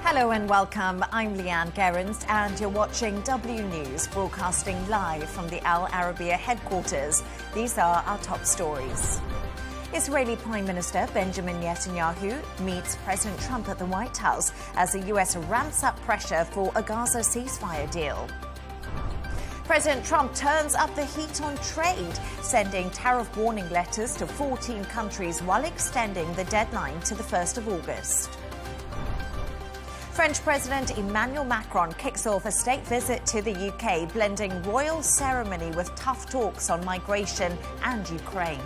Hello and welcome. I'm Leigh Ann Gerrans and you're watching W News, broadcasting live from the Arabiya headquarters. These are our top stories. Israeli Prime Minister Benjamin Netanyahu meets President Trump at the White House as the US ramps up pressure for a Gaza ceasefire deal. President Trump turns up the heat on trade, sending tariff warning letters to 14 countries while extending the deadline to the 1st of August. French President Emmanuel Macron kicks off a state visit to the UK, blending royal ceremony with tough talks on migration and Ukraine.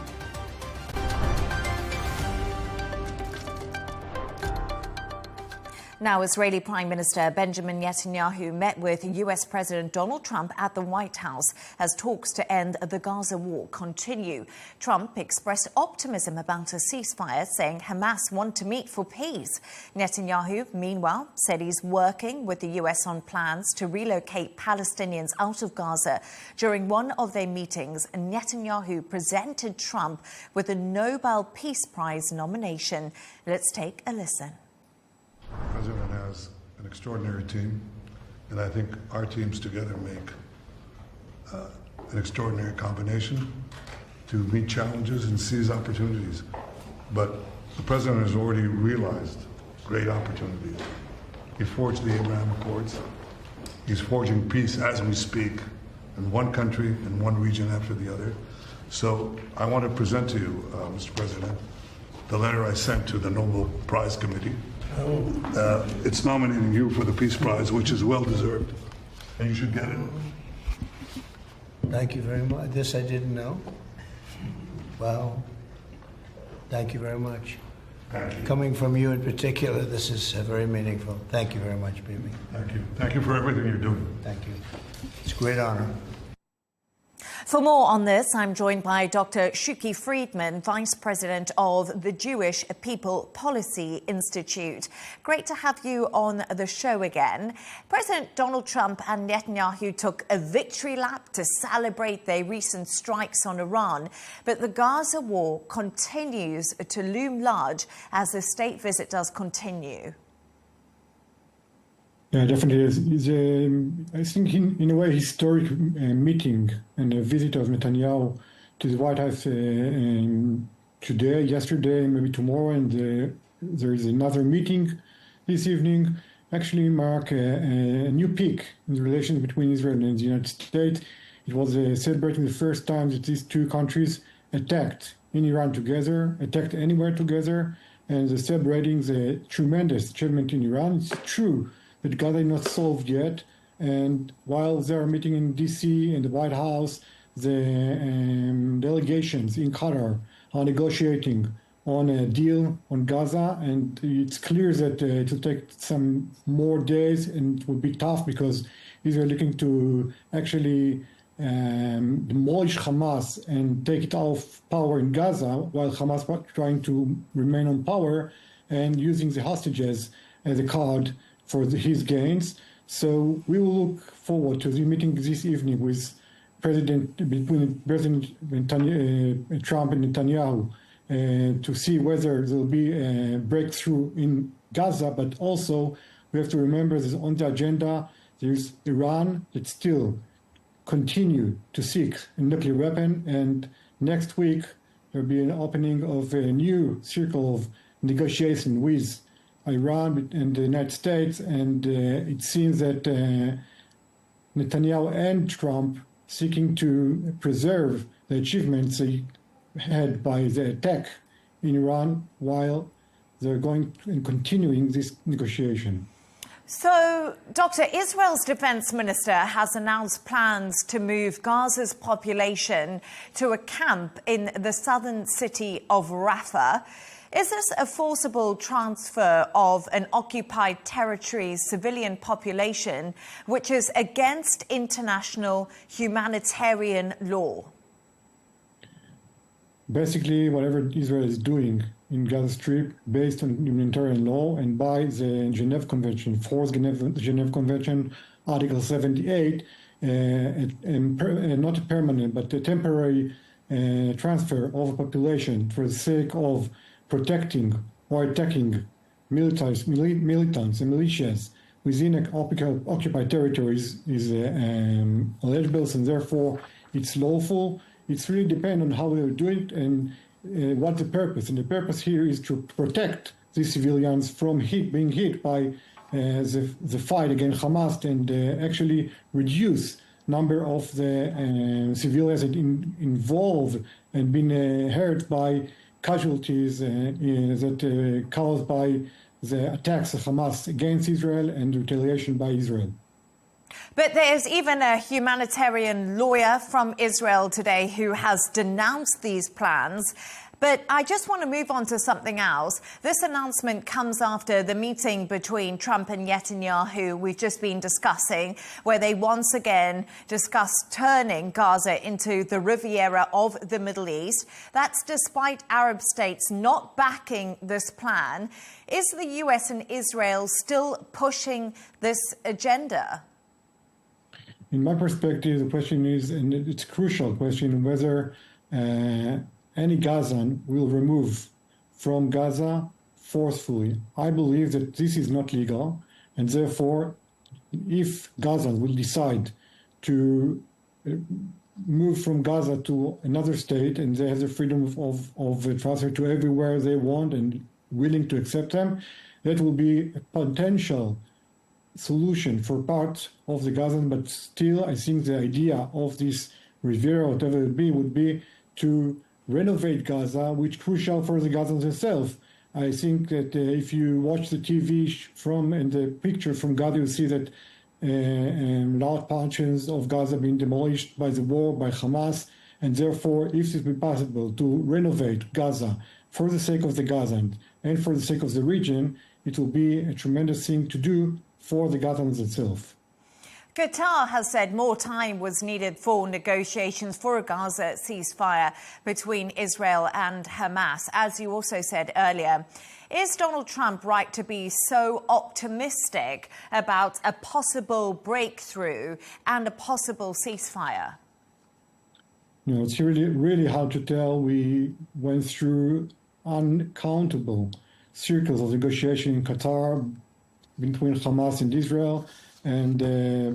Now, Israeli Prime Minister Benjamin Netanyahu met with US President Donald Trump at the White House as talks to end the Gaza war continue. Trump expressed optimism about a ceasefire, saying Hamas want to meet for peace. Netanyahu, meanwhile, said he's working with the US on plans to relocate Palestinians out of Gaza. During one of their meetings, Netanyahu presented Trump with a Nobel Peace Prize nomination. Let's take a listen. The President has an extraordinary team, and I think our teams together make an extraordinary combination to meet challenges and seize opportunities. But the President has already realized great opportunities. He forged the Abraham Accords. He's forging peace as we speak in one country and one region after the other. So I want to present to you, Mr. President, the letter I sent to the Nobel Prize Committee. It's nominating you for the Peace Prize, which is well-deserved, and you should get it. Thank you very much. This I didn't know. Wow. Thank you very much. Thank you. Coming from you in particular, this is very meaningful. Thank you very much, Bibi. Thank you. Thank you for everything you're doing. Thank you. It's a great honor. For more on this, I'm joined by Dr. Shuki Friedman, Vice President of the Jewish People Policy Institute. Great to have you on the show again. President Donald Trump and Netanyahu took a victory lap to celebrate their recent strikes on Iran, but the Gaza war continues to loom large as the state visit does continue. Yeah, definitely. It's I think, in a way, historic meeting and a visit of Netanyahu to the White House today, yesterday, maybe tomorrow, and there is another meeting this evening. Actually, mark a new peak in the relations between Israel and the United States. It was celebrating the first time that these two countries attacked in Iran together, attacked anywhere together, and they're celebrating the tremendous achievement in Iran. It's true that Gaza is not solved yet, and while they are meeting in D.C. in the White House, the delegations in Qatar are negotiating on a deal on Gaza, and it's clear that it will take some more days and it will be tough because Israel is looking to actually demolish Hamas and take it off power in Gaza, while Hamas is trying to remain on power and using the hostages as a card for his gains. So we will look forward to the meeting this evening with President Trump and Netanyahu to see whether there will be a breakthrough in Gaza, but also we have to remember that on the agenda there's Iran that still continue to seek a nuclear weapon, and next week there will be an opening of a new circle of negotiation with Iran and the United States, and it seems that Netanyahu and Trump seeking to preserve the achievements they had by the attack in Iran while they're going and continuing this negotiation. So, Doctor, Israel's defense minister has announced plans to move Gaza's population to a camp in the southern city of Rafah. Is this a forcible transfer of an occupied territory's civilian population, which is against international humanitarian law? Basically, whatever Israel is doing in Gaza Strip, based on humanitarian law and by the Geneva Convention, Fourth Geneva Convention, Article 78, not a permanent, but a temporary transfer of a population for the sake of protecting or attacking militants and militias within occupied territories is eligible, and therefore it's lawful. It's really depends on how we do it and what the purpose. And the purpose here is to protect these civilians from being hit by the fight against Hamas and actually reduce number of the civilians that involved and been hurt by casualties that caused by the attacks of Hamas against Israel and retaliation by Israel. But there's even a humanitarian lawyer from Israel today who has denounced these plans. But I just want to move on to something else. This announcement comes after the meeting between Trump and Netanyahu we've just been discussing, where they once again discussed turning Gaza into the Riviera of the Middle East. That's despite Arab states not backing this plan. Is the US and Israel still pushing this agenda? In my perspective, the question is, and it's a crucial question, whether any Gazan will remove from Gaza forcefully. I believe that this is not legal, and therefore, if Gazans will decide to move from Gaza to another state, and they have the freedom of transfer to everywhere they want and willing to accept them, that will be a potential solution for part of the Gazan, but still I think the idea of this Riviera, whatever it be, would be to renovate Gaza, which is crucial for the Gazans themselves. I think that if you watch the TV and the pictures from Gaza, you see that large portions of Gaza have been demolished by the war, by Hamas, and therefore, if it be possible to renovate Gaza for the sake of the Gazans and for the sake of the region, it will be a tremendous thing to do for the Gazans itself. Qatar has said more time was needed for negotiations for a Gaza ceasefire between Israel and Hamas, as you also said earlier. Is Donald Trump right to be so optimistic about a possible breakthrough and a possible ceasefire? No, it's really hard to tell. We went through uncountable circles of negotiation in Qatar between Hamas and Israel. And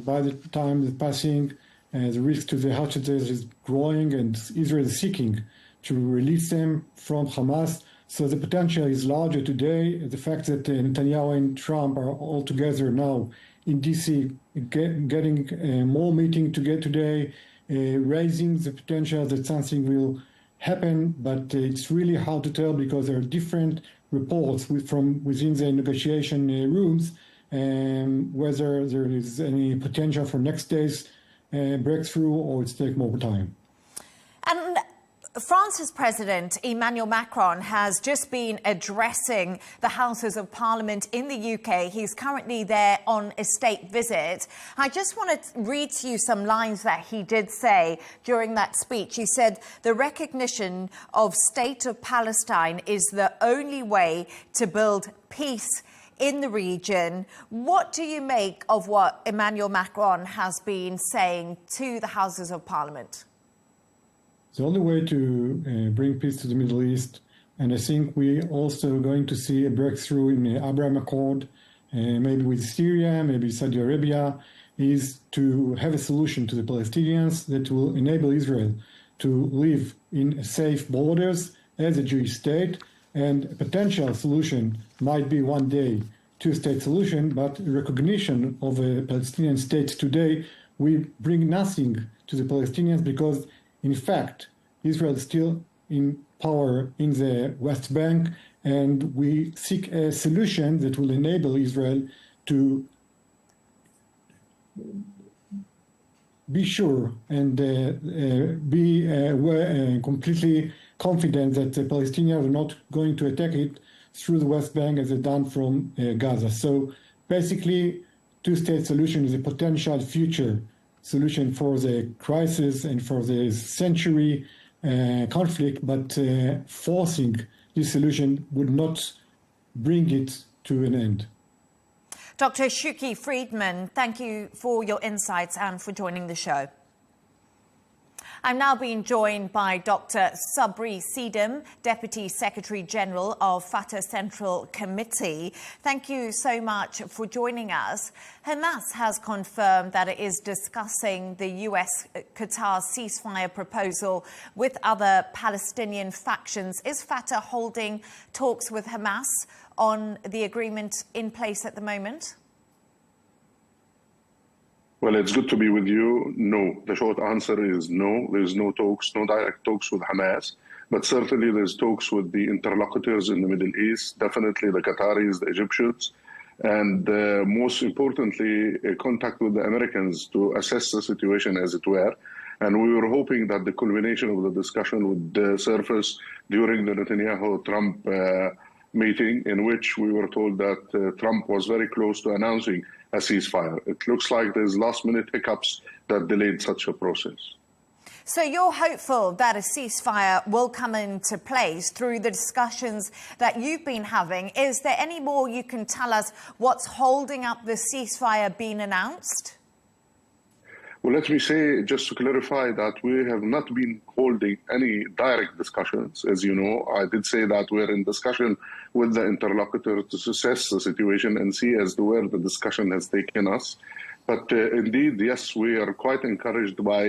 by the time the passing, the risk to the hostages is growing, and Israel is seeking to release them from Hamas. So the potential is larger today. The fact that Netanyahu and Trump are all together now in D.C., getting more meeting to get today, raising the potential that something will happen. But it's really hard to tell because there are different reports from within the negotiation rooms, whether there is any potential for next day's breakthrough or it's take more time. And France's President Emmanuel Macron has just been addressing the Houses of Parliament in the UK. He's currently there on a state visit. I just want to read to you some lines that he did say during that speech. He said, "The recognition of State of Palestine is the only way to build peace in the region." What do you make of what Emmanuel Macron has been saying to the Houses of Parliament? The only way to bring peace to the Middle East, and I think we also going to see a breakthrough in the Abraham Accord, maybe with Syria, maybe Saudi Arabia, is to have a solution to the Palestinians that will enable Israel to live in safe borders as a Jewish state. And a potential solution might be one day two-state solution, but recognition of a Palestinian state today will bring nothing to the Palestinians because, in fact, Israel is still in power in the West Bank, and we seek a solution that will enable Israel to be sure and be completely confident that the Palestinians are not going to attack it through the West Bank as they've done from Gaza. So basically, two-state solution is a potential future solution for the crisis and for the century conflict, but forcing this solution would not bring it to an end. Dr. Shuki Friedman, thank you for your insights and for joining the show. I'm now being joined by Dr. Sabri Sidam, Deputy Secretary General of Fatah Central Committee. Thank you so much for joining us. Hamas has confirmed that it is discussing the US-Qatar ceasefire proposal with other Palestinian factions. Is Fatah holding talks with Hamas on the agreement in place at the moment? Well, it's good to be with you. No. The short answer is no. There's no talks, no direct talks with Hamas. But certainly there's talks with the interlocutors in the Middle East, definitely the Qataris, the Egyptians, and most importantly, contact with the Americans to assess the situation as it were. And we were hoping that the culmination of the discussion would surface during the Netanyahu-Trump meeting, in which we were told that Trump was very close to announcing a ceasefire. It looks like there's last-minute hiccups that delayed such a process. So you're hopeful that a ceasefire will come into place through the discussions that you've been having. Is there any more you can tell us what's holding up the ceasefire being announced? Well, let me say, just to clarify, that we have not been holding any direct discussions. As you know, I did say that we're in discussion with the interlocutor to assess the situation and see as to where the discussion has taken us. But indeed, yes, we are quite encouraged by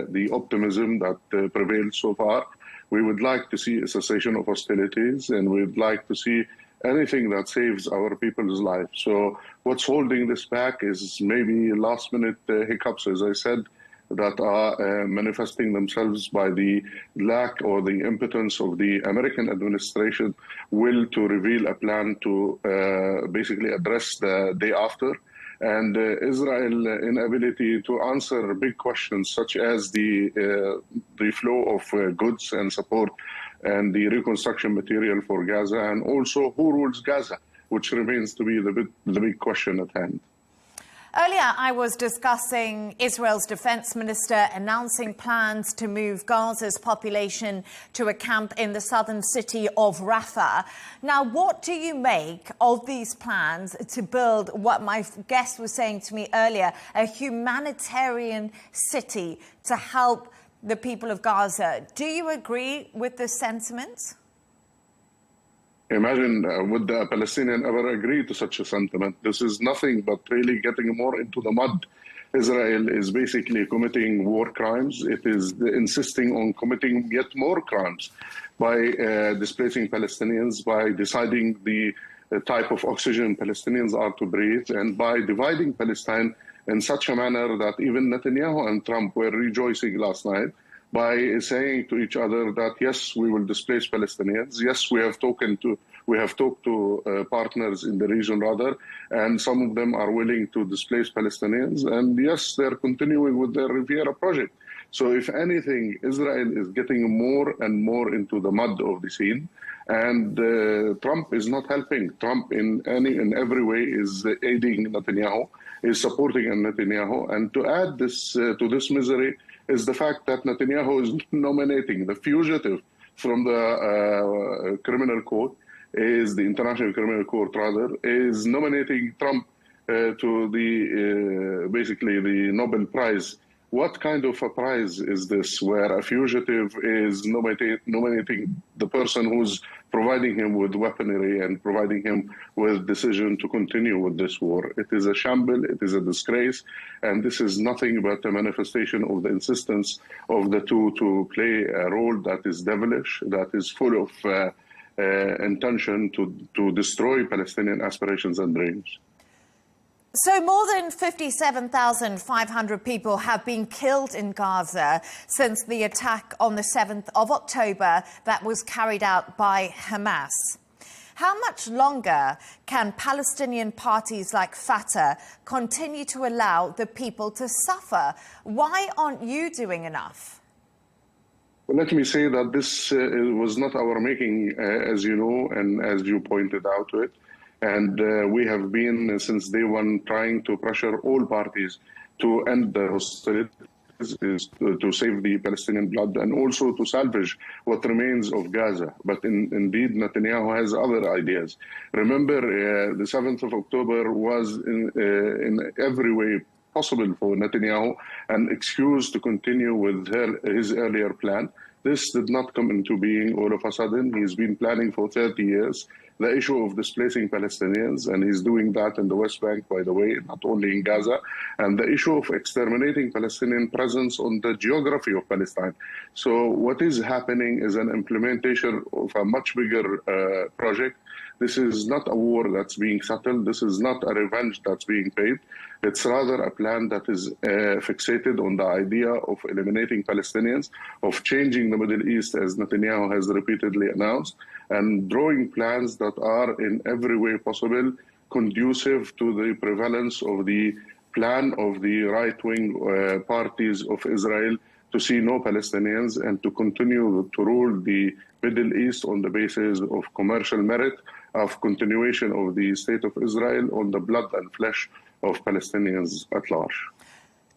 the optimism that prevailed so far. We would like to see a cessation of hostilities, and we'd like to see anything that saves our people's lives. So what's holding this back is maybe last-minute hiccups, as I said, that are manifesting themselves by the lack or the impotence of the American administration will to reveal a plan to basically address the day after. And Israel's inability to answer big questions such as the flow of goods and support and the reconstruction material for Gaza, and also who rules Gaza, which remains to be the big question at hand. Earlier, I was discussing Israel's defense minister announcing plans to move Gaza's population to a camp in the southern city of Rafah. Now, what do you make of these plans to build what my guest was saying to me earlier, a humanitarian city to help the people of Gaza? Do you agree with the sentiment? Imagine, would the Palestinian ever agree to such a sentiment? This is nothing but really getting more into the mud. Israel is basically committing war crimes. It is insisting on committing yet more crimes by displacing Palestinians, by deciding the type of oxygen Palestinians are to breathe, and by dividing Palestine in such a manner that even Netanyahu and Trump were rejoicing last night by saying to each other that, yes, we will displace Palestinians. Yes, we have talked to partners in the region, rather, and some of them are willing to displace Palestinians. And yes, they're continuing with their Riviera project. So if anything, Israel is getting more and more into the mud of the scene. And Trump is not helping. Trump in every way is aiding Netanyahu, is supporting Netanyahu. And to add this to this misery is the fact that Netanyahu is nominating the fugitive from the criminal court, is the International Criminal Court rather, is nominating Trump to the basically the Nobel Prize. What kind of a prize is this, where a fugitive is nominating the person who's providing him with weaponry and providing him with decision to continue with this war? It is a shamble, it is a disgrace, and this is nothing but a manifestation of the insistence of the two to play a role that is devilish, that is full of intention to destroy Palestinian aspirations and dreams. So more than 57,500 people have been killed in Gaza since the attack on the 7th of October that was carried out by Hamas. How much longer can Palestinian parties like Fatah continue to allow the people to suffer? Why aren't you doing enough? Well, let me say that this was not our making, as you know, and as you pointed out to it. And we have been, since day one, trying to pressure all parties to end the hostilities, to save the Palestinian blood, and also to salvage what remains of Gaza. But indeed, Netanyahu has other ideas. Remember, the 7th of October was in every way possible for Netanyahu an excuse to continue with his earlier plan. This did not come into being all of a sudden. He's been planning for 30 years the issue of displacing Palestinians, and he's doing that in the West Bank, by the way, not only in Gaza, and the issue of exterminating Palestinian presence on the geography of Palestine. So what is happening is an implementation of a much bigger project. This is not a war that's being settled. This is not a revenge that's being paid. It's rather a plan that is fixated on the idea of eliminating Palestinians, of changing the Middle East, as Netanyahu has repeatedly announced, and drawing plans that are in every way possible conducive to the prevalence of the plan of the right-wing parties of Israel to see no Palestinians and to continue to rule the Middle East on the basis of commercial merit, of continuation of the State of Israel on the blood and flesh of Palestinians at large.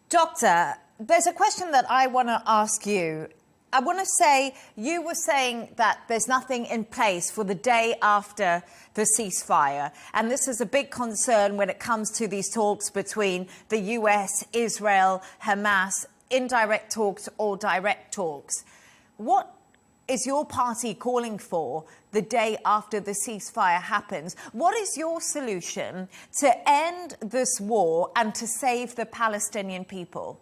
Doctor, there's a question that I want to ask you. I want to say, you were saying that there's nothing in place for the day after the ceasefire. And this is a big concern when it comes to these talks between the US, Israel, Hamas, indirect talks or direct talks. What is your party calling for the day after the ceasefire happens? What is your solution to end this war and to save the Palestinian people?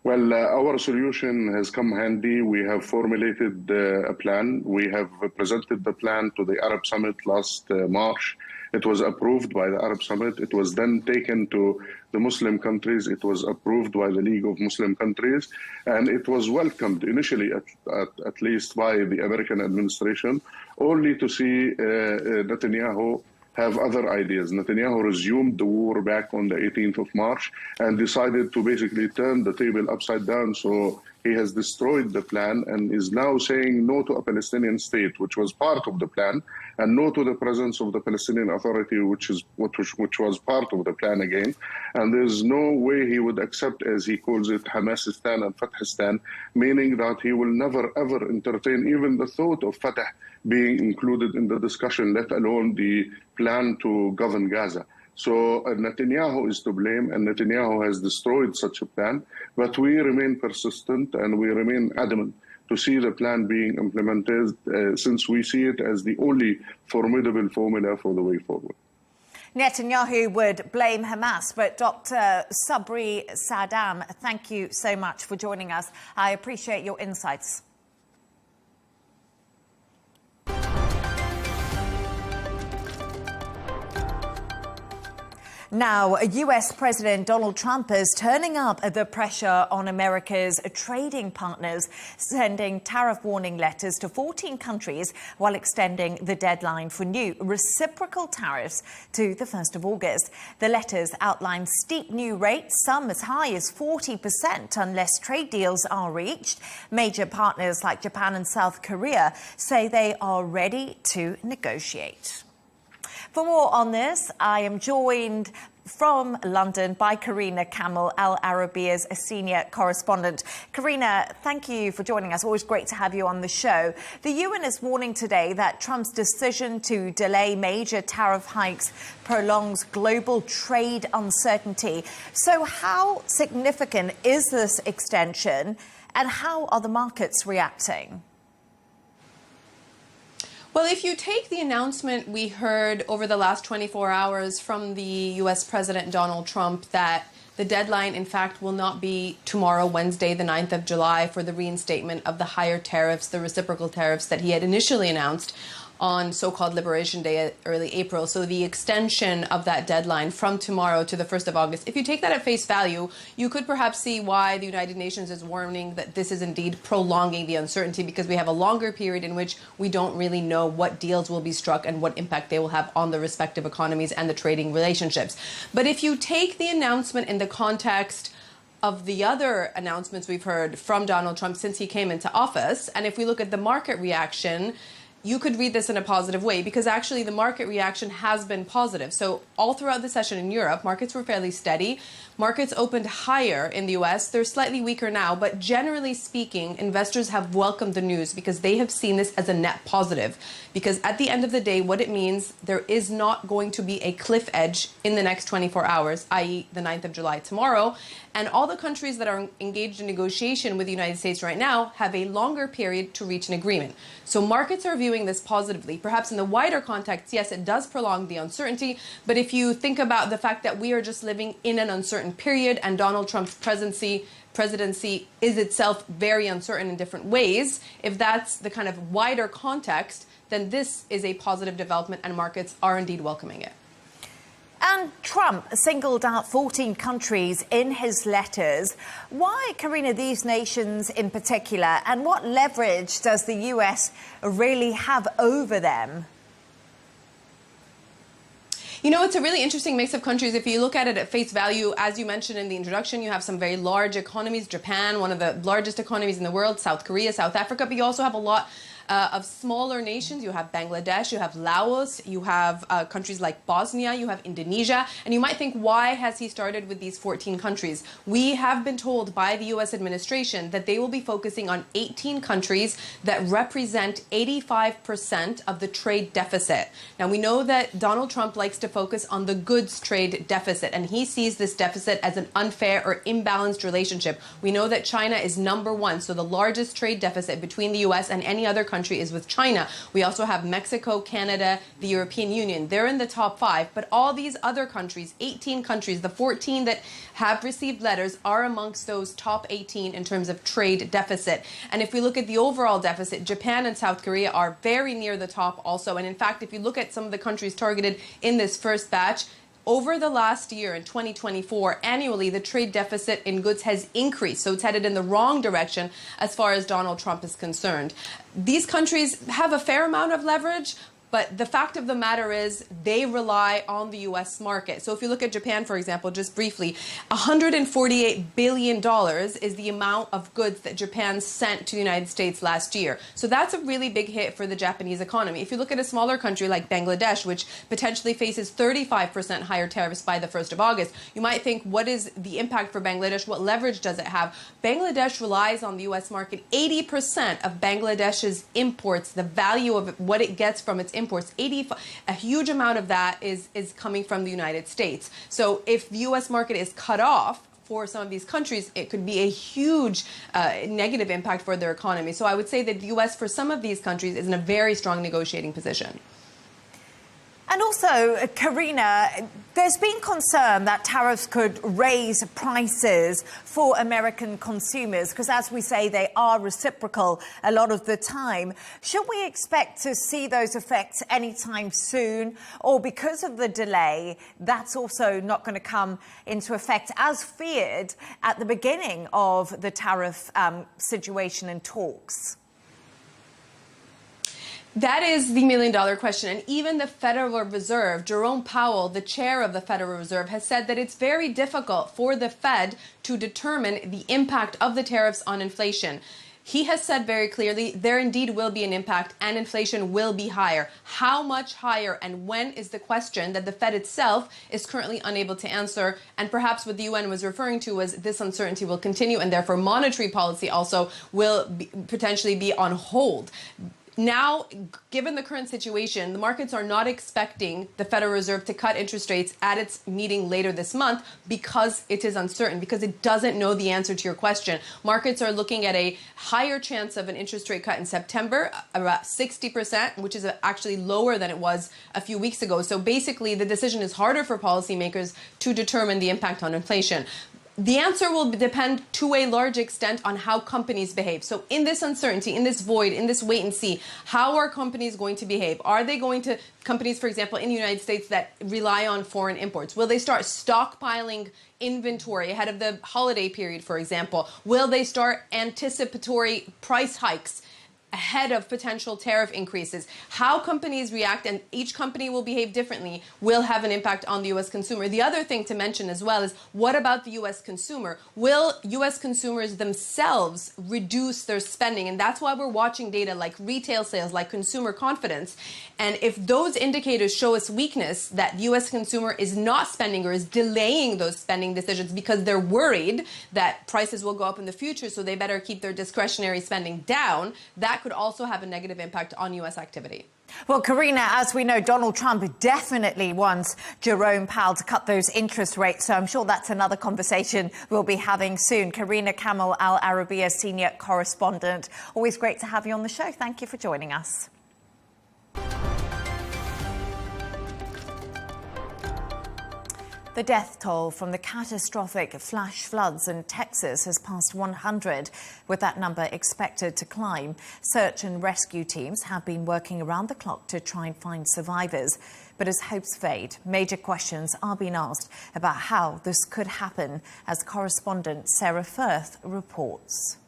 Well, our solution has come handy. We have formulated a plan. We have presented the plan to the Arab Summit last March. It was approved by the Arab Summit. It was then taken to the Muslim countries. It was approved by the League of Muslim Countries. And it was welcomed initially, at least by the American administration, only to see Netanyahu have other ideas. Netanyahu resumed the war back on the 18th of March and decided to basically turn the table upside down. So he has destroyed the plan and is now saying no to a Palestinian state, which was part of the plan, and no to the presence of the Palestinian Authority, which was part of the plan again. And there's no way he would accept, as he calls it, Hamasistan and Fathistan, meaning that he will never, ever entertain even the thought of Fatah being included in the discussion, let alone the plan to govern Gaza. So Netanyahu is to blame, and Netanyahu has destroyed such a plan. But we remain persistent and we remain adamant to see the plan being implemented, since we see it as the only formidable formula for the way forward. Netanyahu would blame Hamas, but Dr. Sabri Saddam, thank you so much for joining us. I appreciate your insights. Now, US President Donald Trump is turning up the pressure on America's trading partners, sending tariff warning letters to 14 countries while extending the deadline for new reciprocal tariffs to the 1st of August. The letters outline steep new rates, some as high as 40% unless trade deals are reached. Major partners like Japan and South Korea say they are ready to negotiate. For more on this, I am joined from London by Karina Kamel, Al Arabiya's senior correspondent. Karina, thank you for joining us. Always great to have you on the show. The UN is warning today that Trump's decision to delay major tariff hikes prolongs global trade uncertainty. So how significant is this extension, and how are the markets reacting? Well, if you take the announcement we heard over the last 24 hours from the U.S. President Donald Trump that the deadline, in fact, will not be tomorrow, Wednesday, the 9th of July, for the reinstatement of the higher tariffs, the reciprocal tariffs that he had initially announced on so-called Liberation Day, early April. So the extension of that deadline from tomorrow to the 1st of August, if you take that at face value, you could perhaps see why the United Nations is warning that this is indeed prolonging the uncertainty, because we have a longer period in which we don't really know what deals will be struck and what impact they will have on the respective economies and the trading relationships. But if you take the announcement in the context of the other announcements we've heard from Donald Trump since he came into office, and if we look at the market reaction, you could read this in a positive way because actually the market reaction has been positive. So all throughout the session in Europe, markets were fairly steady. Markets opened higher in the US. They're slightly weaker now, but generally speaking, investors have welcomed the news because they have seen this as a net positive. Because at the end of the day, what it means, there is not going to be a cliff edge in the next 24 hours, i.e. the 9th of July tomorrow. And all the countries that are engaged in negotiation with the United States right now have a longer period to reach an agreement. So markets are viewing this positively. Perhaps in the wider context, yes, it does prolong the uncertainty. But if you think about the fact that we are just living in an uncertain period and Donald Trump's presidency is itself very uncertain in different ways, if that's the kind of wider context, then this is a positive development and markets are indeed welcoming it. And Trump singled out 14 countries in his letters. Why, Karina, these nations in particular? And what leverage does the US really have over them? You know, it's a really interesting mix of countries. If you look at it at face value, as you mentioned in the introduction, you have some very large economies. Japan, one of the largest economies in the world, South Korea, South Africa, but you also have a lot of smaller nations. You have Bangladesh, you have Laos, you have countries like Bosnia, you have Indonesia. And you might think, why has he started with these 14 countries? We have been told by the U.S. administration that they will be focusing on 18 countries that represent 85% of the trade deficit. Now, we know that Donald Trump likes to focus on the goods trade deficit, and he sees this deficit as an unfair or imbalanced relationship. We know that China is #1, so the largest trade deficit between the U.S. and any other country is with China. We also have Mexico, Canada, the European Union. They're in the top 5, but all these other countries, 18 countries, the 14 that have received letters are amongst those top 18 in terms of trade deficit. And if we look at the overall deficit, Japan and South Korea are very near the top also. And in fact, if you look at some of the countries targeted in this first batch, over the last year, in 2024, annually, the trade deficit in goods has increased. So it's headed in the wrong direction as far as Donald Trump is concerned. These countries have a fair amount of leverage, but the fact of the matter is they rely on the U.S. market. So if you look at Japan, for example, just briefly, $148 billion is the amount of goods that Japan sent to the United States last year. So that's a really big hit for the Japanese economy. If you look at a smaller country like Bangladesh, which potentially faces 35% higher tariffs by the 1st of August, you might think, what is the impact for Bangladesh? What leverage does it have? Bangladesh relies on the U.S. market. 80% of Bangladesh's imports, the value of what it gets from its imports, a huge amount of that is coming from the United States. So if the U.S. market is cut off for some of these countries, it could be a huge negative impact for their economy. So I would say that the U.S. for some of these countries is in a very strong negotiating position. And also, Karina, there's been concern that tariffs could raise prices for American consumers because, as we say, they are reciprocal a lot of the time. Should we expect to see those effects anytime soon? Or because of the delay, that's also not going to come into effect as feared at the beginning of the tariff situation and talks? That is the million-dollar question. And even the Federal Reserve, Jerome Powell, the chair of the Federal Reserve, has said that it's very difficult for the Fed to determine the impact of the tariffs on inflation. He has said very clearly there indeed will be an impact and inflation will be higher. How much higher and when is the question that the Fed itself is currently unable to answer. And perhaps what the UN was referring to was this uncertainty will continue and therefore monetary policy also will potentially be on hold. Now, given the current situation, the markets are not expecting the Federal Reserve to cut interest rates at its meeting later this month because it is uncertain, because it doesn't know the answer to your question. Markets are looking at a higher chance of an interest rate cut in September, about 60%, which is actually lower than it was a few weeks ago. So basically, the decision is harder for policymakers to determine the impact on inflation. The answer will depend to a large extent on how companies behave. So in this uncertainty, in this void, in this wait and see, how are companies going to behave? Are they going to, companies, for example, in the United States that rely on foreign imports, will they start stockpiling inventory ahead of the holiday period, for example? Will they start anticipatory price hikes ahead of potential tariff increases. How companies react, and each company will behave differently, will have an impact on the U.S. consumer. The other thing to mention as well is, what about the U.S. consumer? Will U.S. consumers themselves reduce their spending? And that's why we're watching data like retail sales, like consumer confidence. And if those indicators show us weakness, that U.S. consumer is not spending or is delaying those spending decisions because they're worried that prices will go up in the future, so they better keep their discretionary spending down, that could also have a negative impact on U.S. activity. Well, Karina, as we know, Donald Trump definitely wants Jerome Powell to cut those interest rates, so I'm sure that's another conversation we'll be having soon. Karina Kamel, Al Arabiya senior correspondent. Always great to have you on the show. Thank you for joining us. The death toll from the catastrophic flash floods in Texas has passed 100, with that number expected to climb. Search and rescue teams have been working around the clock to try and find survivors. But as hopes fade, major questions are being asked about how this could happen, as correspondent Sarah Firth reports.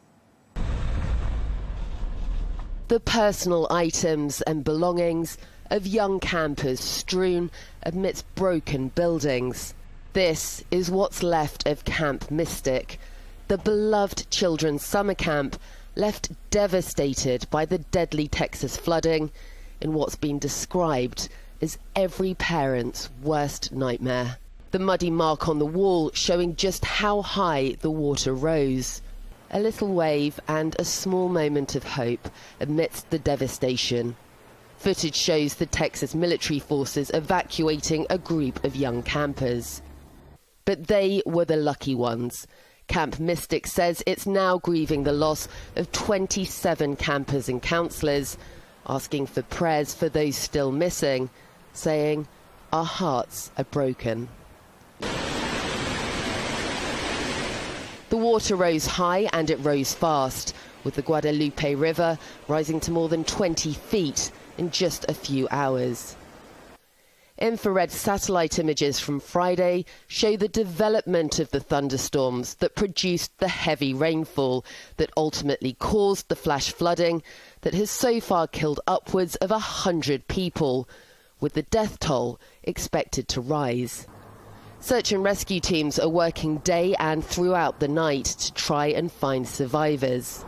The personal items and belongings of young campers strewn amidst broken buildings. This is what's left of Camp Mystic, the beloved children's summer camp left devastated by the deadly Texas flooding in what's been described as every parent's worst nightmare. The muddy mark on the wall showing just how high the water rose. A little wave and a small moment of hope amidst the devastation. Footage shows the Texas military forces evacuating a group of young campers. But they were the lucky ones. Camp Mystic says it's now grieving the loss of 27 campers and counsellors, asking for prayers for those still missing, saying, "Our hearts are broken." The water rose high and it rose fast, with the Guadalupe River rising to more than 20 feet in just a few hours. Infrared satellite images from Friday show the development of the thunderstorms that produced the heavy rainfall that ultimately caused the flash flooding that has so far killed upwards of 100 people, with the death toll expected to rise. Search and rescue teams are working day and throughout the night to try and find survivors.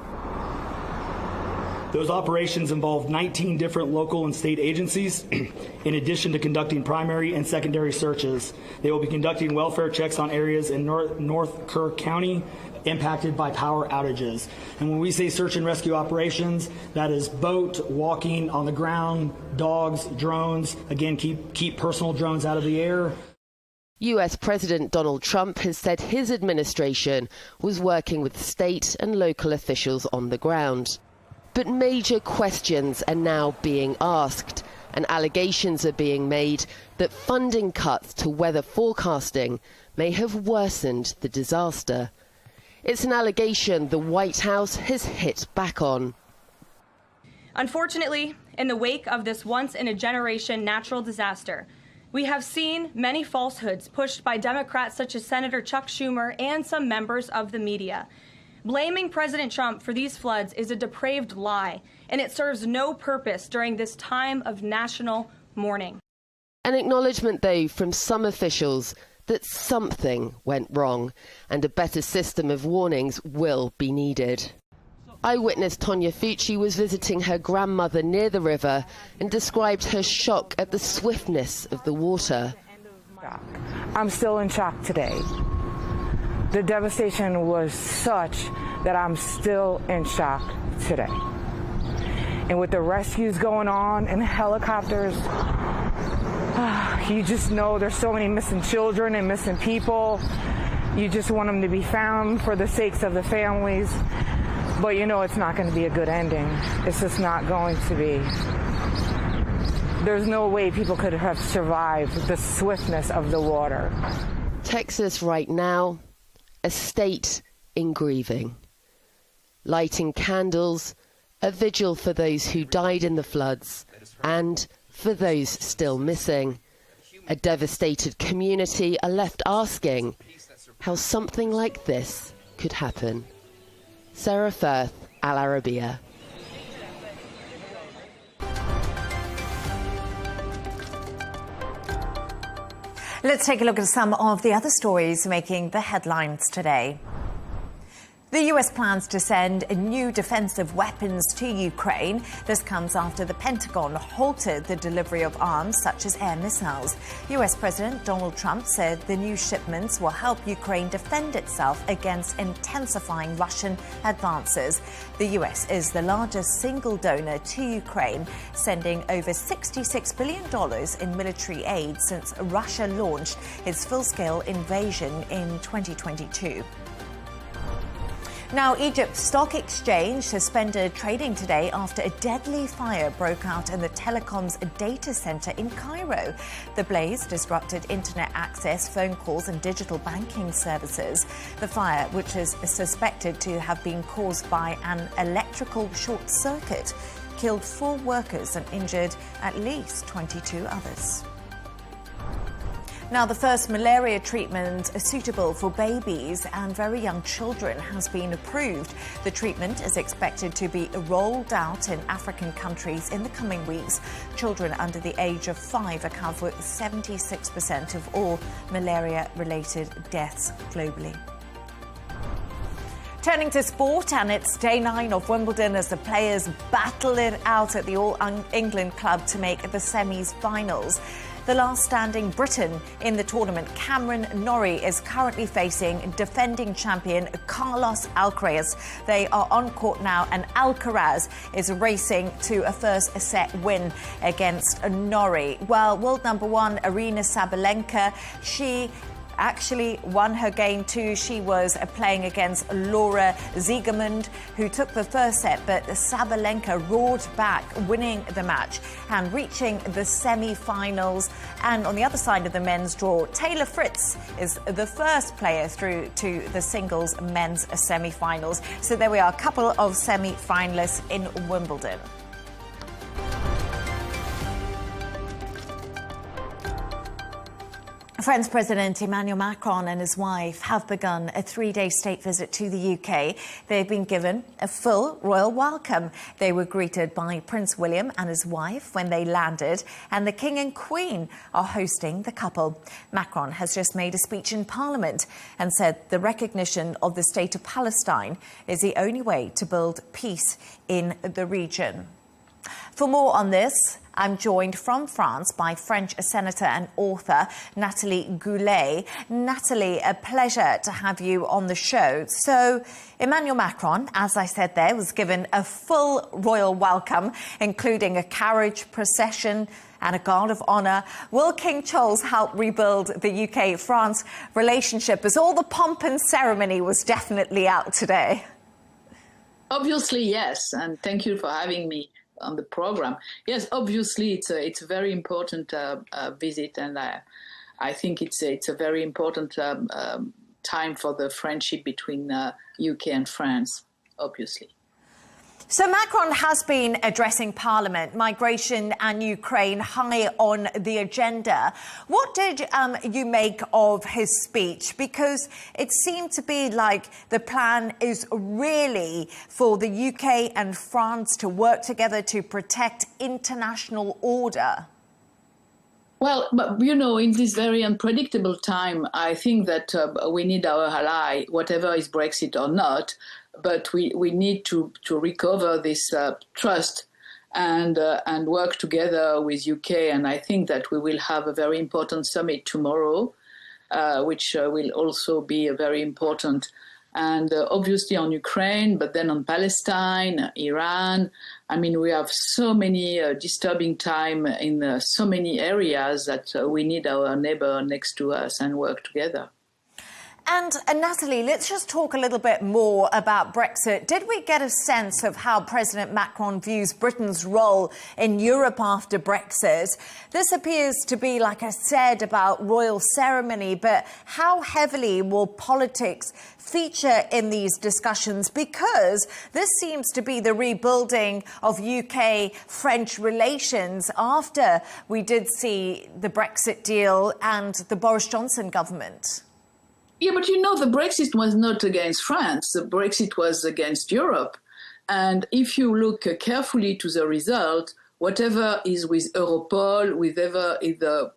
Those operations involve 19 different local and state agencies, in addition to conducting primary and secondary searches. They will be conducting welfare checks on areas in North Kerr County impacted by power outages. And when we say search and rescue operations, that is boat, walking, on the ground, dogs, drones. Again, keep personal drones out of the air. US President Donald Trump has said his administration was working with state and local officials on the ground. But major questions are now being asked, and allegations are being made that funding cuts to weather forecasting may have worsened the disaster. It's an allegation the White House has hit back on. Unfortunately, in the wake of this once-in-a-generation natural disaster, we have seen many falsehoods pushed by Democrats such as Senator Chuck Schumer and some members of the media. Blaming President Trump for these floods is a depraved lie, and it serves no purpose during this time of national mourning. An acknowledgement, though, from some officials that something went wrong and a better system of warnings will be needed. Eyewitness Tonya Fucci was visiting her grandmother near the river and described her shock at the swiftness of the water. I'm still in shock today. The devastation was such that I'm still in shock today. And with the rescues going on and the helicopters, you just know there's so many missing children and missing people. You just want them to be found for the sakes of the families. But you know it's not going to be a good ending. It's just not going to be. There's no way people could have survived the swiftness of the water. Texas right now, a state in grieving. Lighting candles, a vigil for those who died in the floods and for those still missing. A devastated community are left asking how something like this could happen. Sarah Firth, Al Arabiya. Let's take a look at some of the other stories making the headlines today. The US plans to send new defensive weapons to Ukraine. This comes after the Pentagon halted the delivery of arms such as air missiles. US President Donald Trump said the new shipments will help Ukraine defend itself against intensifying Russian advances. The US is the largest single donor to Ukraine, sending over $66 billion in military aid since Russia launched its full-scale invasion in 2022. Now, Egypt's stock exchange suspended trading today after a deadly fire broke out in the telecom's data center in Cairo. The blaze disrupted internet access, phone calls and digital banking services. The fire, which is suspected to have been caused by an electrical short circuit, killed 4 workers and injured at least 22 others. Now, the first malaria treatment suitable for babies and very young children has been approved. The treatment is expected to be rolled out in African countries in the coming weeks. Children under the age of 5 account for 76% of all malaria-related deaths globally. Turning to sport, and it's day 9 of Wimbledon as the players battle it out at the All-England club to make the semis-finals. The last standing Briton in the tournament, Cameron Norrie, is currently facing defending champion Carlos Alcaraz. They are on court now, and Alcaraz is racing to a first set win against Norrie. Well, world number 1, Aryna Sabalenka, she actually won her game too. She was playing against Laura Siegemund, who took the first set, but Sabalenka roared back, winning the match and reaching the semi-finals. And on the other side of the men's draw, Taylor Fritz is the first player through to the singles men's semi-finals. So there we are, a couple of semi-finalists in Wimbledon. French President Emmanuel Macron and his wife have begun a 3-day state visit to the UK. They've been given a full royal welcome. They were greeted by Prince William and his wife when they landed, and the King and Queen are hosting the couple. Macron has just made a speech in Parliament and said the recognition of the state of Palestine is the only way to build peace in the region. For more on this, I'm joined from France by French senator and author Nathalie Goulet. Nathalie, a pleasure to have you on the show. So, Emmanuel Macron, as I said there, was given a full royal welcome, including a carriage procession and a guard of honour. Will King Charles help rebuild the UK-France relationship, as all the pomp and ceremony was definitely out today? Obviously, yes, and thank you for having me on the program. Yes, obviously it's a very important visit, and I think it's a very important time for the friendship between UK and France, obviously. So Macron has been addressing Parliament, migration and Ukraine high on the agenda. What did you make of his speech? Because it seemed to be like the plan is really for the UK and France to work together to protect international order. Well, but, you know, in this very unpredictable time, I think that we need our ally, whatever is Brexit or not, but we need to recover this trust and work together with UK. And I think that we will have a very important summit tomorrow, which will also be very important. And obviously on Ukraine, but then on Palestine, Iran. I mean, we have so many disturbing time in so many areas that we need our neighbor next to us and work together. And Nathalie, let's just talk a little bit more about Brexit. Did we get a sense of how President Macron views Britain's role in Europe after Brexit? This appears to be, like I said, about royal ceremony, but how heavily will politics feature in these discussions? Because this seems to be the rebuilding of UK-French relations after we did see the Brexit deal and the Boris Johnson government. Yeah, but you know, the Brexit was not against France. The Brexit was against Europe. And if you look carefully to the result, whatever is with Europol, whatever is the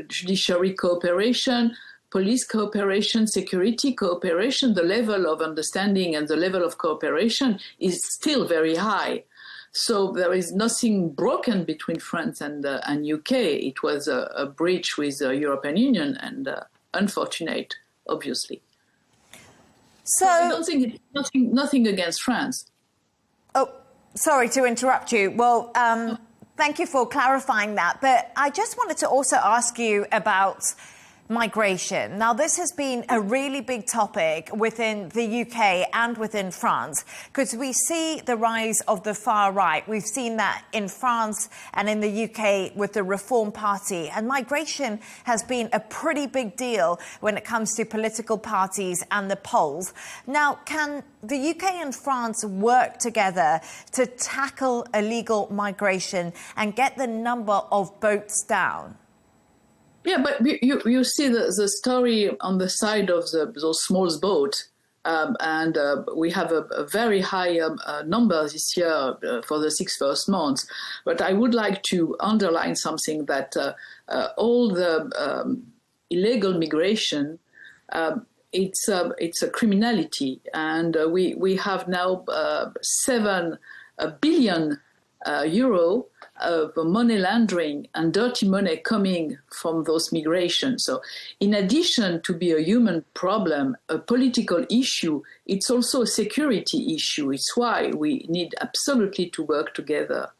judiciary cooperation, police cooperation, security cooperation, the level of understanding and the level of cooperation is still very high. So there is nothing broken between France and UK. It was a breach with the European Union and unfortunate, obviously. So I don't think it's nothing against France. Oh, sorry to interrupt you. Well, thank you for clarifying that. But I just wanted to also ask you about migration. Now, this has been a really big topic within the UK and within France, because we see the rise of the far right. We've seen that in France and in the UK with the Reform Party. And migration has been a pretty big deal when it comes to political parties and the polls. Now, can the UK and France work together to tackle illegal migration and get the number of boats down? Yeah, but you see the story on the side of those small boats, and we have a very high number this year for the 6 first months. But I would like to underline something, that all the illegal migration, it's a criminality, and we have now 7 billion euro of money laundering and dirty money coming from those migrations. So in addition to be a human problem, a political issue, it's also a security issue. It's why we need absolutely to work together.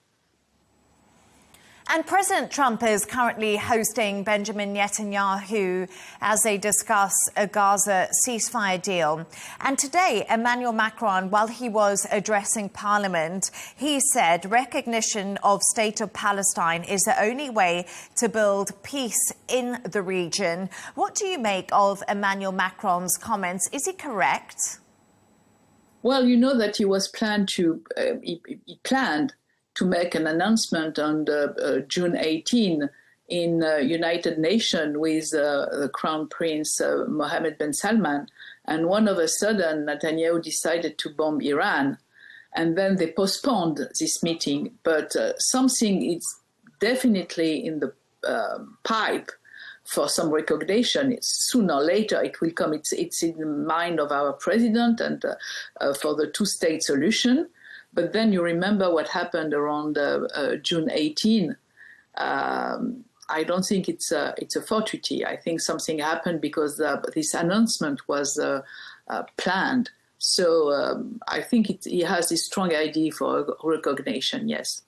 And President Trump is currently hosting Benjamin Netanyahu as they discuss a Gaza ceasefire deal. And today, Emmanuel Macron, while he was addressing Parliament, he said recognition of State of Palestine is the only way to build peace in the region. What do you make of Emmanuel Macron's comments? Is he correct? Well, you know that he was planned to make an announcement on June 18 in United Nations with the Crown Prince Mohammed bin Salman. And one of a sudden, Netanyahu decided to bomb Iran. And then they postponed this meeting. But something is definitely in the pipe for some recognition. Sooner or later it will come. It's in the mind of our president and for the two-state solution. But then you remember what happened around June 18. I don't think it's a fortuity. I think something happened because this announcement was planned. So I think he has this strong idea for recognition, yes.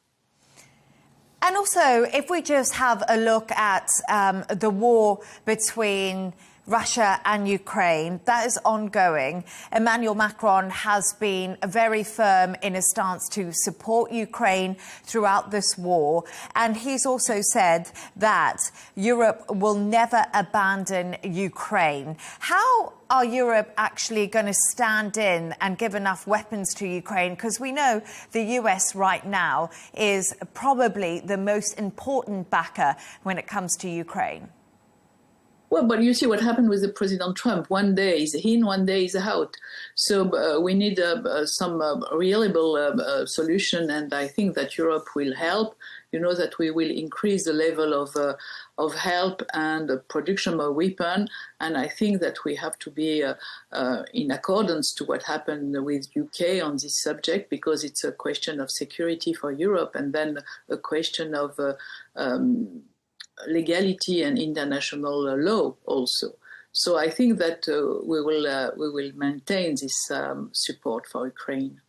And also, if we just have a look at the war between Russia and Ukraine, that is ongoing. Emmanuel Macron has been very firm in his stance to support Ukraine throughout this war. And he's also said that Europe will never abandon Ukraine. How are Europe actually going to stand in and give enough weapons to Ukraine? Because we know the US right now is probably the most important backer when it comes to Ukraine. Well, but you see what happened with the President Trump. One day is in, one day is out. So we need some reliable solution, and I think that Europe will help. You know that we will increase the level of help and production of weapons, and I think that we have to be in accordance to what happened with UK on this subject, because it's a question of security for Europe, and then a question of legality and international law also. So I think that we will maintain this support for Ukraine.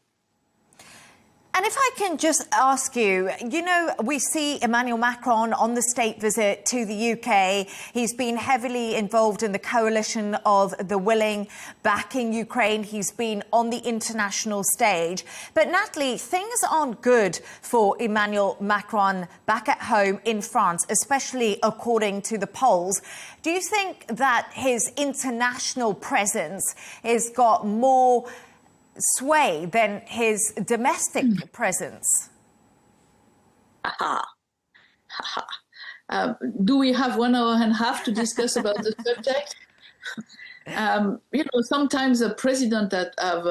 And if I can just ask you, you know, we see Emmanuel Macron on the state visit to the UK. He's been heavily involved in the coalition of the willing, backing Ukraine. He's been on the international stage. But Natalie, things aren't good for Emmanuel Macron back at home in France, especially according to the polls. Do you think that his international presence has got more sway than his domestic presence? Do we have 1 hour and a half to discuss about the subject? You know, sometimes a president that have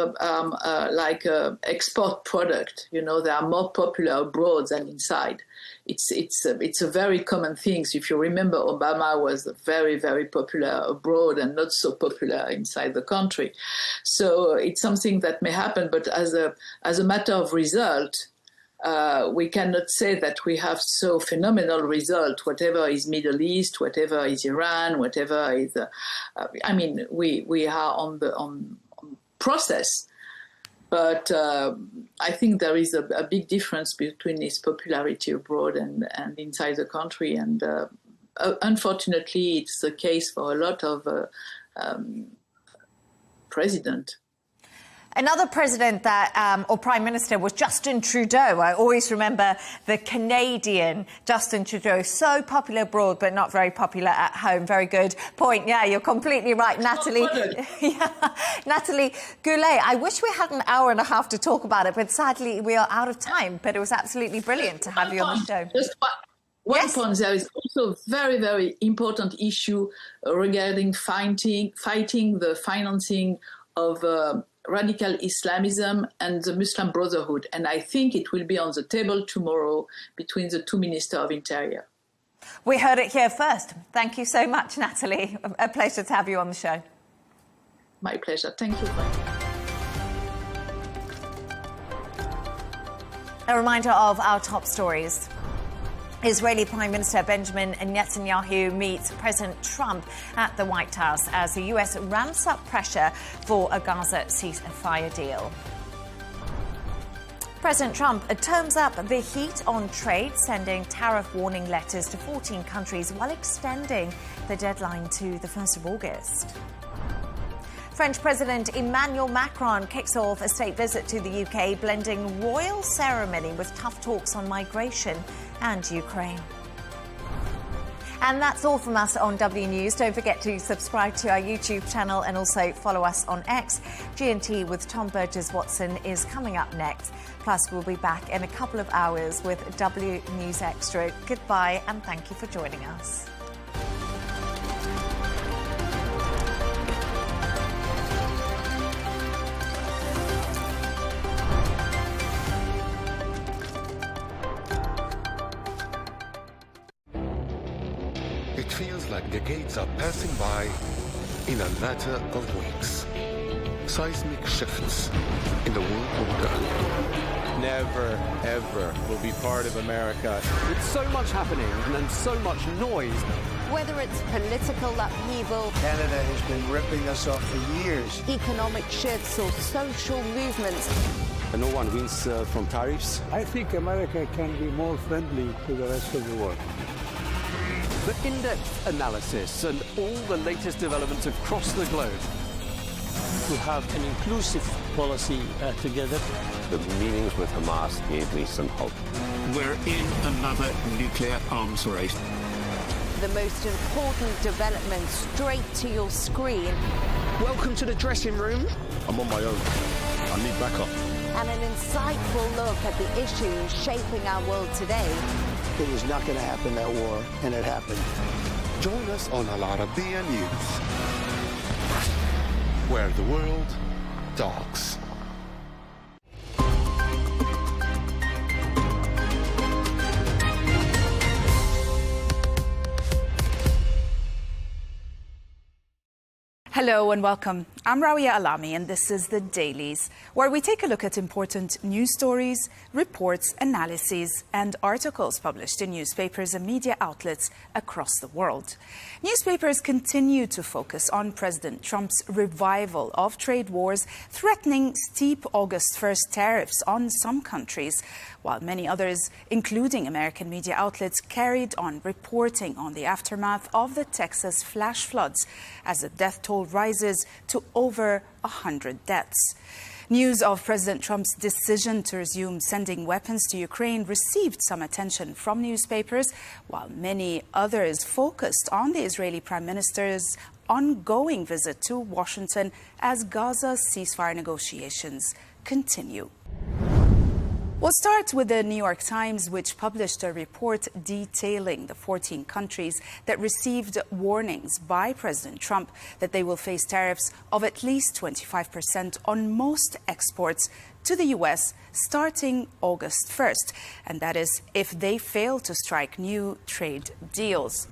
like export product, you know, they are more popular abroad than inside. it's a very common thing. So if you remember, Obama was very, very popular abroad and not so popular inside the country. So it's something that may happen, but as a matter of result, we cannot say that we have so phenomenal result, whatever is Middle East, whatever is Iran, whatever is, we are on process. But I think there is a big difference between his popularity abroad and inside the country. And unfortunately, it's the case for a lot of presidents. Another president that, or prime minister, was Justin Trudeau. I always remember the Canadian Justin Trudeau, so popular abroad, but not very popular at home. Very good point. Yeah, you're completely right, Natalie. Yeah. Natalie Goulet, I wish we had an hour and a half to talk about it, but sadly we are out of time. But it was absolutely brilliant to have you on the show. Just one point, there is also a very, very important issue regarding fighting the financing of radical Islamism and the Muslim Brotherhood. And I think it will be on the table tomorrow between the two Ministers of Interior. We heard it here first. Thank you so much, Natalie. A pleasure to have you on the show. My pleasure. Thank you. A reminder of our top stories. Israeli Prime Minister Benjamin Netanyahu meets President Trump at the White House as the US ramps up pressure for a Gaza ceasefire deal. President Trump turns up the heat on trade, sending tariff warning letters to 14 countries while extending the deadline to the 1st of August. French President Emmanuel Macron kicks off a state visit to the UK, blending royal ceremony with tough talks on migration and Ukraine. And that's all from us on W News. Don't forget to subscribe to our YouTube channel and also follow us on X. G&T with Tom Burges Watson is coming up next. Plus, we'll be back in a couple of hours with W News Extra. Goodbye and thank you for joining us. It feels like decades are passing by in a matter of weeks. Seismic shifts in the world order. Never, ever will be part of America. With so much happening and so much noise. Whether it's political upheaval, Canada has been ripping us off for years. Economic shifts or social movements. And no one wins from tariffs. I think America can be more friendly to the rest of the world. The in-depth analysis and all the latest developments across the globe. To have an inclusive policy together. The meetings with Hamas gave me some hope. We're in another nuclear arms race. The most important development straight to your screen. Welcome to the dressing room. I'm on my own. I need backup. And an insightful look at the issues shaping our world today. It was not going to happen, that war, and it happened. Join us on Arabiya News, where the world talks. Hello and welcome. I'm Rawia Alami and this is The Dailies, where we take a look at important news stories, reports, analyses and articles published in newspapers and media outlets across the world. Newspapers continue to focus on President Trump's revival of trade wars, threatening steep August 1st tariffs on some countries, while many others, including American media outlets, carried on reporting on the aftermath of the Texas flash floods as the death toll rises to over 100 deaths. News of President Trump's decision to resume sending weapons to Ukraine received some attention from newspapers, while many others focused on the Israeli Prime Minister's ongoing visit to Washington as Gaza ceasefire negotiations continue. We'll start with the New York Times, which published a report detailing the 14 countries that received warnings by President Trump that they will face tariffs of at least 25% on most exports to the U.S. starting August 1st, and that is if they fail to strike new trade deals.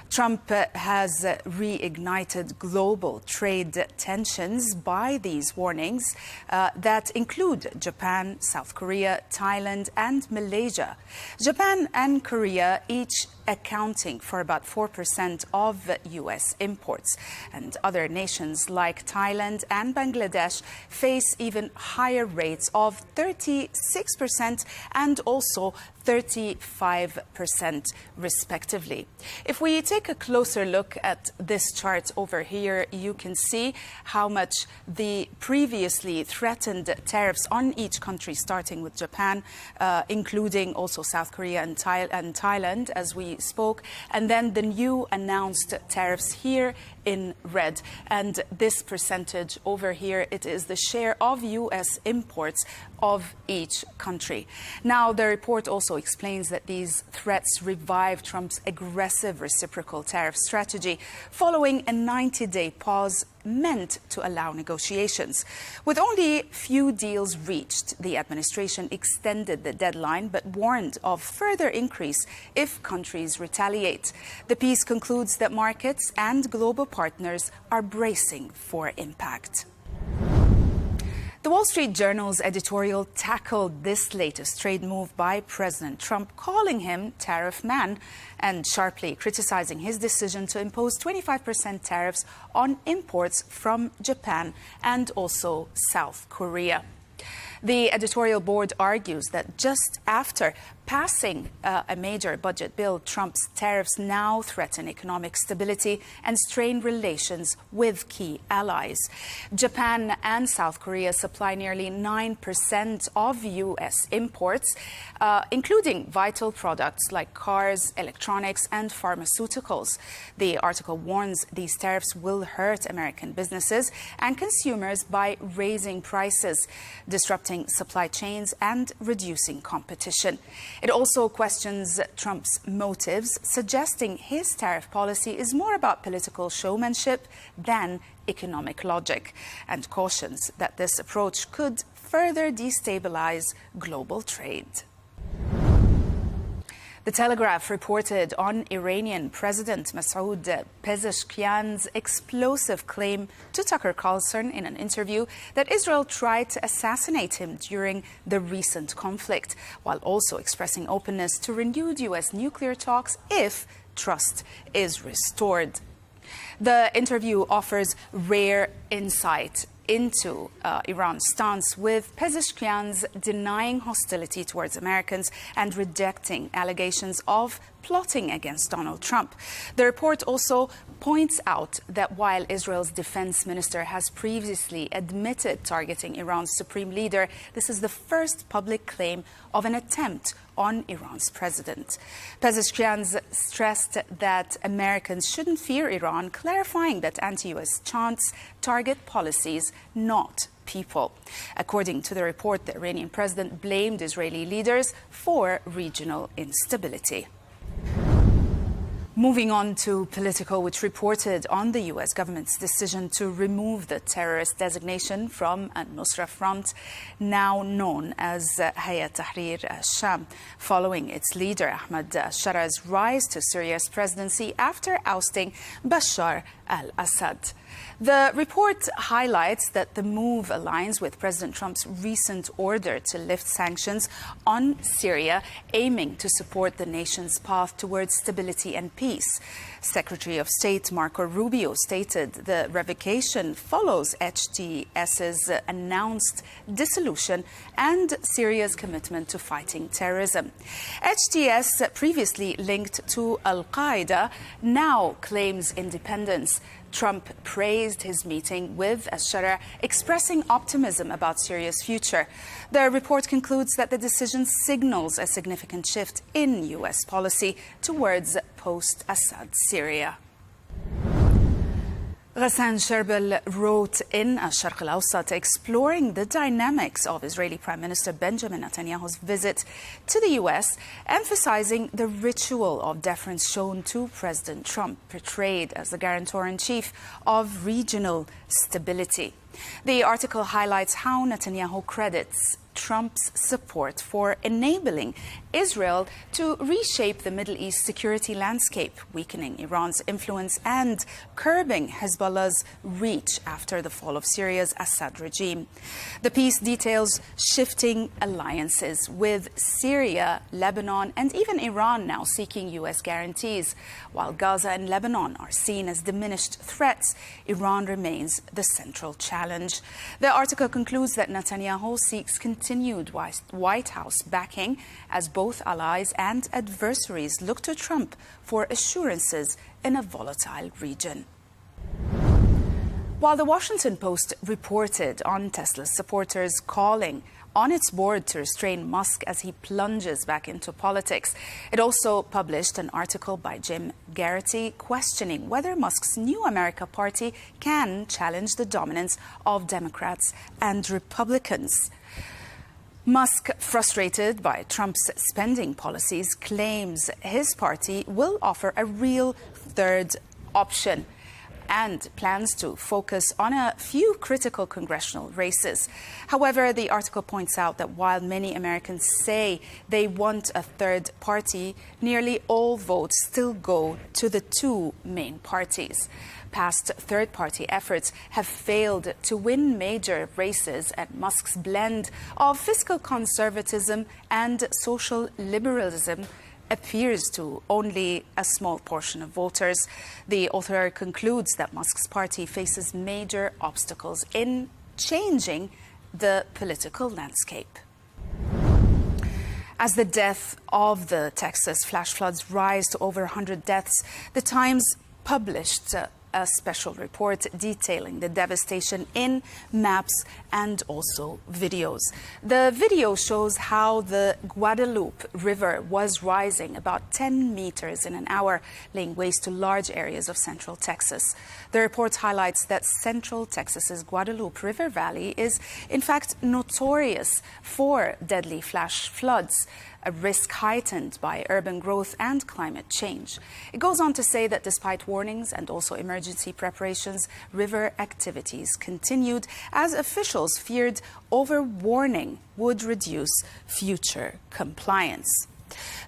Trump has reignited global trade tensions by these warnings that include Japan, South Korea, Thailand and Malaysia. Japan and Korea each accounting for about 4% of U.S. imports. And other nations like Thailand and Bangladesh face even higher rates of 36% and also 35% respectively. If we take a closer look at this chart over here, you can see how much the previously threatened tariffs on each country, starting with Japan, including also South Korea and Thailand, as we spoke, and then the new announced tariffs here in red. And this percentage over here, it is the share of U.S. imports of each country. Now, the report also explains that these threats revive Trump's aggressive reciprocal tariff strategy following a 90-day pause meant to allow negotiations. With only few deals reached, the administration extended the deadline but warned of further increase if countries retaliate. The piece concludes that markets and global partners are bracing for impact. The Wall Street Journal's editorial tackled this latest trade move by President Trump, calling him Tariff Man and sharply criticizing his decision to impose 25% tariffs on imports from Japan and also South Korea. The editorial board argues that just after passing a major budget bill, Trump's tariffs now threaten economic stability and strain relations with key allies. Japan and South Korea supply nearly 9% of U.S. imports, including vital products like cars, electronics, and pharmaceuticals. The article warns these tariffs will hurt American businesses and consumers by raising prices, disrupting supply chains, and reducing competition. It also questions Trump's motives, suggesting his tariff policy is more about political showmanship than economic logic, and cautions that this approach could further destabilize global trade. The Telegraph reported on Iranian President Masoud Pezeshkian's explosive claim to Tucker Carlson in an interview that Israel tried to assassinate him during the recent conflict, while also expressing openness to renewed U.S. nuclear talks if trust is restored. The interview offers rare insight into Iran's stance, with Pezeshkian's denying hostility towards Americans and rejecting allegations of plotting against Donald Trump. The report also points out that while Israel's defense minister has previously admitted targeting Iran's supreme leader, this is the first public claim of an attempt on Iran's president. Pezeshkian stressed that Americans shouldn't fear Iran, clarifying that anti-U.S. chants target policies, not people. According to the report, the Iranian president blamed Israeli leaders for regional instability. Moving on to Politico, which reported on the U.S. government's decision to remove the terrorist designation from al-Nusra Front, now known as Hayat Tahrir al-Sham, following its leader Ahmad al-Shara's rise to Syria's presidency after ousting Bashar al-Assad. The report highlights that the move aligns with President Trump's recent order to lift sanctions on Syria, aiming to support the nation's path towards stability and peace. Secretary of State Marco Rubio stated the revocation follows HTS's announced dissolution and Syria's commitment to fighting terrorism. HTS, previously linked to Al-Qaeda, now claims independence. Trump praised his meeting with al-Shara, expressing optimism about Syria's future. The report concludes that the decision signals a significant shift in U.S. policy towards post-Assad Syria. Ghassan Sherbel wrote in Al-Sharq Al-Awsat exploring the dynamics of Israeli Prime Minister Benjamin Netanyahu's visit to the U.S., emphasizing the ritual of deference shown to President Trump, portrayed as the guarantor-in-chief of regional stability. The article highlights how Netanyahu credits Trump's support for enabling Israel to reshape the Middle East security landscape, weakening Iran's influence and curbing Hezbollah's reach after the fall of Syria's Assad regime. The piece details shifting alliances with Syria, Lebanon, and even Iran now seeking U.S. guarantees. While Gaza and Lebanon are seen as diminished threats, Iran remains the central challenge. The article concludes that Netanyahu seeks continued White House backing as both allies and adversaries look to Trump for assurances in a volatile region. While the Washington Post reported on Tesla's supporters calling on its board to restrain Musk as he plunges back into politics, it also published an article by Jim Garrity questioning whether Musk's New America Party can challenge the dominance of Democrats and Republicans. Musk, frustrated by Trump's spending policies, claims his party will offer a real third option and plans to focus on a few critical congressional races. However, the article points out that while many Americans say they want a third party, nearly all votes still go to the two main parties. Past third-party efforts have failed to win major races, and Musk's blend of fiscal conservatism and social liberalism appeals to only a small portion of voters. The author concludes that Musk's party faces major obstacles in changing the political landscape. As the death of the Texas flash floods rise to over 100 deaths, The Times published a special report detailing the devastation in maps and also videos. The video shows how the Guadalupe River was rising about 10 meters in an hour, laying waste to large areas of central Texas. The report highlights that central Texas's Guadalupe River Valley is in fact notorious for deadly flash floods, a risk heightened by urban growth and climate change. It goes on to say that despite warnings and also emergency preparations, river activities continued as officials feared overwarning would reduce future compliance.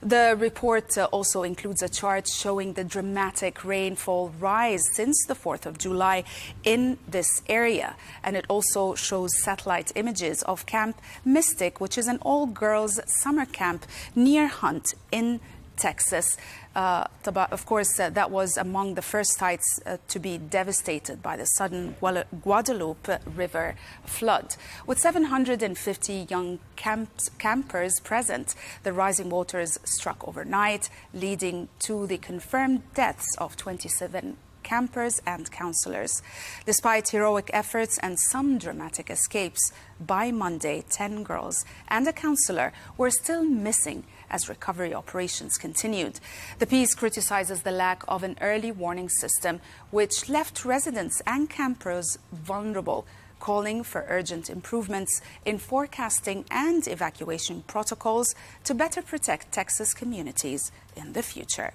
The report also includes a chart showing the dramatic rainfall rise since the 4th of July in this area. And it also shows satellite images of Camp Mystic, which is an all-girls summer camp near Hunt in Texas. Of course, that was among the first sites to be devastated by the sudden Guadalupe River flood. With 750 young campers present, the rising waters struck overnight, leading to the confirmed deaths of 27 campers and counselors. Despite heroic efforts and some dramatic escapes, by Monday, 10 girls and a counselor were still missing as recovery operations continued. The piece criticizes the lack of an early warning system, which left residents and campers vulnerable, calling for urgent improvements in forecasting and evacuation protocols to better protect Texas communities in the future.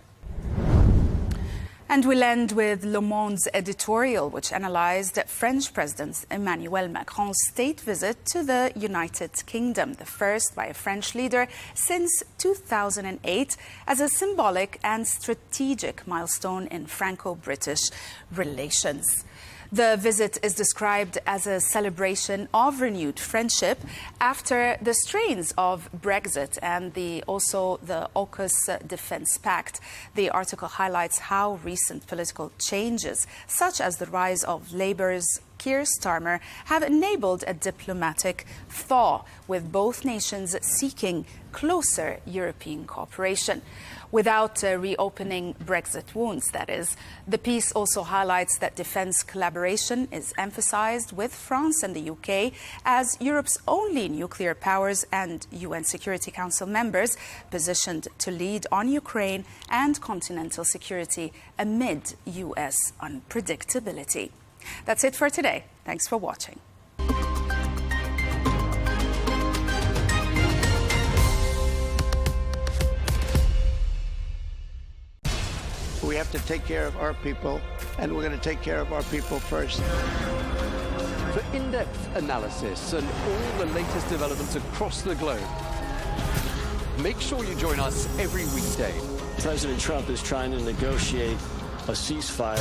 And we'll end with Le Monde's editorial, which analysed French President Emmanuel Macron's state visit to the United Kingdom, the first by a French leader since 2008, as a symbolic and strategic milestone in Franco-British relations. The visit is described as a celebration of renewed friendship after the strains of Brexit and also the AUKUS Defence Pact. The article highlights how recent political changes, such as the rise of Labour's Keir Starmer, have enabled a diplomatic thaw, with both nations seeking closer European cooperation. Without reopening Brexit wounds, that is. The piece also highlights that defence collaboration is emphasised with France and the UK as Europe's only nuclear powers and UN Security Council members, positioned to lead on Ukraine and continental security amid US unpredictability. That's it for today. Thanks for watching. We have to take care of our people, and we're going to take care of our people first. For in-depth analysis and all the latest developments across the globe, make sure you join us every weekday. President Trump is trying to negotiate a ceasefire.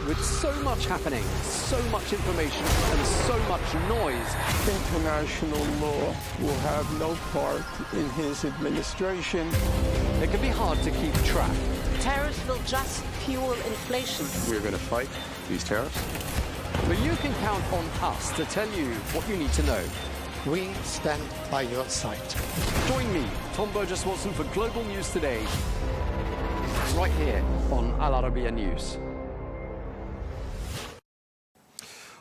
With so much happening, so much information, and so much noise, international law will have no part in his administration. It can be hard to keep track. Tariffs will just fuel inflation. We're going to fight these tariffs. But you can count on us to tell you what you need to know. We stand by your side. Join me, Tom Burges Watson, for Global News Today, right here on Al Arabiya News.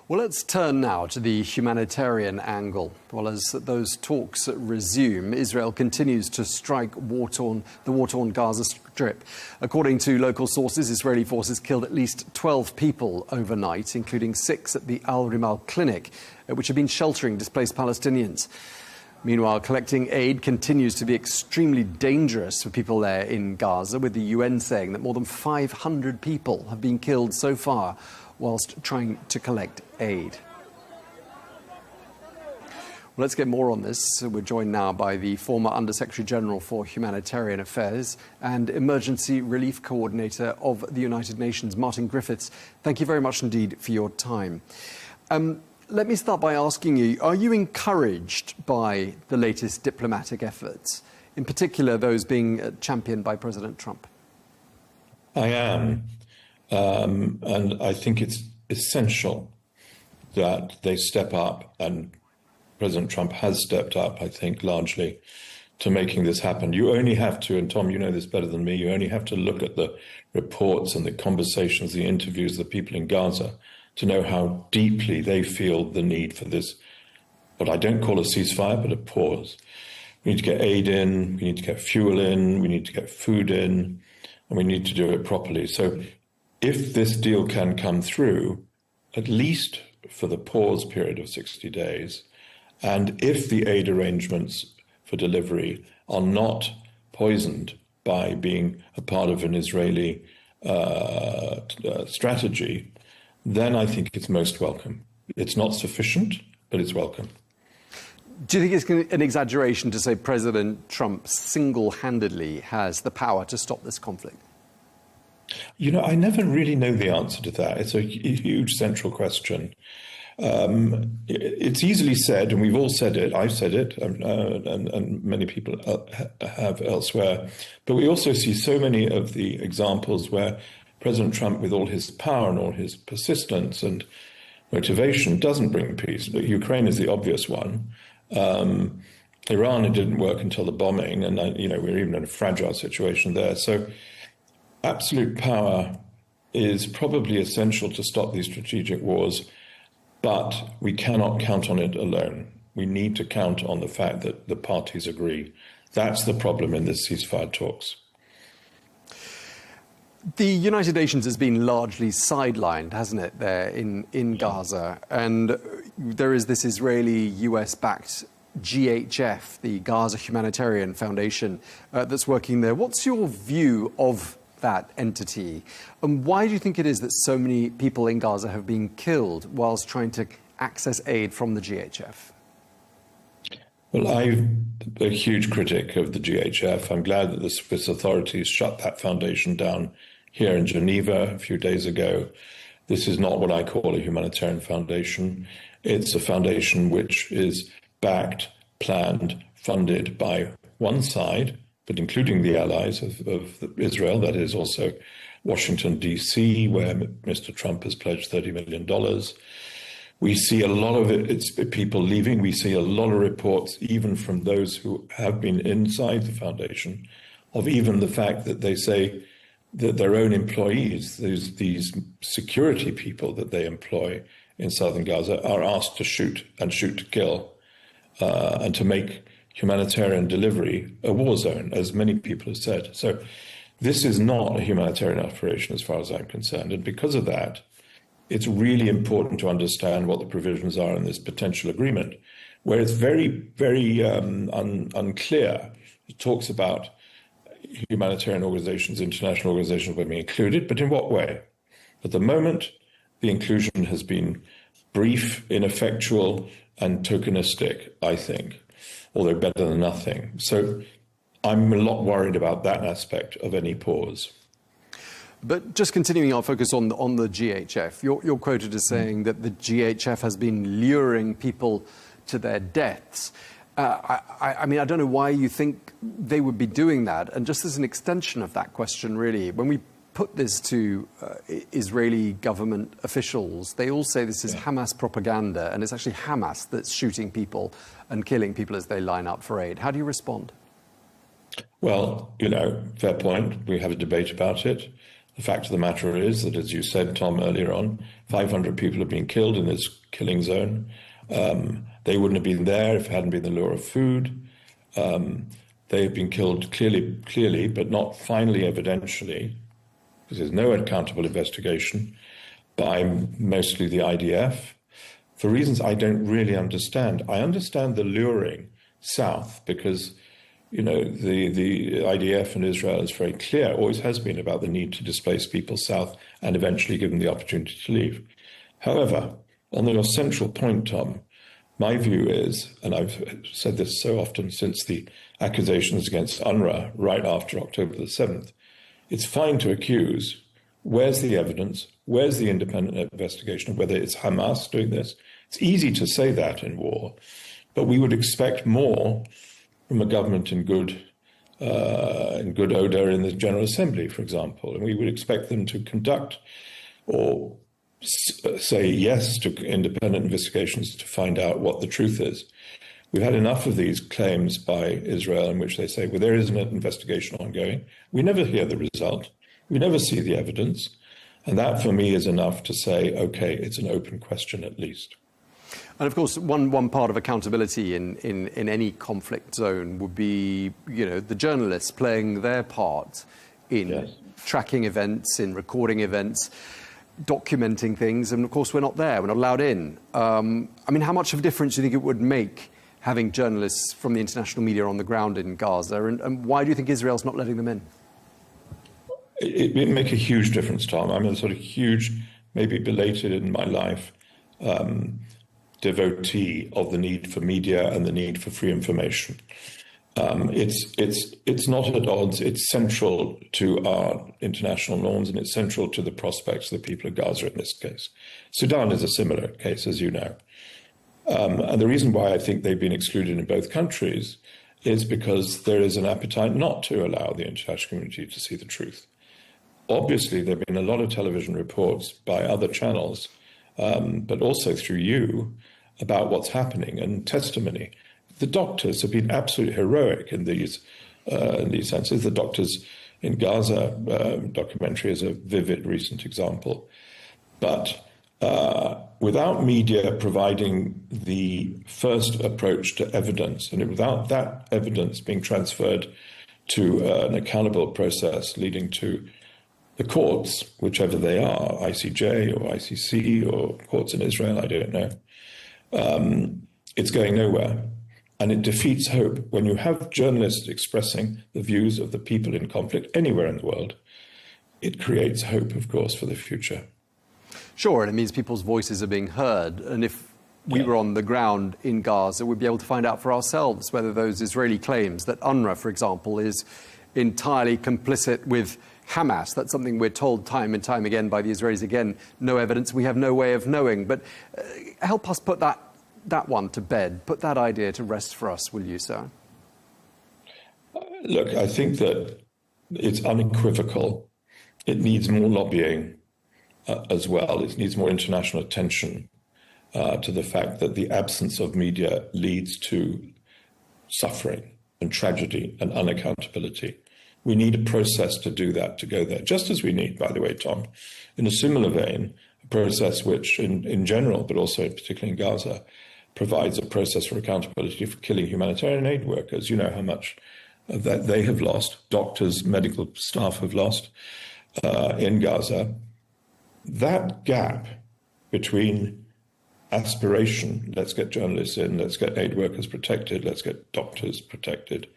Well, let's turn now to the humanitarian angle. Well, as those talks resume, Israel continues to strike the war-torn Gaza Strip. According to local sources, Israeli forces killed at least 12 people overnight, including 6 at the Al-Rimal clinic, which have been sheltering displaced Palestinians. Meanwhile, collecting aid continues to be extremely dangerous for people there in Gaza, with the UN saying that more than 500 people have been killed so far whilst trying to collect aid. Well, let's get more on this. We're joined now by the former Under-Secretary General for Humanitarian Affairs and Emergency Relief Coordinator of the United Nations, Martin Griffiths. Thank you very much indeed for your time. Let me start by asking you, are you encouraged by the latest diplomatic efforts, in particular those being championed by President Trump? I am. And I think it's essential that they step up, and President Trump has stepped up, I think, largely to making this happen. You only have to, and Tom, you know this better than me, you only have to look at the reports and the conversations, the interviews of the people in Gaza to know how deeply they feel the need for this, what I don't call a ceasefire, but a pause. We need to get aid in, we need to get fuel in, we need to get food in, and we need to do it properly. So if this deal can come through, at least for the pause period of 60 days, and if the aid arrangements for delivery are not poisoned by being a part of an Israeli strategy, then I think it's most welcome. It's not sufficient, but it's welcome. Do you think it's an exaggeration to say President Trump single-handedly has the power to stop this conflict? You know, I never really know the answer to that. It's a huge central question. It's easily said, and we've all said it, I've said it, and many people have elsewhere, but we also see so many of the examples where President Trump, with all his power and all his persistence and motivation, doesn't bring peace. Ukraine is the obvious one. Iran, it didn't work until the bombing, and we're even in a fragile situation there. So absolute power is probably essential to stop these strategic wars, but we cannot count on it alone. We need to count on the fact that the parties agree. That's the problem in this ceasefire talks. The United Nations has been largely sidelined, hasn't it, there in Gaza? And there is this Israeli US-backed GHF, the Gaza Humanitarian Foundation, that's working there. What's your view of that entity? And why do you think it is that so many people in Gaza have been killed whilst trying to access aid from the GHF? Well, I'm a huge critic of the GHF. I'm glad that the Swiss authorities shut that foundation down here in Geneva a few days ago. This is not what I call a humanitarian foundation. It's a foundation which is backed, planned, funded by one side, but including the allies of Israel, that is also Washington, D.C., where Mr. Trump has pledged $30 million. We see a lot of it's people leaving. We see a lot of reports, even from those who have been inside the foundation, of even the fact that they say that their own employees, these security people that they employ in southern Gaza, are asked to shoot and shoot to kill, and to make humanitarian delivery a war zone, as many people have said. So this is not a humanitarian operation as far as I'm concerned. And because of that, it's really important to understand what the provisions are in this potential agreement, where it's very, very unclear. It talks about humanitarian organizations, international organizations will be included, but in what way? At the moment, the inclusion has been brief, ineffectual, and tokenistic, I think, although better than nothing. So I'm a lot worried about that aspect of any pause. But just continuing our focus on the GHF, you're quoted as saying that the GHF has been luring people to their deaths. I mean, I don't know why you think they would be doing that. And just as an extension of that question, really, when we put this to Israeli government officials, they all say this is Hamas propaganda, and it's actually Hamas that's shooting people and killing people as they line up for aid. How do you respond? Well, you know, fair point. We have a debate about it. The fact of the matter is that, as you said, Tom, earlier on, 500 people have been killed in this killing zone. They wouldn't have been there if it hadn't been the lure of food. They have been killed clearly, but not finally evidentially, because there's no accountable investigation, by mostly the IDF, for reasons I don't really understand. I understand the luring south because, you know, the IDF in Israel is very clear, always has been, about the need to displace people south and eventually give them the opportunity to leave. However, on your central point, Tom, my view is, and I've said this so often since the accusations against UNRWA right after October the 7th, it's fine to accuse. Where's the evidence? Where's the independent investigation of whether it's Hamas doing this? It's easy to say that in war, but we would expect more from a government in good odor in the General Assembly, for example. And we would expect them to conduct or say yes to independent investigations to find out what the truth is. We've had enough of these claims by Israel in which they say, well, there is an investigation ongoing. We never hear the result. We never see the evidence. And that, for me, is enough to say, OK, it's an open question at least. And of course, one part of accountability in any conflict zone would be, you know, the journalists playing their part in tracking events, in recording events, documenting things. And of course, we're not there. We're not allowed in. I mean, how much of a difference do you think it would make having journalists from the international media on the ground in Gaza? And why do you think Israel's not letting them in? It would make a huge difference, Tom. I'm a sort of huge, maybe belated in my life, devotee of the need for media and the need for free information. It's not at odds. It's central to our international norms, and it's central to the prospects of the people of Gaza in this case. Sudan is a similar case, as you know. And the reason why I think they've been excluded in both countries is because there is an appetite not to allow the international community to see the truth. Obviously, there have been a lot of television reports by other channels, but also through you, about what's happening, and testimony. The doctors have been absolutely heroic in these senses. The doctors in Gaza documentary is a vivid recent example. But without media providing the first approach to evidence, and without that evidence being transferred to an accountable process leading to the courts, whichever they are, ICJ or ICC or courts in Israel, I don't know, it's going nowhere. And it defeats hope. When you have journalists expressing the views of the people in conflict anywhere in the world, it creates hope, of course, for the future. Sure, and it means people's voices are being heard. And if we were on the ground in Gaza, we'd be able to find out for ourselves whether those Israeli claims that UNRWA, for example, is entirely complicit with Hamas. That's something we're told time and time again by the Israelis. Again, no evidence. We have no way of knowing. But help us put that one to bed. Put that idea to rest for us, will you, sir? Look, I think that it's unequivocal. It needs more lobbying as well. It needs more international attention to the fact that the absence of media leads to suffering and tragedy and unaccountability. We need a process to do that, to go there. Just as we need, by the way, Tom, in a similar vein, a process which in general, but also particularly in Gaza, provides a process for accountability for killing humanitarian aid workers. You know how much of that they have lost, doctors, medical staff have lost in Gaza. That gap between aspiration, let's get journalists in, let's get aid workers protected, let's get doctors protected,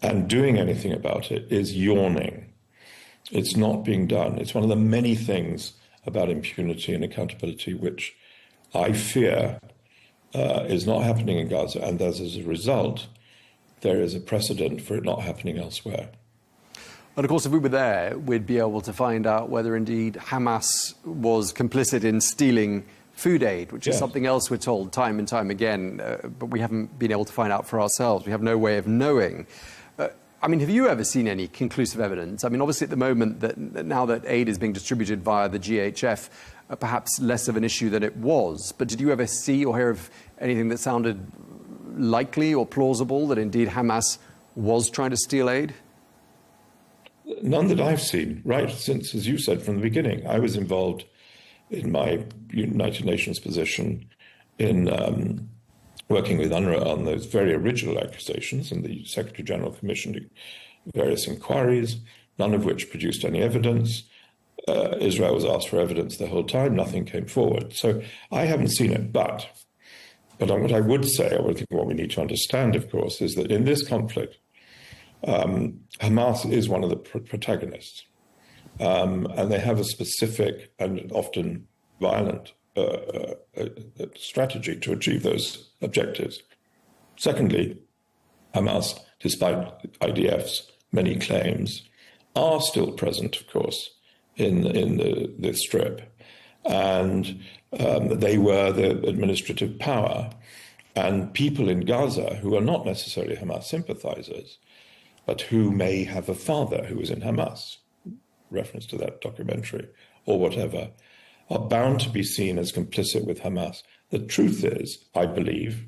and doing anything about it is yawning. It's not being done. It's one of the many things about impunity and accountability which I fear is not happening in Gaza, and as a result, there is a precedent for it not happening elsewhere. And of course, if we were there, we'd be able to find out whether indeed Hamas was complicit in stealing food aid, which is something else we're told time and time again, but we haven't been able to find out for ourselves. We have no way of knowing. I mean, have you ever seen any conclusive evidence? I mean, obviously at the moment, that now that aid is being distributed via the GHF, perhaps less of an issue than it was. But did you ever see or hear of anything that sounded likely or plausible that indeed Hamas was trying to steal aid? None that I've seen, right since, as you said, from the beginning. I was involved in my United Nations position in working with UNRWA on those very original accusations, and the Secretary General commissioned various inquiries, none of which produced any evidence. Israel was asked for evidence the whole time, nothing came forward. So I haven't seen it, but what I would say, or I think what we need to understand, of course, is that in this conflict, Hamas is one of the protagonists, and they have a specific and often violent strategy to achieve those objectives. Secondly, Hamas, despite IDF's many claims, are still present, of course, in the Strip, and they were the administrative power, and people in Gaza who are not necessarily Hamas sympathizers, but who may have a father who was in Hamas, reference to that documentary, or whatever, are bound to be seen as complicit with Hamas. The truth is, I believe,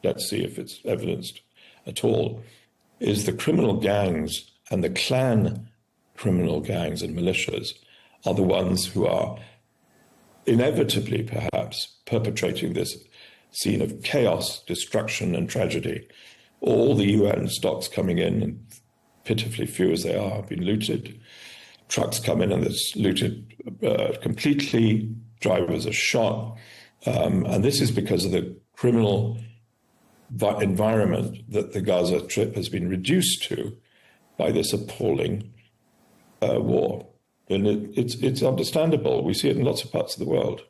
let's see if it's evidenced at all, is the criminal gangs and the clan criminal gangs and militias are the ones who are inevitably, perhaps, perpetrating this scene of chaos, destruction, and tragedy. All the UN stocks coming in, and pitifully few as they are, have been looted. Trucks come in and it's looted completely. Drivers are shot. And this is because of the criminal environment that the Gaza Strip has been reduced to by this appalling war. And it's understandable. We see it in lots of parts of the world,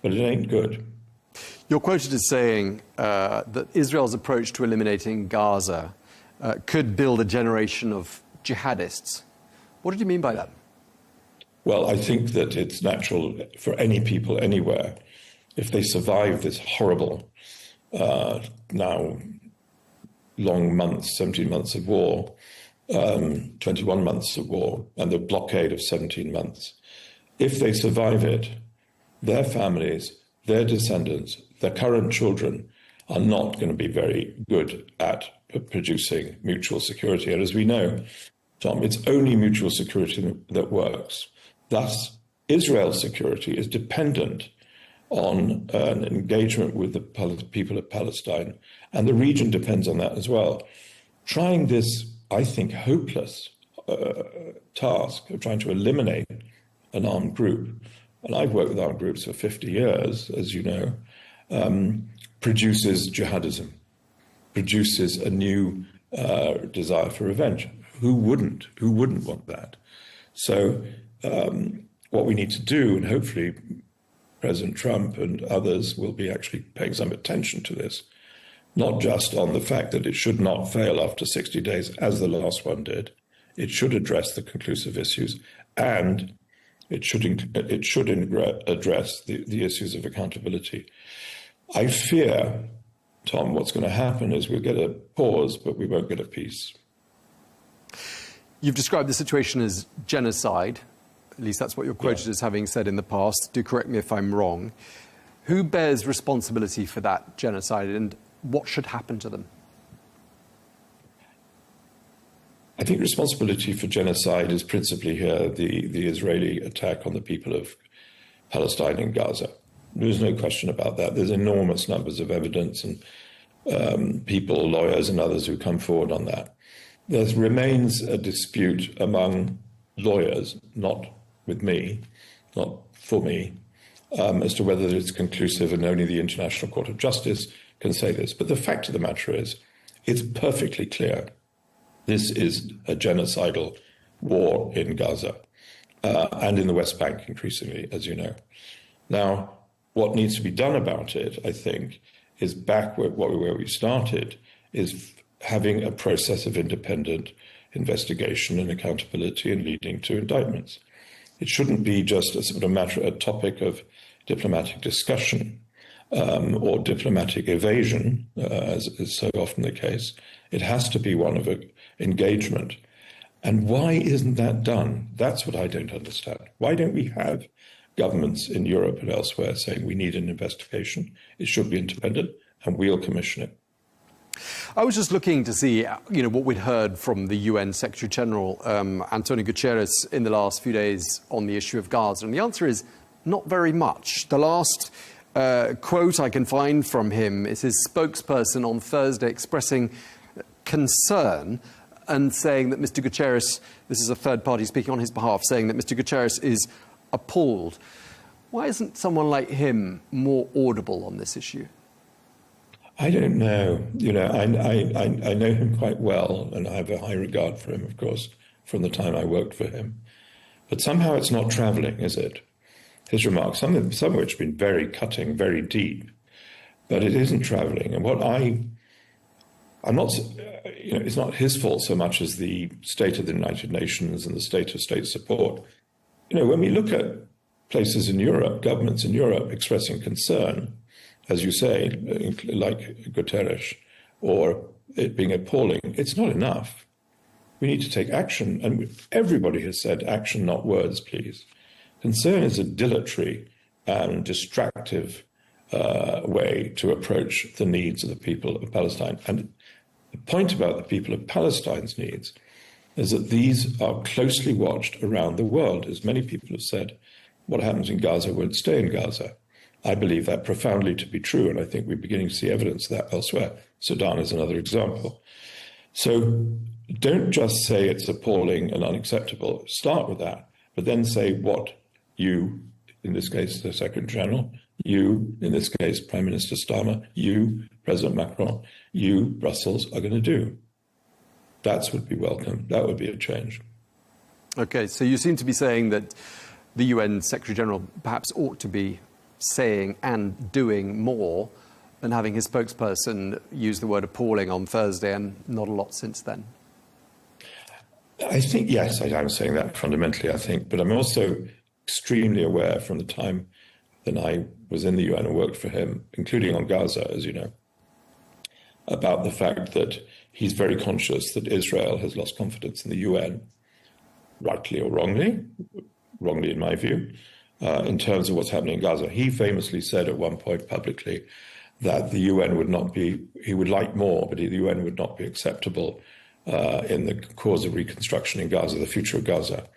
but it ain't good. You're quoted as saying that Israel's approach to eliminating Gaza could build a generation of jihadists. What did you mean by that? Well, I think that it's natural for any people anywhere, if they survive this horrible, now long months, 17 months of war, 21 months of war, and the blockade of 17 months. If they survive it, their families, their descendants, their current children are not going to be very good at producing mutual security. And as we know, Tom, it's only mutual security that works. Thus, Israel's security is dependent on an engagement with the people of Palestine, and the region depends on that as well. Trying this, I think, hopeless task of trying to eliminate an armed group, and I've worked with armed groups for 50 years, as you know, produces jihadism, produces a new desire for revenge. Who wouldn't? Who wouldn't want that? So what we need to do, and hopefully President Trump and others will be actually paying some attention to this, not just on the fact that it should not fail after 60 days, as the last one did. It should address the conclusive issues, and it should address the issues of accountability. I fear, Tom, what's going to happen is we'll get a pause, but we won't get a peace. You've described the situation as genocide. At least that's what you're quoted as having said in the past. Do correct me if I'm wrong. Who bears responsibility for that genocide, and what should happen to them? I think responsibility for genocide is principally here the Israeli attack on the people of Palestine and Gaza. There's no question about that. There's enormous numbers of evidence and people, lawyers and others who come forward on that. There remains a dispute among lawyers, not with me, not for me, as to whether it's conclusive, and only the International Court of Justice can say this. But the fact of the matter is, it's perfectly clear this is a genocidal war in Gaza and in the West Bank increasingly, as you know. Now, what needs to be done about it, I think, is back where we started, is having a process of independent investigation and accountability and leading to indictments. It shouldn't be just a sort of a topic of diplomatic discussion or diplomatic evasion, as is so often the case. It has to be one of engagement. And why isn't that done? That's what I don't understand. Why don't we have governments in Europe and elsewhere saying we need an investigation, it should be independent, and we'll commission it? I was just looking to see, what we'd heard from the UN Secretary General, Antonio Guterres, in the last few days on the issue of Gaza. And the answer is not very much. The last quote I can find from him is his spokesperson on Thursday expressing concern and saying that Mr. Guterres, this is a third party speaking on his behalf, saying that Mr. Guterres is appalled. Why isn't someone like him more audible on this issue? I don't know. I know him quite well, and I have a high regard for him, of course, from the time I worked for him. But somehow it's not travelling, is it? His remarks, some of which have been very cutting, very deep, but it isn't travelling. And I'm not, it's not his fault so much as the state of the United Nations and the state of state support. When we look at places in Europe, governments in Europe expressing concern, as you say, like Guterres, or it being appalling, it's not enough. We need to take action, and everybody has said action, not words, please. Concern is a dilatory and distractive way to approach the needs of the people of Palestine. And the point about the people of Palestine's needs is that these are closely watched around the world. As many people have said, what happens in Gaza won't stay in Gaza. I believe that profoundly to be true, and I think we're beginning to see evidence of that elsewhere. Sudan is another example. So don't just say it's appalling and unacceptable. Start with that, but then say what you, in this case, the Secretary General, you, in this case, Prime Minister Starmer, you, President Macron, you, Brussels, are going to do. That would be welcome. That would be a change. OK, so you seem to be saying that the UN Secretary General perhaps ought to be saying and doing more than having his spokesperson use the word appalling on Thursday and not a lot since then. I think, yes, I'm saying that fundamentally, I think. But I'm also extremely aware from the time that I was in the UN and worked for him, including on Gaza, as you know, about the fact that he's very conscious that Israel has lost confidence in the UN, rightly or wrongly in my view, in terms of what's happening in Gaza. He famously said at one point publicly that the UN would not be, he would like more, but the UN would not be acceptable in the cause of reconstruction in Gaza, the future of Gaza,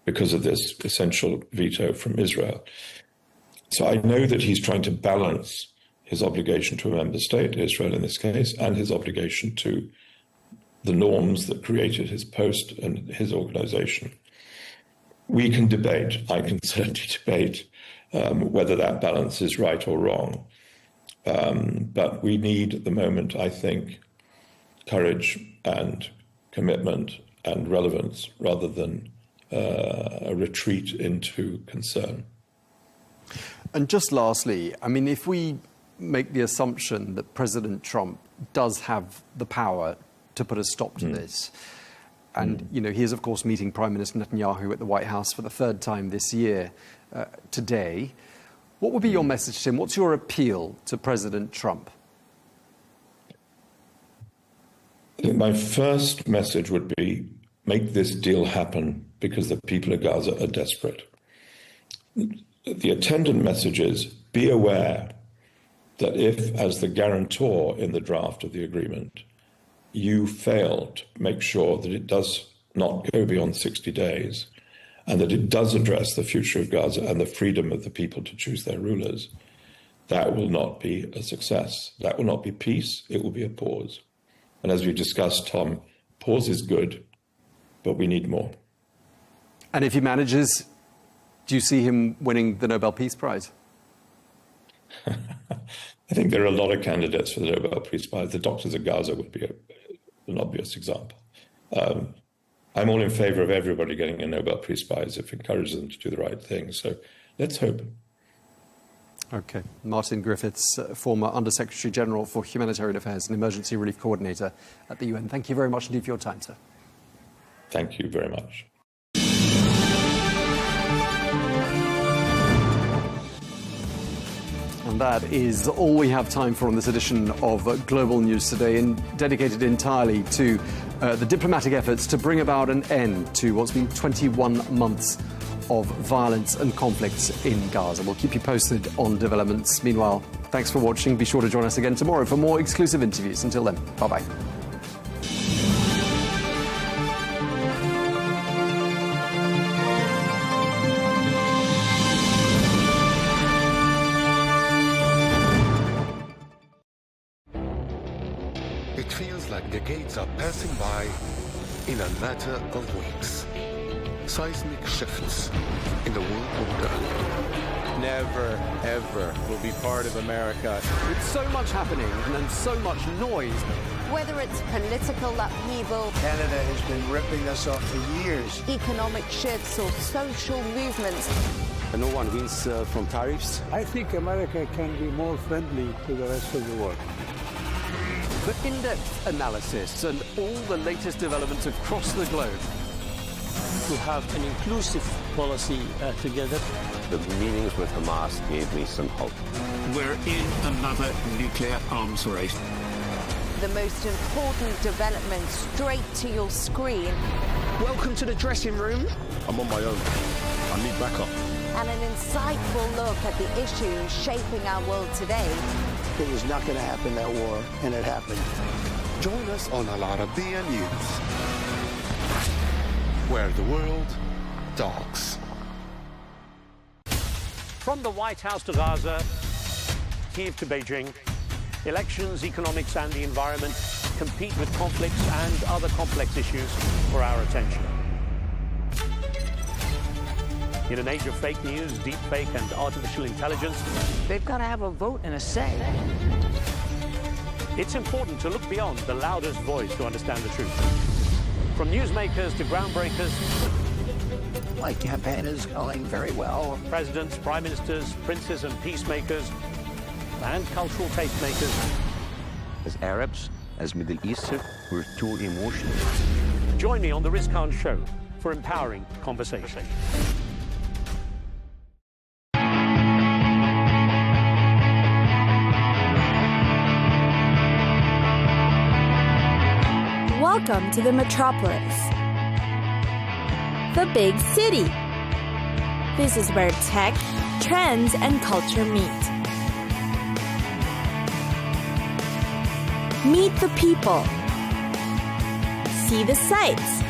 because of this essential veto from Israel. So I know that he's trying to balance his obligation to a member state, Israel in this case, and his obligation to the norms that created his post and his organization. We can debate, I can certainly debate whether that balance is right or wrong. But we need at the moment, I think, courage and commitment and relevance rather than a retreat into concern. And just lastly, I mean, if we make the assumption that President Trump does have the power to put a stop to this, and, he is, of course, meeting Prime Minister Netanyahu at the White House for the third time this year today, what would be your message to him? What's your appeal to President Trump? I think my first message would be make this deal happen because the people of Gaza are desperate. The attendant message is be aware that if, as the guarantor in the draft of the agreement, you fail to make sure that it does not go beyond 60 days and that it does address the future of Gaza and the freedom of the people to choose their rulers, that will not be a success. That will not be peace. It will be a pause. And as we discussed, Tom, pause is good, but we need more. And if he manages, do you see him winning the Nobel Peace Prize? I think there are a lot of candidates for the Nobel Peace Prize. The doctors of Gaza would be an obvious example. I'm all in favor of everybody getting a Nobel Peace Prize if it encourages them to do the right thing. So let's hope. Okay. Martin Griffiths, former Under-Secretary General for Humanitarian Affairs and Emergency Relief Coordinator at the UN. Thank you very much indeed for your time, sir. Thank you very much. And that is all we have time for on this edition of Global News Today, dedicated entirely to the diplomatic efforts to bring about an end to what's been 21 months of violence and conflict in Gaza. We'll keep you posted on developments. Meanwhile, thanks for watching. Be sure to join us again tomorrow for more exclusive interviews. Until then, bye-bye. It feels like decades are passing by in a matter of weeks. Seismic shifts in the world order. Never, ever will be part of America. With so much happening and so much noise. Whether it's political upheaval, Canada has been ripping us off for years. economic shifts or social movements, And no one wins from tariffs. I think America can be more friendly to the rest of the world. For in-depth analysis and all the latest developments across the globe. To have an inclusive policy together. The meetings with Hamas gave me some hope. We're in another nuclear arms race. the most important development straight to your screen. Welcome to the dressing room. I'm on my own. I need backup. And an insightful look at the issues shaping our world today. It was not going to happen, that war, and it happened. Join us on Arabiya News, where the world talks. From the White House to Gaza, Kyiv to Beijing, elections, economics and the environment compete with conflicts and other complex issues for our attention. In an age of fake news, deepfake and artificial intelligence, they've got to have a vote and a say. It's important to look beyond the loudest voice to understand the truth. From newsmakers to groundbreakers, My campaign is going very well. Presidents, prime ministers, princes and peacemakers, and cultural tastemakers. As Arabs, as Middle Eastern, we're too emotional. Join me on the Riz Khan Show for empowering conversation. Welcome to the metropolis, the big city. This is where tech, trends, and culture meet. Meet the people. See the sights.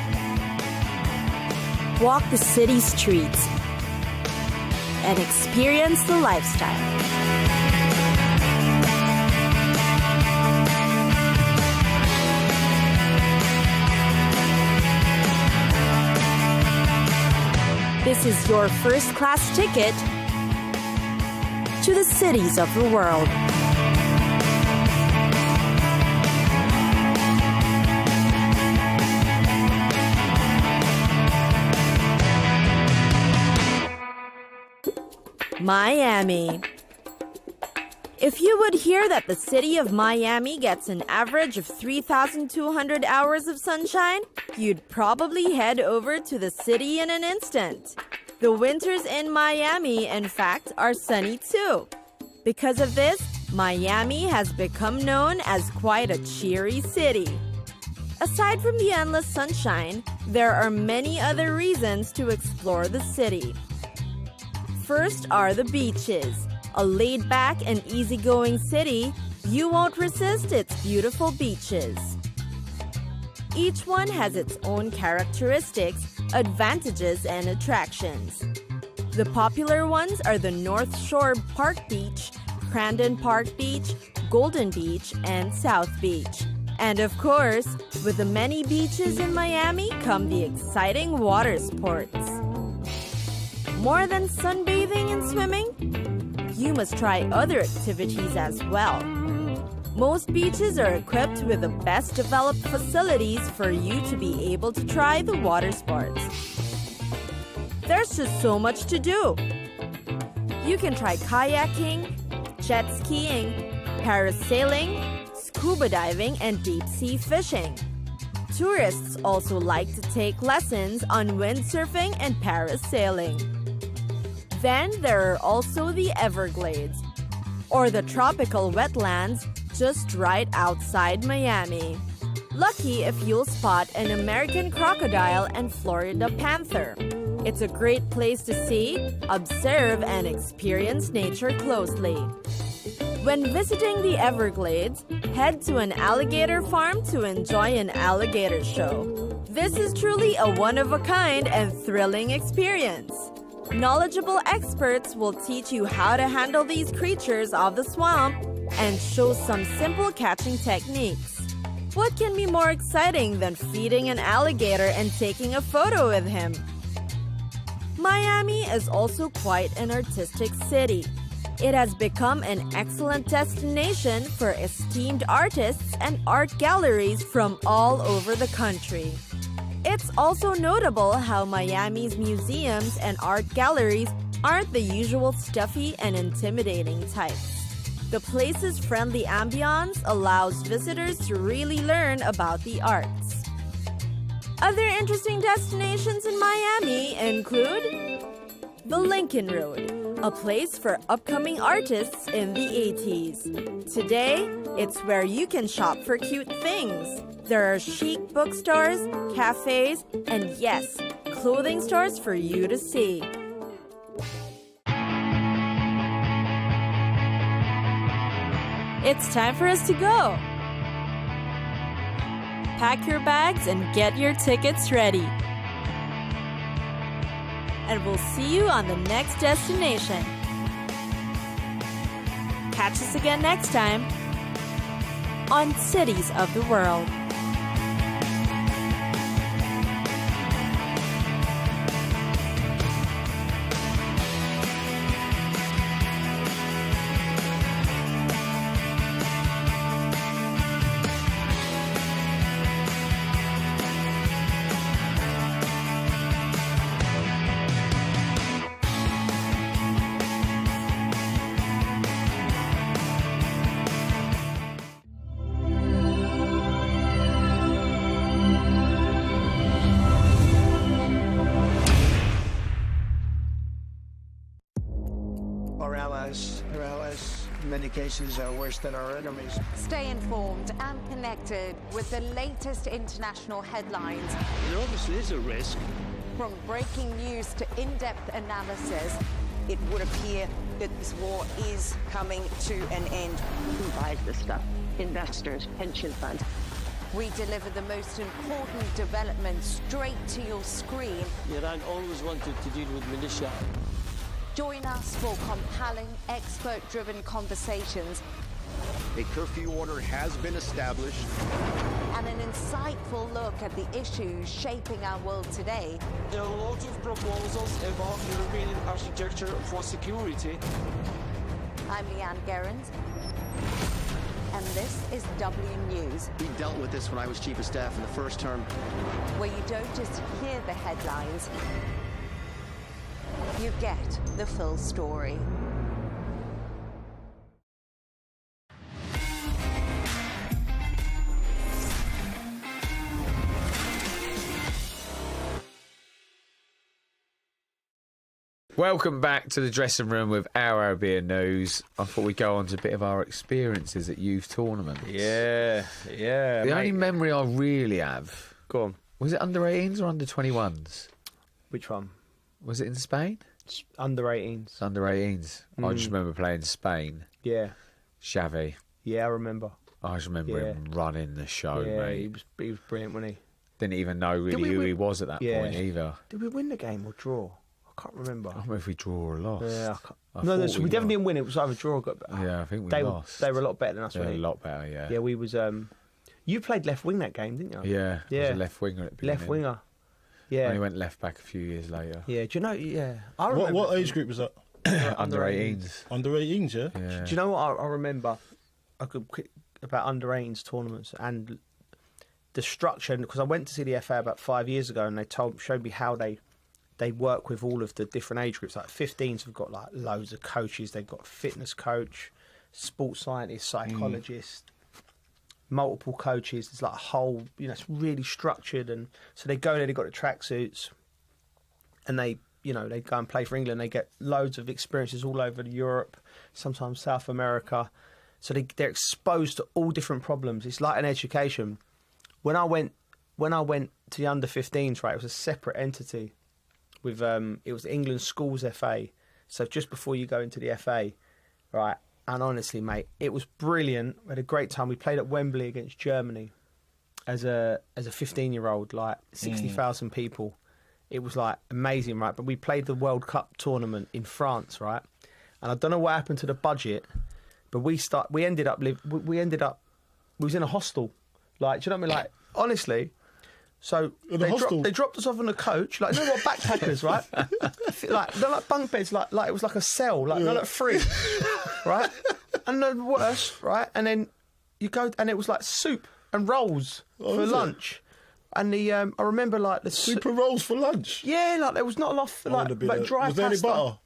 Walk the city streets. And experience the lifestyle. This is your first-class ticket to the cities of the world. Miami. If you would hear that the city of Miami gets an average of 3,200 hours of sunshine, you'd probably head over to the city in an instant. The winters in Miami, in fact, are sunny too. Because of this, Miami has become known as quite a cheery city. Aside from the endless sunshine, there are many other reasons to explore the city. First are the beaches. A laid-back and easygoing city, you won't resist its beautiful beaches. Each one has its own characteristics, advantages, and attractions. The popular ones are the North Shore Park Beach, Crandon Park Beach, Golden Beach, and South Beach. And of course, with the many beaches in Miami come the exciting water sports. More than sunbathing and swimming? you must try other activities as well. Most beaches are equipped with the best developed facilities for you to be able to try the water sports. There's just so much to do. You can try kayaking, jet skiing, parasailing, scuba diving, and deep-sea fishing. Tourists also like to take lessons on windsurfing and parasailing. Then there are also the Everglades, or the tropical wetlands just right outside Miami. Lucky if you'll spot an American crocodile and Florida panther. It's a great place to see, observe, and experience nature closely. When visiting the Everglades, head to an alligator farm to enjoy an alligator show. This is truly a one-of-a-kind and thrilling experience. Knowledgeable experts will teach you how to handle these creatures of the swamp and show some simple catching techniques. What can be more exciting than feeding an alligator and taking a photo with him? Miami is also quite an artistic city. It has become an excellent destination for esteemed artists and art galleries from all over the country. It's also notable how Miami's museums and art galleries aren't the usual stuffy and intimidating types. The place's friendly ambiance allows visitors to really learn about the arts. Other interesting destinations in Miami include the Lincoln Road, a place for upcoming artists in the 80s. Today, it's where you can shop for cute things. There are chic bookstores, cafes, and yes, clothing stores for you to see. It's time for us to go. Pack your bags and get your tickets ready. And we'll see you on the next destination. Catch us again next time on Cities of the World. Our allies, in many cases, are worse than our enemies. Stay informed and connected with the latest international headlines. There obviously is a risk. From breaking news to in-depth analysis, it would appear that this war is coming to an end. Who buys this stuff? Investors, pension funds. we deliver the most important developments straight to your screen. Iran always wanted to deal with militia. Join us for compelling, expert-driven conversations. A curfew order has been established. And an insightful look at the issues shaping our world today. There are a lot of proposals about European architecture for security. I'm Leigh Ann Gerrans, and this is W News. We dealt with this when I was Chief of Staff in the first term. Where you don't just hear the headlines, you get the full story. Welcome back to the dressing room with our Arabiya News. I thought we'd go on to a bit of our experiences at youth tournaments. Yeah. The only memory I really have... Go on. Was it under 18s or under 21s? Which one? Was it in Spain? Under 18s. Under 18s. I just remember playing Spain. Yeah. Xavi. Yeah, I remember. I just remember him running the show, mate. He was brilliant, wasn't he? Didn't even know really who he was at that point either. Did we win the game or draw? I can't remember. I don't know if we draw or lost. Yeah, no, we definitely didn't win. It was either draw or... Yeah, I think we lost. They were a lot better than us, weren't they? A lot better, yeah. Yeah, we was... You played left wing that game, didn't you? Yeah, I was a left winger at the beginning. Left winger. Yeah. And he went left back a few years later. Yeah, do you know... Yeah. I remember what age group was that? Under 18s. Under 18s, yeah? Do you know what I remember? About under 18s tournaments and the structure, because I went to see the FA about 5 years ago, and they showed me how they work with all of the different age groups. Like 15s have got like loads of coaches. They've got a fitness coach, sports scientist, psychologist, multiple coaches. There's like a whole, it's really structured. And so they go there, they've got the tracksuits, and they go and play for England. They get loads of experiences all over Europe, sometimes South America. So they're exposed to all different problems. It's like an education. When I went to the under 15s, right, it was a separate entity with it was England Schools FA. So just before you go into the FA, right? And honestly, mate, it was brilliant. We had a great time. We played at Wembley against Germany as a 15-year-old, like 60,000 people. It was like amazing, right? But we played the World Cup tournament in France, right? And I don't know what happened to the budget, but we ended up we was in a hostel. Like, do you know what I mean? Like, honestly. So they dropped us off on a coach, like, what, backpackers, right? Like, they're like bunk beds, like it was like a cell, like they're like free, right? And the worst, right? And then you go, and it was like soup and rolls for lunch. And I remember like the soup and rolls for lunch. Yeah, like there was not a lot, like dry was there pasta. any butter?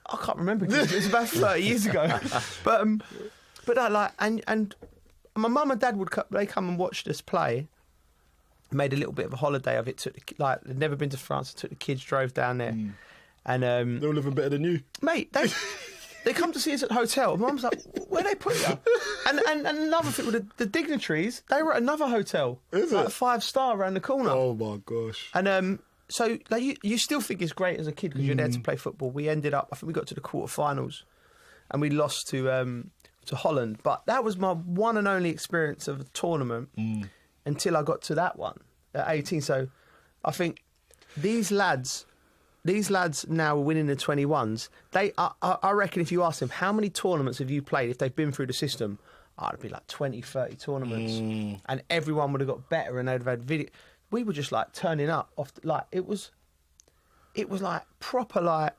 I can't remember. It was about 30 years ago. But like, and my mum and dad they come and watched us play. Made a little bit of a holiday of it. They'd never been to France. Took the kids, drove down there, and they were living better than you, mate. They come to see us at the hotel. Mum's like, where they put you? And another thing with the dignitaries, they were at another hotel, is like it? 5-star around the corner. Oh my gosh! And so like you still think it's great as a kid because you're there to play football. We ended up, I think we got to the quarterfinals, and we lost to Holland. But that was my one and only experience of a tournament. Until I got to that one at 18. So I think these lads now are winning the 21s. I reckon if you ask them, how many tournaments have you played if they've been through the system? It'd be like 20, 30 tournaments. And everyone would have got better and they'd have had video. We were just like turning up off, like it was like proper, like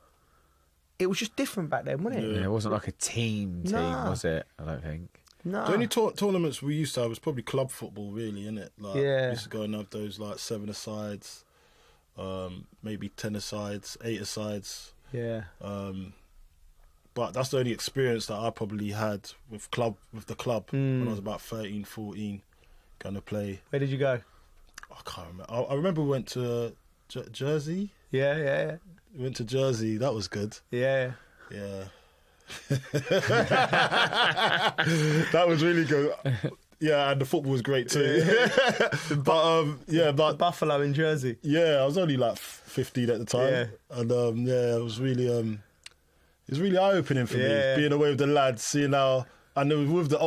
it was just different back then, wasn't it? Yeah, it wasn't like a team, was it? I don't think. No. The only tournaments we used to have was probably club football, really, innit? Like, we used to go and have those like 7-a-sides, maybe 10-a-sides, 8-a-sides. Yeah. But that's the only experience that I probably had with the club when I was about 13, 14, going to play. Where did you go? I can't remember. I remember we went to Jersey. Yeah. We went to Jersey. That was good. Yeah. That was really good. Yeah, and the football was great too. But Buffalo in Jersey. Yeah, I was only like 15 at the time, and it was really eye opening for me being away with the lads, seeing how, and it was with the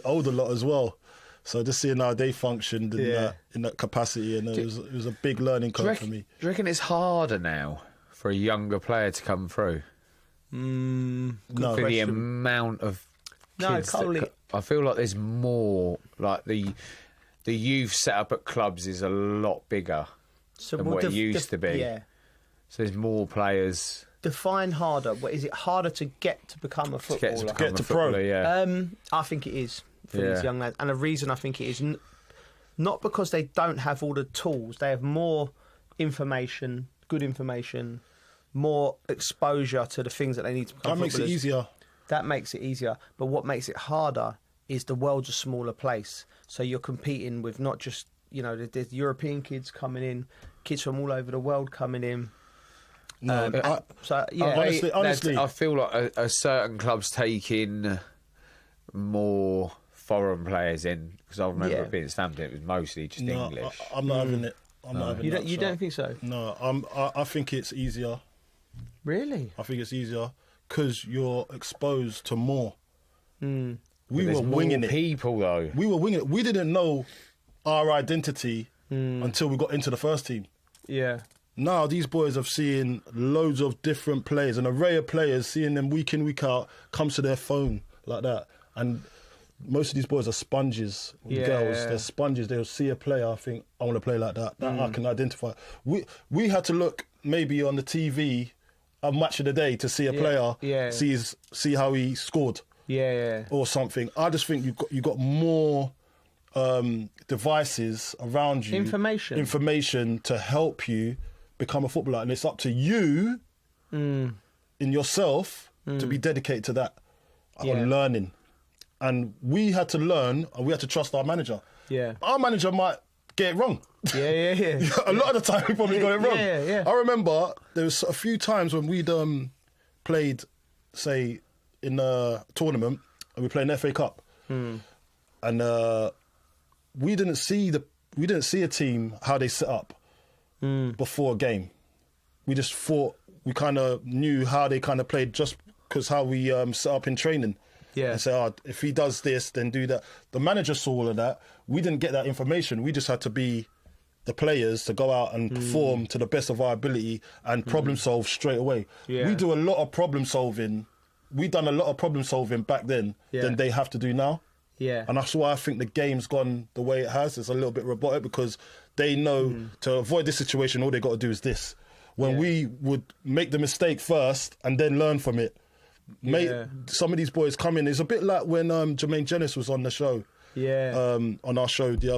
older lot as well. So just seeing how they functioned in that capacity, and it was a big learning curve for me. Do you reckon it's harder now for a younger player to come through? No, for the amount of kids I feel like there's more, like the youth set up at clubs is a lot bigger than what it used to be. Yeah. So there's more players. Define harder. What is it harder to get to become a footballer? To get to pro. Yeah. I think it is for these young lads, and the reason I think it is not because they don't have all the tools. They have more information, good information, more exposure to the things that they need to become footballers. That makes it easier. That makes it easier. But what makes it harder is the world's a smaller place. So you're competing with not just, there's European kids coming in, kids from all over the world coming in. Honestly, I feel like a certain club's taking more foreign players in, because I remember being at Stamford, it was mostly just English. I'm not having it. I'm not having it. You don't think so? No, I think it's easier. Really? I think it's easier because you're exposed to more. We were winging it. People though. We were winging it. We didn't know our identity until we got into the first team. Yeah. Now these boys have seen loads of different players, an array of players, seeing them week in, week out, comes to their phone like that. And most of these boys are sponges. Girls, they're sponges. They'll see a player, I think, I want to play like that. That I can identify. We had to look maybe on the TV a match of the day to see a player, see how he scored, or something. I just think you got more devices around you, information to help you become a footballer, and it's up to you in yourself to be dedicated to that on learning. And we had to learn, and we had to trust our manager. Yeah, our manager might get it wrong. Yeah. A lot of the time, he probably got it wrong. Yeah. I remember there was a few times when we'd played, say, in a tournament, and we played an FA Cup, and we didn't see a team how they set up before a game. We just thought we kind of knew how they kind of played just because how we set up in training. Yeah. And say, if he does this, then do that. The manager saw all of that. We didn't get that information. We just had to be the players to go out and perform to the best of our ability and problem solve straight away. Yeah. We do a lot of problem solving. We done a lot of problem solving back then than they have to do now. Yeah. And that's why I think the game's gone the way it has. It's a little bit robotic because they know to avoid this situation, all they got to do is this. When we would make the mistake first and then learn from it. Some of these boys come in. It's a bit like when Jermaine Jenis was on the show, on our show the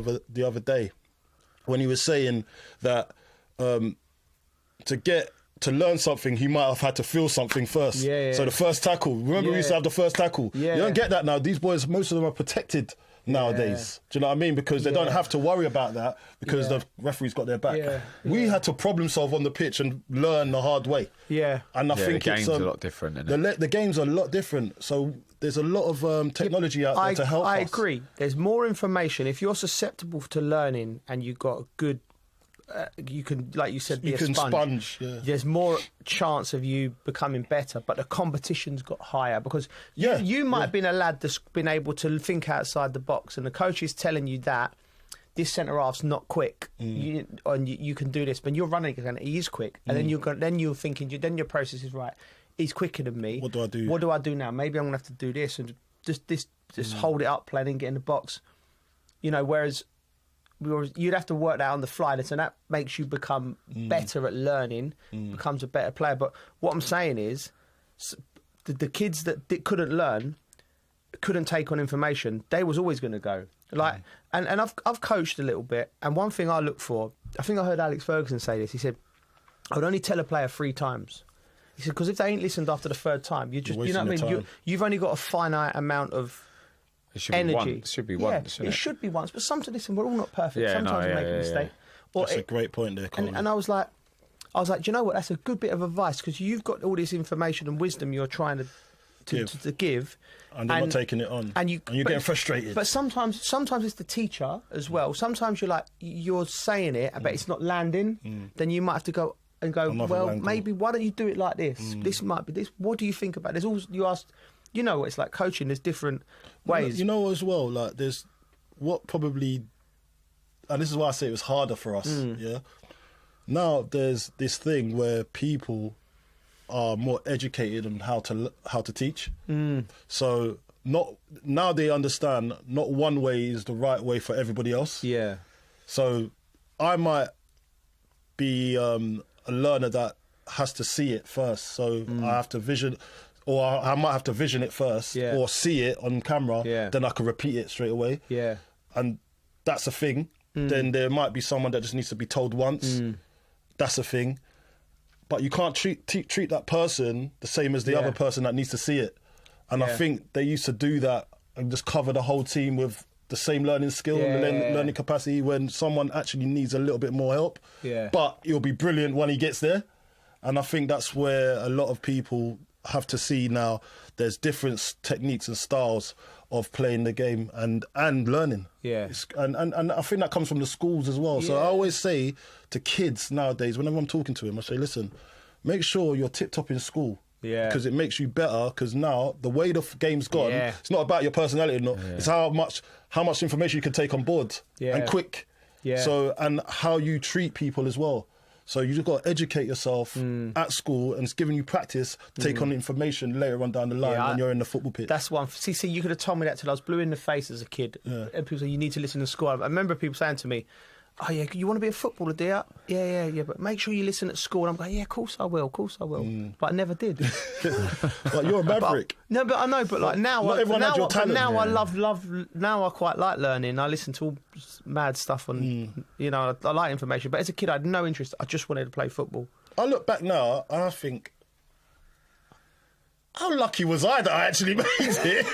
other day, when he was saying that to learn something, he might have had to feel something first. So the first tackle, remember we used to have the first tackle. You don't get that now. These boys, most of them are protected nowadays. Do you know what I mean? Because they don't have to worry about that because the referee's got their back. We had to problem solve on the pitch and learn the hard way. And I think the game's a lot different, isn't it? The game's a lot different. So there's a lot of technology out there to help us. I agree. There's more information. If you're susceptible to learning and you've got a good... you can, like you said, be a sponge. There's more chance of you becoming better, but the competition's got higher because you might have been a lad that's been able to think outside the box, and the coach is telling you that this centre half's not quick, and you can do this, but you're running again. He is quick, and then you're thinking, then your process is right. He's quicker than me. What do I do? What do I do now? Maybe I'm gonna have to do this and just hold it up, play and get in the box. Whereas. You'd have to work that on the fly, so that makes you become better at learning, becomes a better player. But what I'm saying is, the kids that couldn't learn, couldn't take on information, they was always going to go. And I've coached a little bit, and one thing I look for, I think I heard Alex Ferguson say this. He said, "I would only tell a player 3 times." He said, because if they ain't listened after the 3rd time, you know what I mean. You've only got a finite amount of. It should energy. It should be once. It should be once, but sometimes, listen, we're all not perfect. Sometimes we make a mistake. That's a great point there, Colin. And I was like, do you know what? That's a good bit of advice because you've got all this information and wisdom you're trying to give, and they're not taking it on, and you're getting frustrated. But sometimes it's the teacher as well. Sometimes you're saying it, but it's not landing. Then you might have to go and go. Maybe why don't you do it like this? This might be this. What do you think about this? You asked. You know what it's like coaching. There's different ways. You know as well. Like there's what probably, and this is why I say it was harder for us. Yeah. Now there's this thing where people are more educated on how to teach. So now they understand not one way is the right way for everybody else. Yeah. So I might be a learner that has to see it first. So I have to vision. Or I might have to vision it first, or see it on camera, then I can repeat it straight away. Yeah. And that's a thing. Then there might be someone that just needs to be told once. That's a thing. But you can't treat that person the same as the other person that needs to see it. And I think they used to do that and just cover the whole team with the same learning skill and learning capacity when someone actually needs a little bit more help. Yeah. But it'll be brilliant when he gets there. And I think that's where a lot of people have to see now there's different techniques and styles of playing the game and learning. And I think that comes from the schools as well. So I always say to kids nowadays, whenever I'm talking to them, I say, listen, make sure you're tip-top in school. Because it makes you better. Because now the way the game's gone, it's not about your personality. It's how much information you can take on board and quick. So and how you treat people as well. So you just got to educate yourself at school, and it's giving you practice to take on information later on down the line when you're in the football pitch. That's one. See, you could have told me that till I was blue in the face as a kid. And people say, you need to listen to school. I remember people saying to me, oh yeah, you want to be a footballer, do you? Yeah, but make sure you listen at school. And I'm going, yeah, of course I will. But I never did. Like, you're a maverick. But I know, but like now, Not everyone had your talent. Now I love. Now I quite like learning. I listen to all mad stuff, and you know, I like information. But as a kid, I had no interest. I just wanted to play football. I look back now and I think, how lucky was I that I actually made it?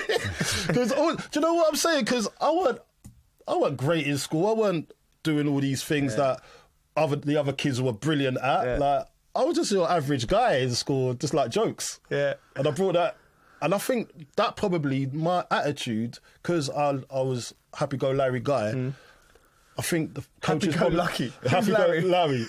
Because do you know what I'm saying? Because I weren't great in school. I weren't doing all these things that the other kids were brilliant at. Yeah. Like, I was just your average guy in school, just like jokes. Yeah. And I brought that, and I think that probably my attitude, because I was happy-go-Larry guy. I think the coaches Happy-go-lucky. Happy-go-Larry. Larry.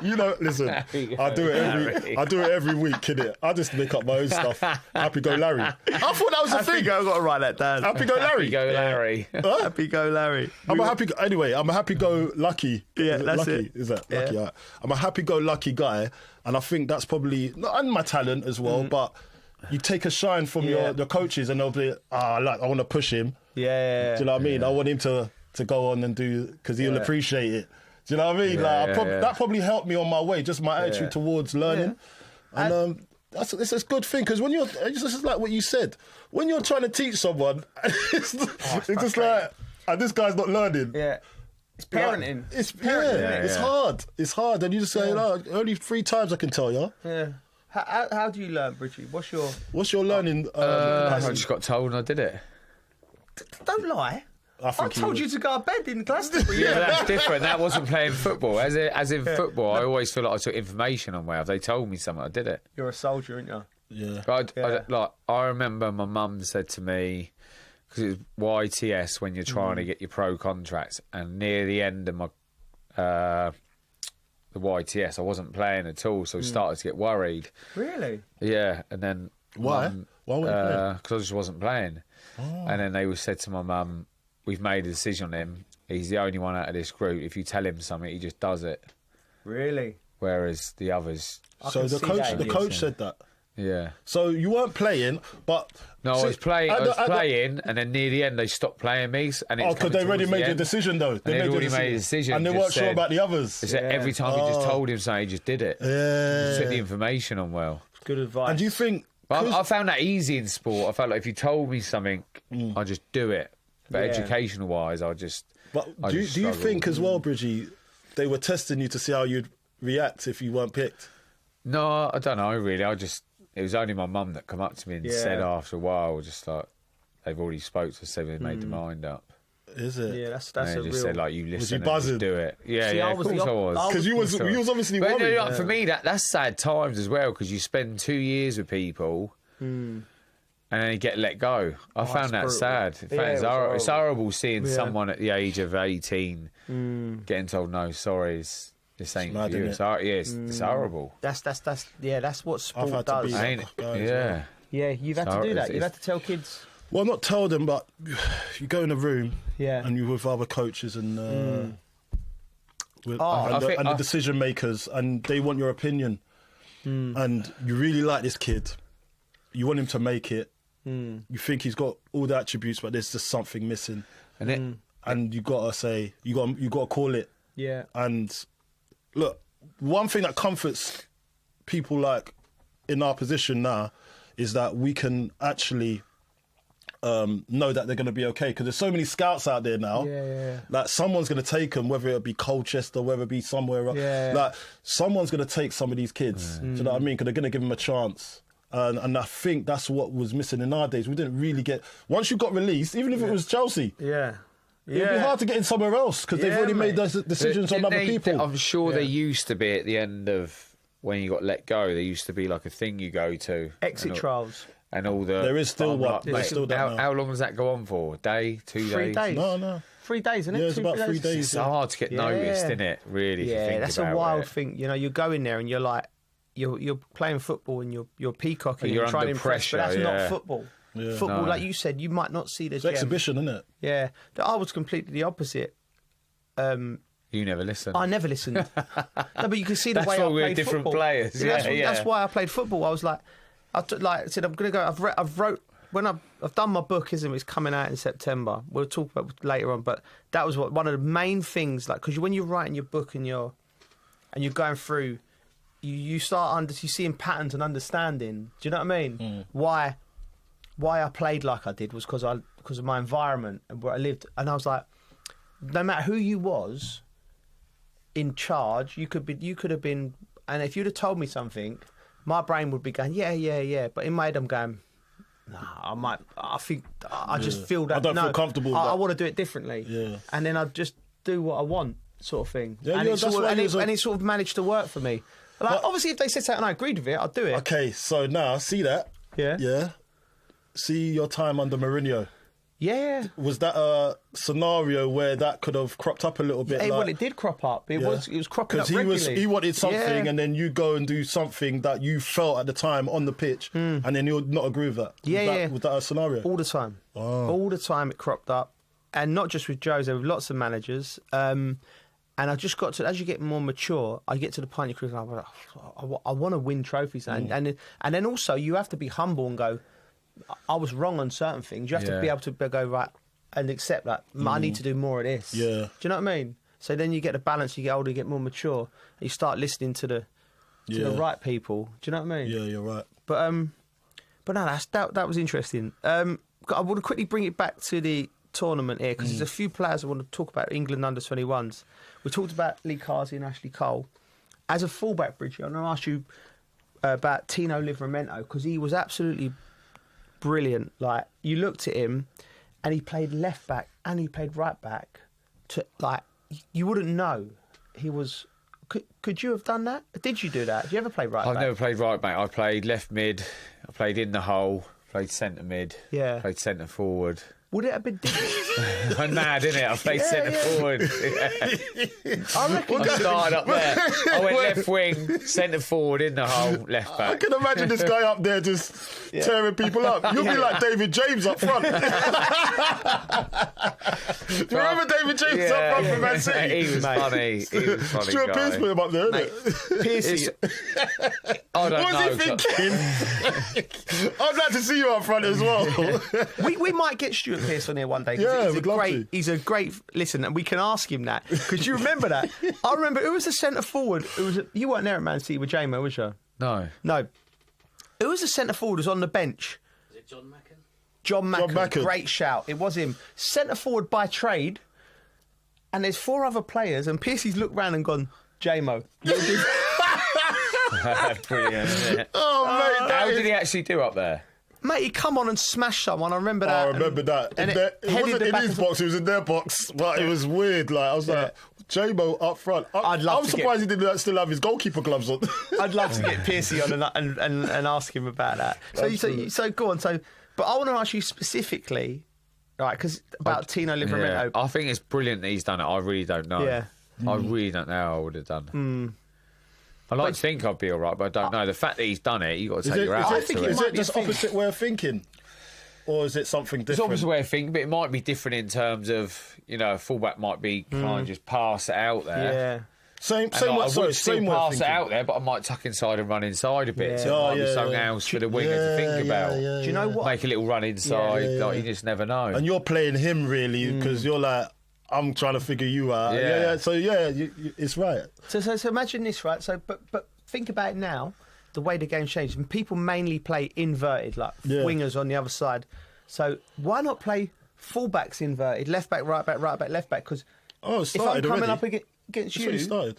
You know, listen, I do it every week, innit? I just make up my own stuff. Happy-go-Larry. I thought that was a thing. I've got to write that down. Happy-go-Larry. Happy-go-Larry. Huh? Happy-go-Larry. I'm a happy-go-lucky. Yeah, that's lucky, it. Is that lucky? Yeah. I'm a happy-go-lucky guy, and I think that's probably and my talent as well. But you take a shine from your coaches, and they'll be, I want to push him. Yeah. Do you know what I mean? I want him to go on and do, because he'll appreciate it. Do you know what I mean? That probably helped me on my way, just my attitude towards learning. Yeah. And it's a good thing, because when it's just like what you said, when you're trying to teach someone, it's just like, and this guy's not learning. Yeah. It's parenting. It's hard. It's hard. And you just say, only 3 times I can tell you. Yeah. How do you learn, Bridgie? What's your learning? I just got told and I did it. Don't lie. I told you to go to bed in Glastonbury. Yeah, that's different. That wasn't playing football. As in football, I always feel like I took information on where if they told me something, I did it. You're a soldier, aren't you? Yeah. But I remember my mum said to me, because it was YTS when you're trying to get your pro contracts, and near the end of my the YTS, I wasn't playing at all, so I started to get worried. Really? Yeah, and then why? Why weren't you playing? Because I just wasn't playing. And then they said to my mum, we've made a decision on him. He's the only one out of this group. If you tell him something, he just does it. Really? Whereas the others... So the coach said that? Yeah. So you weren't playing, but... No, I was playing, and then near the end they stopped playing me. Because they already made the decision, though. They'd already made a decision. And they weren't sure about the others. They said every time he just told him something, he just did it. Yeah. He took the information on well. Good advice. And do you think... But I found that easy in sport. I felt like if you told me something, I just do it. But educational-wise, I just... But do you think as well, Bridgie, they were testing you to see how you'd react if you weren't picked? No, I don't know, really. It was only my mum that come up to me and said after a while, just like, they've already spoke to us, so they made their mind up. Is it? Yeah, that's a real... said, like, you listen and just do it. Yeah, See, of course I was. Because you was obviously worried. For me, that's sad times as well, because you spend 2 years with people and then you get let go. I found that brutal. Sad. It's horrible seeing someone at the age of 18 getting told, no, sorry, this ain't for you. It's horrible. That's what sport does. Yeah, you've had to do that. You've had to tell kids. Well, not tell them, but you go in a room and you're with other coaches and the decision makers, and they want your opinion. And you really like this kid. You want him to make it. You think he's got all the attributes, but there's just something missing. And you got to say, you got to call it. Yeah. And look, one thing that comforts people like in our position now is that we can actually know that they're going to be okay, because there's so many scouts out there now. Like, someone's going to take them, whether it be Colchester, whether it be somewhere else. Like, someone's going to take some of these kids. Do you know what I mean? Because they're going to give them a chance. And I think that's what was missing in our days. We didn't really get... Once you got released, even if it was Chelsea... it'd be hard to get in somewhere else, because they've already made those decisions on other people. I'm sure there used to be, at the end of when you got let go, there used to be like a thing you go to. Exit trials. And all the... There is still one. How long does that go on for? A day? 2 days? 3 days. No. 3 days, isn't it? Yeah, it's about 3 days. It's hard to get noticed, isn't it, really? Yeah, that's a wild thing. You know, you go in there and you're like... You're playing football and you're peacocking and you're trying to impress, but that's not football. Yeah. Football, like you said, you might not see the It's exhibition, isn't it? Yeah. I was completely the opposite. You never listened. I never listened. No, but you can see the way I played football. That's why we're different players. That's why I played football. I was like, I said, I'm going to go. I've when I've done my book, isn't it? It's coming out in September. We'll talk about it later on, but that was one of the main things. Like, because when you're writing your book and you're going through, you start you seeing patterns and understanding. Do you know what I mean? Why I played like I did was because of my environment and where I lived, and I was like, no matter who you was in charge, you could have been, and if you'd have told me something, my brain would be going, yeah. But in my head, I'm going, nah, I just feel that. I don't feel comfortable with I that. want to do it differently. Yeah. And then I just do what I want, sort of thing. Yeah, and, yeah, and it sort of managed to work for me. Like, obviously, if they said something and I agreed with it, I'd do it. Okay, so now, see that? Yeah. Yeah. See your time under Mourinho. Yeah. Was that a scenario where that could have cropped up a little bit? Well, it did crop up. It was cropping up regularly. He wanted something, and then you go and do something that you felt at the time on the pitch, and then you'll not agree with that. Was that a scenario? All the time. Oh. All the time it cropped up. And not just with Jose, with lots of managers. And I just got to, as you get more mature, I get to the point in your career, I want to win trophies. And then also you have to be humble and go, I was wrong on certain things. You have to be able to go, right, and accept that. I need to do more of this. Yeah. Do you know what I mean? So then you get the balance, you get older, you get more mature, and you start listening to the right people. Do you know what I mean? Yeah, you're right. But no, that was interesting. I want to quickly bring it back to the tournament here, because there's a few players I want to talk about, England under-21s. We talked about Lee Carsey and Ashley Cole. As a fullback, Bridget, I'm going to ask you about Tino Livramento, because he was absolutely brilliant. Like, you looked at him and he played left back and he played right back. You wouldn't know he was. Could you have done that? Did you do that? Did you ever play right back? I've never played right back. I played left mid, I played in the hole, played centre mid, played centre forward. Would it have been different? I'm mad, innit? I played centre forward. I reckon I started up there. I went left wing, centre forward, in the hole, left back. I can imagine this guy up there just tearing people up. You'll be like David James up front. Do you remember David James up front from Man City? He was funny. He was funny. Stuart Pearce put him up there, mate. Pearce. I don't know. What was he thinking? I'd like to see you up front as well. we might get Stuart Pearce on here one day. Yeah, we'd love to. He's a great listen, and we can ask him that, because you remember that. I remember who was the centre forward. You weren't there at Man City with J-Mo, was you? No. Who was the centre forward? Was on the bench? Is it John Macken? John Macken. Great shout. It was him. Centre forward by trade. And there's 4 other players, and Pearcey's looked round and gone, J-Mo. Brilliant, isn't it? Oh, mate. How did he actually do up there? Mate, he come on and smashed someone. I remember that. I remember that. And it wasn't in his box, it was in their box. But it was weird. Like, I was like, J-Mo up front. I'm surprised he didn't still have his goalkeeper gloves on. I'd love to get Pearcey on and ask him about that. So go on. But I want to ask you specifically, right, because about Tino Livramento. I think it's brilliant that he's done it. I really don't know. Yeah. I really don't know how I would have done. I like to think I'd be all right, but I don't know. The fact that he's done it, you've got to take your hat off to it. Is it just opposite way of thinking? Or is it something different? It's opposite way of thinking, but it might be different in terms of, a fullback might be trying to just pass it out there. Yeah. Same I would still way pass of it out there, but I might tuck inside and run inside a bit. So it might be something else for the winger to think about. Do you know what? Make a little run inside. You just never know. And you're playing him, really, because you're like, I'm trying to figure you out. Yeah. So, it's right. So imagine this, right? So, but think about it now, the way the game's changed. And people mainly play inverted, like wingers on the other side. So why not play fullbacks inverted, left back, right back, left back? Because if I'm coming up against you,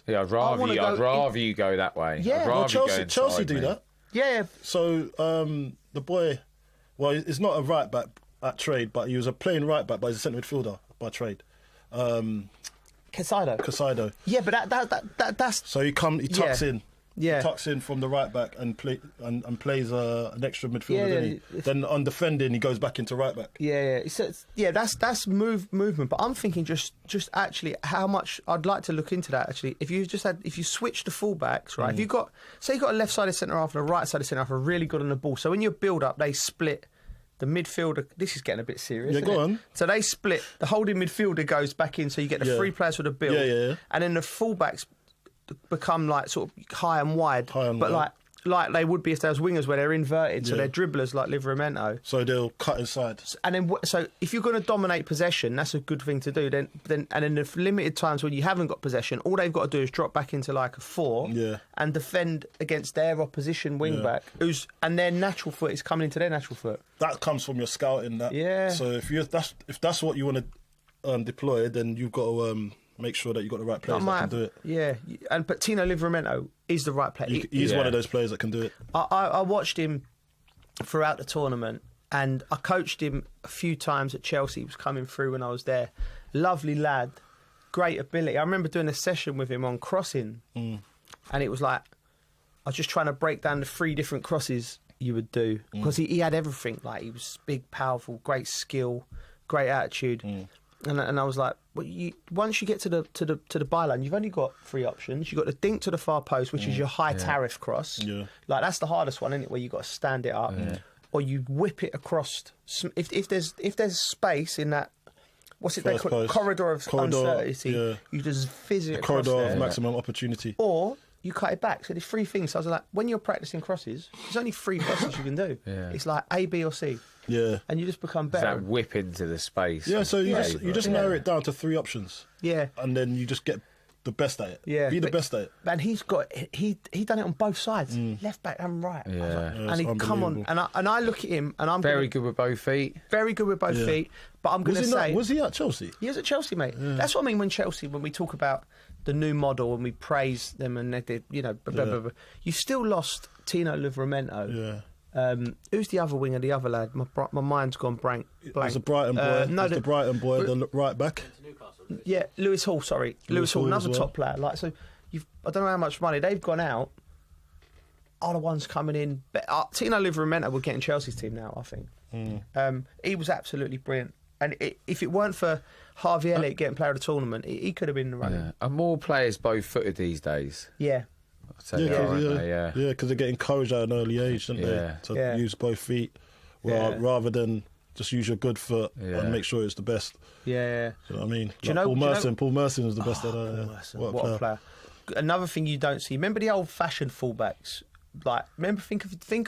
yeah, I'd rather you go that way. Yeah, I'd rather Chelsea do that. Yeah. So the boy, well, it's not a right back at trade, but he was a playing right back, but he's a centre midfielder by trade. Casado. Yeah, but that's so he tucks in. Yeah, tucks in from the right back and plays an extra midfielder. Then on defending, he goes back into right back. That's movement. But I'm thinking just actually how much I'd like to look into that. Actually, if you switch the fullbacks, right? If you got a left sided centre half and a right sided centre half are really good on the ball. So when you build up, they split. The midfielder, this is getting a bit serious. Yeah, go on. So they split. The holding midfielder goes back in, so you get the 3 players with a build. Yeah. And then the fullbacks become like sort of high and wide. Like like they would be if they was wingers, where they're inverted, so they're dribblers like Livramento. So they'll cut inside. And then, so if you're going to dominate possession, that's a good thing to do. Then in the limited times when you haven't got possession, all they've got to do is drop back into like a 4 and defend against their opposition wing back, and their natural foot is coming into their natural foot. That comes from your scouting. So if that's what you want to deploy, then you've got to make sure that you've got the right players that can do it. Yeah, but Tino Livramento is the right player. He's one of those players that can do it. I watched him throughout the tournament, and I coached him a few times at Chelsea. He was coming through when I was there. Lovely lad, great ability. I remember doing a session with him on crossing, and it was like I was just trying to break down the 3 different crosses you would do, because he had everything. Like, he was big, powerful, great skill, great attitude. And I was like, well, once you get to the byline, you've only got 3 options. You've got the dink to the far post, which is your high tariff cross. Like, that's the hardest one, isn't it? Where you've got to stand it up, or you whip it across. If there's space in that, what's it they call it? Corridor of uncertainty. You just fizz it across corridor there. of maximum opportunity. Or you cut it back. So there's 3 things. So I was like, when you're practicing crosses, there's only 3 crosses you can do. It's like A, B, or C. Yeah, and you just become better. That whip into the space. Yeah, so you just narrow it down to 3 options. Yeah, and then you just get the best at it. Yeah, be the best at it. And he's done it on both sides, left back and right. Yeah, and he come on, and I look at him, and I'm very good with both feet. Very good with both feet. But I'm going to say, was he at Chelsea? He was at Chelsea, mate. That's what I mean when we talk about the new model and we praise them and they did, blah, blah, blah. You still lost Tino Livramento. Yeah. Who's the other winger, the other lad? My mind's gone blank. It's a Brighton boy. The Brighton boy, the right back. Yeah, Lewis Hall. Sorry, Lewis Hall, another top player. Like, so, I don't know how much money they've gone out. Are the ones coming in? Tino Livramento would get in Chelsea's team now, I think. He was absolutely brilliant, and if it weren't for Harvey Elliott getting player of the tournament, he could have been in the running. Are more players both-footed these days? Yeah. Yeah, because they get encouraged at an early age, don't they? To use both feet rather than just use your good foot and make sure it's the best. Yeah. You know what I mean? Paul Merson was the best at that. What a player. Another thing you don't see. Remember the old-fashioned fullbacks? Like, think of the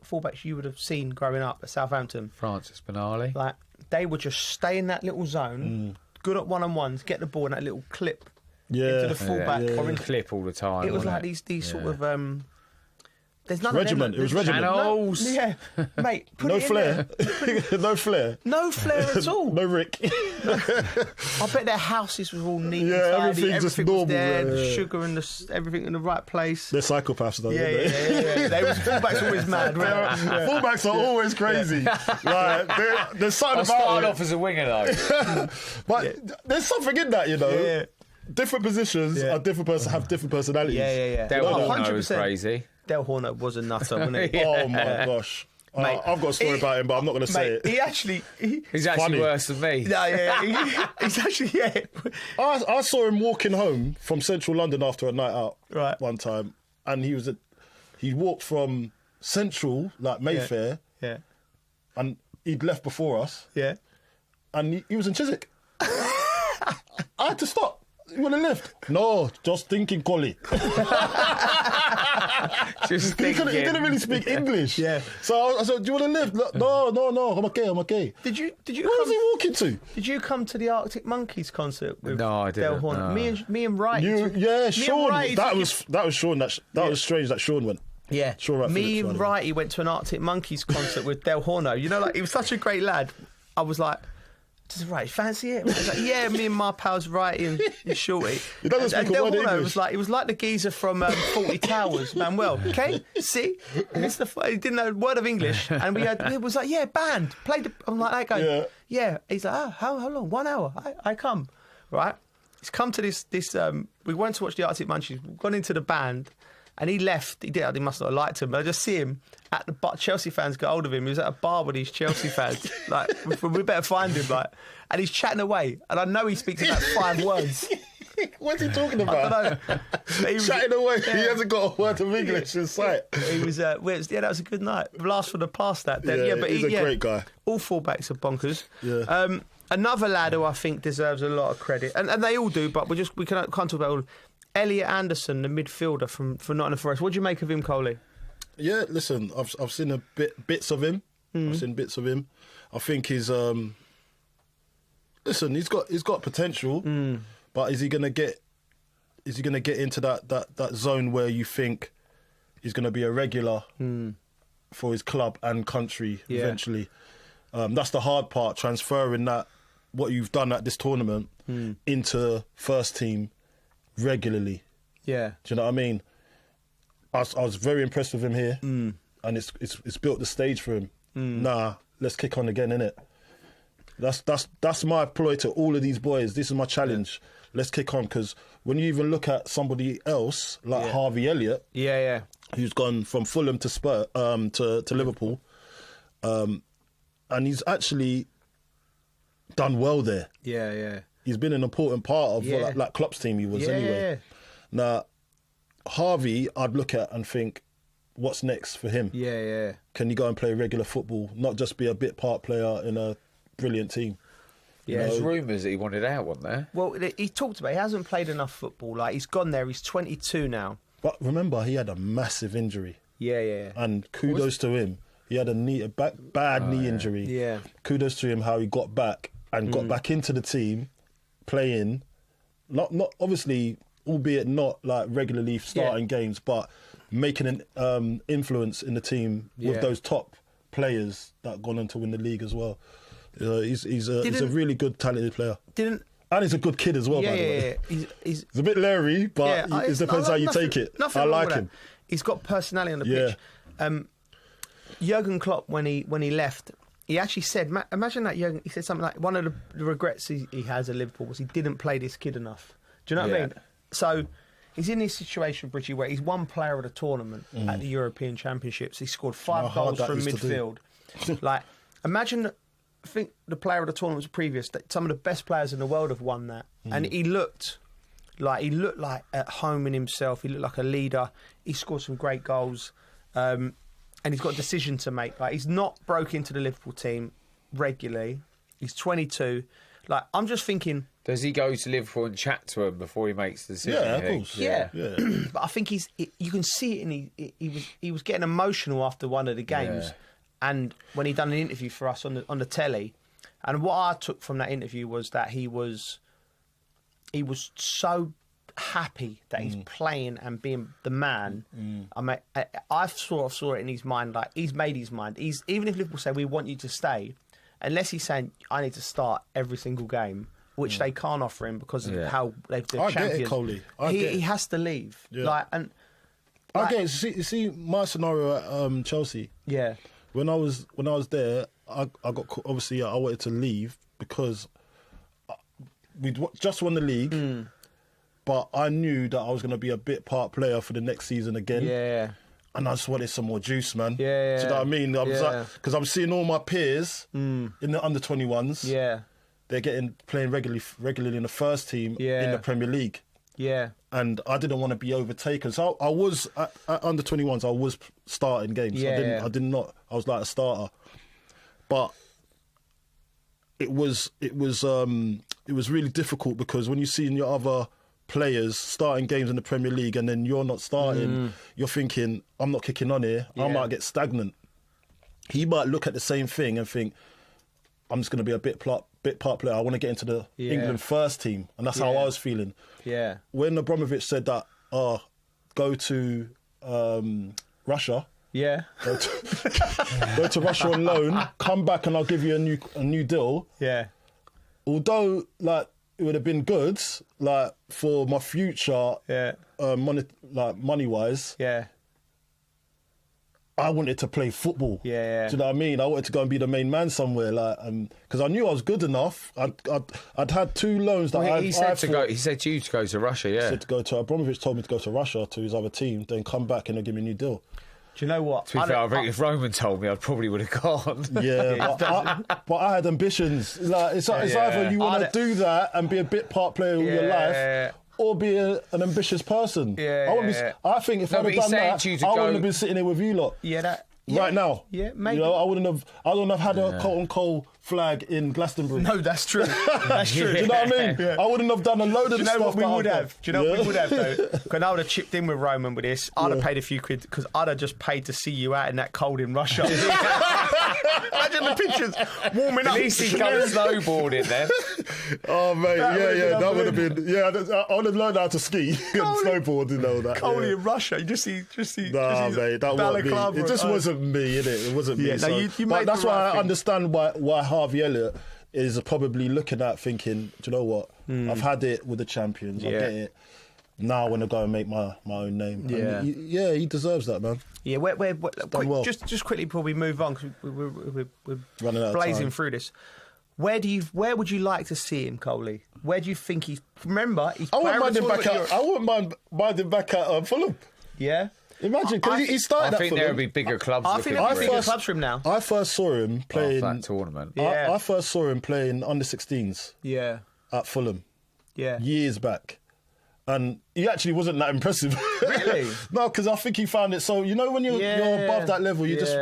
fullbacks you would have seen growing up at Southampton. Francis Benali. Like, they would just stay in that little zone, good at one-on-ones, get the ball in that little clip. Into the fullback or in clip all the time. It was like these sort of there's none regiment. of them. It was regiment. Yeah, mate. No flair. No flair. No flair at all. No Rick. I bet their houses were all neat. Yeah, everything was normal. There, the sugar and everything in the right place. They're psychopaths, though. Yeah. They was fullbacks always mad. Right? Fullbacks are always crazy. Like there's something about. I started off as a winger though, but there's something in that, Yeah. Different positions are have different personalities. Yeah. Del Horno was crazy. Del Horno was a nutter, wasn't he? Oh my gosh. Mate, I've got a story about him, but I'm not going to say it. He's actually worse than me. He's actually, I saw him walking home from central London after a night out one time, and he walked from central, like Mayfair, and he'd left before us, and he was in Chiswick. I had to stop. You want to lift? No, just thinking, Collie. He didn't really speak English. Yeah. So I said, "Do you want to lift?" No, I'm okay. Did you? Where was he walking to? Did you come to the Arctic Monkeys concert with No, I didn't. Del Horno? No. Me and Wright. Sean. That was Sean. That was strange that Sean went. Yeah. Sean me and Wrighty went to an Arctic Monkeys concert with Del Horno. You know, like, he was such a great lad. I was like, right, fancy it? I was like, yeah, me and my pals Wrighty and Shorty. He doesn't speak a word of English. He was like the geezer from 40 Towers, Manuel. Okay, see, he didn't know a word of English, and we was like, yeah, band, play the. I'm like that guy. Yeah. He's like, how long? 1 hour. I come, right. He's come to this. We went to watch the Arctic Monkeys. We've gone into the band. And he left. He must not have liked him. But I just see him at the bar. Chelsea fans got hold of him. He was at a bar with these Chelsea fans. Like, we better find him. Like, and he's chatting away. And I know he speaks about 5 words. What's he talking about? I don't know. Chatting away. Yeah. He hasn't got a word of English in sight. He was. That was a good night. Blast from the past. But he's a great guy. All fullbacks are bonkers. Yeah. Another lad who I think deserves a lot of credit, and they all do, but can't talk about all. Elliot Anderson, the midfielder from Nottingham Forest. What do you make of him, Coley? Yeah, listen, I've seen bits of him. I've seen bits of him. I think he's listen, he's got potential, but is he gonna get into that zone where you think he's gonna be a regular for his club and country eventually? That's the hard part, transferring that what you've done at this tournament into first team regularly. Yeah, do you know what I mean? I was very impressed with him here, and it's built the stage for him. Nah, let's kick on again, innit? That's my ploy to all of these boys. This is my challenge. Let's kick on, because when you even look at somebody else like Harvey Elliott, who's gone from Fulham to to Liverpool, and he's actually done well there. He's been an important part of like Klopp's team. He was anyway. Now, Harvey, I'd look at and think, what's next for him? Can he go and play regular football, not just be a bit part player in a brilliant team? There's rumours that he wanted out, wasn't there? Well, he talked about he hasn't played enough football. Like, he's gone there. He's 22 now. But remember, he had a massive injury. Yeah. And kudos to him. He had a bad knee injury. Yeah. Kudos to him how he got back and got back into the team, playing. Not obviously, albeit not like regularly starting games, but making an influence in the team with those top players that gone on to win the league as well. He's a really good, talented player. And he's a good kid as well, by the way. He's a bit leery, but it depends how you take it. I like him. He's got personality on the pitch. Jurgen Klopp, when he left, he actually said, imagine that Jurgen, he said something like, one of the regrets he has at Liverpool was he didn't play this kid enough. Do you know what I mean? So he's in this situation, Bridgie, where he's one player of the tournament at the European Championships. He scored 5 goals from midfield. Like, imagine, I think the player of the tournament was previous, that some of the best players in the world have won that. And he looked like at home in himself. He looked like a leader. He scored some great goals. And he's got a decision to make. Like, he's not broke into the Liverpool team regularly. He's 22. Like, I'm just thinking, does he go to Liverpool and chat to him before he makes the decision? Yeah, of course. Yeah. But I think you can see it, and he was getting emotional after one of the games, and when he done an interview for us on the telly, and what I took from that interview was that he was so happy that he's playing and being the man. I sort of saw it in his mind, like he's made his mind. Even if Liverpool say we want you to stay, unless he's saying I need to start every single game, which they can't offer him because of how they've been champions. Get it, Coley. He has to leave. I get it. You see my scenario at Chelsea. Yeah. When I was there, I got obviously I wanted to leave because we'd just won the league. But I knew that I was going to be a bit part player for the next season again. Yeah. And I just wanted some more juice, man. Yeah. Do you know what I mean? Because I'm seeing all my peers in the under-21s. Yeah. They're playing regularly in the first team in the Premier League. Yeah. And I didn't want to be overtaken. So I was, at under-21s, I was starting games. I was like a starter. But it was really difficult because when you see in your other players starting games in the Premier League and then you're not starting, you're thinking, I'm not kicking on here, I might get stagnant. He might look at the same thing and think, I'm just going to be a bit part player, I want to get into the England first team. And that's how I was feeling. Yeah. When Abramovich said that, go to Russia. Yeah. Go to Russia on loan, come back and I'll give you a new deal. Yeah. Although, like, it would have been good, like, for my future, money wise. Yeah. I wanted to play football. Yeah. Do you know what I mean? I wanted to go and be the main man somewhere, like, because I knew I was good enough. I'd had 2 loans that he said to you to go to Russia. Yeah. He said to go to Abramovich told me to go to Russia to his other team, then come back and they'll give me a new deal. Do you know what? To be fair, I think if Roman told me, I probably would have gone. Yeah, but I had ambitions. Like, it's either you want to do that and be a bit part player all your life, or be an ambitious person. I think if I'd have done that, I wouldn't have been sitting here with you lot. Yeah, right now. Yeah, maybe. You know, I wouldn't have had a Carlton Cole flag in Glastonbury. No, that's true. That's true. Do you know what I mean? Yeah. I wouldn't have done a load of the stuff. Do you know what we would have? Do you know what we would have, though? Because I would have chipped in with Roman with this. I'd have paid a few quid, because I'd have just paid to see you out in that cold in Russia. Imagine the pictures warming up. At least he'd go snowboarding then. Oh, mate, that would have been... Yeah, I would have learned how to ski and snowboard and all that. Cold in Russia. You just see... Nah, mate, that wasn't me. It just wasn't me, innit? It wasn't me. So, but that's why I understand why Harvey Elliott is probably looking at thinking, do you know what? I've had it with the champions. I get it. Now I want to go and make my own name. Yeah, and he deserves that, man. Yeah, just quickly before we move on, because we're running out of blazing time. through this. Where would you like to see him, Coley? Where do you think he's? Remember, he's. I wouldn't mind him back at Fulham. Yeah. Imagine, because he started I think there would be bigger clubs. I think there would be bigger clubs for him now. I first saw him playing that tournament. Yeah. I first saw him playing under 16s. Yeah. At Fulham. Yeah. Years back. And he actually wasn't that impressive. Really? No, because I think he found it so, you know, when you're above that level, you just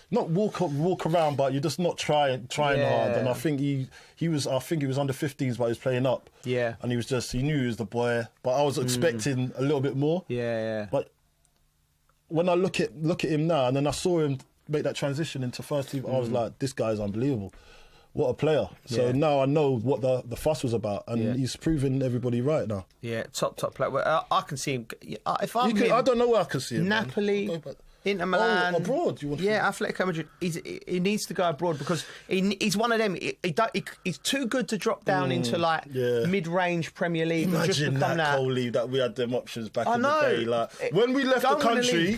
not walk around, but you're just not trying hard. And I think he was under 15s, but he was playing up. Yeah. And he knew he was the boy, but I was expecting a little bit more. Yeah. But when I look at him now, and then I saw him make that transition into first team, I was like, this guy's unbelievable. What a player. So now I know what the fuss was about, and he's proving everybody right now. Yeah, top player. Well, I can see him. If I'm him, I don't know where I can see him. Napoli, Inter Milan. Abroad? Atletico Madrid. He needs to go abroad, because he's one of them. He's too good to drop down into mid-range Premier League. Imagine and just that Coley, that we had them options back in the day. Like when we left the country,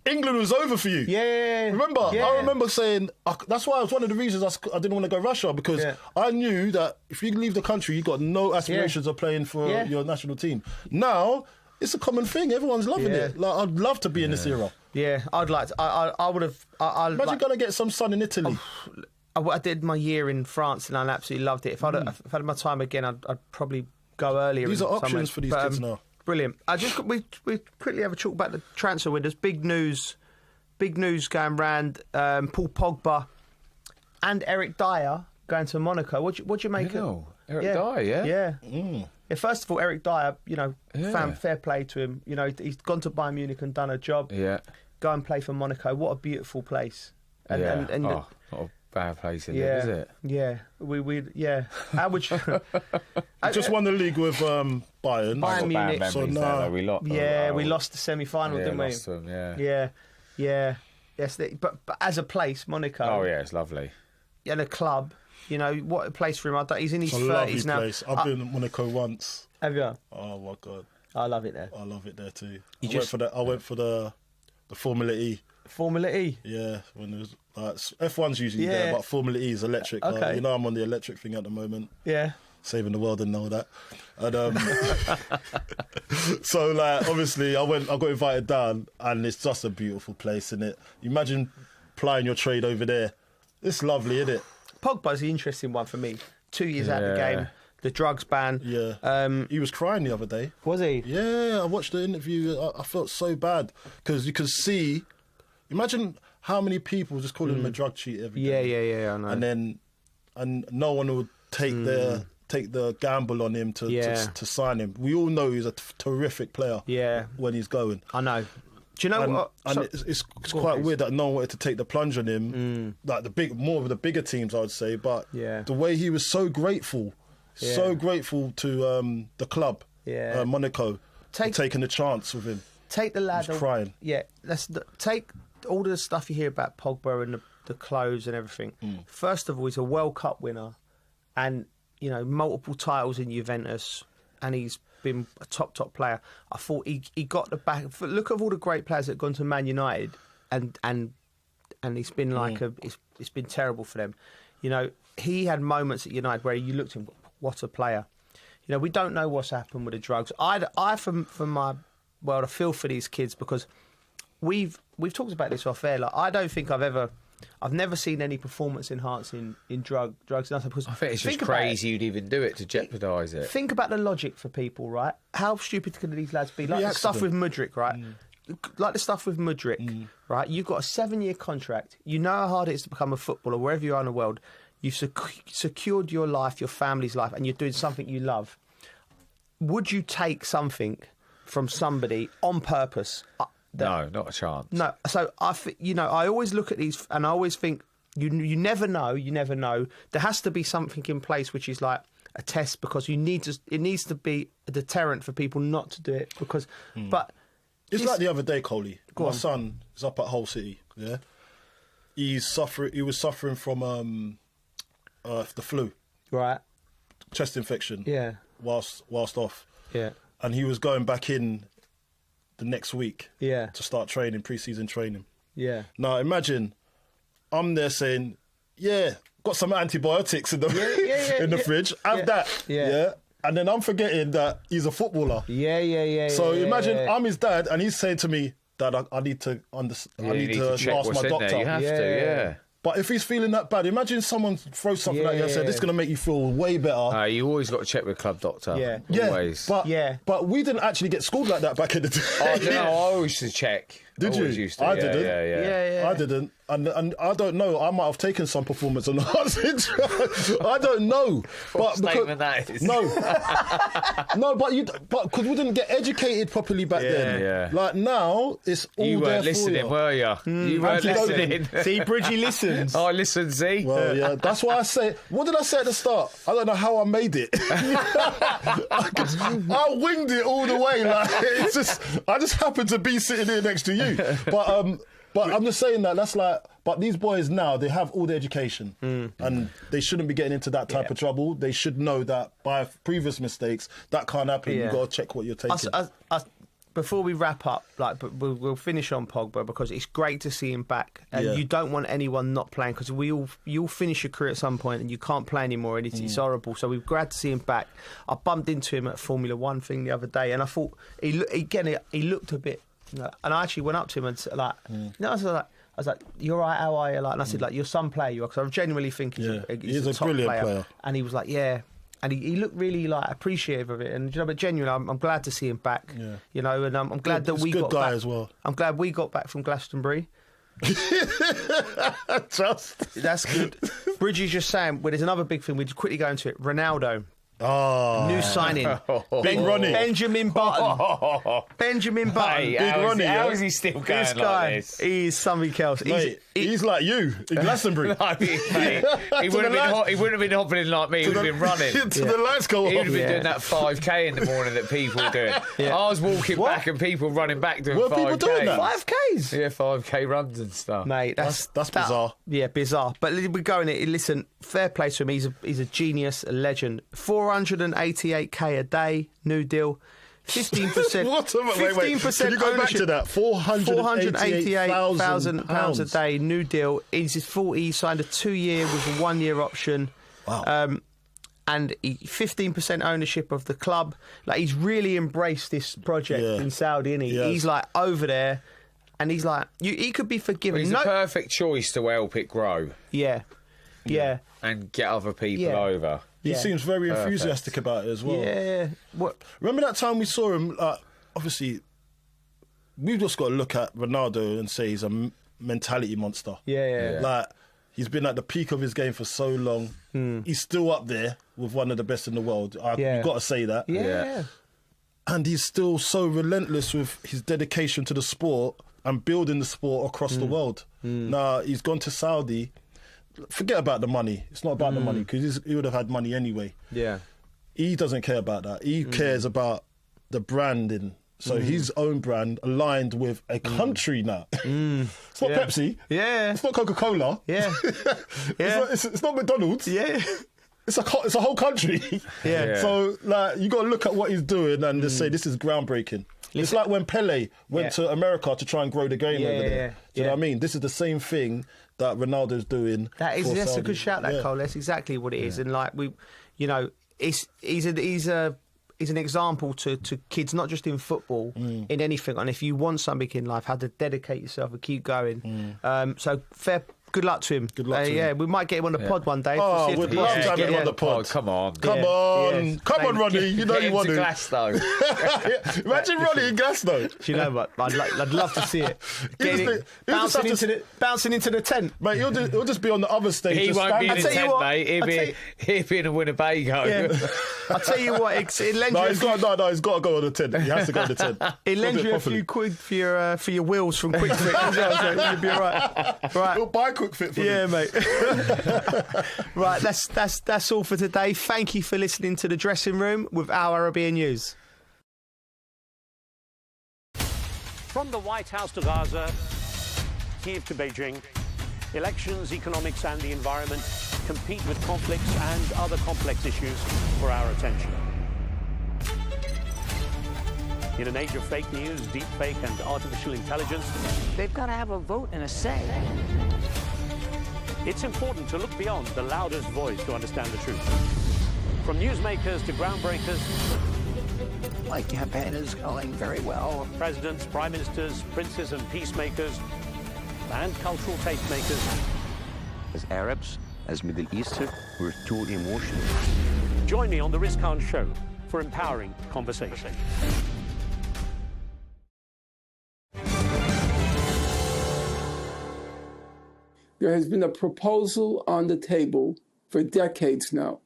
England was over for you. Yeah. Remember? Yeah. I remember saying, that's why it was one of the reasons I didn't want to go Russia, because I knew that if you leave the country, you got no aspirations of playing for your national team. Now, it's a common thing. Everyone's loving it. Like, I'd love to be in this era. Yeah, I'd like to. I would have. Imagine going to get some sun in Italy. I did my year in France and I absolutely loved it. If I'd had my time again, I'd probably go earlier. These are options for these kids now. Brilliant. We quickly have a talk about the transfer windows. Big news going round. Paul Pogba and Eric Dyer going to Monaco. What do you make of Eric Dyer? Yeah. Yeah. First of all, Eric Dyer, fair play to him. You know, he's gone to Bayern Munich and done a job. Yeah. Go and play for Monaco. What a beautiful place. And not a bad place in there, is it? Yeah. How would you? Just won the league with Bayern. Bayern Munich. So now we lost. We lost the semi-final, didn't we? Lost them, yeah. Yes, but as a place, Monaco. Oh yeah, it's lovely. And a club, you know, what a place for him. He's in his 30s now. Place. I've been in Monaco once. Have you? Oh my God, I love it there. I love it there too. I went for the Formula E. Formula E? Yeah, when it was F1's usually there, but Formula E is electric. Okay. You know, I'm on the electric thing at the moment. Yeah. Saving the world and all that. And so, like, obviously, I got invited down, and it's just a beautiful place, isn't it? Imagine plying your trade over there. It's lovely, isn't it? Pogba's the interesting one for me. 2 years out of the game. The drugs ban. Yeah. He was crying the other day. Was he? Yeah, I watched the interview. I felt so bad because you could see. Imagine how many people just calling him a drug cheat every day. Yeah, I know. And no one would take the gamble on him to sign him. We all know he's a terrific player. Yeah. When he's going. I know. Do you know what? And it's quite weird that no one wanted to take the plunge on him. Like more of the bigger teams, I would say. But the way he was so grateful. So grateful to the club, Monaco, for taking the chance with him. Take the lad. He was crying. Yeah, let's take all the stuff you hear about Pogba and the clothes and everything. First of all, he's a World Cup winner, and multiple titles in Juventus, and he's been a top player. I thought he got the back. Look at all the great players that have gone to Man United, and it's been like it's been terrible for them. You know, he had moments at United where you looked at him. What a player. You know, we don't know what's happened with the drugs. I from my world, I feel for these kids because we've talked about this off air. Like, I don't think I've never seen any performance enhancing in drugs. Nothing. Because I think it's just crazy you'd even do it to jeopardise it. Think about the logic for people, right? How stupid can these lads be? Like the stuff with Mudryk, right? like the stuff with Mudryk, right? You've got a 7-year contract. You know how hard it is to become a footballer wherever you are in the world. You've secured your life, your family's life, and you're doing something you love. Would you take something from somebody on purpose? No, not a chance. No. So I always look at these, and I always think you never know. You never know. There has to be something in place which is like a test, because it needs to be a deterrent for people not to do it. Because, but it's like the other day, Coley. My son is up at Hull City. Yeah, he was suffering from the flu, right? Chest infection. Yeah. Whilst off. Yeah. And he was going back in the next week. Yeah. To start training, pre-season training. Yeah. Now imagine, I'm there saying, yeah, got some antibiotics in the in the fridge. Have that. Yeah. And then I'm forgetting that he's a footballer. Yeah. So imagine I'm his dad, and he's saying to me, Dad, I need to ask my doctor. You have to, yeah. But if he's feeling that bad, imagine someone throws something like that and said, this is going to make you feel way better. You always got to check with club doctor. Yeah. Always. But we didn't actually get schooled like that back in the day. I don't know. I always used to check. Did you? Used to. I didn't. Yeah. I didn't. And I don't know. I might have taken some performance enhancing drugs. I don't know. What statement that is? No. But because we didn't get educated properly back then. Yeah. Like now, it's all you there weren't listening, for you. were you? You weren't listening. See, Bridgie listens. I listen, see? Well, yeah. That's why I say, what did I say at the start? I don't know how I made it. I winged it all the way. Like, it's just, I just happened to be sitting here next to you. But I'm just saying that's like, but these boys now, they have all the education and they shouldn't be getting into that type of trouble. They should know that by previous mistakes, that can't happen. You've got to check what you're taking. Before we wrap up, we'll finish on Pogba, because it's great to see him back, and you don't want anyone not playing, because you'll finish your career at some point and you can't play anymore, and it's horrible. So we're glad to see him back. I bumped into him at a Formula One thing the other day, and I thought he looked a bit. And I actually went up to him and I was like, "You're right, how are you?" And I said, "Your son play you?" Because I genuinely think he's a top brilliant player. And he was like, "Yeah." And he looked really appreciative of it, and but genuinely, I'm glad to see him back. And I'm glad that we got back as well. I'm glad we got back from Glastonbury. That's good. Bridgie's just saying. Well, there's another big thing. We'd quickly go into it. Ronaldo. New signing. Big Ronnie. Benjamin Button. Benjamin Button. Hey, Big Ronnie. How is he still going this guy, like this? He's something else. Mate, he's like you in Glastonbury. He wouldn't have been hopping like me. He would have been running. To the lights go off. He would have been doing that 5K in the morning that people were doing. I was walking back and people running back doing 5K. People doing that? 5Ks? Yeah, 5K runs and stuff. Mate, that's bizarre. Yeah, bizarre. But we're going it. Listen, fair play to him. He's a genius, a legend. 488k a day, new deal. 15%. 15%. Can you go back to that? £488,000 a day, new deal. He's 40. He signed a 2-year with a 1-year option. Wow. And 15% ownership of the club. Like, he's really embraced this project in Saudi, isn't he? Yes. He's like over there, and he's like, he could be forgiven. Well, he's a perfect choice to help it grow. Yeah. And get other people over. He seems very enthusiastic about it as well. Yeah. What? Remember that time we saw him? Obviously, we've just got to look at Ronaldo and say he's a mentality monster. Yeah. Like, he's been at the peak of his game for so long. He's still up there with one of the best in the world. You've got to say that. Yeah. And he's still so relentless with his dedication to the sport and building the sport across the world. Now, he's gone to Saudi. Forget about the money. It's not about the money, because he would have had money anyway. Yeah. He doesn't care about that. He cares about the branding. So his own brand aligned with a country now. It's not Pepsi. Yeah. It's not Coca-Cola. Yeah. It's not McDonald's. Yeah. It's a whole country. Yeah. So you got to look at what he's doing and just say this is groundbreaking. It's like when Pele went to America to try and grow the game over there. Do you know what I mean? This is the same thing that Ronaldo's doing. That's a good shout, Cole. That's exactly what it is. And he's an example to kids, not just in football, in anything. And if you want something in life, how to dedicate yourself and keep going. So fair Good luck to him. Good luck to him. Yeah, we might get him on the pod one day. Oh, we'd love to have him on the pod. Come on. Come on, Ronnie. You know you want to. Glasgow. Imagine Ronnie in Glasgow. Do you know what? I'd love to see it. Bouncing into the tent. Mate, he'll just be on the other stage. He won't be in the tent, mate. He'll be in a Winnebago. Yeah. I'll tell you what, it lends you... he's got to go on the tent. He has to go on the tent. It lends you a few quid for your wheels from Quick Fit. You'll be all right. He'll buy Quick Fit for you. Mate. Right, that's all for today. Thank you for listening to The Dressing Room with our Arabiya News. From the White House to Gaza, Kiev to Beijing, elections, economics and the environment compete with conflicts and other complex issues for our attention. In an age of fake news, deep fake and artificial intelligence, they've got to have a vote and a say. It's important to look beyond the loudest voice to understand the truth. From newsmakers to groundbreakers, My campaign is going very well. Presidents, prime ministers, princes and peacemakers, and cultural tastemakers. As Arabs, as Middle Eastern, we're too emotional. Join me on the Riz Khan Show for empowering conversation. There has been a proposal on the table for decades now.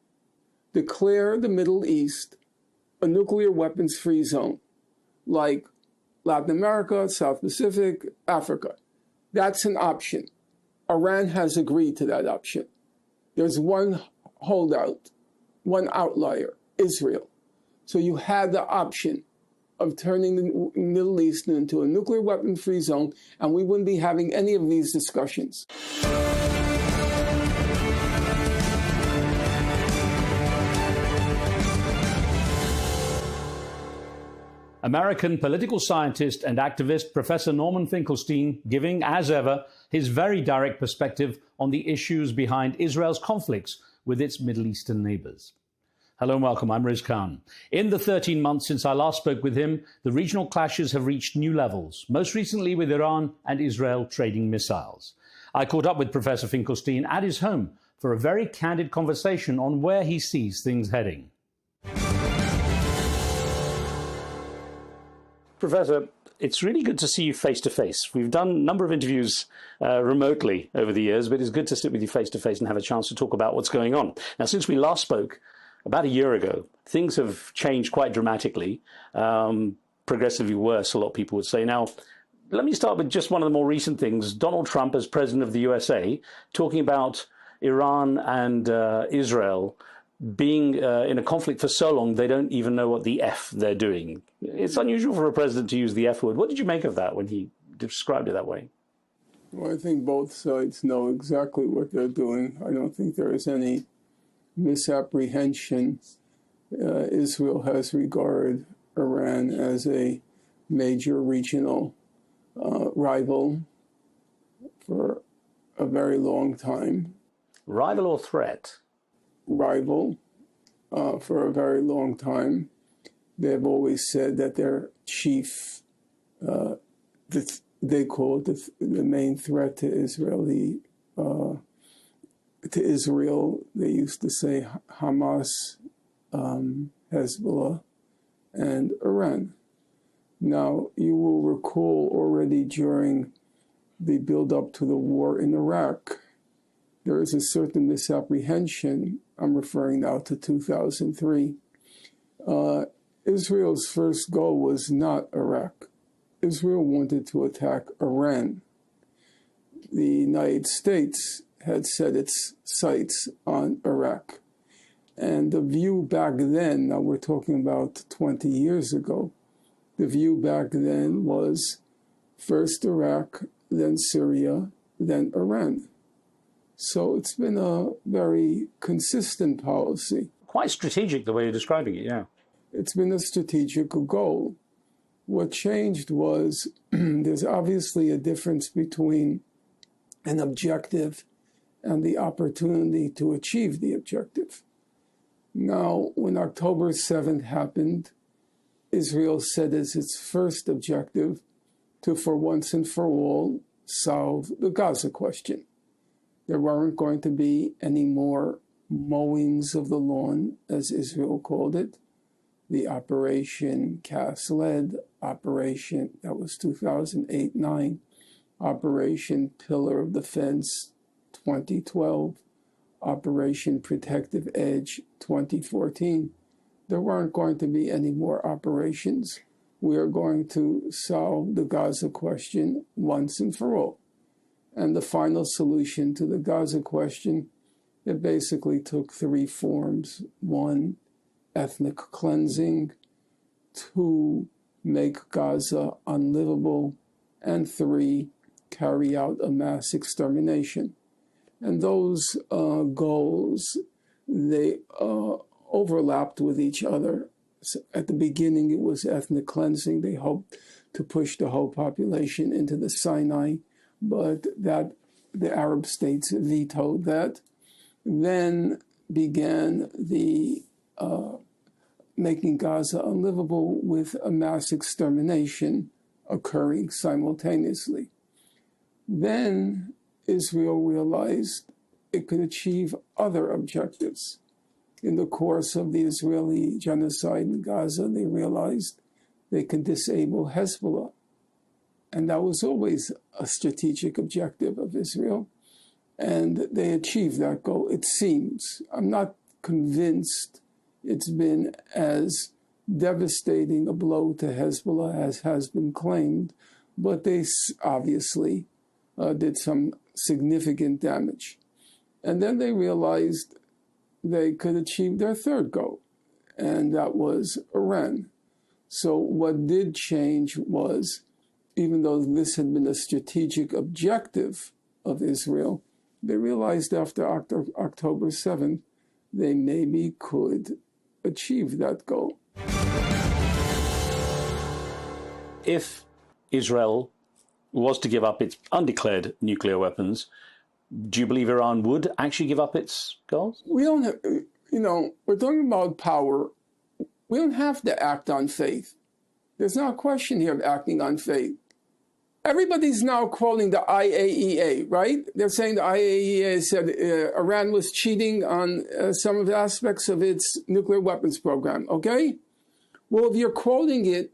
Declare the Middle East a nuclear weapons-free zone, like Latin America, South Pacific, Africa. That's an option. Iran has agreed to that option. There's one holdout, one outlier, Israel. So you had the option of turning the Middle East into a nuclear weapon-free zone, and we wouldn't be having any of these discussions. American political scientist and activist Professor Norman Finkelstein giving, as ever, his very direct perspective on the issues behind Israel's conflicts with its Middle Eastern neighbors. Hello and welcome, I'm Riz Khan. In the 13 months since I last spoke with him, the regional clashes have reached new levels, most recently with Iran and Israel trading missiles. I caught up with Professor Finkelstein at his home for a very candid conversation on where he sees things heading. Professor, it's really good to see you face to face. We've done a number of interviews remotely over the years, but it's good to sit with you face to face and have a chance to talk about what's going on. Now, since we last spoke about a year ago, things have changed quite dramatically, progressively worse, a lot of people would say. Now, let me start with just one of the more recent things. Donald Trump, as president of the USA, talking about Iran and Israel being in a conflict for so long, they don't even know what the F they're doing. It's unusual for a president to use the F word. What did you make of that when he described it that way? Well, I think both sides know exactly what they're doing. I don't think there is any misapprehension. Israel has regarded Iran as a major regional rival for a very long time. Rival or threat? Rival for a very long time. They've always said that their chief, they call it the main threat to Israel. To Israel, they used to say Hamas, Hezbollah, and Iran. Now, you will recall already during the build-up to the war in Iraq, there is a certain misapprehension. I'm referring now to 2003. Israel's first goal was not Iraq. Israel wanted to attack Iran. The United States had set its sights on Iraq. And the view back then, now we're talking about 20 years ago, the view back then was first Iraq, then Syria, then Iran. So it's been a very consistent policy. Quite strategic, the way you're describing it, yeah. It's been a strategic goal. What changed was there's obviously a difference between an objective and the opportunity to achieve the objective. Now, when October 7th happened, Israel set as its first objective to, for once and for all, solve the Gaza question. There weren't going to be any more mowings of the lawn, as Israel called it. The Operation Cast Lead, Operation, that was 2008-9, Operation Pillar of Defense, 2012, Operation Protective Edge, 2014. There weren't going to be any more operations. We are going to solve the Gaza question once and for all. And the final solution to the Gaza question, it basically took three forms. One, ethnic cleansing. Two, make Gaza unlivable. And three, carry out a mass extermination. And those goals, they overlapped with each other. So at the beginning, it was ethnic cleansing. They hoped to push the whole population into the Sinai, but that the Arab states vetoed that. Then began the making Gaza unlivable with a mass extermination occurring simultaneously. Then Israel realized it could achieve other objectives. In the course of the Israeli genocide in Gaza, they realized they could disable Hezbollah. And that was always a strategic objective of Israel. And they achieved that goal, it seems. I'm not convinced it's been as devastating a blow to Hezbollah as has been claimed, but they obviously did some significant damage. And then they realized they could achieve their third goal, and that was Iran. So what did change was, even though this had been a strategic objective of Israel, they realized after October 7th, they maybe could achieve that goal. If Israel was to give up its undeclared nuclear weapons, do you believe Iran would actually give up its goals? We don't have, we're talking about power. We don't have to act on faith. There's no question here of acting on faith. Everybody's now quoting the IAEA, right? They're saying the IAEA said Iran was cheating on some of the aspects of its nuclear weapons program, okay? Well, if you're quoting it,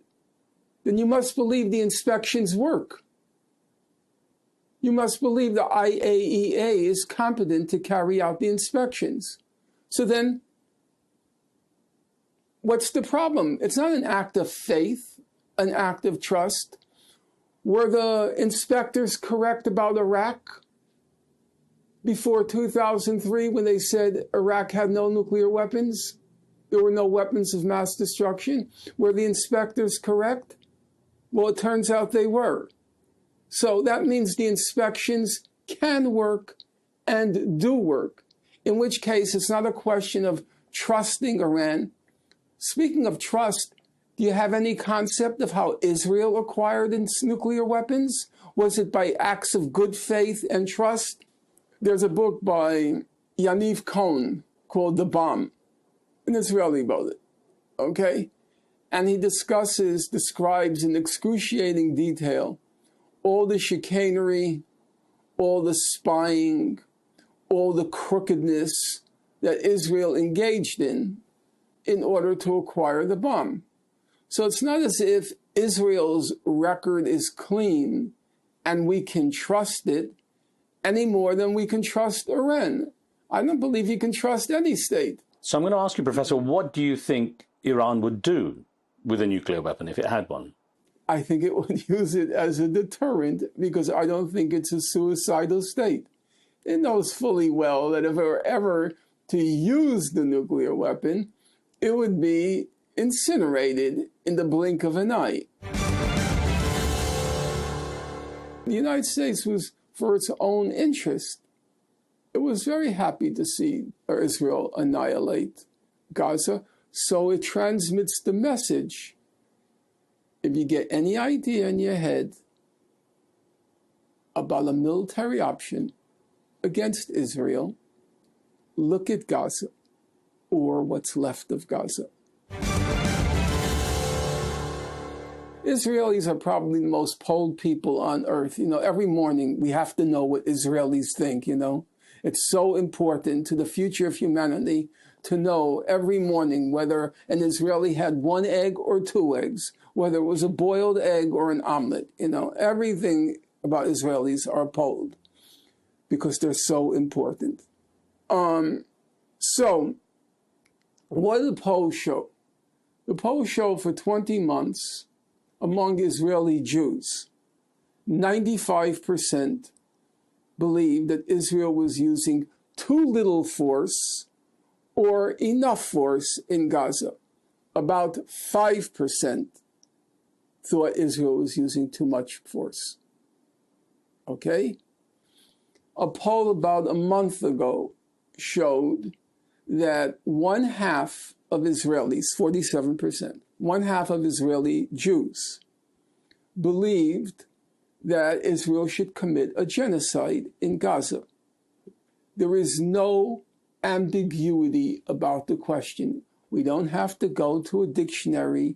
then you must believe the inspections work. You must believe the IAEA is competent to carry out the inspections. So then, what's the problem? It's not an act of faith, an act of trust. Were the inspectors correct about Iraq before 2003 when they said Iraq had no nuclear weapons? There were no weapons of mass destruction? Were the inspectors correct? Well, it turns out they were. So that means the inspections can work and do work, in which case it's not a question of trusting Iran. Speaking of trust, do you have any concept of how Israel acquired its nuclear weapons? Was it by acts of good faith and trust? There's a book by Yaniv Cohen called The Bomb. An Israeli wrote it, okay? And he describes in excruciating detail all the chicanery, all the spying, all the crookedness that Israel engaged in order to acquire the bomb. So it's not as if Israel's record is clean and we can trust it any more than we can trust Iran. I don't believe you can trust any state. So I'm going to ask you, Professor, what do you think Iran would do with a nuclear weapon if it had one? I think it would use it as a deterrent because I don't think it's a suicidal state. It knows fully well that if it were ever to use the nuclear weapon, it would be incinerated in the blink of an eye. The United States was, for its own interest, it was very happy to see Israel annihilate Gaza, so it transmits the message. If you get any idea in your head about a military option against Israel, look at Gaza or what's left of Gaza. Israelis are probably the most polled people on earth. Every morning we have to know what Israelis think, It's so important to the future of humanity to know every morning whether an Israeli had 1 egg or 2 eggs, whether it was a boiled egg or an omelet. Everything about Israelis are polled because they're so important. So what did the polls show? The polls show for 20 months among Israeli Jews, 95% believed that Israel was using too little force or enough force in Gaza. About 5% thought Israel was using too much force. Okay? A poll about a month ago showed that 1/2 of Israelis, 47%, 1/2 of Israeli Jews believed that Israel should commit a genocide in Gaza. There is no ambiguity about the question. We don't have to go to a dictionary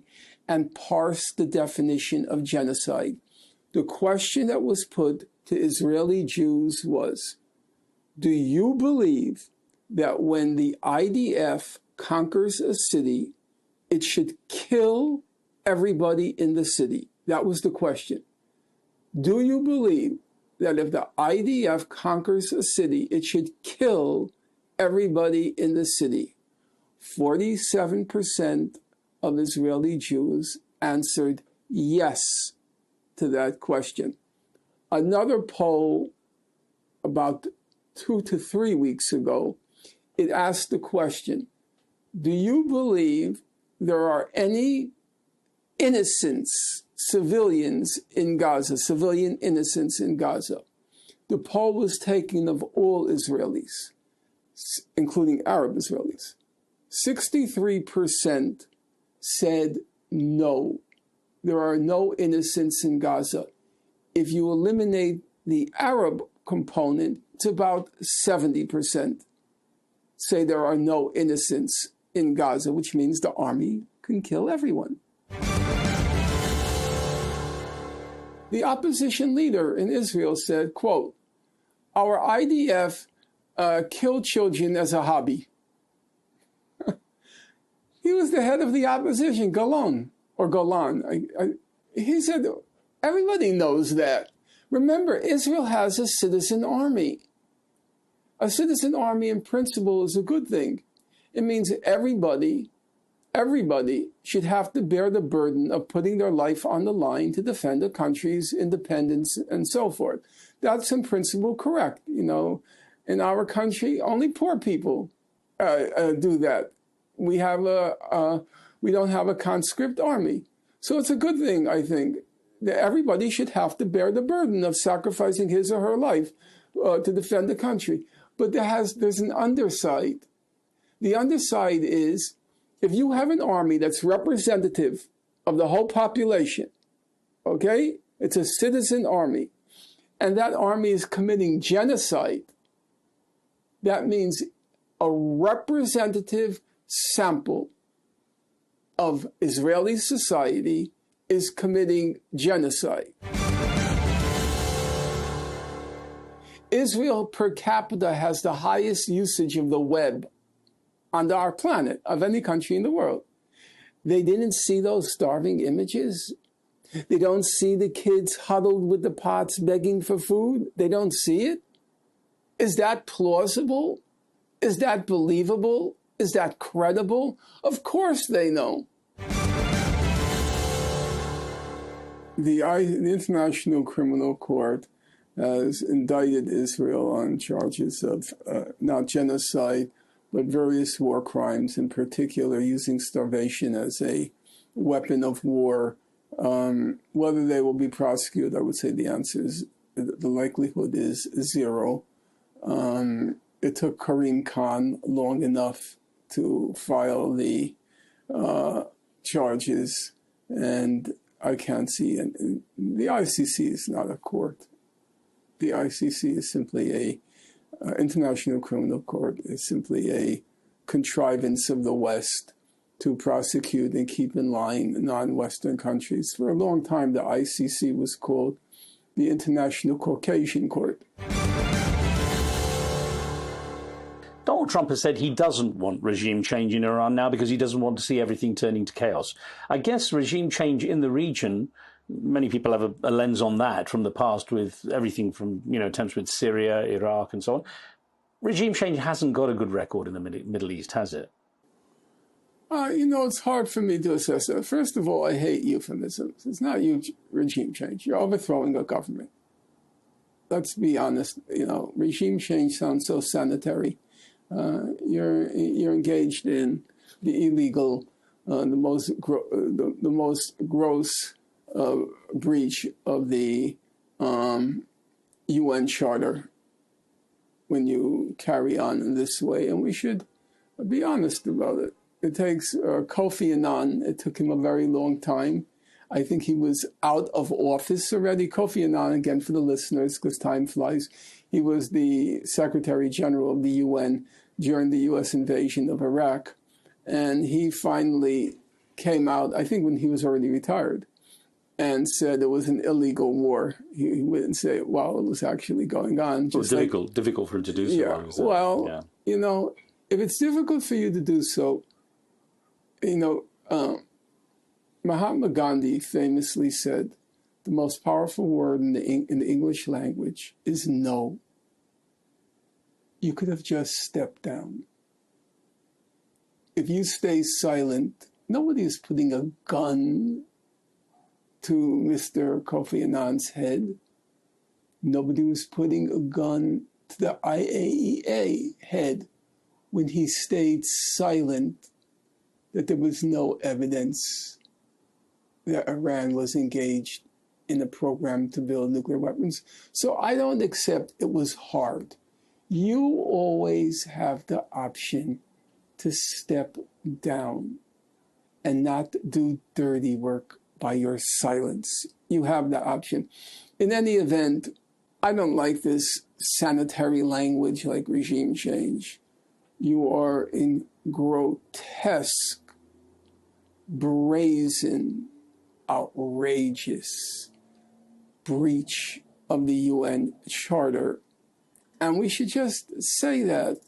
and parse the definition of genocide. The question that was put to Israeli Jews was, do you believe that when the IDF conquers a city, it should kill everybody in the city? That was the question. Do you believe that if the IDF conquers a city, it should kill everybody in the city? 47% of Israeli Jews answered yes to that question. Another poll about 2 to 3 weeks ago, it asked the question, do you believe there are any innocents, civilians in Gaza, civilian innocents in Gaza? The poll was taken of all Israelis, including Arab Israelis. 63% said no, there are no innocents in Gaza. If you eliminate the Arab component, it's about 70% say there are no innocents in Gaza, which means the army can kill everyone. The opposition leader in Israel said, quote, our IDF killed children as a hobby. He was the head of the opposition, Golan. He said, everybody knows that. Remember, Israel has a citizen army. A citizen army in principle is a good thing. It means everybody should have to bear the burden of putting their life on the line to defend the country's independence and so forth. That's in principle correct. In our country, only poor people do that. We don't have a conscript army. So it's a good thing, I think, that everybody should have to bear the burden of sacrificing his or her life to defend the country. But there's an underside. The underside is, if you have an army that's representative of the whole population, okay? It's a citizen army, and that army is committing genocide. That means a representative sample of Israeli society is committing genocide. Israel per capita has the highest usage of the web on our planet of any country in the world. They didn't see those starving images. They don't see the kids huddled with the pots begging for food. They don't see it. Is that plausible? Is that believable? Is that credible? Of course they know. The International Criminal Court has indicted Israel on charges of not genocide, but various war crimes, in particular using starvation as a weapon of war. Whether they will be prosecuted, I would say the answer is, the likelihood is 0. It took Karim Khan long enough to file the charges, and I can't see it. The ICC is not a court. The ICC is simply International Criminal Court is simply a contrivance of the West to prosecute and keep in line non-Western countries. For a long time, the ICC was called the International Caucasian Court. Donald Trump has said he doesn't want regime change in Iran now because he doesn't want to see everything turning to chaos. I guess regime change in the region, many people have a lens on that from the past with everything from, attempts with Syria, Iraq and so on. Regime change hasn't got a good record in the Middle East, has it? It's hard for me to assess that. First of all, I hate euphemisms. It's not regime change. You're overthrowing a government. Let's be honest. Regime change sounds so sanitary. You're engaged in the illegal, the most gross breach of the UN Charter when you carry on in this way, and we should be honest about it. It takes Kofi Annan. It took him a very long time. I think he was out of office already. Kofi Annan, again, for the listeners, because time flies, he was the Secretary General of the UN during the U.S. invasion of Iraq. And he finally came out, I think when he was already retired, and said it was an illegal war. He wouldn't say it while it was actually going on. It was difficult for him to do so. Yeah, if it's difficult for you to do so, Mahatma Gandhi famously said, the most powerful word in the English language is no. You could have just stepped down. If you stay silent, nobody is putting a gun to Mr. Kofi Annan's head. Nobody was putting a gun to the IAEA head when he stayed silent that there was no evidence that Iran was engaged in a program to build nuclear weapons. So I don't accept it was hard. You always have the option to step down and not do dirty work by your silence. You have the option. In any event, I don't like this sanitary language like regime change. You are in grotesque, brazen, outrageous breach of the UN Charter. And we should just say that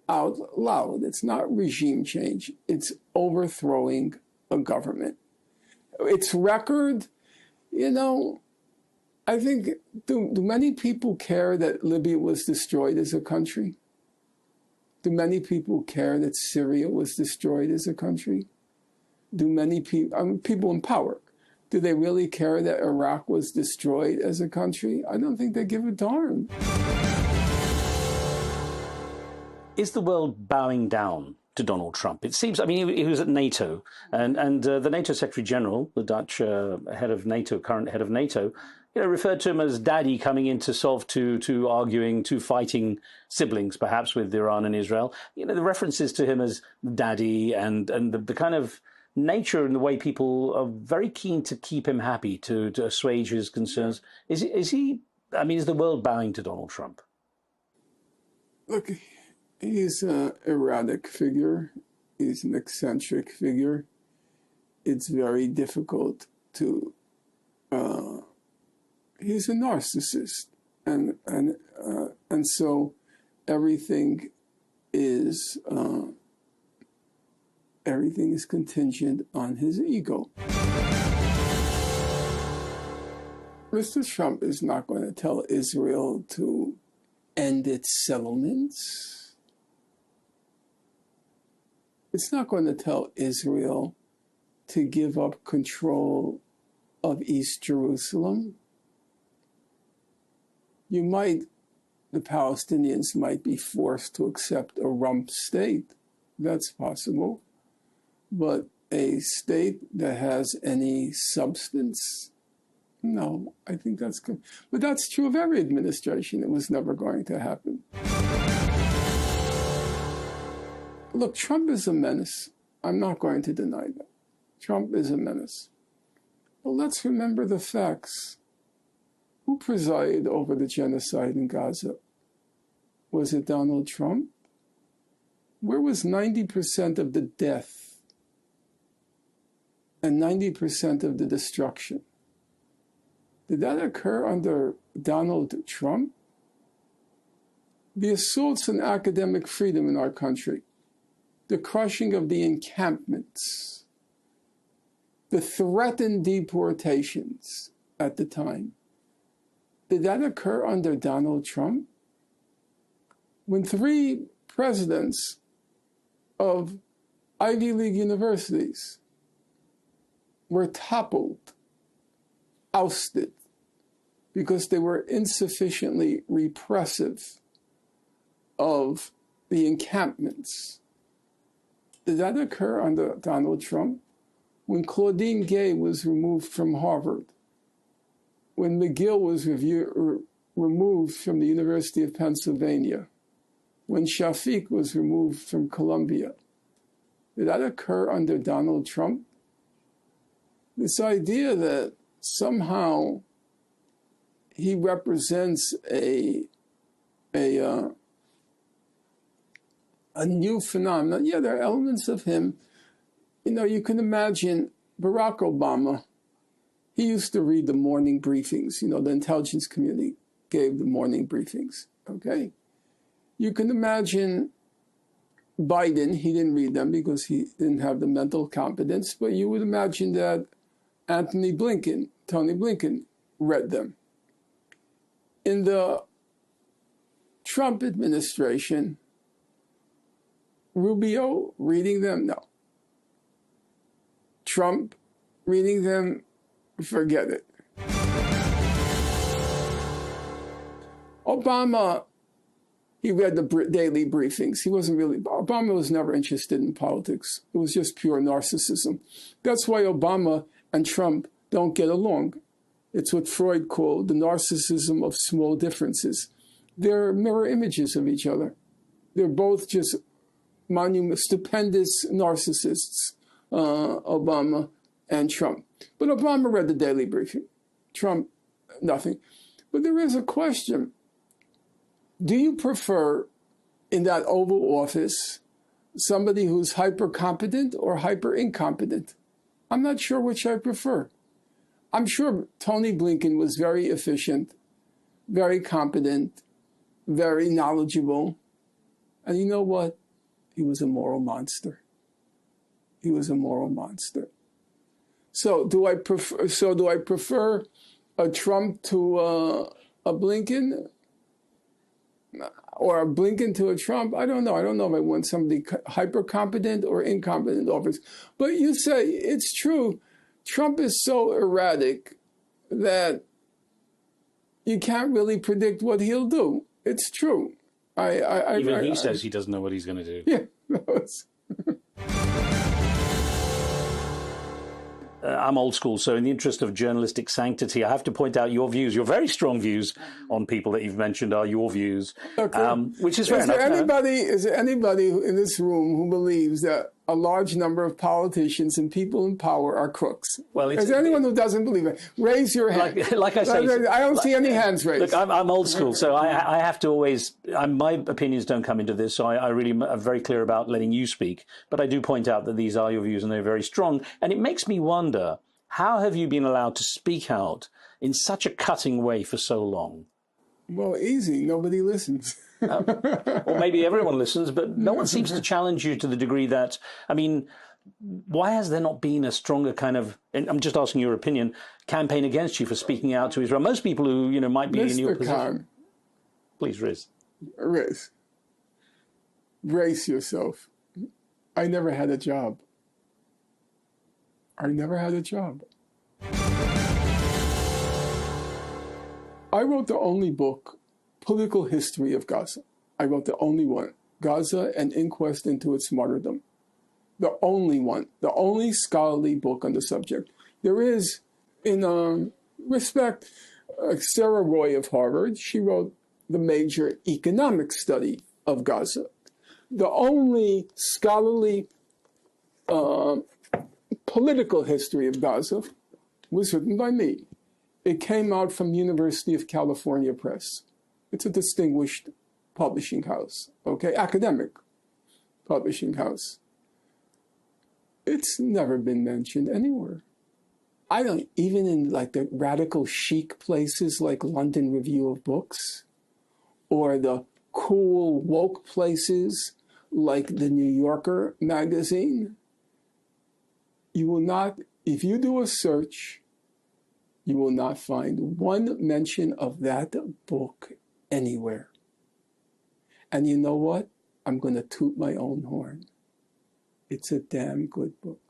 out loud. It's not regime change. It's overthrowing a government. Its record, I think, do many people care that Libya was destroyed as a country? Do many people care that Syria was destroyed as a country? Do many people, people in power, do they really care that Iraq was destroyed as a country? I don't think they give a darn. Is the world bowing down to Donald Trump? It seems, he was at NATO, and the NATO Secretary General, the Dutch head of NATO, current head of NATO, referred to him as daddy, coming in to solve two fighting siblings, perhaps, with Iran and Israel. The references to him as daddy and the kind of nature and the way people are very keen to keep him happy, to assuage his concerns. Is the world bowing to Donald Trump? Look, he's an erratic figure. He's an eccentric figure. It's very difficult to... he's a narcissist. And so everything is contingent on his ego. Mr. Trump is not going to tell Israel to end its settlements. It's not going to tell Israel to give up control of East Jerusalem. The Palestinians might be forced to accept a rump state. That's possible. But a state that has any substance, no, I think that's good. But that's true of every administration. It was never going to happen. Look, Trump is a menace. I'm not going to deny that. Trump is a menace. But let's remember the facts. Who presided over the genocide in Gaza? Was it Donald Trump? Where was 90% of the death and 90% of the destruction? Did that occur under Donald Trump? the assaults on academic freedom in our country, the crushing of the encampments, the threatened deportations at the time, did that occur under Donald Trump? When 3 presidents of Ivy League universities were toppled, ousted, because they were insufficiently repressive of the encampments. Did that occur under Donald Trump? When Claudine Gay was removed from Harvard, when McGill was removed from the University of Pennsylvania, when Shafiq was removed from Columbia, did that occur under Donald Trump? This idea that somehow he represents a new phenomenon. Yeah, there are elements of him. You know, you can imagine Barack Obama. He used to read the morning briefings. You know, the intelligence community gave the morning briefings, okay? You can imagine Biden. He didn't read them because he didn't have the mental competence, but you would imagine that Tony Blinken, read them. In the Trump administration, Rubio reading them? No. Trump reading them? Forget it. Obama, he read the daily briefings. Obama was never interested in politics. It was just pure narcissism. That's why Obama and Trump don't get along. It's what Freud called the narcissism of small differences. They're mirror images of each other. They're both just stupendous narcissists, Obama and Trump. But Obama read the daily briefing. Trump, nothing. But there is a question. Do you prefer, in that Oval Office, somebody who's hyper-competent or hyper-incompetent? I'm not sure which I prefer. I'm sure Tony Blinken was very efficient, very competent, very knowledgeable. And you know what? He was a moral monster. He was a moral monster. So do I prefer a Trump to a Blinken? Or a Blinken to a Trump? I don't know. I don't know if I want somebody hyper-competent or incompetent office. But you say, it's true, Trump is so erratic that you can't really predict what he'll do. It's true. Even he says he doesn't know what he's going to do. Yeah. I'm old school, so in the interest of journalistic sanctity, I have to point out your views, your very strong views on people that you've mentioned are your views, okay. Which is fair enough. Is there anybody in this room who believes that a large number of politicians and people in power are crooks? Well, is there anyone who doesn't believe it? Raise your hand. Like I say, I don't see any hands raised. Look, I'm old school, so I have to always. My opinions don't come into this, so I really am very clear about letting you speak. But I do point out that these are your views and they're very strong, and it makes me wonder: how have you been allowed to speak out in such a cutting way for so long? Well, easy. Nobody listens. Or maybe everyone listens, but no one seems to challenge you to the degree that, I mean, why has there not been a stronger kind of, and I'm just asking your opinion, campaign against you for speaking out to Israel? Most people who, might be in your position. Khan. Please, Riz. Riz, brace yourself. I never had a job. I never had a job. I wrote the only book, Political History of Gaza. I wrote the only one, Gaza, an Inquest into its Martyrdom. The only one, the only scholarly book on the subject. There is, in respect, Sarah Roy of Harvard, she wrote the major economic study of Gaza. The only scholarly political history of Gaza was written by me. It came out from University of California Press. It's a distinguished publishing house, okay? Academic publishing house. It's never been mentioned anywhere. I don't, even in like the radical chic places like London Review of Books or the cool woke places like the New Yorker magazine, you will not, if you do a search, you will not find one mention of that book anywhere. And you know what? I'm going to toot my own horn. It's a damn good book.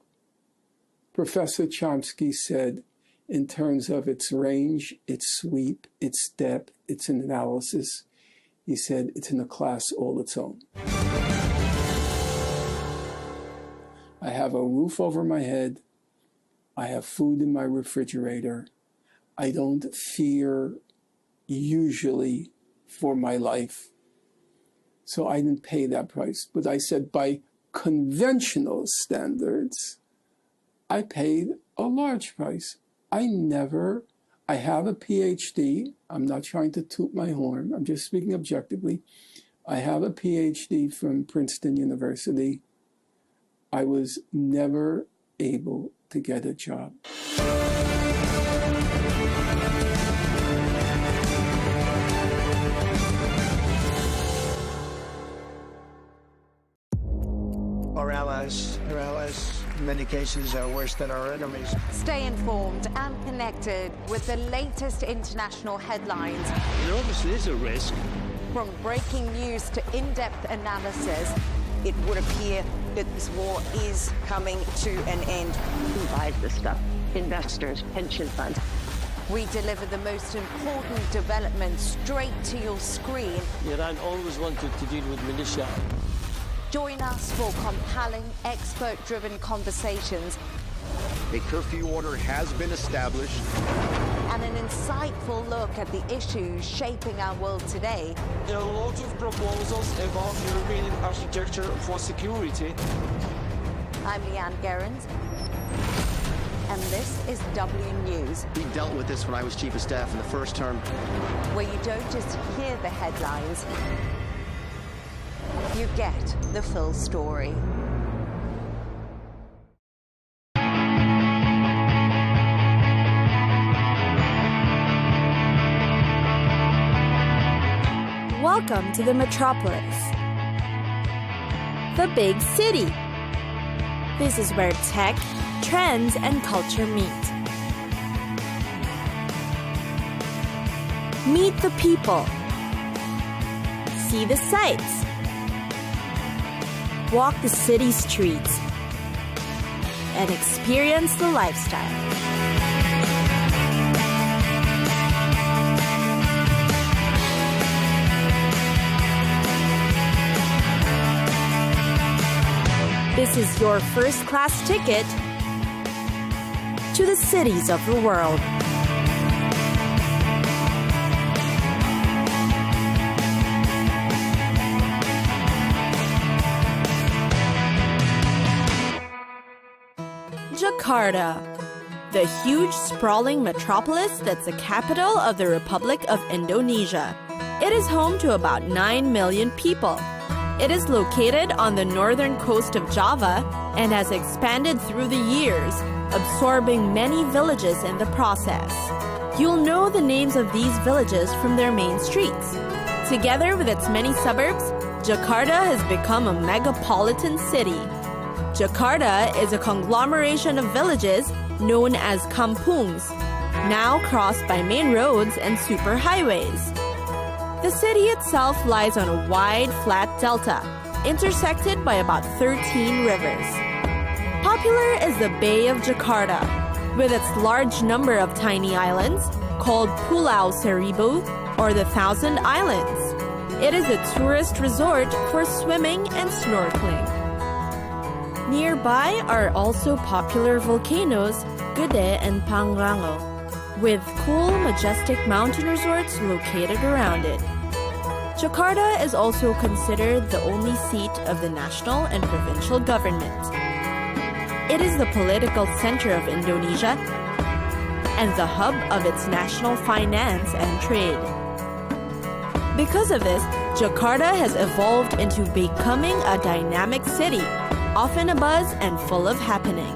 Professor Chomsky said, in terms of its range, its sweep, its depth, its analysis, he said it's in a class all its own. I have a roof over my head. I have food in my refrigerator. I don't fear usually for my life. So I didn't pay that price. But I said by conventional standards, I paid a large price. I have a PhD. I'm not trying to toot my horn. I'm just speaking objectively. I have a PhD from Princeton University. I was never able to get a job. Our allies, in many cases, are worse than our enemies. Stay informed and connected with the latest international headlines. There obviously is a risk. From breaking news to in-depth analysis, it would appear that this war is coming to an end. Who buys this stuff? Investors, pension funds. we deliver the most important developments straight to your screen. Iran always wanted to deal with militia. Join us for compelling, expert-driven conversations. A curfew order has been established. And an insightful look at the issues shaping our world today. There are a lot of proposals about European architecture for security. I'm Leigh Ann Gerrans, and this is W News. We dealt with this when I was Chief of Staff in the first term. Where you don't just hear the headlines, you get the full story. Welcome to the metropolis, the big city. This is where tech, trends, and culture meet. Meet the people. See the sights. Walk the city streets. And experience the lifestyle. This is your first-class ticket to the cities of the world. Jakarta, the huge sprawling metropolis that's the capital of the Republic of Indonesia. It is home to about 9 million people. It is located on the northern coast of Java and has expanded through the years, absorbing many villages in the process. You'll know the names of these villages from their main streets. Together with its many suburbs, Jakarta has become a megapolitan city. Jakarta is a conglomeration of villages known as kampungs, now crossed by main roads and superhighways. The city itself lies on a wide, flat delta, intersected by about 13 rivers. Popular is the Bay of Jakarta, with its large number of tiny islands, called Pulau Seribu, or the Thousand Islands. It is a tourist resort for swimming and snorkeling. Nearby are also popular volcanoes, Gede and Pangrango, with cool, majestic mountain resorts located around it. Jakarta is also considered the only seat of the national and provincial government. It is the political center of Indonesia and the hub of its national finance and trade. Because of this, Jakarta has evolved into becoming a dynamic city, often abuzz and full of happening.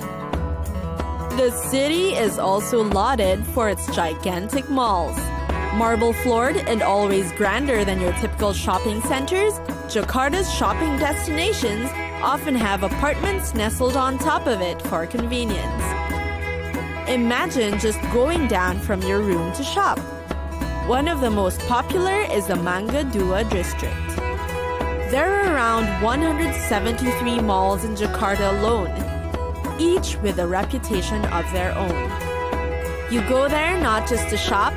The city is also lauded for its gigantic malls. Marble-floored and always grander than your typical shopping centers, Jakarta's shopping destinations often have apartments nestled on top of it for convenience. Imagine just going down from your room to shop. One of the most popular is the Mangga Dua district. There are around 173 malls in Jakarta alone, each with a reputation of their own. You go there not just to shop,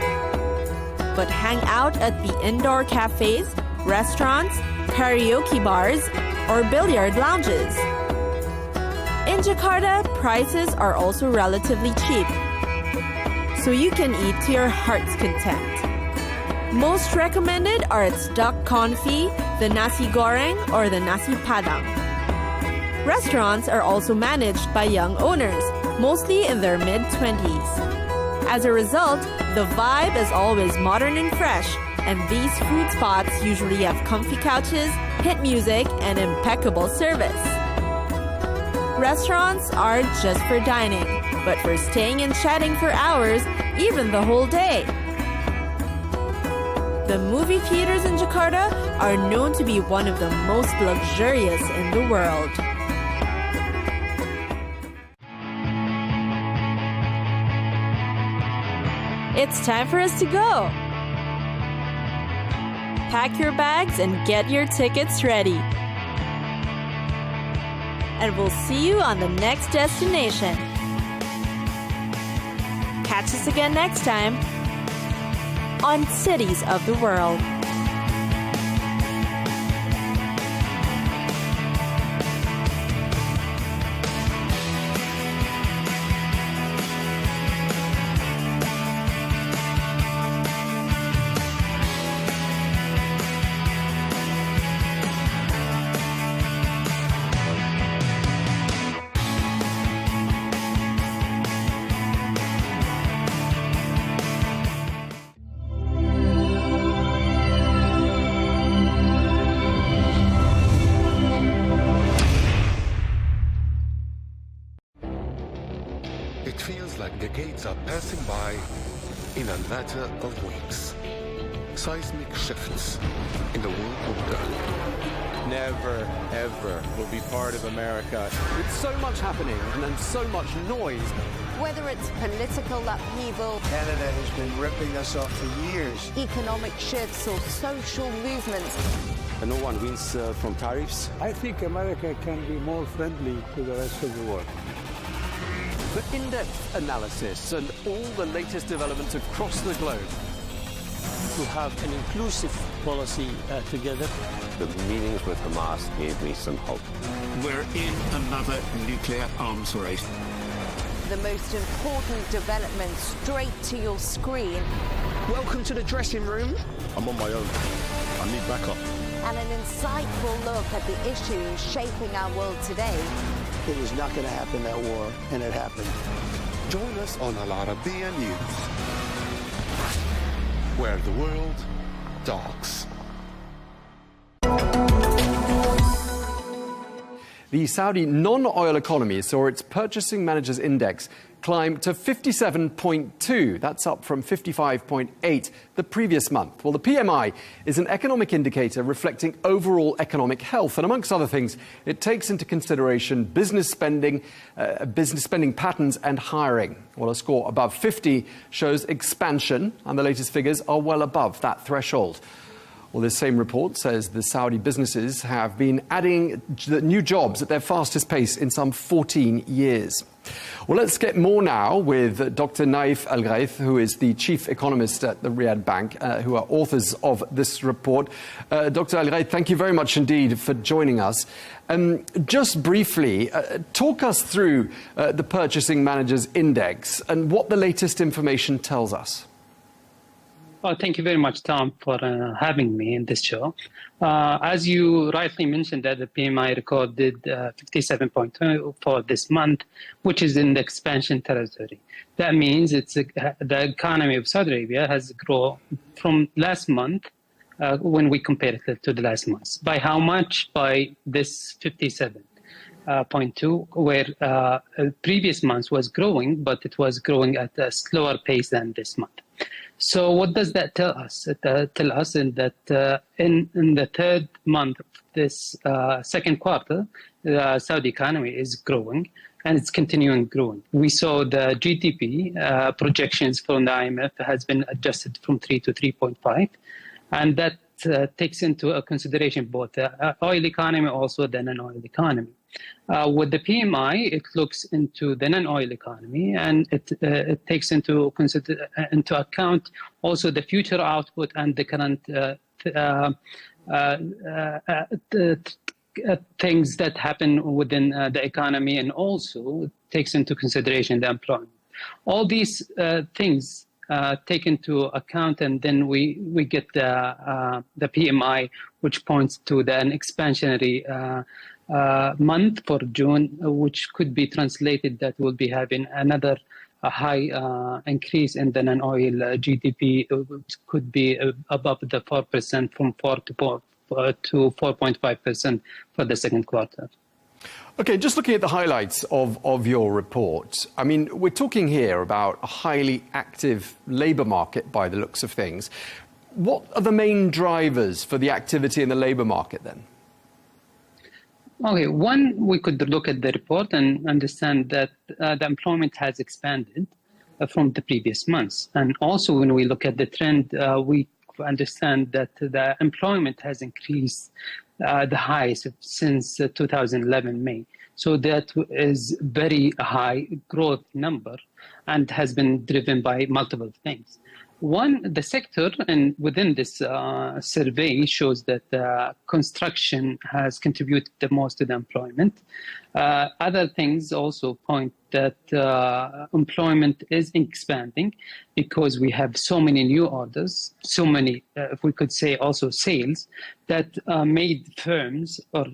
but hang out at the indoor cafes, restaurants, karaoke bars, or billiard lounges. In Jakarta, prices are also relatively cheap, so you can eat to your heart's content. Most recommended are its duck confit, the nasi goreng, or the nasi padang. Restaurants are also managed by young owners, mostly in their mid-20s. As a result, the vibe is always modern and fresh, and these food spots usually have comfy couches, hit music, and impeccable service. Restaurants aren't just for dining, but for staying and chatting for hours, even the whole day. The movie theaters in Jakarta are known to be one of the most luxurious in the world. It's time for us to go. Pack your bags and get your tickets ready. And we'll see you on the next destination. Catch us again next time on Cities of the World. It feels like decades are passing by in a matter of weeks. Seismic shifts in the world order. Never, ever will be part of America. With so much happening and so much noise. Whether it's political upheaval, Canada has been ripping us off for years. economic shifts, or social movements, And no one wins from tariffs. I think America can be more friendly to the rest of the world. For in-depth analysis and all the latest developments across the globe. To have an inclusive policy together. The meetings with Hamas gave me some hope. We're in another nuclear arms race. The most important development straight to your screen. Welcome to the dressing room. I'm on my own. I need backup. and an insightful look at the issues shaping our world today. It was not going to happen, that war, and it happened. Join us on Arabiya News, where the world talks. The Saudi non-oil economy saw its Purchasing Managers Index climb to 57.2. That's up from 55.8 the previous month. Well, the PMI is an economic indicator reflecting overall economic health. And amongst other things, it takes into consideration business spending patterns and hiring. Well, a score above 50 shows expansion, and the latest figures are well above that threshold. Well, this same report says the Saudi businesses have been adding new jobs at their fastest pace in some 14 years. Well, let's get more now with Dr. Naif Al-Ghaith, who is the chief economist at the Riyadh Bank, who are authors of this report. Dr. Al-Ghaith, thank you very much indeed for joining us. Just briefly, talk us through the Purchasing Managers Index and what the latest information tells us. Well, thank you very much, Tom, for having me in this show. As you rightly mentioned, that the PMI recorded 57.2 for this month, which is in the expansion territory. That means the economy of Saudi Arabia has grown from last month when we compare it to the last month. By how much? By this 57. 0.2, where previous months was growing, but it was growing at a slower pace than this month. So what does that tell us? It tell us that in the third month of this second quarter, the Saudi economy is growing, and it's continuing growing. We saw the GDP projections from the IMF has been adjusted from 3 to 3.5, and that takes into consideration both the oil economy, also the non-oil economy. With the PMI, it looks into the non-oil economy, and it takes into account also the future output and the current things that happen within the economy, and also takes into consideration the employment. All these things take into account, and then we get the PMI, which points to an expansionary month for June, which could be translated that we'll be having another high increase in the non-oil GDP, which could be above the 4%, from 4 to 4.5% for the second quarter. Okay, just looking at the highlights of your report, I mean, we're talking here about a highly active labour market by the looks of things. What are the main drivers for the activity in the labour market then? Okay, one, we could look at the report and understand that the employment has expanded from the previous months. And also when we look at the trend, we understand that the employment has increased the highest since 2011 May. So that is very high growth number and has been driven by multiple things. One, the sector, and within this survey shows that construction has contributed the most to the employment. Other things also point that employment is expanding because we have so many new orders, so many, if we could say also sales, that made firms or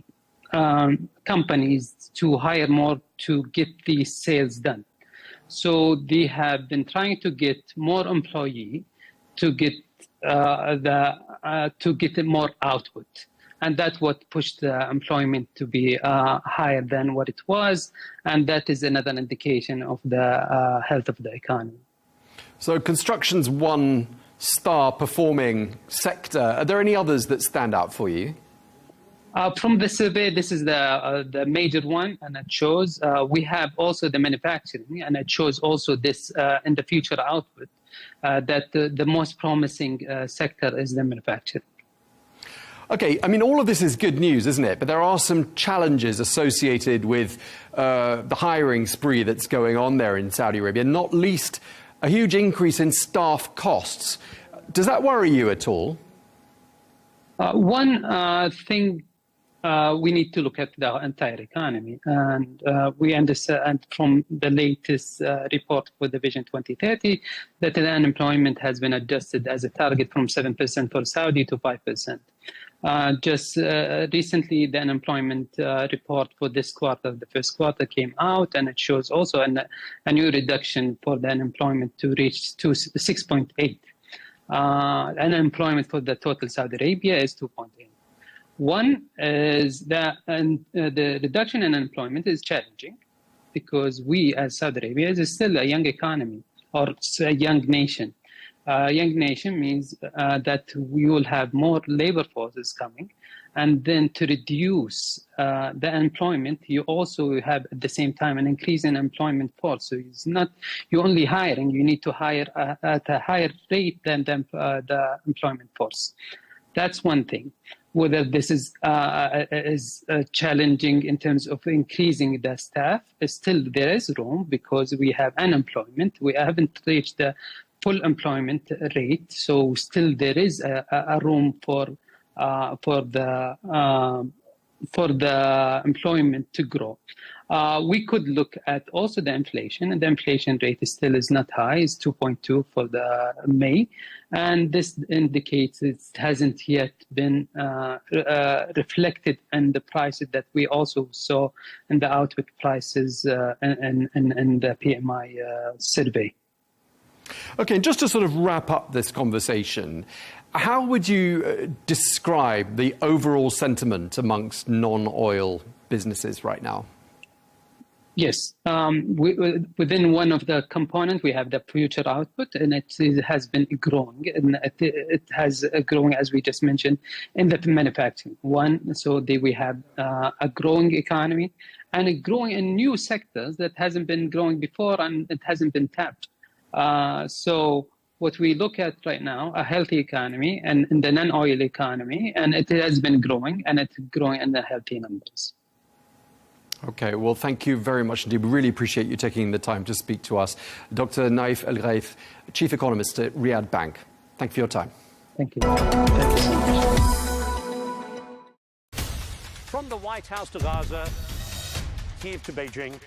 companies to hire more to get these sales done. So they have been trying to get more employee to get more output, and that's what pushed the employment to be higher than what it was, and that is another indication of the health of the economy. So construction's one star performing sector. Are there any others that stand out for you? From the survey, this is the major one, and it shows we have also the manufacturing, and it shows also this in the future output that the most promising sector is the manufacturing. Okay, I mean, all of this is good news, isn't it? But there are some challenges associated with the hiring spree that's going on there in Saudi Arabia, not least a huge increase in staff costs. Does that worry you at all? One thing, we need to look at the entire economy, and we understand from the latest report for the Vision 2030 that the unemployment has been adjusted as a target from 7% for Saudi to 5%. Just recently, the unemployment report for this quarter, the first quarter, came out, and it shows also a new reduction for the unemployment to reach to 6.8. Unemployment for the total Saudi Arabia is 2.8. One is that the reduction in unemployment is challenging because we, as Saudi Arabia, is still a young economy or a young nation. Young nation means that we will have more labor forces coming, and then to reduce the unemployment, you also have at the same time an increase in employment force. So it's not you're only hiring; you need to hire at a higher rate than the employment force. That's one thing. Whether this is challenging in terms of increasing the staff, still there is room because we have unemployment. We haven't reached the full employment rate, so still there is a room for the employment to grow. We could look at also the inflation, and the inflation rate still is not high. It's 2.2 for the May, and this indicates it hasn't yet been reflected in the prices that we also saw in the output prices in the PMI survey. Okay, just to sort of wrap up this conversation, how would you describe the overall sentiment amongst non-oil businesses right now? Yes. Within one of the components, we have the future output, and it has been growing. And it has growing, as we just mentioned, in the manufacturing. We have a growing economy and a growing in new sectors that hasn't been growing before, and it hasn't been tapped. So what we look at right now, a healthy economy and in the non-oil economy, and it has been growing, and it's growing in the healthy numbers. Okay, well, thank you very much indeed. We really appreciate you taking the time to speak to us. Dr. Naif El-Ghaith, Chief Economist at Riyadh Bank. Thank you for your time. Thank you. Thank you so much. From the White House to Gaza, Kyiv to Beijing,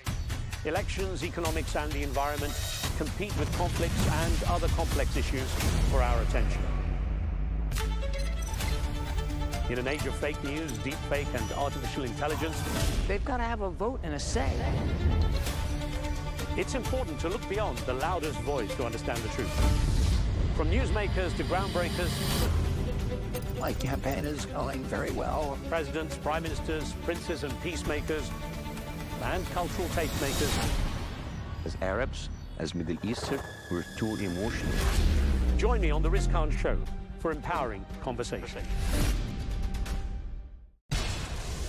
elections, economics and the environment compete with conflicts and other complex issues for our attention. In an age of fake news, deep fake and artificial intelligence, They've got to have a vote and a say. it's important to look beyond the loudest voice to understand the truth. From newsmakers to groundbreakers, My campaign is going very well. presidents, prime ministers, princes and peacemakers, and cultural tastemakers. As Arabs, as Middle Eastern, we're too emotional. Join me on the Riz Khan Show for empowering conversation.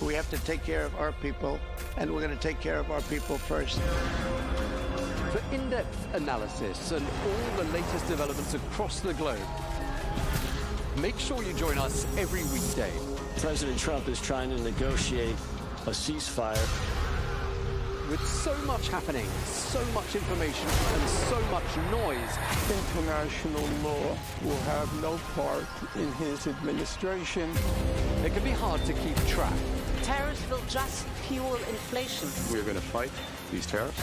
We have to take care of our people, and we're going to take care of our people first. For in-depth analysis and all the latest developments across the globe, make sure you join us every weekday. President Trump is trying to negotiate a ceasefire. With so much happening, so much information, and so much noise, International law will have no part in his administration. it can be hard to keep track. Tariffs will just fuel inflation. We're going to fight these tariffs.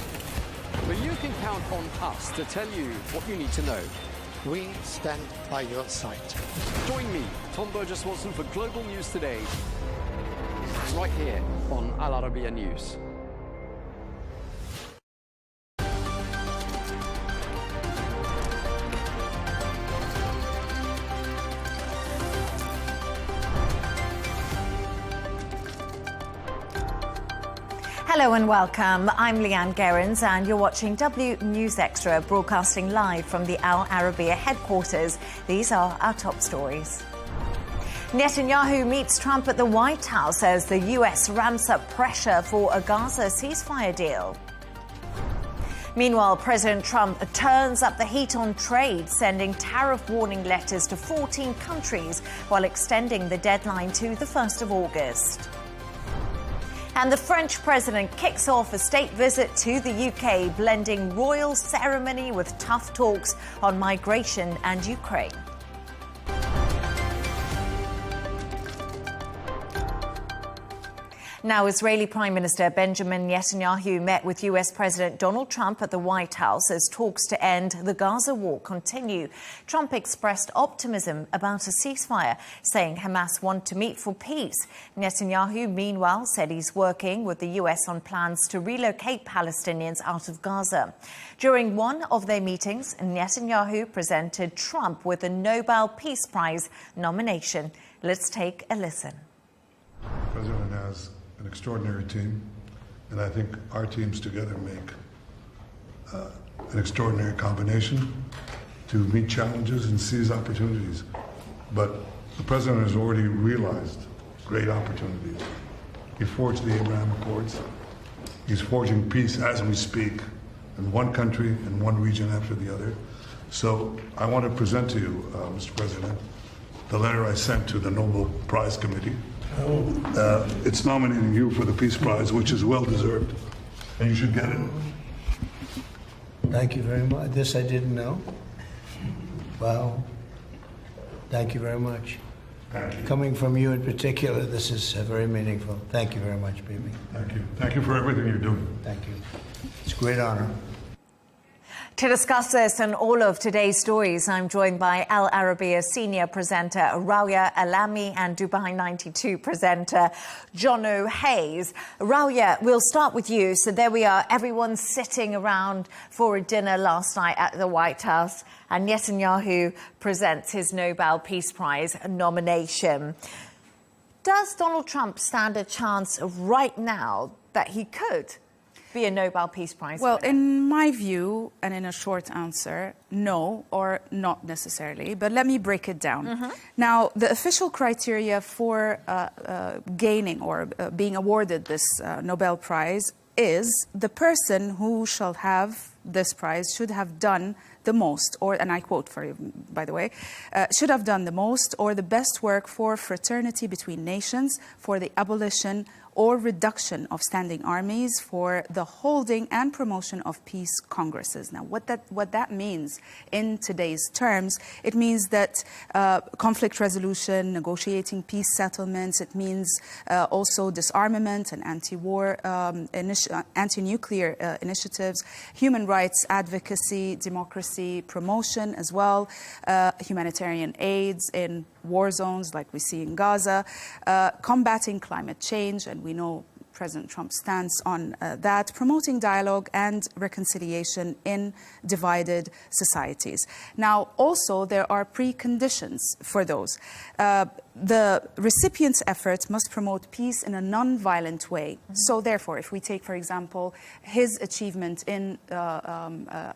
But you can count on us to tell you what you need to know. We stand by your side. Join me, Tom Burges Watson, for Global News Today, right here on Al Arabiya News. Hello and welcome. I'm Leigh Ann Gerrans and you're watching W News Extra, broadcasting live from the Al Arabiya headquarters. These are our top stories. Netanyahu meets Trump at the White House as the US ramps up pressure for a Gaza ceasefire deal. Meanwhile, President Trump turns up the heat on trade, sending tariff warning letters to 14 countries while extending the deadline to the 1st of August. And the French president kicks off a state visit to the UK, blending royal ceremony with tough talks on migration and Ukraine. Now, Israeli Prime Minister Benjamin Netanyahu met with US President Donald Trump at the White House as talks to end the Gaza war continue. Trump expressed optimism about a ceasefire, saying Hamas want to meet for peace. Netanyahu, meanwhile, said he's working with the US on plans to relocate Palestinians out of Gaza. During one of their meetings, Netanyahu presented Trump with a Nobel Peace Prize nomination. Let's take a listen. The President has an extraordinary team, and I think our teams together make an extraordinary combination to meet challenges and seize opportunities. But the President has already realized great opportunities. He forged the Abraham Accords. He's forging peace as we speak in one country and one region after the other. So I want to present to you, Mr. President, the letter I sent to the Nobel Prize Committee. It's nominating you for the Peace Prize, which is well deserved, and you should get it. Thank you very much. This I didn't know. Wow. Thank you very much. Thank you. Coming from you in particular, this is very meaningful. Thank you very much, Bibi. Thank you. Thank you for everything you're doing. Thank you. It's a great honor. To discuss this and all of today's stories, I'm joined by Al Arabiya senior presenter Rawia Alami and Dubai 92 presenter Jono Hayes. Rawia, we'll start with you. So there we are, everyone sitting around for a dinner last night at the White House, and Netanyahu presents his Nobel Peace Prize nomination. Does Donald Trump stand a chance right now that he could be a Nobel Peace Prize Well, winner? in my view, and in a short answer, no, or not necessarily. But let me break it down. Now, the official criteria for gaining or being awarded this Nobel Prize is the person who shall have this prize should have done the most, or, and I quote for you, by the way, should have done the most or the best work for fraternity between nations, for the abolition or reduction of standing armies, for the holding and promotion of peace congresses. Now, what that means in today's terms, it means that conflict resolution, negotiating peace settlements, it means also disarmament and anti-war, anti-nuclear initiatives, human rights advocacy, democracy promotion as well, humanitarian aids in war zones like we see in Gaza, combating climate change, and we know President Trump's stance on that, promoting dialogue and reconciliation in divided societies. Now, also, there are preconditions for those. The recipient's efforts must promote peace in a non-violent way. So, therefore, if we take, for example, his achievement in the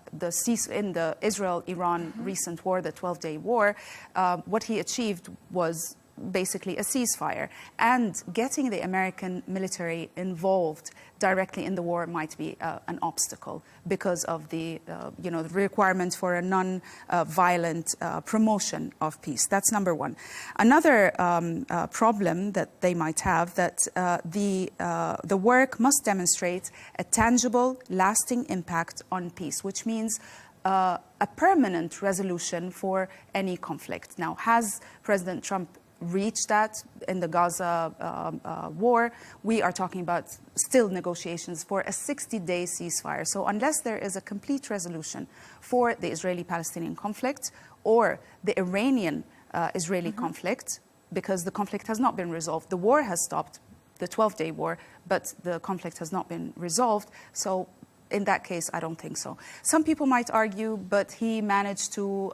Israel-Iran recent war, the 12-day war, what he achieved was basically a ceasefire, and getting the American military involved directly in the war might be an obstacle because of the the requirement for a non-violent promotion of peace. That's number one. Another problem that they might have, that the work must demonstrate a tangible, lasting impact on peace, which means a permanent resolution for any conflict. Now, has President Trump reached that in the Gaza war? We are talking about still negotiations for a 60-day ceasefire. So unless there is a complete resolution for the Israeli-Palestinian conflict or the Iranian-Israeli conflict, because the conflict has not been resolved. The war has stopped, the 12-day war, but the conflict has not been resolved. So in that case, I don't think so. Some people might argue, but he managed to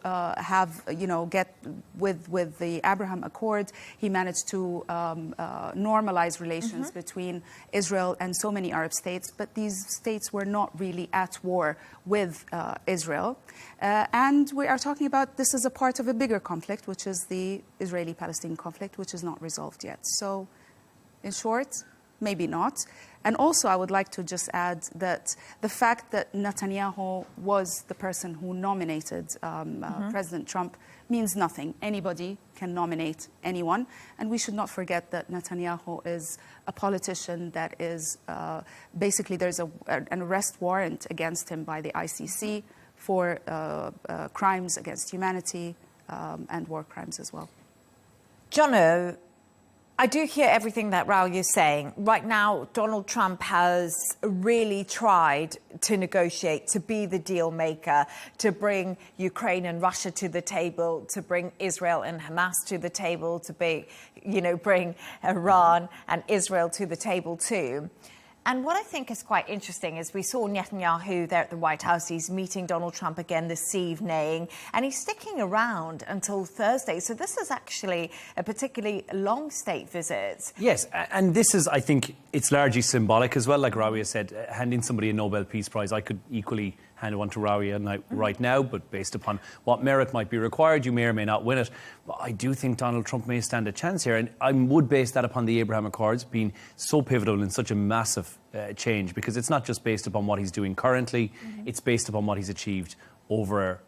get with the Abraham Accord, he managed to normalize relations between Israel and so many Arab states, but these states were not really at war with Israel. And we are talking about, this is a part of a bigger conflict, which is the Israeli-Palestinian conflict, which is not resolved yet. So, in short, maybe not. And also, I would like to just add that the fact that Netanyahu was the person who nominated President Trump means nothing. Anybody can nominate anyone. And we should not forget that Netanyahu is a politician that is basically, there's an arrest warrant against him by the ICC for crimes against humanity and war crimes as well. Jono, I do hear everything that Raul is saying. Right now, Donald Trump has really tried to negotiate, to be the deal maker, to bring Ukraine and Russia to the table, to bring Israel and Hamas to the table, to bring Iran and Israel to the table too. And what I think is quite interesting is we saw Netanyahu there at the White House. He's meeting Donald Trump again this evening, and he's sticking around until Thursday. So this is actually a particularly long state visit. Yes, and this is, I think, it's largely symbolic as well. Like Rawiya said, handing somebody a Nobel Peace Prize, I could equally hand one to Rawiya right now, but based upon what merit might be required, you may or may not win it. But I do think Donald Trump may stand a chance here, and I would base that upon the Abraham Accords being so pivotal in such a massive change, because it's not just based upon what he's doing currently, it's based upon what he's achieved over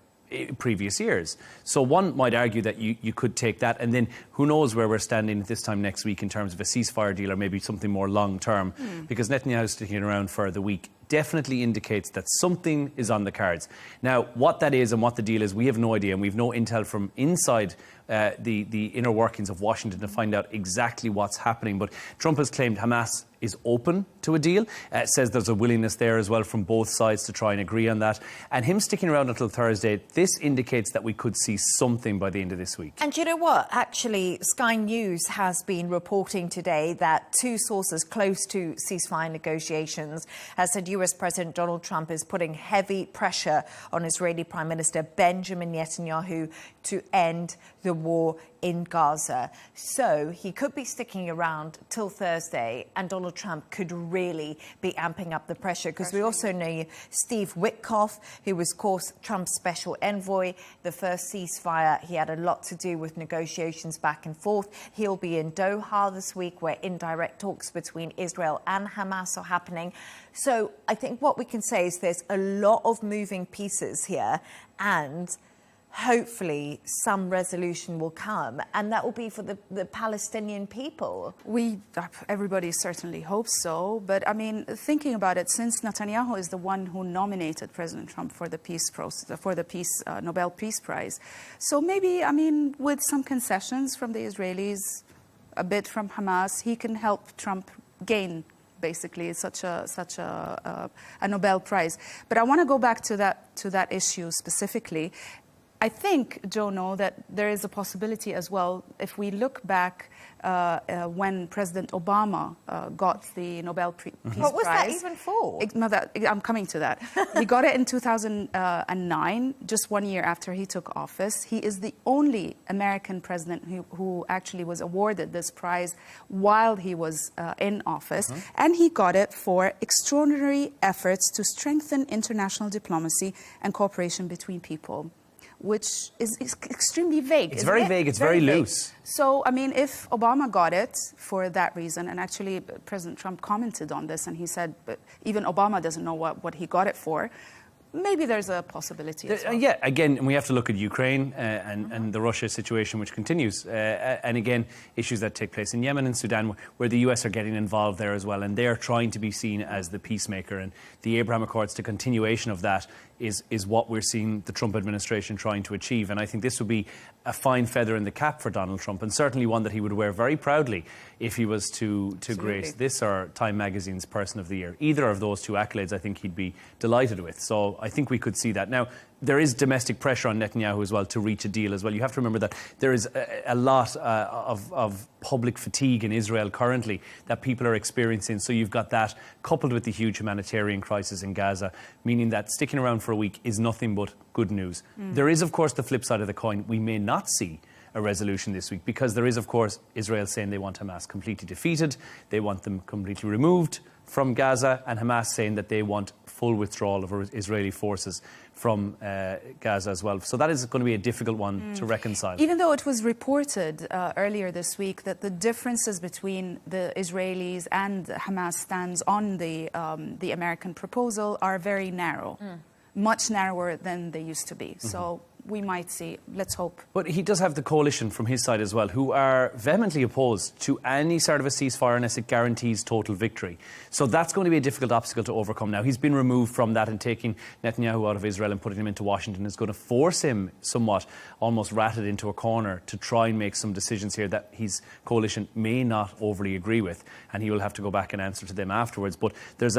previous years. So one might argue that you could take that, and then who knows where we're standing at this time next week in terms of a ceasefire deal or maybe something more long term, because Netanyahu sticking around for the week definitely indicates that something is on the cards. Now, what that is and what the deal is, we have no idea, and we've no intel from inside the inner workings of Washington to find out exactly what's happening. But Trump has claimed Hamas is open to a deal. Says there's a willingness there as well from both sides to try and agree on that. And him sticking around until Thursday, this indicates that we could see something by the end of this week. And you know what? Actually, Sky News has been reporting today that two sources close to ceasefire negotiations has said US President Donald Trump is putting heavy pressure on Israeli Prime Minister Benjamin Netanyahu to end the war in Gaza. So he could be sticking around till Thursday, and Donald Trump could really be amping up the pressure, because we also know Steve Witkoff, who was, of course, Trump's special envoy. The first ceasefire, he had a lot to do with negotiations back and forth. He'll be in Doha this week, where indirect talks between Israel and Hamas are happening. So I think what we can say is there's a lot of moving pieces here, and hopefully some resolution will come, and that will be for the Palestinian people. Everybody certainly hopes so, but I mean, thinking about it, since Netanyahu is the one who nominated President Trump for the peace process, for the Nobel Peace Prize, so maybe, I mean, with some concessions from the Israelis, a bit from Hamas, he can help Trump gain basically such a Nobel Prize. But I want to go back to that issue specifically. I think, Jono, that there is a possibility as well, if we look back when President Obama got the Nobel Peace Prize. What was that even for? I'm coming to that. He got it in 2009, just 1 year after he took office. He is the only American president who actually was awarded this prize while he was in office. And he got it for extraordinary efforts to strengthen international diplomacy and cooperation between people, which is extremely vague. It's very vague. It's very loose. So, I mean, if Obama got it for that reason, and actually President Trump commented on this, and he said even Obama doesn't know what he got it for, maybe there's a possibility as well. Yeah, again, we have to look at Ukraine and the Russia situation, which continues. And again, issues that take place in Yemen and Sudan, where the US are getting involved there as well. And they're trying to be seen as the peacemaker. And the Abraham Accords, the continuation of that, is what we're seeing the Trump administration trying to achieve. And I think this would be a fine feather in the cap for Donald Trump, and certainly one that he would wear very proudly if he was to grace this or Time Magazine's Person of the Year. Either of those two accolades, I think he'd be delighted with. So I think we could see that. Now, there is domestic pressure on Netanyahu as well to reach a deal as well. You have to remember that there is a lot of public fatigue in Israel currently that people are experiencing. So you've got that coupled with the huge humanitarian crisis in Gaza, meaning that sticking around for a week is nothing but good news. There is, of course, the flip side of the coin. We may not see a resolution this week, because there is, of course, Israel saying they want Hamas completely defeated, they want them completely removed from Gaza, and Hamas saying that they want full withdrawal of Israeli forces from Gaza as well. So that is going to be a difficult one to reconcile. Even though it was reported earlier this week that the differences between the Israelis and Hamas stands on the American proposal are very narrow, much narrower than they used to be. So we might see. Let's hope. But he does have the coalition from his side as well, who are vehemently opposed to any sort of a ceasefire unless it guarantees total victory. So that's going to be a difficult obstacle to overcome. Now, he's been removed from that, and taking Netanyahu out of Israel and putting him into Washington is going to force him somewhat, almost ratted into a corner, to try and make some decisions here that his coalition may not overly agree with, and he will have to go back and answer to them afterwards. But there's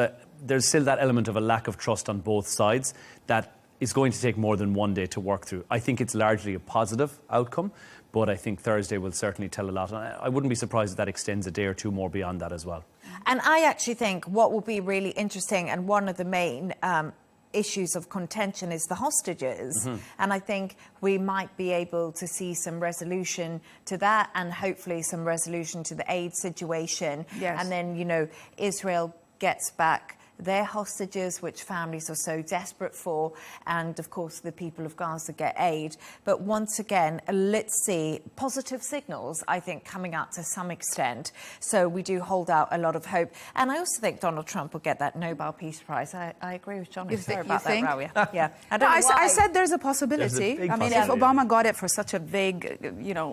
still that element of a lack of trust on both sides that is going to take more than 1 day to work through. I think it's largely a positive outcome, but I think Thursday will certainly tell a lot. And I wouldn't be surprised if that extends a day or two more beyond that as well. And I actually think what will be really interesting, and one of the main issues of contention, is the hostages. And I think we might be able to see some resolution to that, and hopefully some resolution to the aid situation. And then, you know, Israel gets back their hostages, which families are so desperate for, and of course the people of Gaza get aid. But once again, let's see positive signals, I think, coming out to some extent. So we do hold out a lot of hope. And I also think Donald Trump will get that Nobel Peace Prize. I agree with John. Sorry about that, Rawiya. Yeah. I said there's a possibility. I mean, if Obama got it for such a big,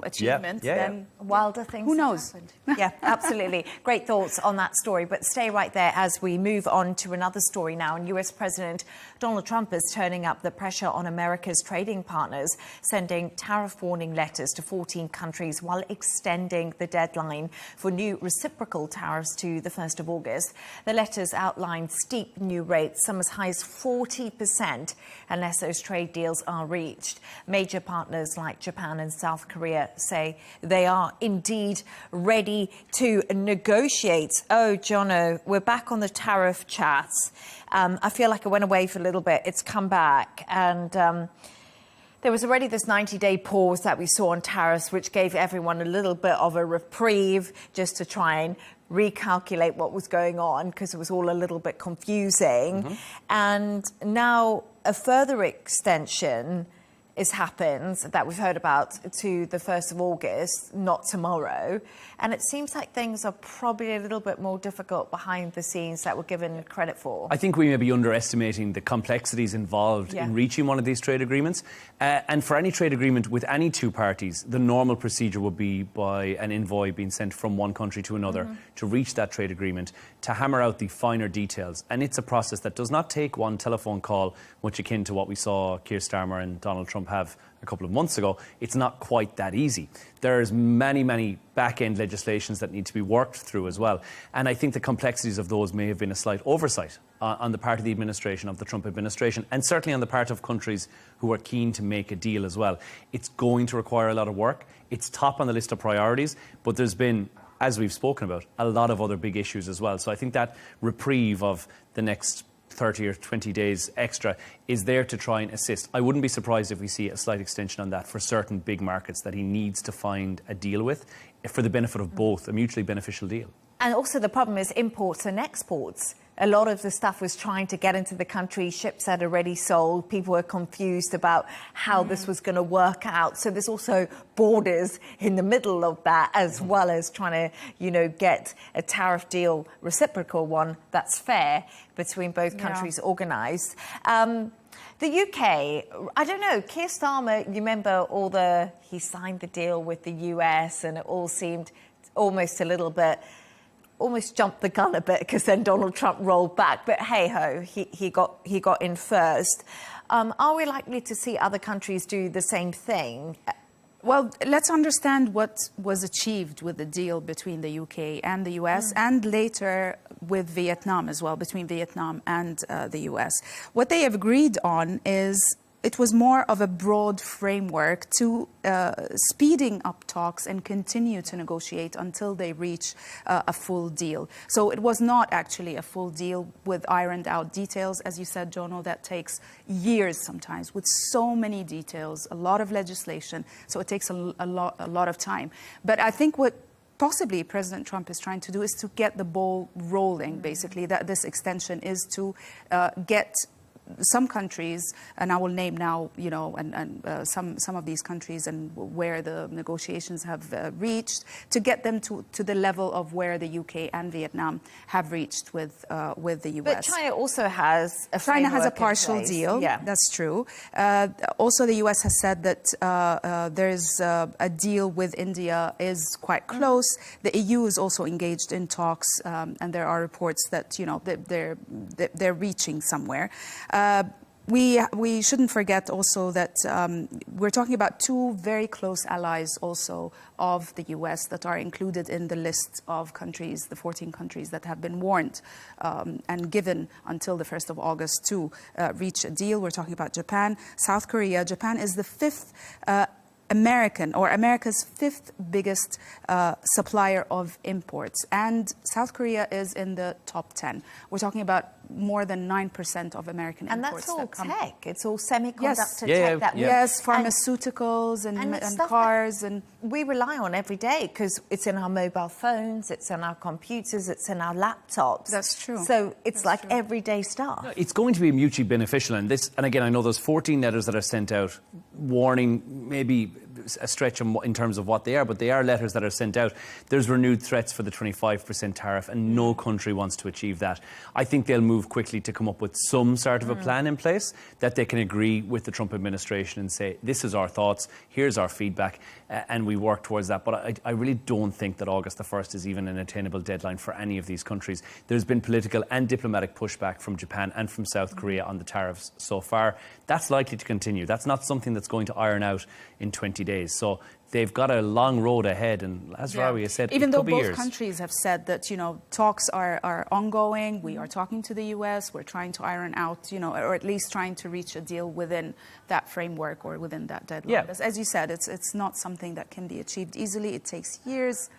achievement, then wilder things. Who knows? Yeah, absolutely. Great thoughts on that story. But stay right there as we move on to another story now. And US President Donald Trump is turning up the pressure on America's trading partners, sending tariff warning letters to 14 countries while extending the deadline for new reciprocal tariffs to the 1st of August. The letters outline steep new rates, some as high as 40%, unless those trade deals are reached. Major partners like Japan and South Korea say they are indeed ready to negotiate. Oh, Jono, we're back on the tariff chats. I feel like I went away for a little bit. It's come back. And There was already this 90-day pause that we saw on tariffs, which gave everyone a little bit of a reprieve just to try and recalculate what was going on, because it was all a little bit confusing. And now a further extension has happened that we've heard about to the 1st of August, not tomorrow. And it seems like things are probably a little bit more difficult behind the scenes that we're given credit for. I think we may be underestimating the complexities involved in reaching one of these trade agreements. And for any trade agreement with any two parties, the normal procedure would be by an envoy being sent from one country to another to reach that trade agreement, to hammer out the finer details. And it's a process that does not take one telephone call, much akin to what we saw Keir Starmer and Donald Trump have a couple of months ago. It's not quite that easy. There's many back-end legislations that need to be worked through as well. And I think the complexities of those may have been a slight oversight on the part of the administration, of the Trump administration, and certainly on the part of countries who are keen to make a deal as well. It's going to require a lot of work. It's top on the list of priorities, but there's been, as we've spoken about, a lot of other big issues as well. So I think that reprieve of the next 30 or 20 days extra is there to try and assist. I wouldn't be surprised if we see a slight extension on that for certain big markets that he needs to find a deal with for the benefit of both, a mutually beneficial deal. And also the problem is imports and exports. A lot of the stuff was trying to get into the country. Ships had already sold. People were confused about how this was going to work out. So there's also borders in the middle of that, as well as trying to, get a tariff deal, reciprocal one, that's fair between both countries organised. The UK, I don't know, Keir Starmer, you remember he signed the deal with the US and it all seemed almost a little bit, almost jumped the gun a bit because then Donald Trump rolled back. But hey-ho, he got in first. Are we likely to see other countries do the same thing? Well, let's understand what was achieved with the deal between the UK and the US and later with Vietnam as well, between Vietnam and the US. What they have agreed on is it was more of a broad framework to speeding up talks and continue to negotiate until they reach a full deal. So it was not actually a full deal with ironed out details. As you said, Jono, that takes years sometimes with so many details, a lot of legislation. So it takes a lot of time. But I think what possibly President Trump is trying to do is to get the ball rolling, basically, that this extension is to get some countries, and I will name now, some of these countries and where the negotiations have reached, to get them to the level of where the UK and Vietnam have reached with the US. But China also has a China has a partial place. deal. Yeah, that's true. Also, the US has said that there's a deal with India is quite close. The EU is also engaged in talks, and there are reports that they're reaching somewhere. We shouldn't forget also that we're talking about two very close allies also of the US that are included in the list of countries, the 14 countries that have been warned and given until the 1st of August to reach a deal. We're talking about Japan, South Korea. Japan is the fifth America's fifth biggest supplier of imports. And South Korea is in the top 10. We're talking about more than 9% of American imports. And that's all tech. It's all semiconductor tech. Yes, pharmaceuticals and cars. And we rely on every day because it's in our mobile phones, it's in our computers, it's in our laptops. That's true. So it's everyday stuff. It's going to be mutually beneficial. And again, I know there's 14 letters that are sent out warning, maybe a stretch in terms of what they are, but they are letters that are sent out. There's renewed threats for the 25% tariff, and no country wants to achieve that. I think they'll move quickly to come up with some sort of a plan in place that they can agree with the Trump administration and say, this is our thoughts, here's our feedback, and we work towards that. But I really don't think that August the 1st is even an attainable deadline for any of these countries. There's been political and diplomatic pushback from Japan and from South Korea on the tariffs so far. That's likely to continue. That's not something that's going to iron out in 20 days. So they've got a long road ahead, and as Rawi has said, even it though could be both years. countries have said that talks are ongoing, we are talking to the US, we're trying to iron out, or at least trying to reach a deal within that framework or within that deadline. Yeah. As you said, it's not something that can be achieved easily. It takes years.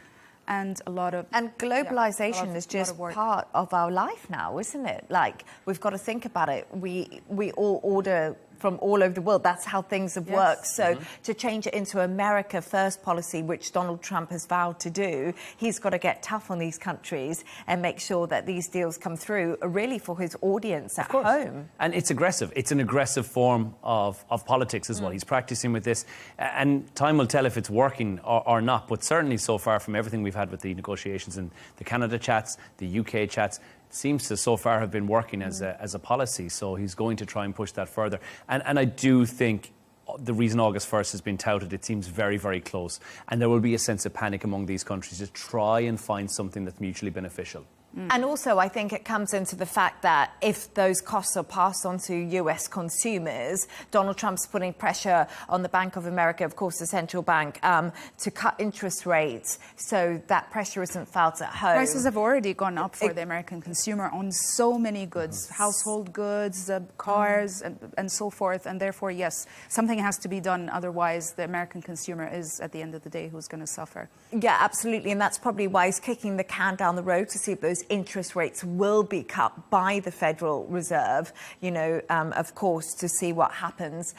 And a lot of... And globalization is just part of our life now, isn't it? Like, we've got to think about it. We all order from all over the world. That's how things have worked. So to change it into America First policy, which Donald Trump has vowed to do, he's got to get tough on these countries and make sure that these deals come through, really for his audience at home. And it's aggressive. It's an aggressive form of politics as well. He's practicing with this. And time will tell if it's working or not. But certainly so far, from everything we've had with the negotiations and the Canada chats, the UK chats, seems to so far have been working as a policy. So he's going to try and push that further. And I do think the reason August 1st has been touted, it seems very, very close. And there will be a sense of panic among these countries to try and find something that's mutually beneficial. And also, I think it comes into the fact that if those costs are passed on to US consumers, Donald Trump's putting pressure on the Bank of America, of course, the central bank, to cut interest rates so that pressure isn't felt at home. Prices have already gone up for the American consumer on so many goods, household goods, cars, and so forth. And therefore, yes, something has to be done. Otherwise, the American consumer is, at the end of the day, who's going to suffer. Yeah, absolutely. And that's probably why he's kicking the can down the road to see if those interest rates will be cut by the Federal Reserve, of course, to see what happens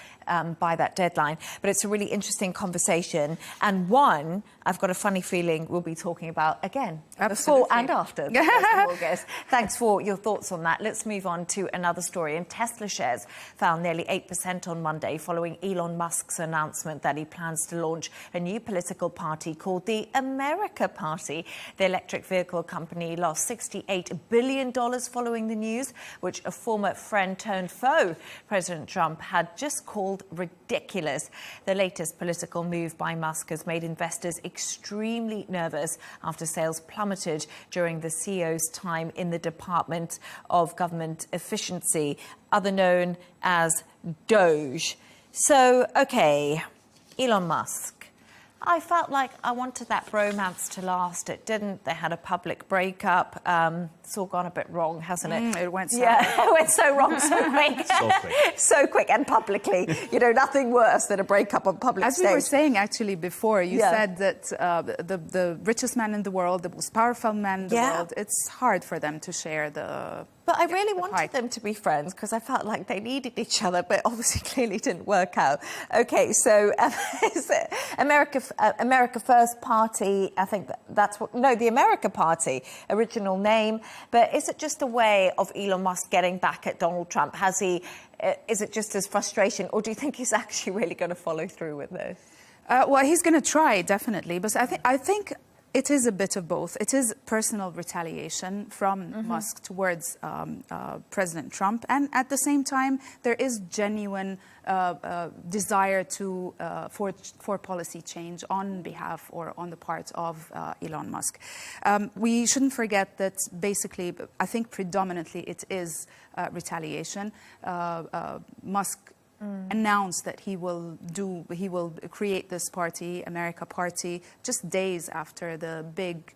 by that deadline. But it's a really interesting conversation, and one I've got a funny feeling we'll be talking about again, before and after the 1st of August. Thanks for your thoughts on that. Let's move on to another story. And Tesla shares fell nearly 8% on Monday following Elon Musk's announcement that he plans to launch a new political party called the America Party. The electric vehicle company lost $68 billion following the news, which a former friend turned foe, President Trump, had just called ridiculous. The latest political move by Musk has made investors extremely nervous after sales plummeted during the CEO's time in the Department of Government Efficiency, other known as DOGE. So, OK, Elon Musk. I felt like I wanted that bromance to last. It didn't. They had a public breakup. It's all gone a bit wrong, hasn't it? It went so it went so wrong so quick. So quick and publicly. Nothing worse than a breakup on public stage. As we were saying actually before, you said that the richest man in the world, the most powerful man in the world, it's hard for them to share the... But I really wanted them to be friends because I felt like they needed each other, but obviously clearly didn't work out. OK, so is it America First Party, I think that's what... No, the America Party, original name. But is it just a way of Elon Musk getting back at Donald Trump? Is it just his frustration, or do you think he's actually really going to follow through with this? Well, he's going to try, definitely. But I think it is a bit of both. It is personal retaliation from Musk towards President Trump. And at the same time, there is genuine desire for policy change on behalf or on the part of Elon Musk. We shouldn't forget that basically, I think predominantly it is retaliation. Musk announced that he will create this party, America Party, just days after the big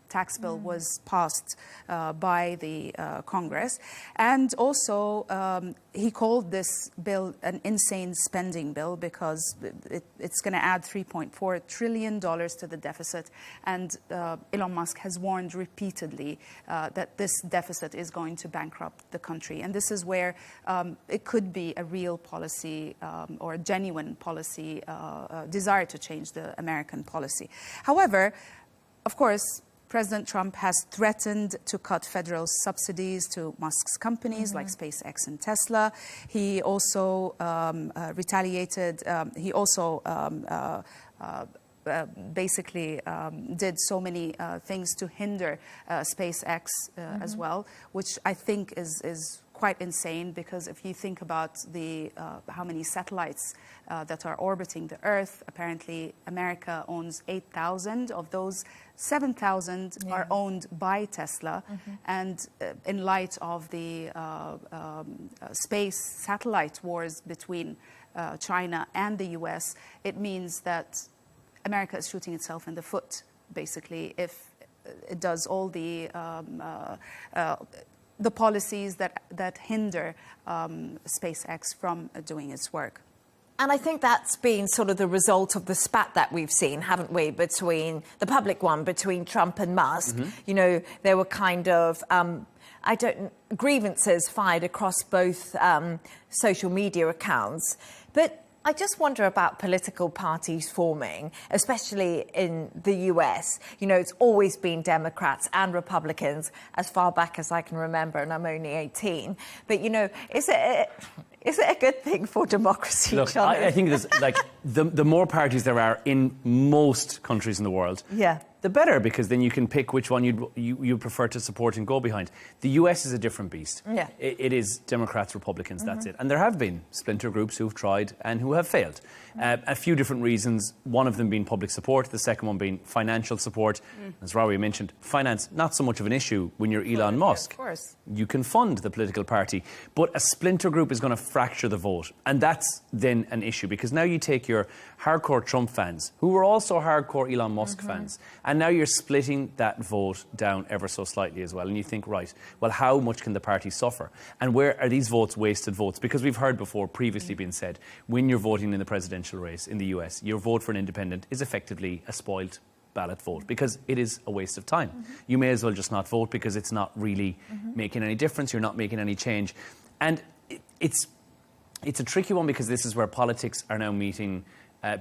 tax bill was passed by the Congress. And also, he called this bill an insane spending bill because it's going to add $3.4 trillion to the deficit. And Elon Musk has warned repeatedly that this deficit is going to bankrupt the country. And this is where it could be a real policy or a genuine policy desire to change the American policy. However, of course, President Trump has threatened to cut federal subsidies to Musk's companies like SpaceX and Tesla. He also retaliated. He also basically did so many things to hinder SpaceX as well, which I think is quite insane, because if you think about the how many satellites that are orbiting the Earth, apparently America owns 8,000 of those. 7,000 are owned by Tesla, and in light of the space satellite wars between China and the US, it means that America is shooting itself in the foot, basically, if it does all the policies that hinder SpaceX from doing its work. And I think that's been sort of the result of the spat that we've seen, haven't we, between the public one, between Trump and Musk. You know, they were kind of, grievances fired across both social media accounts. But I just wonder about political parties forming, especially in the US. You know, it's always been Democrats and Republicans as far back as I can remember, and I'm only 18. But, you know, is it a good thing for democracy, Look, John? I think there's, like, the more parties there are in most countries in the world, yeah, the better, because then you can pick which one you prefer to support and go behind. The US is a different beast. Yeah. It is Democrats, Republicans, that's it. And there have been splinter groups who've tried and who have failed. A few different reasons, one of them being public support, the second one being financial support. As Rawi mentioned, finance, not so much of an issue when you're Elon Musk. Of course. You can fund the political party. But a splinter group is going to fracture the vote. And that's then an issue, because now you take your hardcore Trump fans, who were also hardcore Elon Musk fans, and now you're splitting that vote down ever so slightly as well. And you think, right, well, how much can the party suffer? And where are these votes wasted votes? Because we've heard before, previously been said, when you're voting in the presidential race in the US, your vote for an independent is effectively a spoiled ballot vote, because it is a waste of time. You may as well just not vote, because it's not really making any difference. You're not making any change. And it's a tricky one, because this is where politics are now meeting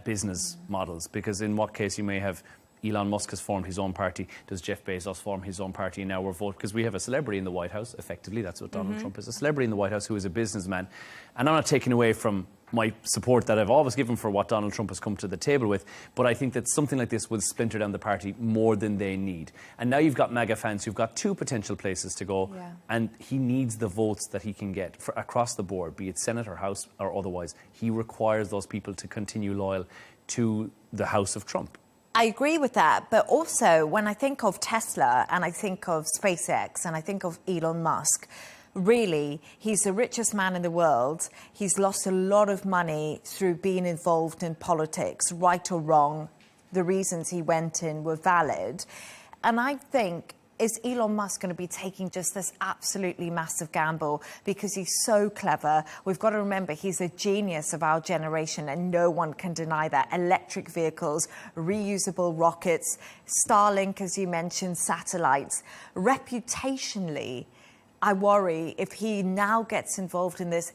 business models. Because in what case you may have Elon Musk has formed his own party. Does Jeff Bezos form his own party? And now we're voting, because we have a celebrity in the White House, effectively. That's what Donald Trump is, a celebrity in the White House who is a businessman. And I'm not taking away from my support that I've always given for what Donald Trump has come to the table with, but I think that something like this will splinter down the party more than they need. And now you've got MAGA fans who've got two potential places to go, and he needs the votes that he can get for across the board, be it Senate or House or otherwise. He requires those people to continue loyal to the House of Trump. I agree with that, but also when I think of Tesla and I think of SpaceX and I think of Elon Musk, really, he's the richest man in the world. He's lost a lot of money through being involved in politics, right or wrong. The reasons he went in were valid. And I think, is Elon Musk going to be taking just this absolutely massive gamble because he's so clever? We've got to remember he's a genius of our generation, and no one can deny that. Electric vehicles, reusable rockets, Starlink, as you mentioned, satellites. Reputationally, I worry if he now gets involved in this,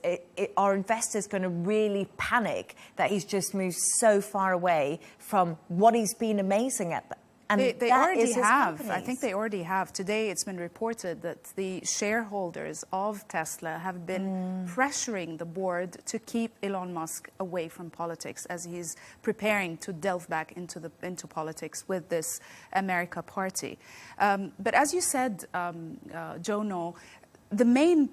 our investors going to really panic that he's just moved so far away from what he's been amazing at. And they already have. I think they already have. Today, it's been reported that the shareholders of Tesla have been pressuring the board to keep Elon Musk away from politics as he's preparing to delve back into politics with this America Party. But as you said, Jono, the main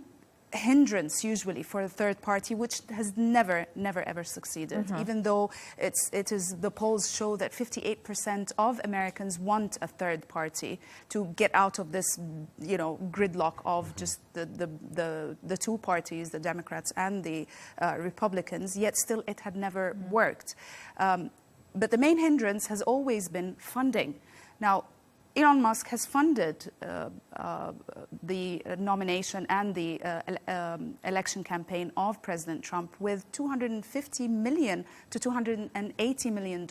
hindrance usually for a third party, which has never ever succeeded, even though the polls show that 58% of Americans want a third party to get out of this, gridlock of just the two parties, the Democrats and the Republicans. Yet still, it had never worked. But the main hindrance has always been funding. Now, Elon Musk has funded the nomination and the election campaign of President Trump with $250 million to $280 million.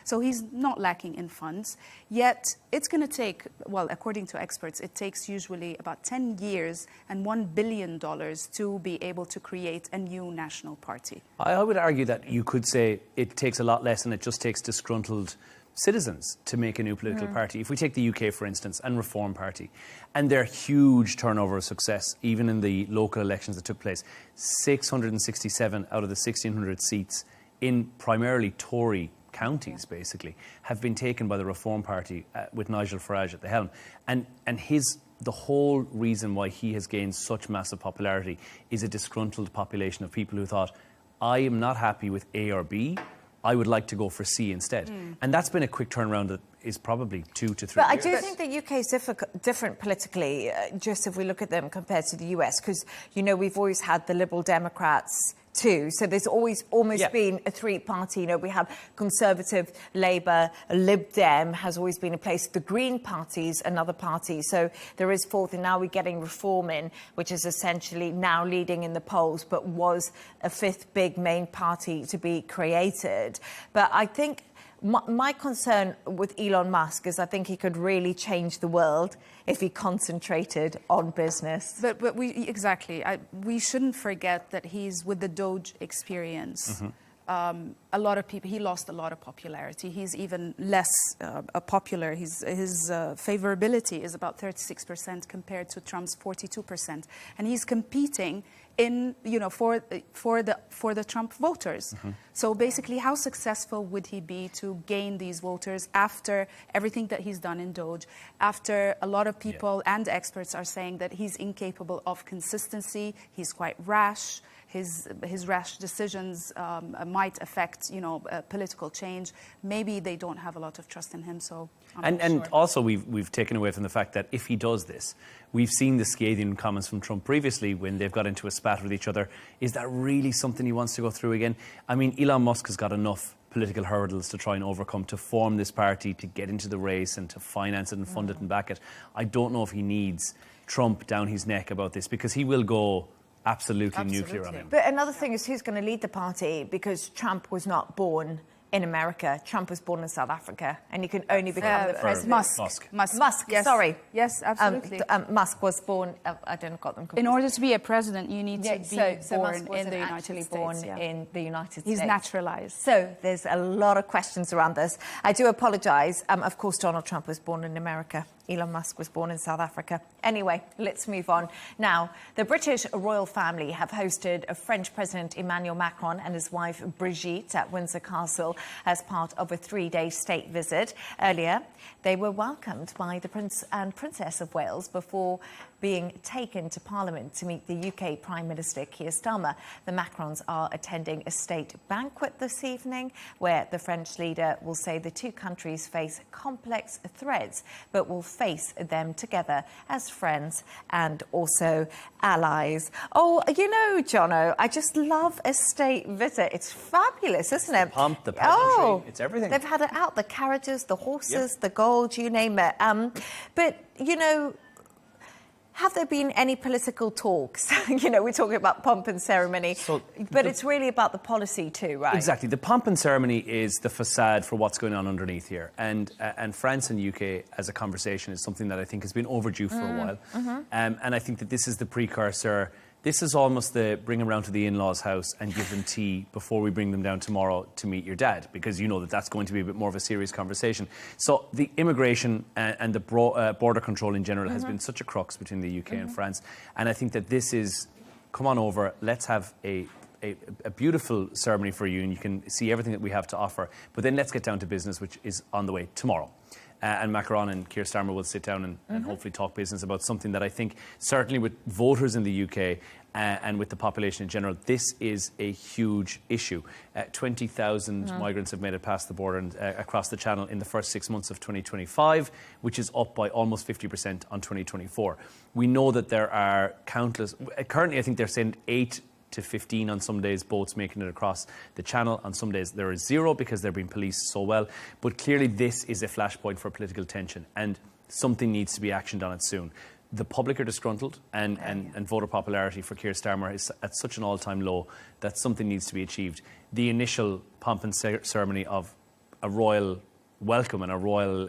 So he's not lacking in funds. Yet it's going to take, well, according to experts, it takes usually about 10 years and $1 billion to be able to create a new national party. I would argue that you could say it takes a lot less, and it just takes disgruntled citizens to make a new political party. If we take the UK, for instance, and Reform Party, and their huge turnover of success, even in the local elections that took place, 667 out of the 1,600 seats in primarily Tory counties, basically, have been taken by the Reform Party with Nigel Farage at the helm. And the whole reason why he has gained such massive popularity is a disgruntled population of people who thought, I am not happy with A or B, I would like to go for C instead. And that's been a quick turnaround that is probably 2 to 3 years. But I do think the UK is different politically, just if we look at them compared to the US, because, we've always had the Liberal Democrats too. So there's always almost been a three-party. We have Conservative, Labour, Lib Dem has always been in place. The Green Party's another party. So there is fourth, and now we're getting Reform in, which is essentially now leading in the polls, but was a fifth big main party to be created. But I think My concern with Elon Musk is I think he could really change the world if he concentrated on business. But we shouldn't forget that he's with the Doge experience. A lot of people, he lost a lot of popularity. He's even less popular. His favorability is about 36% compared to Trump's 42%, and he's competing in for the Trump voters. So basically, how successful would he be to gain these voters after everything that he's done in Doge? After a lot of people and experts are saying that he's incapable of consistency, he's quite rash. His rash decisions might affect, political change. Maybe they don't have a lot of trust in him. So, and also we've taken away from the fact that if he does this, we've seen the scathing comments from Trump previously when they've got into a spat with each other. Is that really something he wants to go through again? I mean, Elon Musk has got enough political hurdles to try and overcome to form this party, to get into the race and to finance it and fund it and back it. I don't know if he needs Trump down his neck about this, because he will go absolutely nuclear on him. But another thing is who's going to lead the party, because Trump was not born in America. Trump was born in South Africa, and you can only become the president. Musk. Yes. Sorry. Yes, absolutely. Musk was born. I don't know, got them confused. In order to be a president, you need to be born in the United States. Born in the United States. He's naturalized. So there's a lot of questions around this. I do apologise. Of course, Donald Trump was born in America. Elon Musk was born in South Africa. Anyway, let's move on. Now, the British royal family have hosted French President Emmanuel Macron and his wife Brigitte at Windsor Castle as part of a 3-day state visit. Earlier, they were welcomed by the Prince and Princess of Wales before being taken to Parliament to meet the UK Prime Minister Keir Starmer. The Macrons are attending a state banquet this evening, where the French leader will say the two countries face complex threats, but will face them together as friends and also allies. Oh, Jono, I just love a state visit. It's fabulous, isn't it? The pomp, the pageantry, it's everything. They've had it out, the carriages, the horses, the gold, you name it. But, have there been any political talks? We're talking about pomp and ceremony, but it's really about the policy too, right? Exactly. The pomp and ceremony is the facade for what's going on underneath here. And France and UK as a conversation is something that I think has been overdue for a while. And I think that this is the precursor. This is almost the bring them round to the in-laws' house and give them tea before we bring them down tomorrow to meet your dad, because you know that that's going to be a bit more of a serious conversation. So the immigration and the border control in general has been such a crux between the UK and France. And I think that this is, come on over, let's have a beautiful ceremony for you, and you can see everything that we have to offer. But then let's get down to business, which is on the way tomorrow. And Macron and Keir Starmer will sit down and hopefully talk business about something that I think, certainly with voters in the UK and with the population in general, this is a huge issue. 20,000 migrants have made it past the border and across the Channel in the first 6 months of 2025, which is up by almost 50% on 2024. We know that there are countless, currently I think they're saying 8 to 15 on some days, boats making it across the Channel. On some days there is 0 because they're being policed so well. But clearly this is a flashpoint for political tension, and something needs to be actioned on it soon. The public are disgruntled, and voter popularity for Keir Starmer is at such an all-time low that something needs to be achieved. The initial pomp and ceremony of a royal welcome and a royal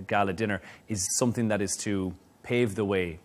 gala dinner is something that is to pave the way,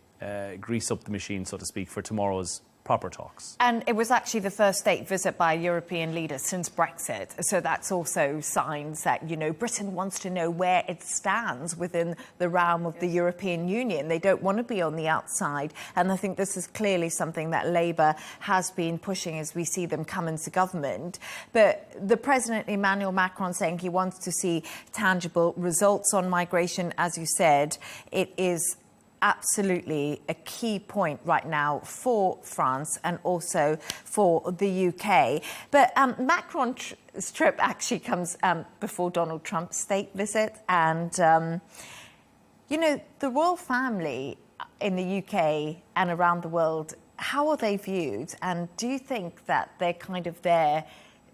grease up the machine, so to speak, for tomorrow's proper talks. And it was actually the first state visit by a European leader since Brexit. So that's also signs that, Britain wants to know where it stands within the realm of the European Union. They don't want to be on the outside. And I think this is clearly something that Labour has been pushing as we see them come into government. But the President, Emmanuel Macron, saying he wants to see tangible results on migration, as you said, it is absolutely a key point right now for France and also for the UK. But Macron's trip actually comes before Donald Trump's state visit. And, the royal family in the UK and around the world, how are they viewed? And do you think that they're kind of there,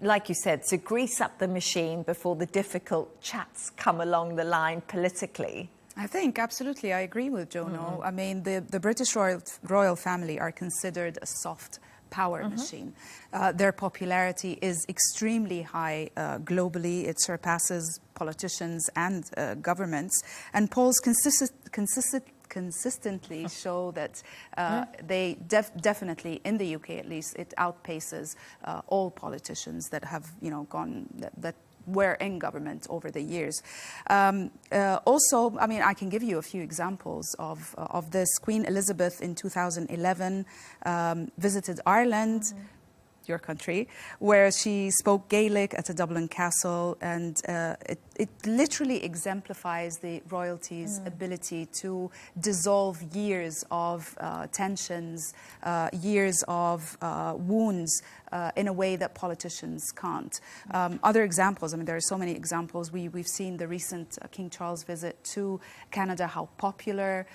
like you said, to grease up the machine before the difficult chats come along the line politically? I think, absolutely, I agree with Jono. I mean, the British royal family are considered a soft power machine. Their popularity is extremely high globally. It surpasses politicians and governments. And polls consistently show that they definitely, in the UK at least, it outpaces all politicians that have, gone that were in government over the years. Also, I mean, I can give you a few examples of this. Queen Elizabeth in 2011 visited Ireland, your country, where she spoke Gaelic at a Dublin castle, and it literally exemplifies the royalty's ability to dissolve years of tensions, years of wounds in a way that politicians can't. Other examples, I mean, there are so many examples. We've seen the recent King Charles visit to Canada, how popular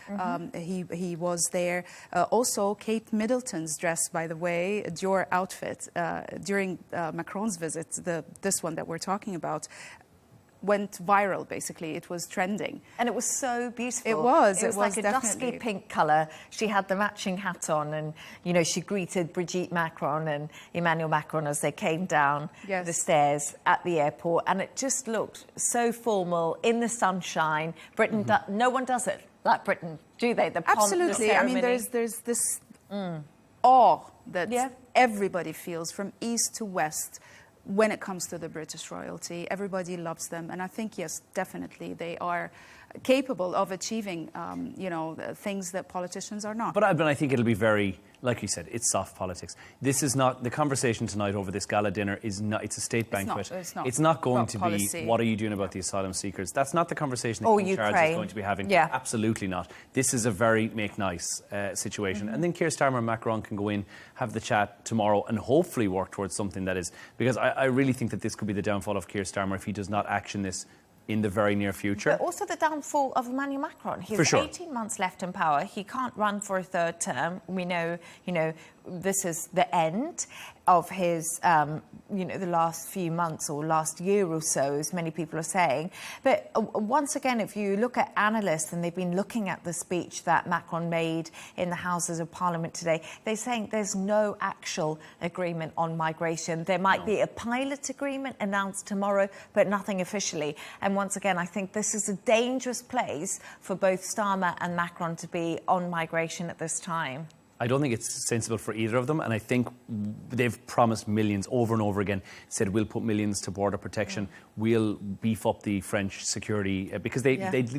he was there. Also, Kate Middleton's dress, by the way, Dior outfit, during Macron's visit, this one that we're talking about, went viral, basically. It was trending. And it was so beautiful. It was like a definitely dusky pink colour. She had the matching hat on, and, she greeted Brigitte Macron and Emmanuel Macron as they came down the stairs at the airport. And it just looked so formal, in the sunshine. Britain, no one does it like Britain, do they? The pomp, absolutely. the I mean, ceremony. there's this awe that everybody feels from east to west when it comes to the British royalty. Everybody loves them, and I think, yes, definitely they are capable of achieving, things that politicians are not. But I think it'll be very, like you said, it's soft politics. This is not, the conversation tonight over this gala dinner is not, it's a state banquet. It's not going to be, what are you doing about the asylum seekers? That's not the conversation that King Charles is going to be having. Absolutely not. This is a very make nice situation. And then Keir Starmer and Macron can go in, have the chat tomorrow, and hopefully work towards something that is, because I really think that this could be the downfall of Keir Starmer if he does not action this in the very near future. But also the downfall of Emmanuel Macron. He has 18 months left in power. He can't run for a third term. We know, this is the end of his, the last few months or last year or so, as many people are saying. But once again, if you look at analysts, and they've been looking at the speech that Macron made in the Houses of Parliament today, they're saying there's no actual agreement on migration. There might be a pilot agreement announced tomorrow, but nothing officially. And once again, I think this is a dangerous place for both Starmer and Macron to be on migration at this time. I don't think it's sensible for either of them, and I think they've promised millions over and over again, said we'll put millions to border protection, we'll beef up the French security, because they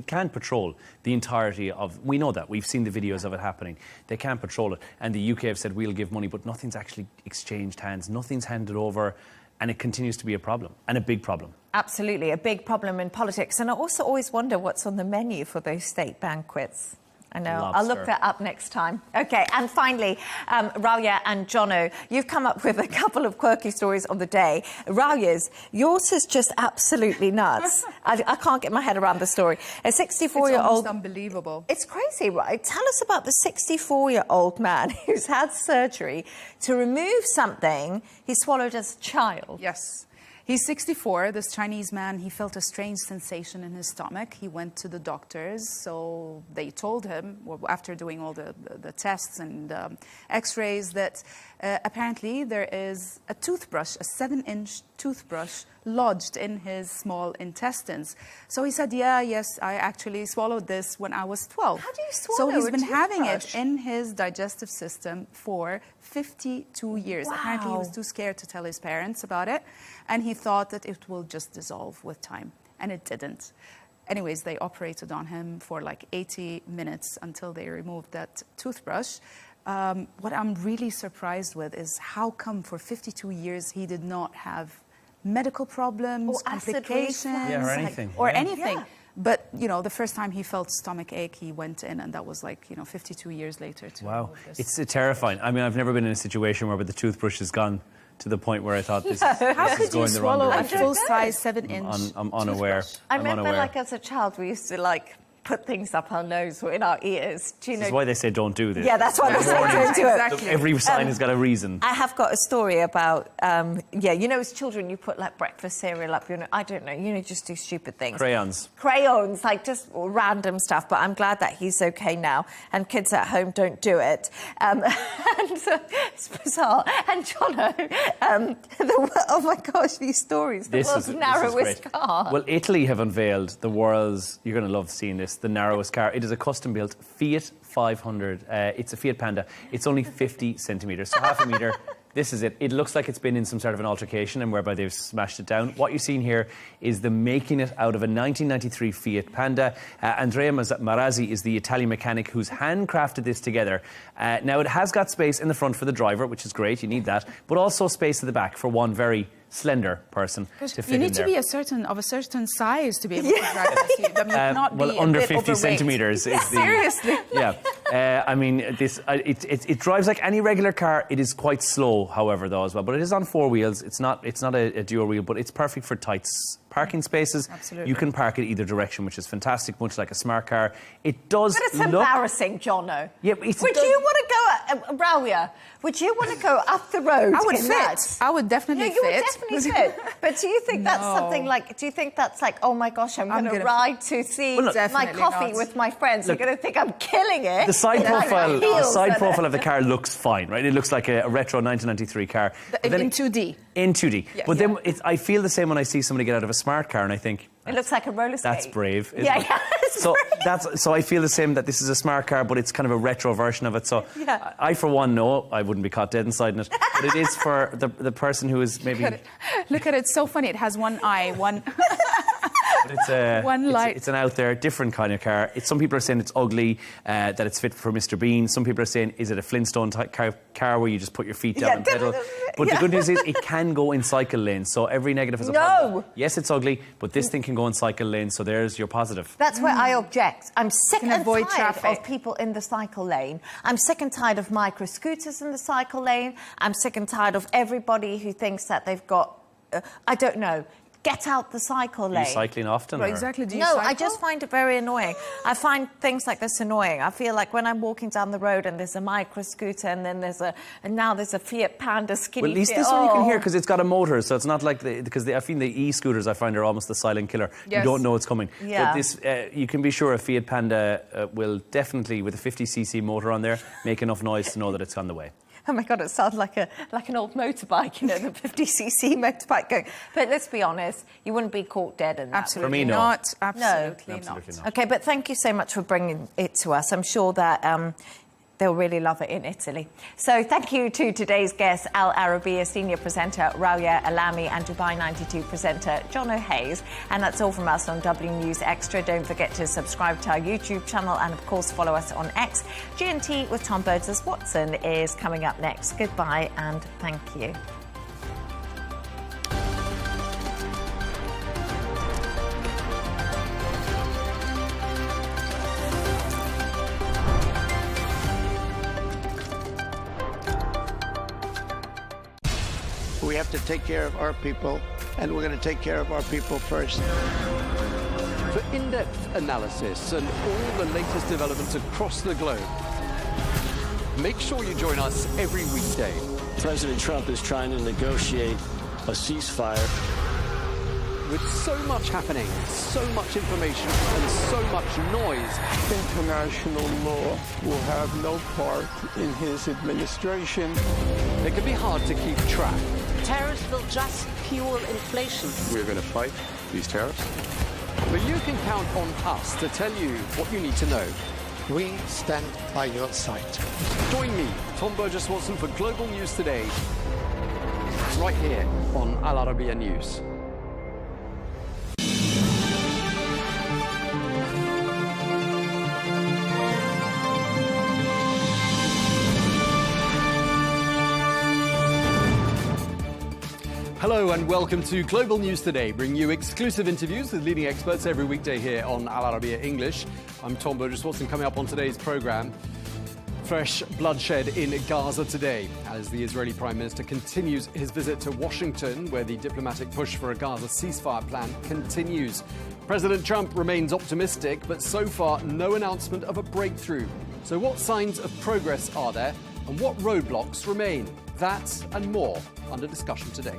can't patrol the entirety of, we know that, we've seen the videos of it happening, they can't patrol it, and the UK have said we'll give money, but nothing's actually exchanged hands, nothing's handed over, and it continues to be a problem, and a big problem. Absolutely, a big problem in politics, and I also always wonder what's on the menu for those state banquets. I know. Lobster. I'll look that up next time. OK, and finally, Rawiya and Jono, you've come up with a couple of quirky stories of the day. Rawiya's, yours is just absolutely nuts. I can't get my head around the story. A 64-year-old... It's almost unbelievable. It's crazy, right? Tell us about the 64-year-old man who's had surgery to remove something he swallowed as a child. Yes. He's 64, this Chinese man. He felt a strange sensation in his stomach. He went to the doctors, so they told him, after doing all the tests and x-rays, that apparently there is a toothbrush, a 7-inch toothbrush, lodged in his small intestines. So he said, yes, I actually swallowed this when I was 12. How do you swallow So he's been a having it toothbrush? in his digestive system for 52 years. Wow. Apparently he was too scared to tell his parents about it, and he thought that it will just dissolve with time, and it didn't. Anyways, they operated on him for like 80 minutes until they removed that toothbrush. What I'm really surprised with is how come for 52 years he did not have medical problems, Or acid complications, reflux. or anything. or Yeah. anything. Yeah. But, the first time he felt stomach ache, he went in, and that was like, 52 years later. To Wow, remove this. it's terrifying. I mean, I've never been in a situation where the toothbrush has gone to the point where I thought this How is could you going the wrong swallow a direction. full-size 7-inch I'm unaware. I I'm remember, unaware. like, as a child, we used to, like, put things up our nose or in our ears. Do you know? This is why they say don't do this. Yeah, that's why they say don't do it. Exactly. Every sign has got a reason. I have got a story about, as children, you put like breakfast cereal up, I don't know, just do stupid things. Crayons, like just random stuff. But I'm glad that he's okay now, and kids at home don't do it. And it's bizarre. And Jono, oh my gosh, these stories. The world's narrowest car. Well, Italy have unveiled the world's, you're going to love seeing this, the narrowest car. It is a custom-built Fiat 500. It's a Fiat Panda. It's only 50 centimetres, so half a metre. This is it. It looks like it's been in some sort of an altercation and whereby they've smashed it down. What you're seeing here is the making it out of a 1993 Fiat Panda. Andrea Marazzi is the Italian mechanic who's handcrafted this together. Now, it has got space in the front for the driver, which is great. You need that. But also space at the back for one very slender person to fit in there. You need to be of a certain size to be able to drive this. I mean, not be under 50 centimetres is the... Seriously? Yeah. I mean, it drives like any regular car. It is quite slow, however, though, as well. But it is on 4 wheels. It's not a dual wheel, but it's perfect for tight parking spaces. Absolutely. You can park it either direction, which is fantastic, much like a smart car. It does But it's embarrassing, Jono. Yeah, would you want to go, Rawia, would you want to go up the road? I would fit. That? I would definitely fit. You would definitely fit. But do you think that's something like, do you think that's like, oh my gosh, I'm going to ride to see my coffee with my friends. You're going to think I'm killing it. The side profile of the car looks fine, right? It looks like a retro 1993 car. In 2D. In 2D. Yes. But then I feel the same when I see somebody get out of a smart car and I think... It looks like a roller skate. That's brave, isn't it? So I feel the same, that this is a smart car, but it's kind of a retro version of it. So I, for one, know I wouldn't be caught dead inside in it. But it is for the person who is maybe... Look at it. It's so funny. It has one eye, one... But it's one light. It's an out there, different kind of car. Some people are saying it's ugly, that it's fit for Mr. Bean. Some people are saying, is it a Flintstone type car where you just put your feet down and pedal? But the good news is it can go in cycle lanes. So every negative is a positive. Yes, it's ugly, but this thing can go in cycle lanes. So there's your positive. That's where I object. I'm sick and tired of people in the cycle lane. I'm sick and tired of micro scooters in the cycle lane. I'm sick and tired of everybody who thinks that they've got, I don't know, get out the cycle lane. Are you cycling often? Well, exactly. Do you no, cycle? I just find it very annoying. I find things like this annoying. I feel like when I'm walking down the road and there's a micro scooter and then now there's a Fiat Panda skinny. Well, at least this one you can hear because it's got a motor, so it's not like I find the e-scooters I find are almost the silent killer. Yes. You don't know it's coming. Yeah. But this, you can be sure a Fiat Panda will definitely, with a 50cc motor on there, make enough noise to know that it's on the way. Oh my God, it sounds like an old motorbike, the 50cc motorbike going. But let's be honest, you wouldn't be caught dead in that. Absolutely For me, no. not. Absolutely not. Okay, but thank you so much for bringing it to us. I'm sure that they'll really love it in Italy. So thank you to today's guests, Al Arabiya senior presenter Rawia Alami and Dubai 92 presenter Jono Hayes. And that's all from us on W News Extra. Don't forget to subscribe to our YouTube channel and, of course, follow us on X. G&T with Tom Burges Watson is coming up next. Goodbye and thank you. We have to take care of our people, and we're going to take care of our people first. For in-depth analysis and all the latest developments across the globe, make sure you join us every weekday. President Trump is trying to negotiate a ceasefire. With so much happening, so much information, and so much noise, International law will have no part in his administration. it can be hard to keep track. Tariffs will just fuel inflation. We're going to fight these tariffs. But you can count on us to tell you what you need to know. We stand by your side. Join me, Tom Burges Watson, for Global News Today, right here on Al Arabiya News. Hello and welcome to Global News Today, bringing you exclusive interviews with leading experts every weekday here on Al Arabiya English. I'm Tom Burges Watson. Coming up on today's programme, Fresh bloodshed in Gaza today as the Israeli Prime Minister continues his visit to Washington, where the diplomatic push for a Gaza ceasefire plan continues. President Trump remains optimistic, but so far no announcement of a breakthrough. So what signs of progress are there and what roadblocks remain? That and more under discussion today.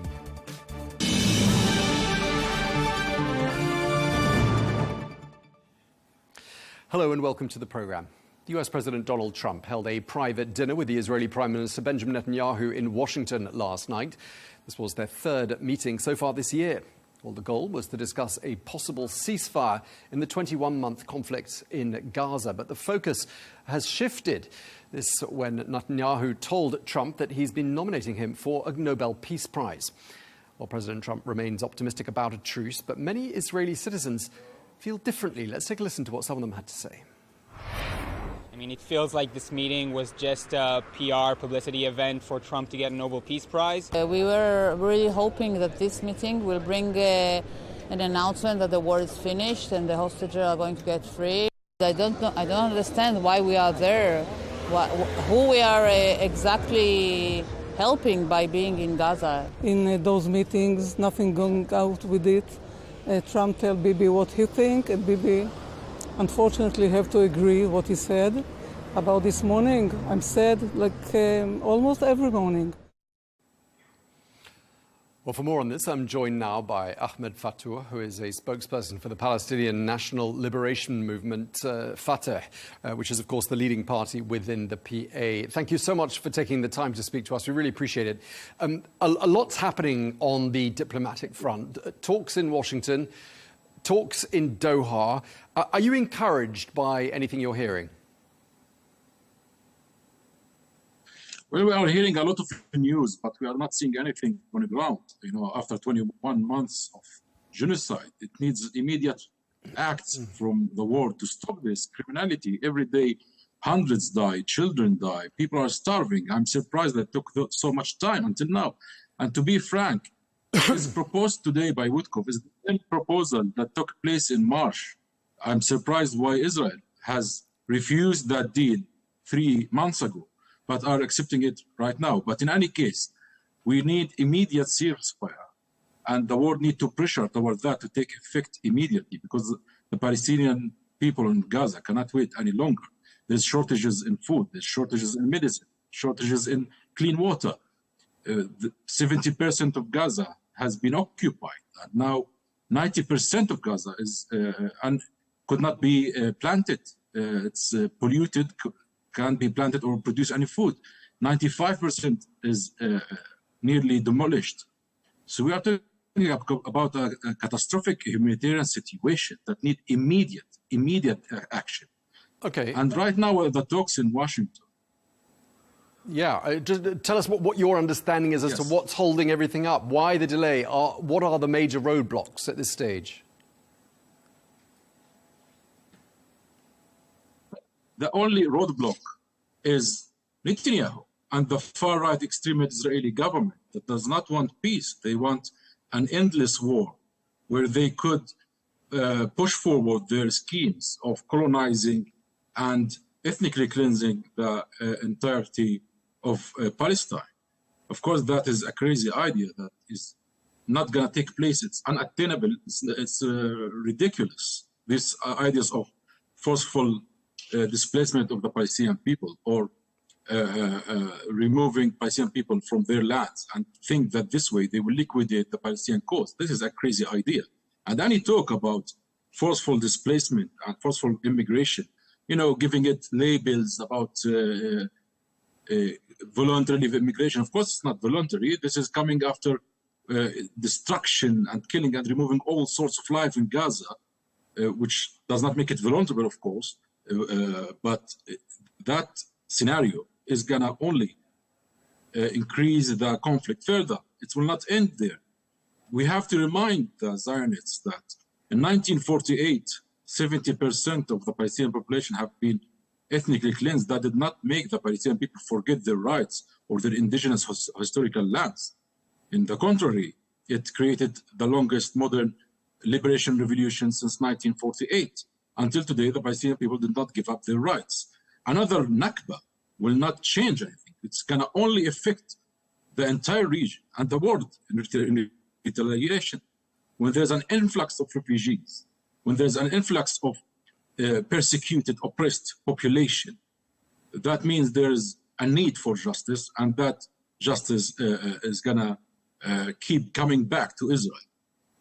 Hello and welcome to the programme. US President Donald Trump held a private dinner with the Israeli Prime Minister Benjamin Netanyahu in Washington last night. This was their third meeting so far this year. Well, the goal was to discuss a possible ceasefire in the 21-month conflict in Gaza. But the focus has shifted. This when Netanyahu told Trump that he's been nominating him for a Nobel Peace Prize. Well, President Trump remains optimistic about a truce, but many Israeli citizens feel differently. Let's take a listen to what some of them had to say. I mean, it feels like this meeting was just a PR publicity event for Trump to get a Nobel Peace Prize. We were really hoping that this meeting will bring an announcement that the war is finished and the hostages are going to get free. I don't understand why we are there, who we are exactly helping by being in Gaza. In those meetings, nothing going out with it. Trump tell Bibi what he think, and Bibi unfortunately have to agree what he said about this morning. I'm sad like almost every morning. Well, for more on this, I'm joined now by Ahmed Fattouh, who is a spokesperson for the Palestinian National Liberation Movement, Fatah, which is, of course, the leading party within the PA. Thank you so much for taking the time to speak to us. We really appreciate it. A lot's happening on the diplomatic front. Talks in Washington, talks in Doha. Are you encouraged by anything you're hearing? Well, we are hearing a lot of news, but we are not seeing anything on the ground. You know, after 21 months of genocide, it needs immediate acts from the world to stop this criminality. Every day, hundreds die, children die, people are starving. I'm surprised that it took so much time until now. And to be frank, this proposed today by Woodcock is the same proposal that took place in March. I'm surprised why Israel has refused that deal 3 months ago, but are accepting it right now. But in any case, we need immediate ceasefire, and the world need to pressure toward that to take effect immediately, because the Palestinian people in Gaza cannot wait any longer. There's shortages in food, there's shortages in medicine, shortages in clean water. 70% of Gaza has been occupied, and now 90% of Gaza is could not be planted. It's polluted, can't be planted or produce any food. 95% is nearly demolished. So we are talking about a catastrophic humanitarian situation that need immediate action. Okay. And right now, the talks in Washington. Yeah, just tell us what your understanding is as to what's holding everything up. Why the delay? What are the major roadblocks at this stage? The only roadblock is Netanyahu and the far-right extreme Israeli government that does not want peace. They want an endless war where they could push forward their schemes of colonizing and ethnically cleansing the entirety of Palestine. Of course, that is a crazy idea that is not going to take place. It's unattainable. It's ridiculous. These ideas of forceful displacement of the Palestinian people or removing Palestinian people from their lands and think that this way they will liquidate the Palestinian cause. This is a crazy idea. And any talk about forceful displacement and forceful immigration, you know, giving it labels about voluntary immigration. Of course, it's not voluntary. This is coming after destruction and killing and removing all sorts of life in Gaza, which does not make it voluntary, of course. But that scenario is going to only increase the conflict further. It will not end there. We have to remind the Zionists that in 1948, 70% of the Palestinian population have been ethnically cleansed. That did not make the Palestinian people forget their rights or their indigenous historical lands. In the contrary, it created the longest modern liberation revolution since 1948. Until today, the Palestinian people did not give up their rights. Another Nakba will not change anything. It's going to only affect the entire region and the world in retaliation. When there's an influx of refugees, when there's an influx of persecuted, oppressed population, that means there's a need for justice, and that justice is going to keep coming back to Israel.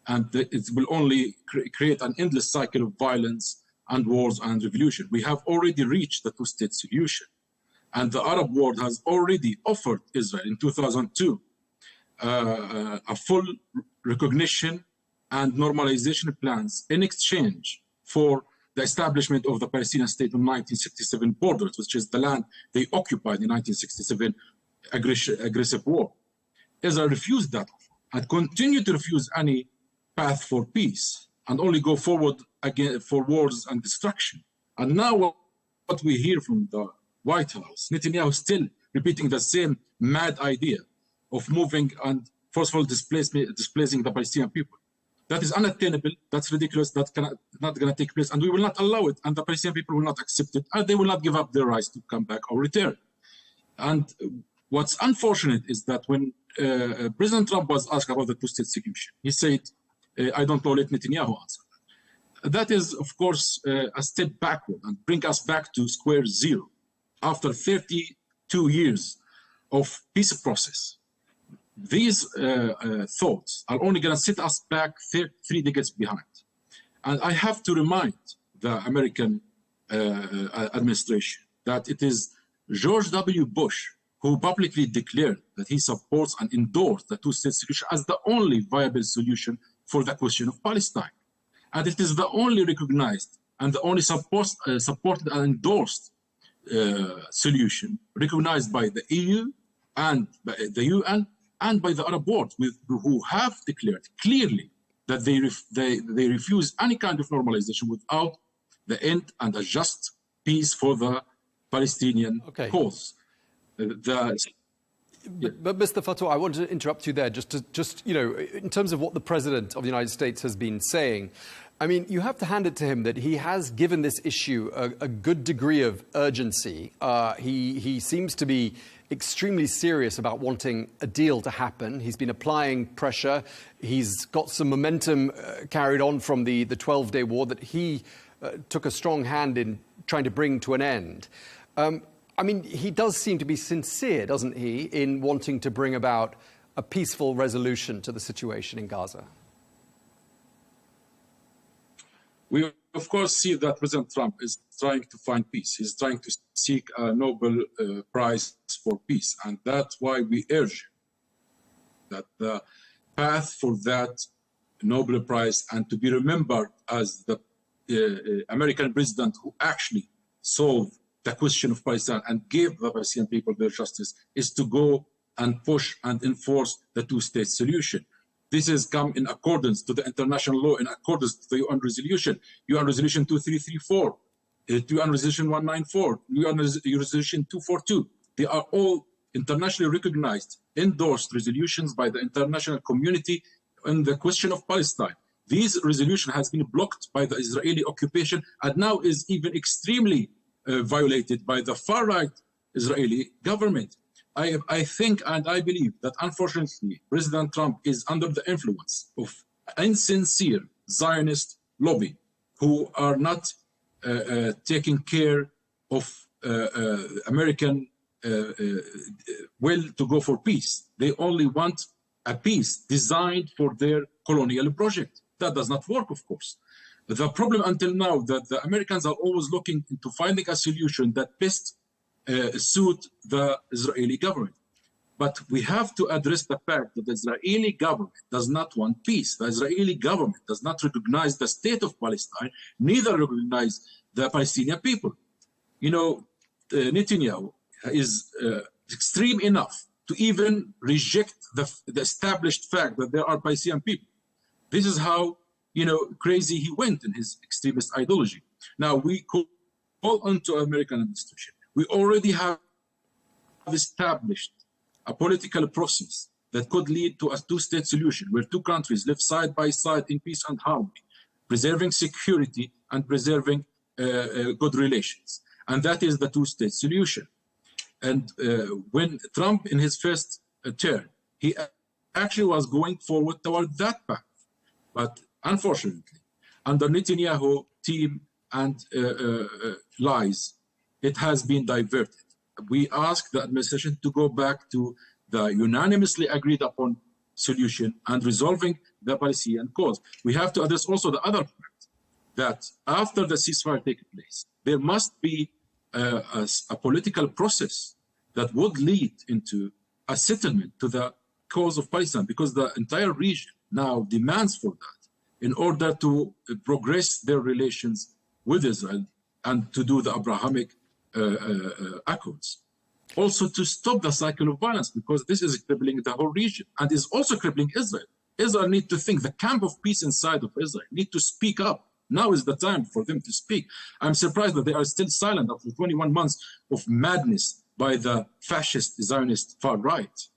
And it will only create an endless cycle of violence and wars and revolution. We have already reached the two-state solution. And the Arab world has already offered Israel in 2002 a full recognition and normalization plans in exchange for the establishment of the Palestinian state in 1967 borders, which is the land they occupied in 1967 aggressive war. Israel refused that offer and continued to refuse any path for peace and only go forward again for wars and destruction. And now what we hear from the White House, Netanyahu still repeating the same mad idea of moving and forceful displacing the Palestinian people. That is unattainable, that's ridiculous, that's not going to take place, and we will not allow it, and the Palestinian people will not accept it, and they will not give up their rights to come back or return. And what's unfortunate is that when President Trump was asked about the two-state solution, he said, I don't know, let Netanyahu answer. That is, of course, a step backward and bring us back to square zero after 32 years of peace process. These thoughts are only going to set us back 3 decades behind. And I have to remind the American administration that it is George W. Bush who publicly declared that he supports and endorsed the two-state solution as the only viable solution for the question of Palestine. And it is the only recognized and the only supported and endorsed solution recognized by the EU and by the UN and by the Arab world, who have declared clearly that they refuse any kind of normalization without the end and a just peace for the Palestinian cause. But Mr. Fatouh, I want to interrupt you there just in terms of what the President of the United States has been saying. I mean, you have to hand it to him that he has given this issue a good degree of urgency. He seems to be extremely serious about wanting a deal to happen. He's been applying pressure. He's got some momentum carried on from the 12-day war that he took a strong hand in trying to bring to an end. I mean, he does seem to be sincere, doesn't he, in wanting to bring about a peaceful resolution to the situation in Gaza? We, of course, see that President Trump is trying to find peace. He's trying to seek a Nobel Prize for peace. And that's why we urge that the path for that Nobel Prize and to be remembered as the American president who actually solved the question of Palestine and gave the Palestinian people their justice is to go and push and enforce the two-state solution. This has come in accordance to the international law, in accordance to the UN resolution 2334, UN resolution 194, UN resolution 242. They are all internationally recognized, endorsed resolutions by the international community on the question of Palestine. This resolution has been blocked by the Israeli occupation and now is even extremely violated by the far-right Israeli government. I think and I believe that unfortunately President Trump is under the influence of insincere Zionist lobby who are not taking care of American will to go for peace. They only want a peace designed for their colonial project. That does not work, of course. The problem until now that the Americans are always looking into finding a solution that best suit the Israeli government. But we have to address the fact that the Israeli government does not want peace. The Israeli government does not recognize the state of Palestine, neither recognize the Palestinian people. You know, Netanyahu is extreme enough to even reject the established fact that there are Palestinian people. This is how, crazy he went in his extremist ideology. Now we call on to American administration. We already have established a political process that could lead to a two-state solution where two countries live side by side in peace and harmony, preserving security and preserving good relations. And that is the two-state solution. And when Trump, in his first term, he actually was going forward toward that path. But unfortunately, under Netanyahu team and lies, it has been diverted. We ask the administration to go back to the unanimously agreed upon solution and resolving the Palestinian cause. We have to address also the other part, that after the ceasefire takes place, there must be a political process that would lead into a settlement to the cause of Palestine, because the entire region now demands for that in order to progress their relations with Israel and to do the Abrahamic Accords. Also to stop the cycle of violence, because this is crippling the whole region and is also crippling Israel. Israel needs to think, the camp of peace inside of Israel need to speak up. Now is the time for them to speak. I'm surprised that they are still silent after 21 months of madness by the fascist Zionist far right.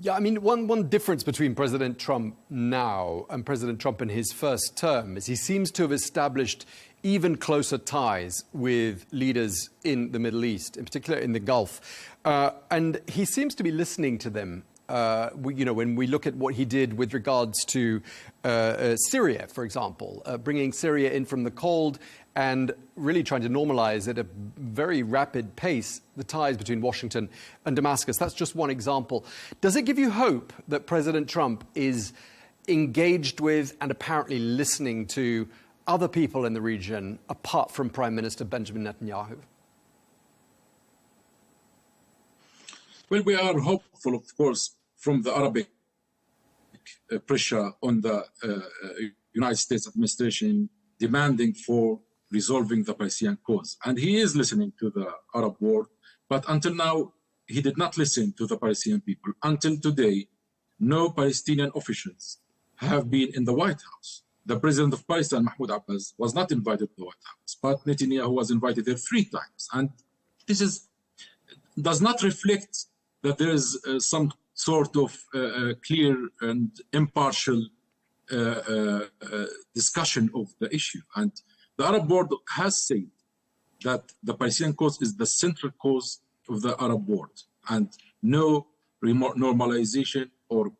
Yeah, I mean, one difference between President Trump now and President Trump in his first term is he seems to have established even closer ties with leaders in the Middle East, in particular in the Gulf. And he seems to be listening to them. When we look at what he did with regards to Syria, for example, bringing Syria in from the cold and really trying to normalize at a very rapid pace the ties between Washington and Damascus. That's just one example. Does it give you hope that President Trump is engaged with and apparently listening to other people in the region apart from Prime Minister Benjamin Netanyahu? Well, we are hopeful, of course, from the Arabic pressure on the United States administration demanding for resolving the Palestinian cause. And he is listening to the Arab world, but until now, he did not listen to the Palestinian people. Until today, no Palestinian officials have been in the White House. The president of Palestine, Mahmoud Abbas, was not invited to the White House, but Netanyahu was invited there 3 times. And this does not reflect that there is some sort of clear and impartial discussion of the issue. And the Arab world has said that the Palestinian cause is the central cause of the Arab world, and no normalization or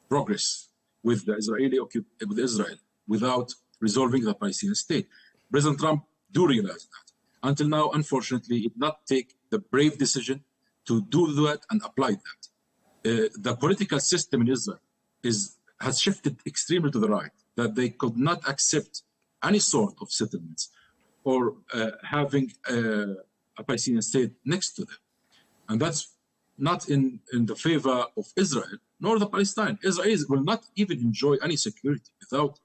progress with Israel without resolving the Palestinian state. President Trump do realize that. Until now, unfortunately, he did not take the brave decision to do that and apply that. The political system in Israel has shifted extremely to the right, that they could not accept any sort of settlements or having a Palestinian state next to them. And that's not in the favor of Israel, nor the Palestine. Israelis will not even enjoy any security without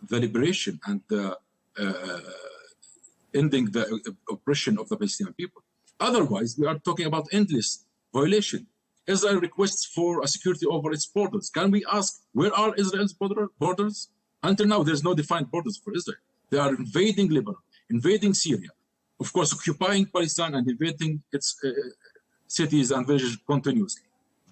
the liberation and the ending the oppression of the Palestinian people. Otherwise, we are talking about endless violation. Israel requests for a security over its borders. Can we ask, where are Israel's borders? Until now, there's no defined borders for Israel. They are invading Lebanon, invading Syria, of course, occupying Palestine and invading its cities and villages continuously.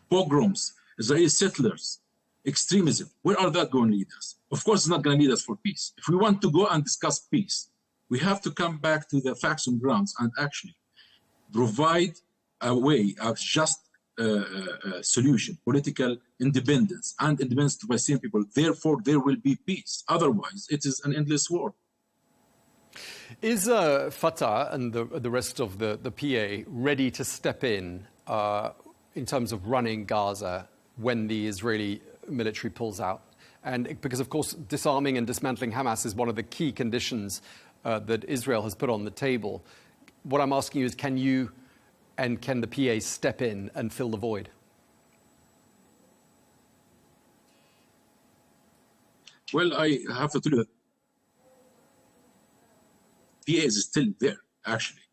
Pogroms, Israeli settlers, extremism. Where are that going to lead us? Of course, it's not going to lead us for peace. If we want to go and discuss peace, we have to come back to the facts and grounds and actually provide a way, a just solution, political independence and independence to Palestinian people. Therefore, there will be peace. Otherwise, it is an endless war. Is Fatah and the rest of the PA ready to step in terms of running Gaza when the Israeli military pulls out? And because, of course, disarming and dismantling Hamas is one of the key conditions that Israel has put on the table. What I'm asking you is, can you and can the PA step in and fill the void? Well, I have to tell you that PA is still there, actually.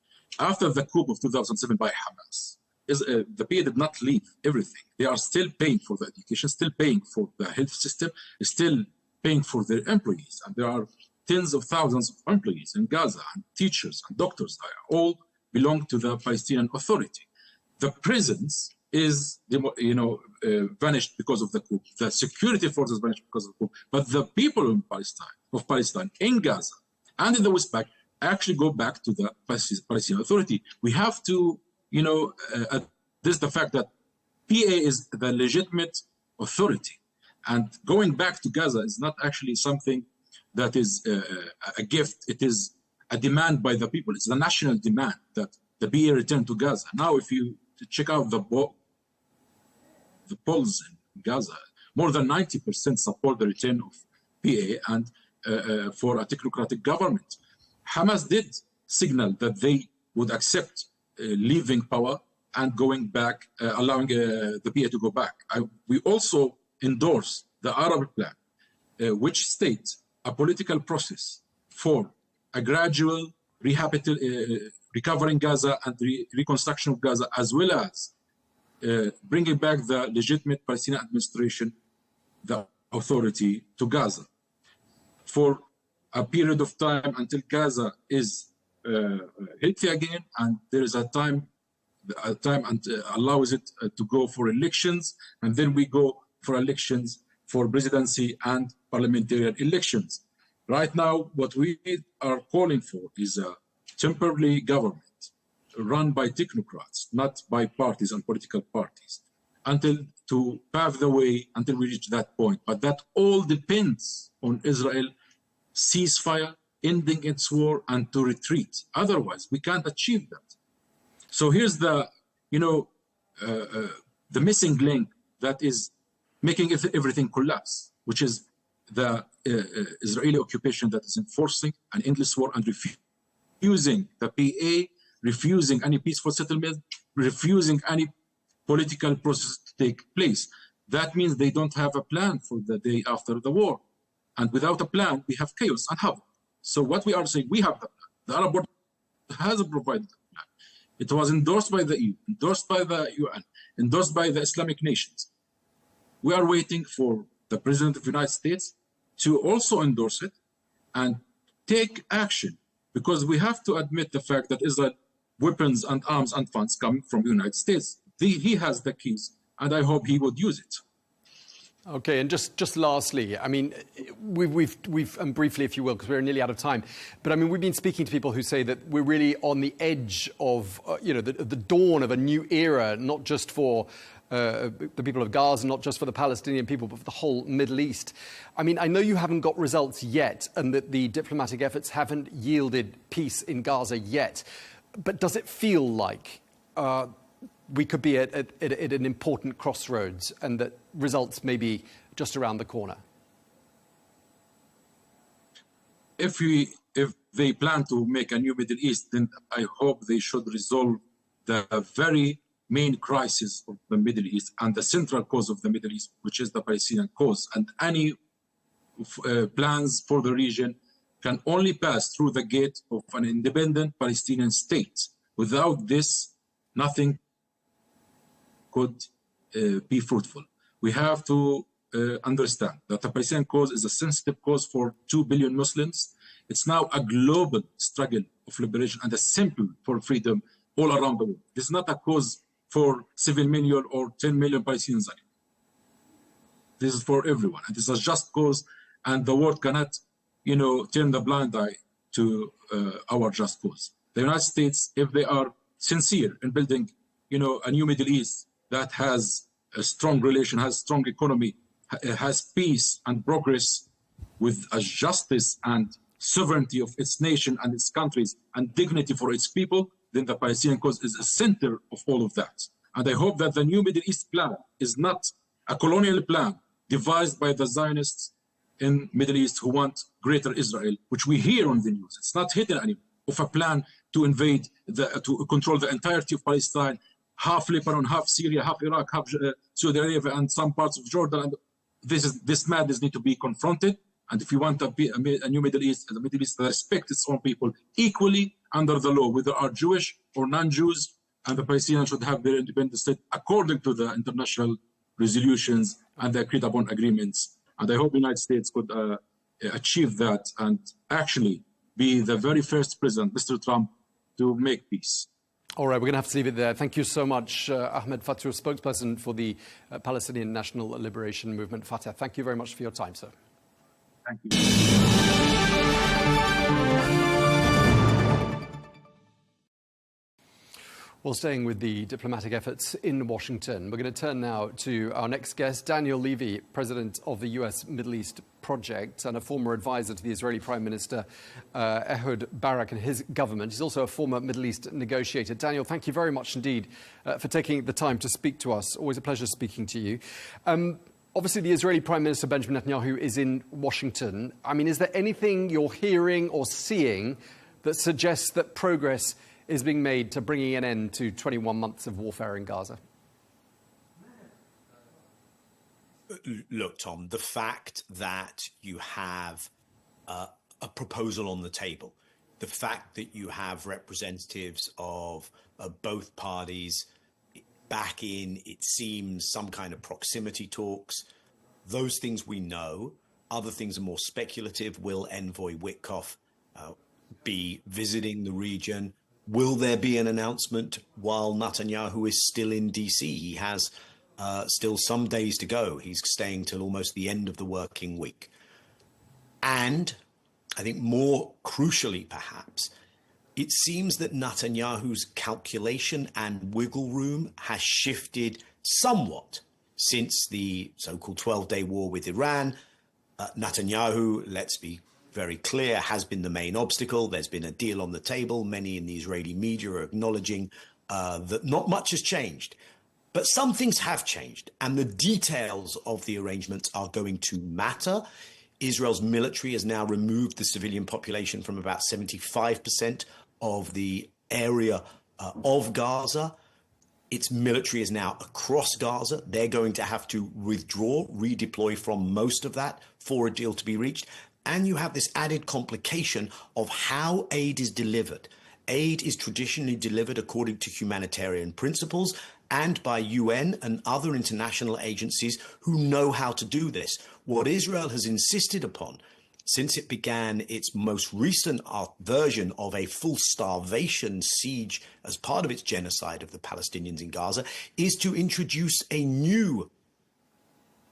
After the coup of 2007 by Hamas, the PA did not leave everything. They are still paying for the education, still paying for the health system, still paying for their employees. And there are tens of thousands of employees in Gaza, and teachers and doctors all belong to the Palestinian Authority. The prisons is, vanished because of the coup. The security forces vanished because of the coup. But the people in Palestine, in Gaza, and in the West Bank, actually go back to the Palestinian Authority. We have to, this the fact that PA is the legitimate authority. And going back to Gaza is not actually something that is a gift. It is a demand by the people. It's the national demand that the PA return to Gaza. Now, if you check out the polls in Gaza, more than 90% support the return of PA and for a technocratic government. Hamas did signal that they would accept leaving power and going back, allowing the PA to go back. We also endorse the Arabi plan, which states a political process for a gradual recovering Gaza and reconstruction of Gaza, as well as bringing back the legitimate Palestinian administration, the authority to Gaza, for a period of time until Gaza is healthy again, and there is a time and allows it to go for elections, and then we go for elections for presidency and parliamentary elections. Right now, what we are calling for is a temporary government run by technocrats, not by parties and political parties, to pave the way until we reach that point. But that all depends on Israel ceasefire, ending its war, and to retreat. Otherwise, we can't achieve that. So here's the missing link that is making everything collapse, which is the Israeli occupation that is enforcing an endless war and refusing the PA, refusing any peaceful settlement, refusing any political process to take place. That means they don't have a plan for the day after the war. And without a plan, we have chaos and havoc. So what we are saying, we have the plan. The Arab world has provided the plan. It was endorsed by the EU, endorsed by the UN, endorsed by the Islamic nations. We are waiting for the President of the United States to also endorse it and take action, because we have to admit the fact that Israel weapons and arms and funds come from the United States. He has the keys, and I hope he would use it. Okay, and just lastly, I mean, we've and briefly, if you will, because we're nearly out of time, but I mean, we've been speaking to people who say that we're really on the edge of, the dawn of a new era, not just for the people of Gaza, not just for the Palestinian people, but for the whole Middle East. I mean, I know you haven't got results yet, and that the diplomatic efforts haven't yielded peace in Gaza yet, but does it feel like we could be at an important crossroads and that results may be just around the corner? If they plan to make a new Middle East, then I hope they should resolve the very main crisis of the Middle East and the central cause of the Middle East, which is the Palestinian cause. And any plans for the region can only pass through the gate of an independent Palestinian state. Without this, nothing could be fruitful. We have to understand that the Palestinian cause is a sensitive cause for 2 billion Muslims. It's now a global struggle of liberation and a symbol for freedom all around the world. This is not a cause for 7 million or 10 million Palestinians. This is for everyone, and this is a just cause, and the world cannot, turn the blind eye to our just cause. The United States, if they are sincere in building, a new Middle East that has a strong relation, has strong economy, has peace and progress with a justice and sovereignty of its nation and its countries and dignity for its people, then the Palestinian cause is a center of all of that. And I hope that the new Middle East plan is not a colonial plan devised by the Zionists in Middle East who want greater Israel, which we hear on the news. It's not hidden anymore, of a plan to invade, to control the entirety of Palestine, half Lebanon, half Syria, half Iraq, half Saudi Arabia, and some parts of Jordan. And this madness needs to be confronted. And if you want a new Middle East, the Middle East that respects its own people equally under the law, whether are Jewish or non-Jews, and the Palestinians should have their independent state according to the international resolutions and the agreed upon agreements. And I hope the United States could achieve that and actually be the very first president, Mr. Trump, to make peace. All right, we're going to have to leave it there. Thank you so much, Ahmed Fatah, spokesperson for the Palestinian National Liberation Movement, Fatah. Thank you very much for your time, sir. Thank you. Well, staying with the diplomatic efforts in Washington, we're going to turn now to our next guest, Daniel Levy, president of the US Middle East Project and a former advisor to the Israeli Prime Minister Ehud Barak and his government. He's also a former Middle East negotiator. Daniel, thank you very much indeed for taking the time to speak to us. Always a pleasure speaking to you. Obviously, the Israeli Prime Minister Benjamin Netanyahu is in Washington. I mean, is there anything you're hearing or seeing that suggests that progress is being made to bringing an end to 21 months of warfare in Gaza? Look, Tom, the fact that you have a proposal on the table, the fact that you have representatives of both parties back in, it seems, some kind of proximity talks, those things we know. Other things are more speculative. Will Envoy Witkoff be visiting the region? Will there be an announcement while Netanyahu is still in D.C.? He has still some days to go. He's staying till almost the end of the working week. And I think more crucially, perhaps, it seems that Netanyahu's calculation and wiggle room has shifted somewhat since the so-called 12-day war with Iran. Netanyahu, let's be very clear, has been the main obstacle. There's been a deal on the table. Many in the Israeli media are acknowledging that not much has changed. But some things have changed, and the details of the arrangements are going to matter. Israel's military has now removed the civilian population from about 75% of the area of Gaza. Its military is now across Gaza. They're going to have to withdraw, redeploy from most of that for a deal to be reached. And you have this added complication of how aid is delivered. Aid is traditionally delivered according to humanitarian principles and by UN and other international agencies who know how to do this. What Israel has insisted upon since it began its most recent version of a full starvation siege as part of its genocide of the Palestinians in Gaza is to introduce a new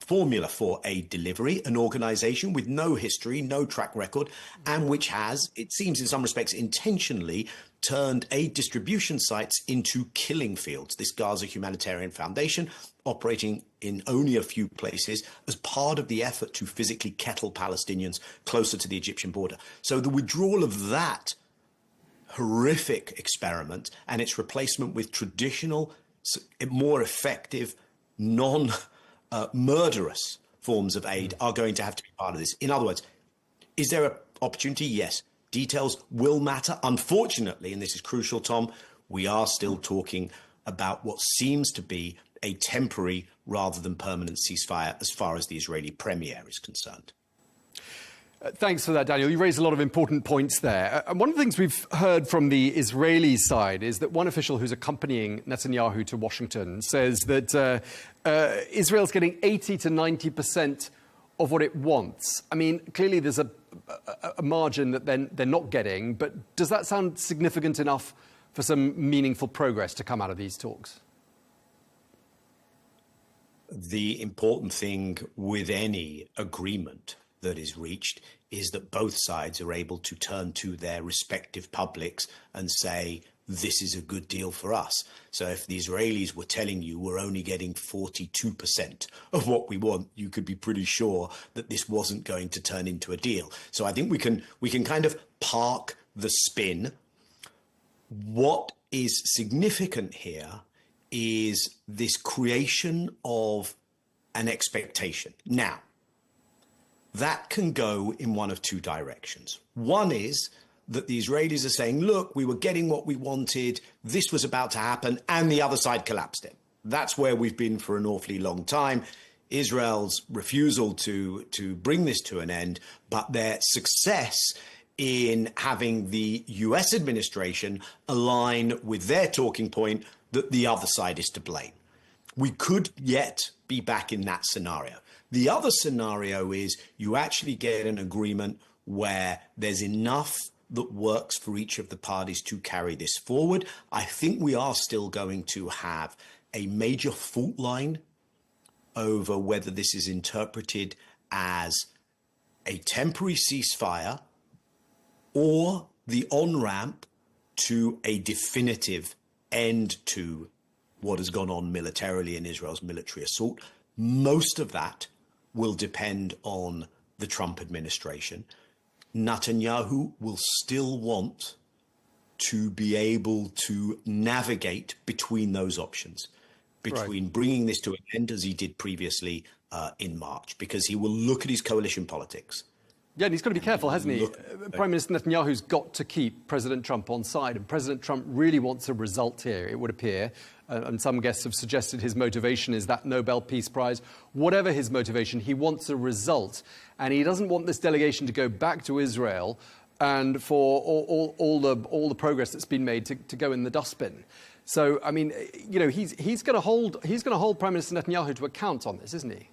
formula for aid delivery, an organization with no history, no track record, and which has, it seems in some respects intentionally, turned aid distribution sites into killing fields. This Gaza Humanitarian Foundation, operating in only a few places as part of the effort to physically kettle Palestinians closer to the Egyptian border. So the withdrawal of that horrific experiment and its replacement with traditional, more effective, murderous forms of aid are going to have to be part of this. In other words, is there an opportunity? Yes. Details will matter. Unfortunately, and this is crucial, Tom, we are still talking about what seems to be a temporary rather than permanent ceasefire as far as the Israeli premier is concerned. Thanks for that, Daniel. You raised a lot of important points there. And one of the things we've heard from the Israeli side is that one official who's accompanying Netanyahu to Washington says that Israel's getting 80 to 90% of what it wants. I mean, clearly there's a margin that they're not getting, but does that sound significant enough for some meaningful progress to come out of these talks? The important thing with any agreement that is reached is that both sides are able to turn to their respective publics and say, this is a good deal for us. So if the Israelis were telling you we're only getting 42% of what we want, you could be pretty sure that this wasn't going to turn into a deal. So I think we can kind of park the spin. What is significant here is this creation of an expectation. Now, that can go in one of two directions. One is that the Israelis are saying, look, we were getting what we wanted, this was about to happen, and the other side collapsed it. That's where we've been for an awfully long time. Israel's refusal to bring this to an end, but their success in having the US administration align with their talking point that the other side is to blame. We could yet be back in that scenario. The other scenario is you actually get an agreement where there's enough that works for each of the parties to carry this forward. I think we are still going to have a major fault line over whether this is interpreted as a temporary ceasefire or the on-ramp to a definitive end to what has gone on militarily in Israel's military assault. Most of that will depend on the Trump administration. Netanyahu will still want to be able to navigate between those options, between bringing this to an end as he did previously in March, because he will look at his coalition politics. Yeah, and he's got to be careful, hasn't he? Prime Minister Netanyahu's got to keep President Trump on side, and President Trump really wants a result here, it would appear. And some guests have suggested his motivation is that Nobel Peace Prize. Whatever his motivation, he wants a result. And he doesn't want this delegation to go back to Israel and for all the progress that's been made to go in the dustbin. So, I mean, you know, he's going to hold Prime Minister Netanyahu to account on this, isn't he?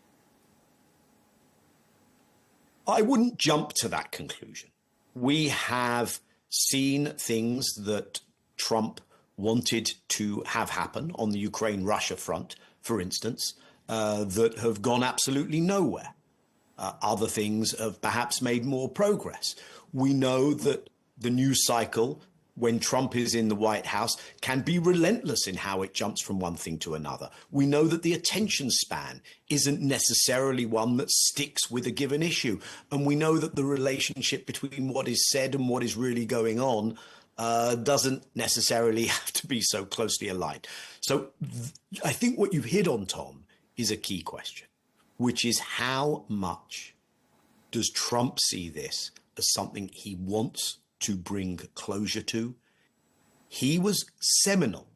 I wouldn't jump to that conclusion. We have seen things that Trump wanted to have happen on the Ukraine-Russia front, for instance, that have gone absolutely nowhere. Other things have perhaps made more progress. We know that the news cycle, when Trump is in the White House, can be relentless in how it jumps from one thing to another. We know that the attention span isn't necessarily one that sticks with a given issue. And we know that the relationship between what is said and what is really going on doesn't necessarily have to be so closely aligned. So I think what you've hit on, Tom, is a key question, which is how much does Trump see this as something he wants to bring closure to? He was seminal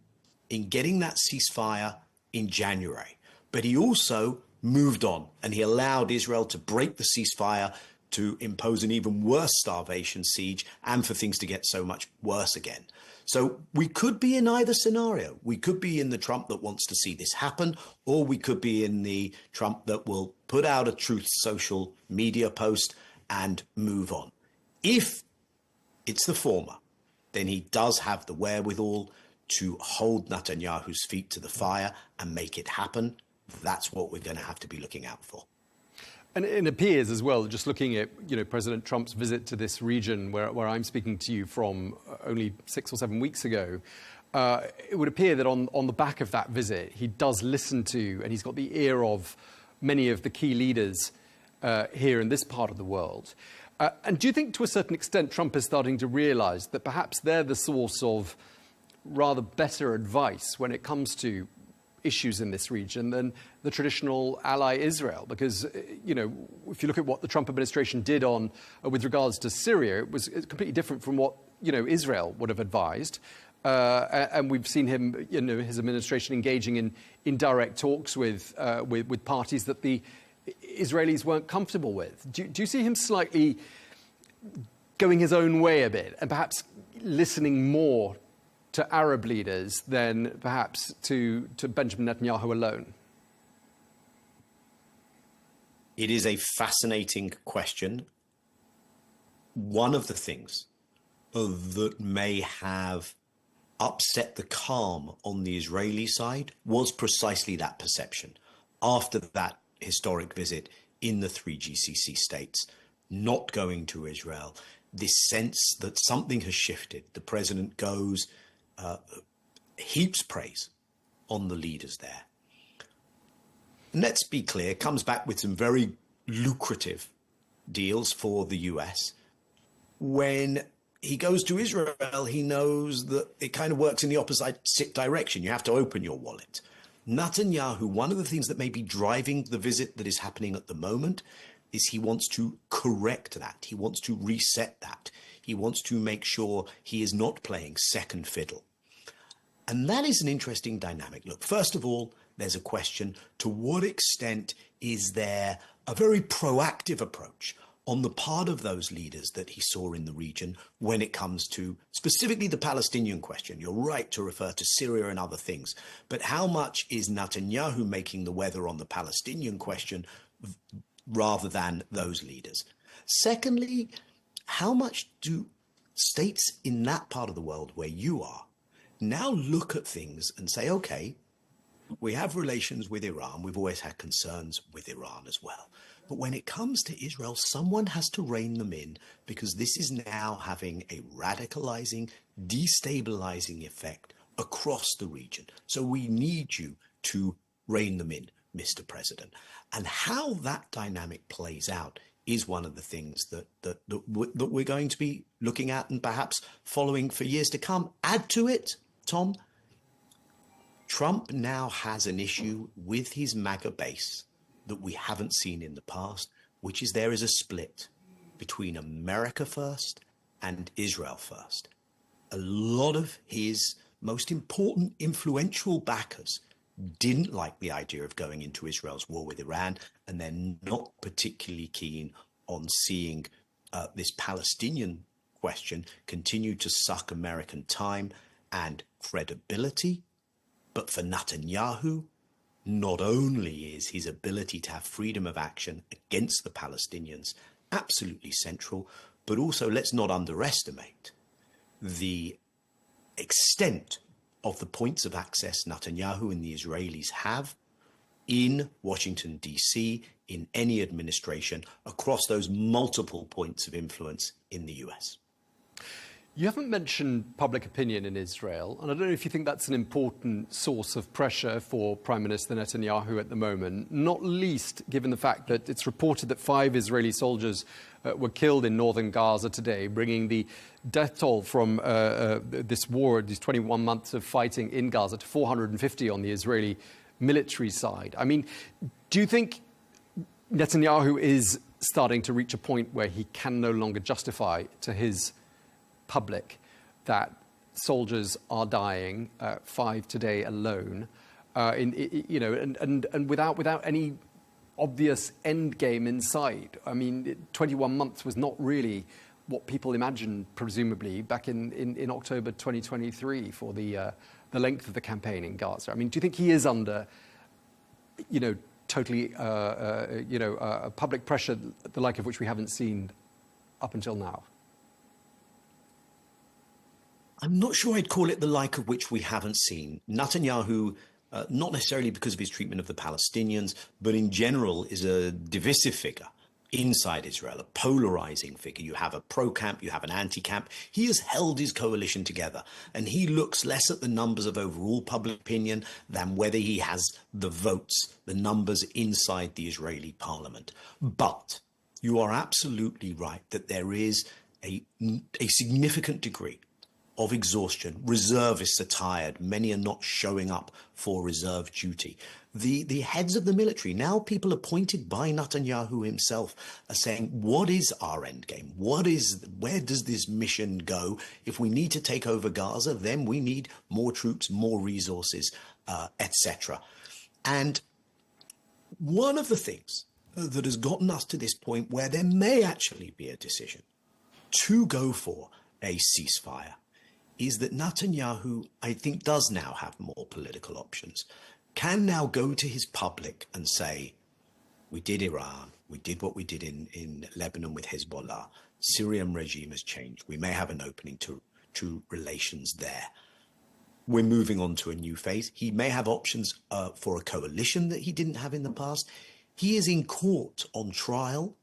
in getting that ceasefire in January, but he also moved on and he allowed Israel to break the ceasefire, to impose an even worse starvation siege, and for things to get so much worse again. So we could be in either scenario. We could be in the Trump that wants to see this happen, or we could be in the Trump that will put out a truth social media post and move on. If it's the former, then he does have the wherewithal to hold Netanyahu's feet to the fire and make it happen. That's what we're going to have to be looking out for. And it appears as well, just looking at President Trump's visit to this region where I'm speaking to you from only 6 or 7 weeks ago, it would appear that on the back of that visit, he does listen to, and he's got the ear of many of the key leaders here in this part of the world. And do you think to a certain extent Trump is starting to realise that perhaps they're the source of rather better advice when it comes to issues in this region than the traditional ally Israel? Because, if you look at what the Trump administration did with regards to Syria, it's completely different from what, Israel would have advised. And we've seen him, his administration engaging in direct talks with parties that the Israelis weren't comfortable with. Do you see him slightly going his own way a bit and perhaps listening more to Arab leaders than perhaps to Benjamin Netanyahu alone? It is a fascinating question. One of the things that may have upset the calm on the Israeli side was precisely that perception. After that historic visit in the 3 GCC states, not going to Israel, this sense that something has shifted. The president goes, heaps praise on the leaders there. And let's be clear, comes back with some very lucrative deals for the US. When he goes to Israel, he knows that it kind of works in the opposite direction. You have to open your wallet. Netanyahu, one of the things that may be driving the visit that is happening at the moment is he wants to correct that. He wants to reset that. He wants to make sure he is not playing second fiddle. And that is an interesting dynamic. Look, first of all, there's a question, to what extent is there a very proactive approach on the part of those leaders that he saw in the region when it comes to specifically the Palestinian question? You're right to refer to Syria and other things, but how much is Netanyahu making the weather on the Palestinian question rather than those leaders? Secondly, how much do states in that part of the world where you are now look at things and say, okay, we have relations with Iran. We've always had concerns with Iran as well. But when it comes to Israel, someone has to rein them in, because this is now having a radicalizing, destabilizing effect across the region. So we need you to rein them in, Mr. President. And how that dynamic plays out is one of the things that we're going to be looking at and perhaps following for years to come. Add to it, Tom, Trump now has an issue with his MAGA base that we haven't seen in the past, which is there is a split between America first and Israel first. A lot of his most important, influential backers didn't like the idea of going into Israel's war with Iran, and they're not particularly keen on seeing this Palestinian question continue to suck American time and credibility. But for Netanyahu, not only is his ability to have freedom of action against the Palestinians absolutely central, but also let's not underestimate the extent of the points of access Netanyahu and the Israelis have in Washington, D.C., in any administration, across those multiple points of influence in the US. You haven't mentioned public opinion in Israel, and I don't know if you think that's an important source of pressure for Prime Minister Netanyahu at the moment, not least given the fact that it's reported that 5 Israeli soldiers were killed in northern Gaza today, bringing the death toll from this war, these 21 months of fighting in Gaza, to 450 on the Israeli military side. I mean, do you think Netanyahu is starting to reach a point where he can no longer justify to his public that soldiers are dying, 5 today alone, and without any obvious end game in sight? I mean, 21 months was not really what people imagined, presumably, back in October 2023 for the length of the campaign in Gaza. I mean, do you think he is under, totally, public pressure, the like of which we haven't seen up until now? I'm not sure I'd call it the like of which we haven't seen. Netanyahu, not necessarily because of his treatment of the Palestinians, but in general is a divisive figure inside Israel, a polarizing figure. You have a pro-camp, you have an anti-camp. He has held his coalition together, and he looks less at the numbers of overall public opinion than whether he has the votes, the numbers inside the Israeli parliament. But you are absolutely right that there is a significant degree of exhaustion. Reservists are tired. Many are not showing up for reserve duty. The heads of the military, now people appointed by Netanyahu himself, are saying, what is our end game? Where does this mission go? If we need to take over Gaza, then we need more troops, more resources, etc. And one of the things that has gotten us to this point where there may actually be a decision to go for a ceasefire is that Netanyahu, I think, does now have more political options, can now go to his public and say, we did Iran, we did what we did in Lebanon with Hezbollah, Syrian regime has changed, we may have an opening to relations there. We're moving on to a new phase. He may have options for a coalition that he didn't have in the past. He is in court on trial,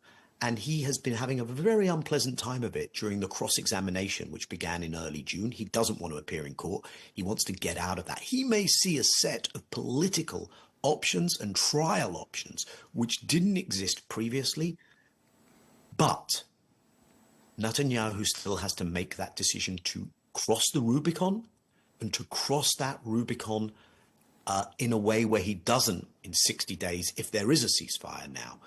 and he has been having a very unpleasant time of it during the cross-examination, which began in early June. He doesn't want to appear in court. He wants to get out of that. He may see a set of political options and trial options which didn't exist previously. But Netanyahu still has to make that decision to cross the Rubicon, and to cross that Rubicon in a way where he doesn't, in 60 days, if there is a ceasefire now,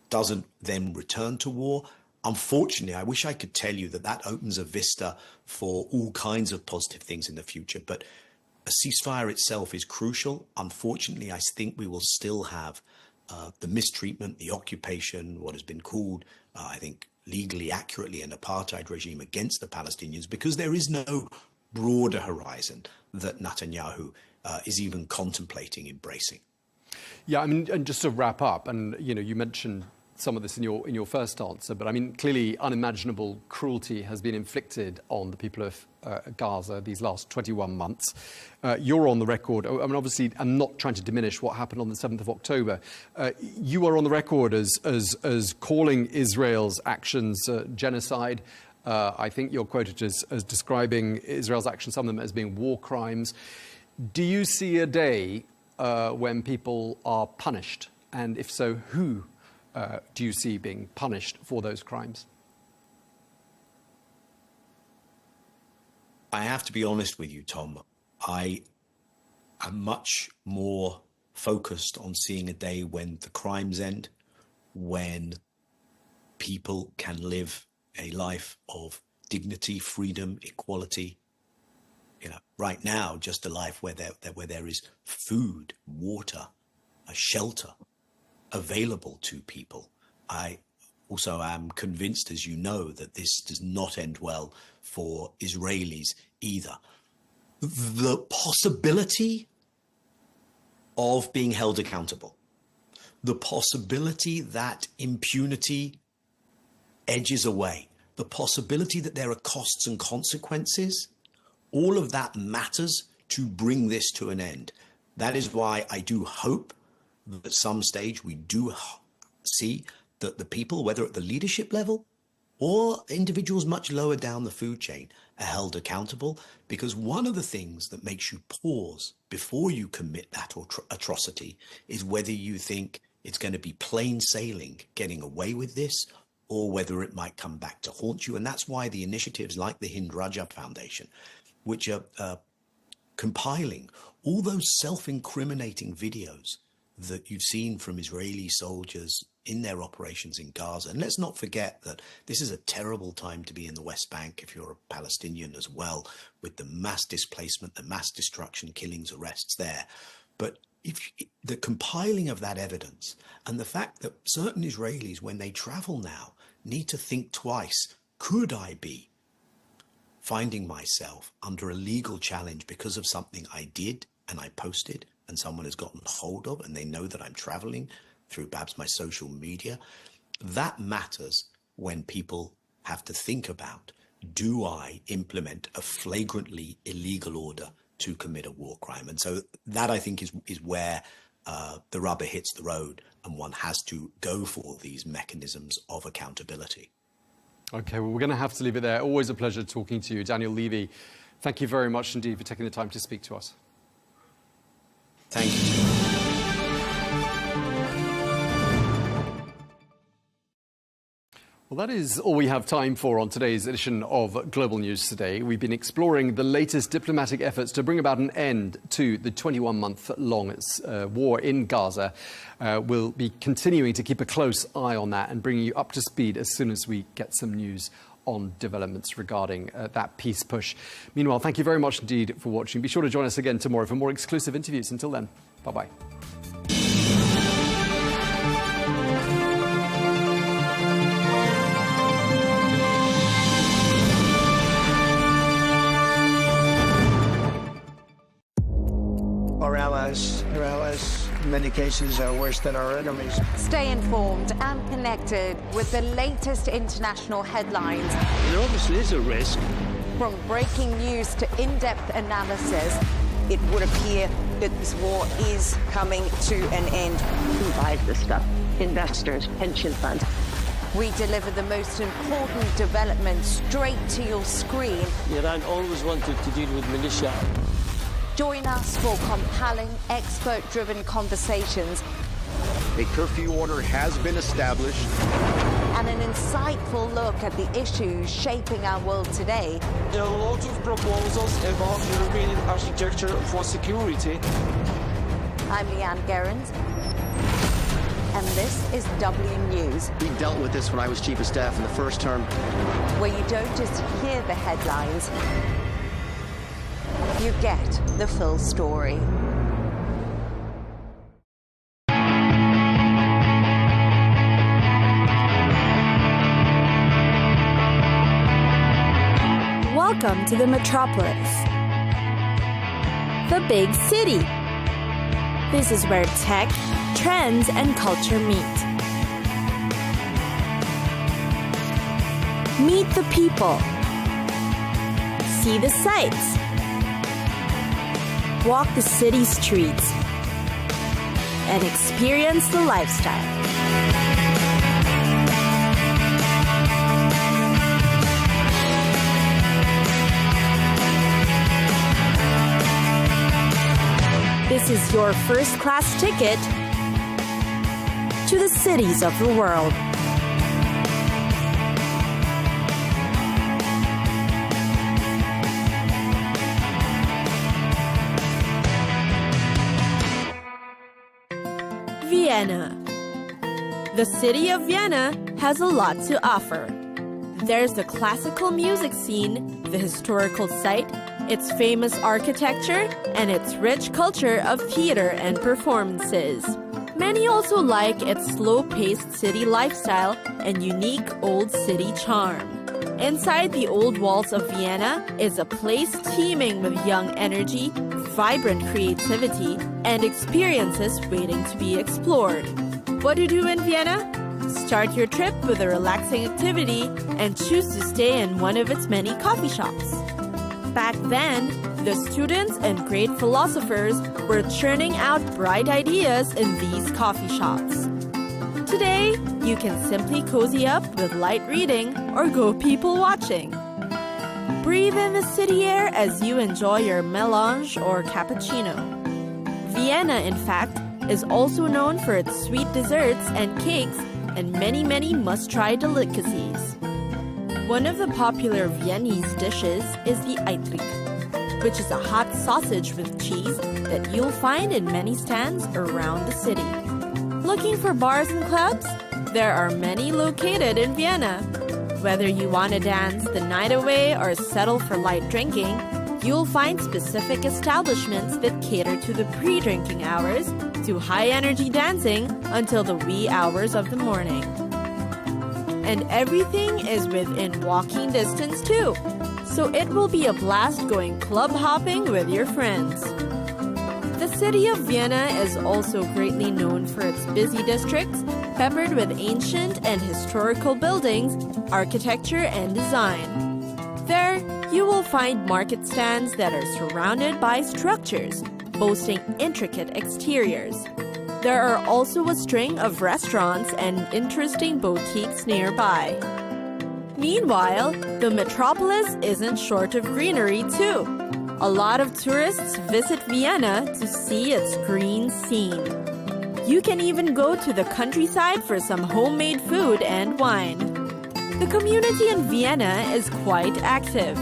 doesn't then return to war. Unfortunately, I wish I could tell you that that opens a vista for all kinds of positive things in the future, but a ceasefire itself is crucial. Unfortunately, I think we will still have the mistreatment, the occupation, what has been called, I think legally accurately, an apartheid regime against the Palestinians, because there is no broader horizon that Netanyahu is even contemplating embracing. Yeah, I mean, and just to wrap up, and you mentioned some of this in your first answer, but I mean, clearly unimaginable cruelty has been inflicted on the people of Gaza these last 21 months. You're on the record. I mean, obviously, I'm not trying to diminish what happened on the 7th of October. You are on the record as calling Israel's actions genocide. I think you're quoted as describing Israel's actions, some of them as being war crimes. Do you see a day when people are punished? And if so, who do you see being punished for those crimes? I have to be honest with you, Tom. I am much more focused on seeing a day when the crimes end, when people can live a life of dignity, freedom, equality. You know, right now, just a life where there is food, water, a shelter available to people. I also am convinced, as you know, that this does not end well for Israelis either. The possibility of being held accountable, the possibility that impunity edges away, the possibility that there are costs and consequences, all of that matters to bring this to an end. That is why I do hope that at some stage we do see that the people, whether at the leadership level or individuals much lower down the food chain, are held accountable. Because one of the things that makes you pause before you commit that atrocity is whether you think it's going to be plain sailing getting away with this, or whether it might come back to haunt you. And that's why the initiatives like the Hind Rajab Foundation, which are compiling all those self-incriminating videos that you've seen from Israeli soldiers in their operations in Gaza. And let's not forget that this is a terrible time to be in the West Bank if you're a Palestinian as well, with the mass displacement, the mass destruction, killings, arrests there. But if the compiling of that evidence and the fact that certain Israelis, when they travel now, need to think twice, could I be finding myself under a legal challenge because of something I did and I posted and someone has gotten hold of, and they know that I'm traveling through perhaps my social media? That matters when people have to think about, do I implement a flagrantly illegal order to commit a war crime? And so that, I think, is where the rubber hits the road, and one has to go for these mechanisms of accountability. OK, well, we're going to have to leave it there. Always a pleasure talking to you. Daniel Levy, thank you very much indeed for taking the time to speak to us. Thank you. Well, that is all we have time for on today's edition of Global News Today. We've been exploring the latest diplomatic efforts to bring about an end to the 21-month-long war in Gaza. We'll be continuing to keep a close eye on that and bringing you up to speed as soon as we get some news on developments regarding that peace push. Meanwhile, thank you very much indeed for watching. Be sure to join us again tomorrow for more exclusive interviews. Until then, bye-bye. Our allies, in many cases, are worse than our enemies. Stay informed and connected with the latest international headlines. There obviously is a risk. From breaking news to in-depth analysis, it would appear that this war is coming to an end. Who buys this stuff? Investors, pension funds. We deliver the most important developments straight to your screen. Iran always wanted to deal with militia. Join us for compelling, expert-driven conversations. A curfew order has been established. And an insightful look at the issues shaping our world today. There are a lot of proposals about European architecture for security. I'm Leigh Ann Gerrans, and this is W News. We dealt with this when I was Chief of Staff in the first term. Where you don't just hear the headlines, you get the full story. Welcome to the metropolis, the big city. This is where tech, trends, and culture meet. Meet the people. See the sights. Walk the city streets. And experience the lifestyle. This is your first-class ticket to the cities of the world. Vienna. The city of Vienna has a lot to offer. There's the classical music scene, the historical site, its famous architecture, and its rich culture of theater and performances. Many also like its slow-paced city lifestyle and unique old city charm. Inside the old walls of Vienna is a place teeming with young energy, vibrant creativity, and experiences waiting to be explored. What to do in Vienna? Start your trip with a relaxing activity and choose to stay in one of its many coffee shops. Back then, the students and great philosophers were churning out bright ideas in these coffee shops. Today, you can simply cozy up with light reading or go people watching. Breathe in the city air as you enjoy your melange or cappuccino. Vienna, in fact, is also known for its sweet desserts and cakes and many must-try delicacies. One of the popular Viennese dishes is the Eitrig, which is a hot sausage with cheese that you'll find in many stands around the city. Looking for bars and clubs? There are many located in Vienna. Whether you want to dance the night away or settle for light drinking, you'll find specific establishments that cater to the pre-drinking hours, to high-energy dancing until the wee hours of the morning. And everything is within walking distance too, so it will be a blast going club hopping with your friends. The city of Vienna is also greatly known for its busy districts, peppered with ancient and historical buildings, architecture, and design. There, you will find market stands that are surrounded by structures, boasting intricate exteriors. There are also a string of restaurants and interesting boutiques nearby. Meanwhile, the metropolis isn't short of greenery too. A lot of tourists visit Vienna to see its green scene. You can even go to the countryside for some homemade food and wine. The community in Vienna is quite active,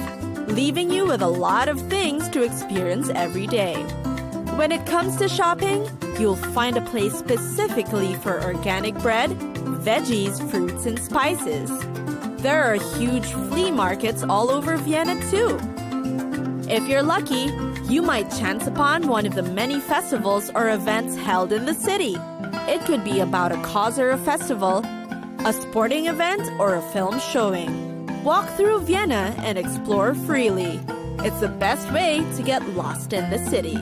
leaving you with a lot of things to experience every day. When it comes to shopping, you'll find a place specifically for organic bread, veggies, fruits, and spices. There are huge flea markets all over Vienna too. If you're lucky, you might chance upon one of the many festivals or events held in the city. It could be about a cause or a festival, a sporting event, or a film showing. Walk through Vienna and explore freely. It's the best way to get lost in the city.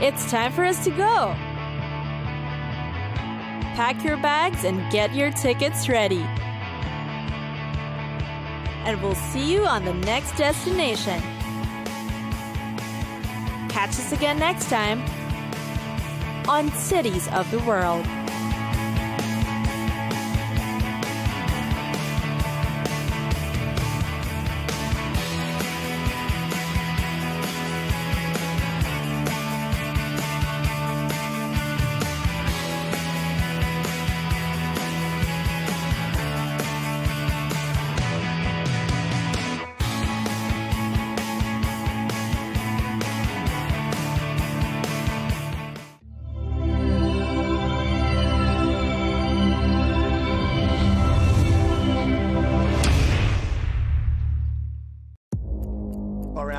It's time for us to go. Pack your bags and get your tickets ready. And we'll see you on the next destination. Catch us again next time on Cities of the World. Our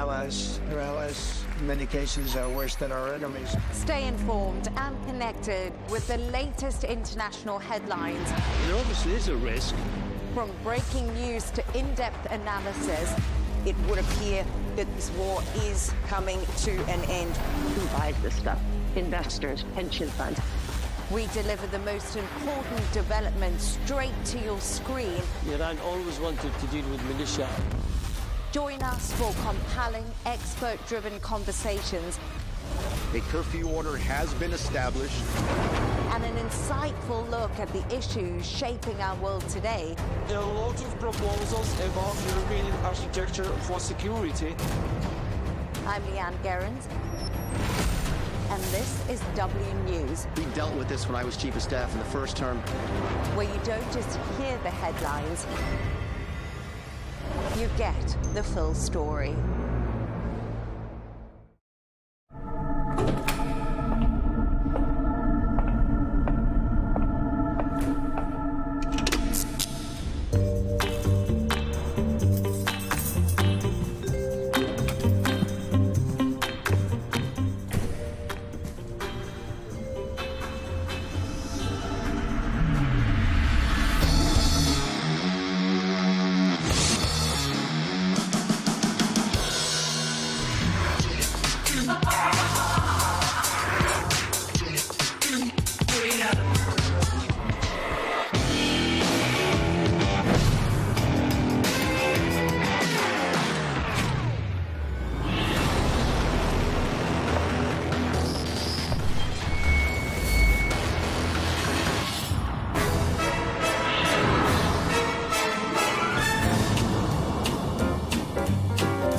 allies, in many cases, are worse than our enemies. Stay informed and connected with the latest international headlines. There obviously is a risk. From breaking news to in-depth analysis, it would appear that this war is coming to an end. Who buys this stuff? Investors, pension funds. We deliver the most important developments straight to your screen. Iran always wanted to deal with militia. Join us for compelling, expert-driven conversations. A curfew order has been established. And an insightful look at the issues shaping our world today. There are a lot of proposals about European architecture for security. I'm Leigh Ann Gerrans, and this is W News. We dealt with this when I was chief of staff in the first term. Where you don't just hear the headlines, you get the full story.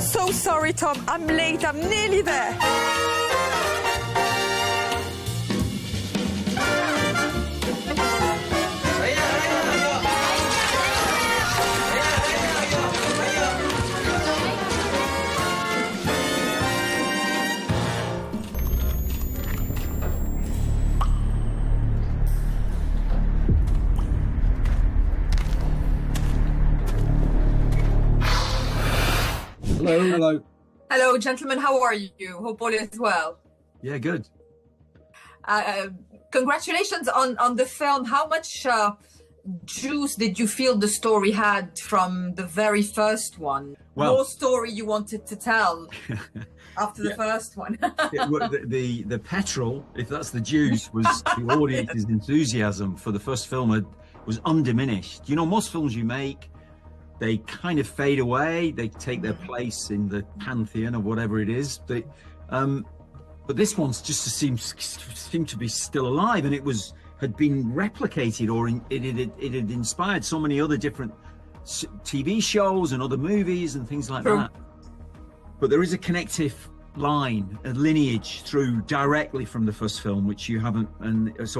So sorry, Tom. I'm late. I'm nearly there. Hello. Hello. Hello, gentlemen. How are you? Hope all is well. Yeah, good. Congratulations on the film. How much juice did you feel the story had from the very first one? Well, more story you wanted to tell after the first one. the petrol, if that's the juice, was the audience's enthusiasm for the first film was undiminished. You know, most films you make, they kind of fade away. They take their place in the pantheon of whatever it is. But this one's just seemed to be still alive, and had been replicated, or it had inspired so many other different TV shows and other movies and things like that. But there is a connective line, a lineage through directly from the first film, which you haven't, and it's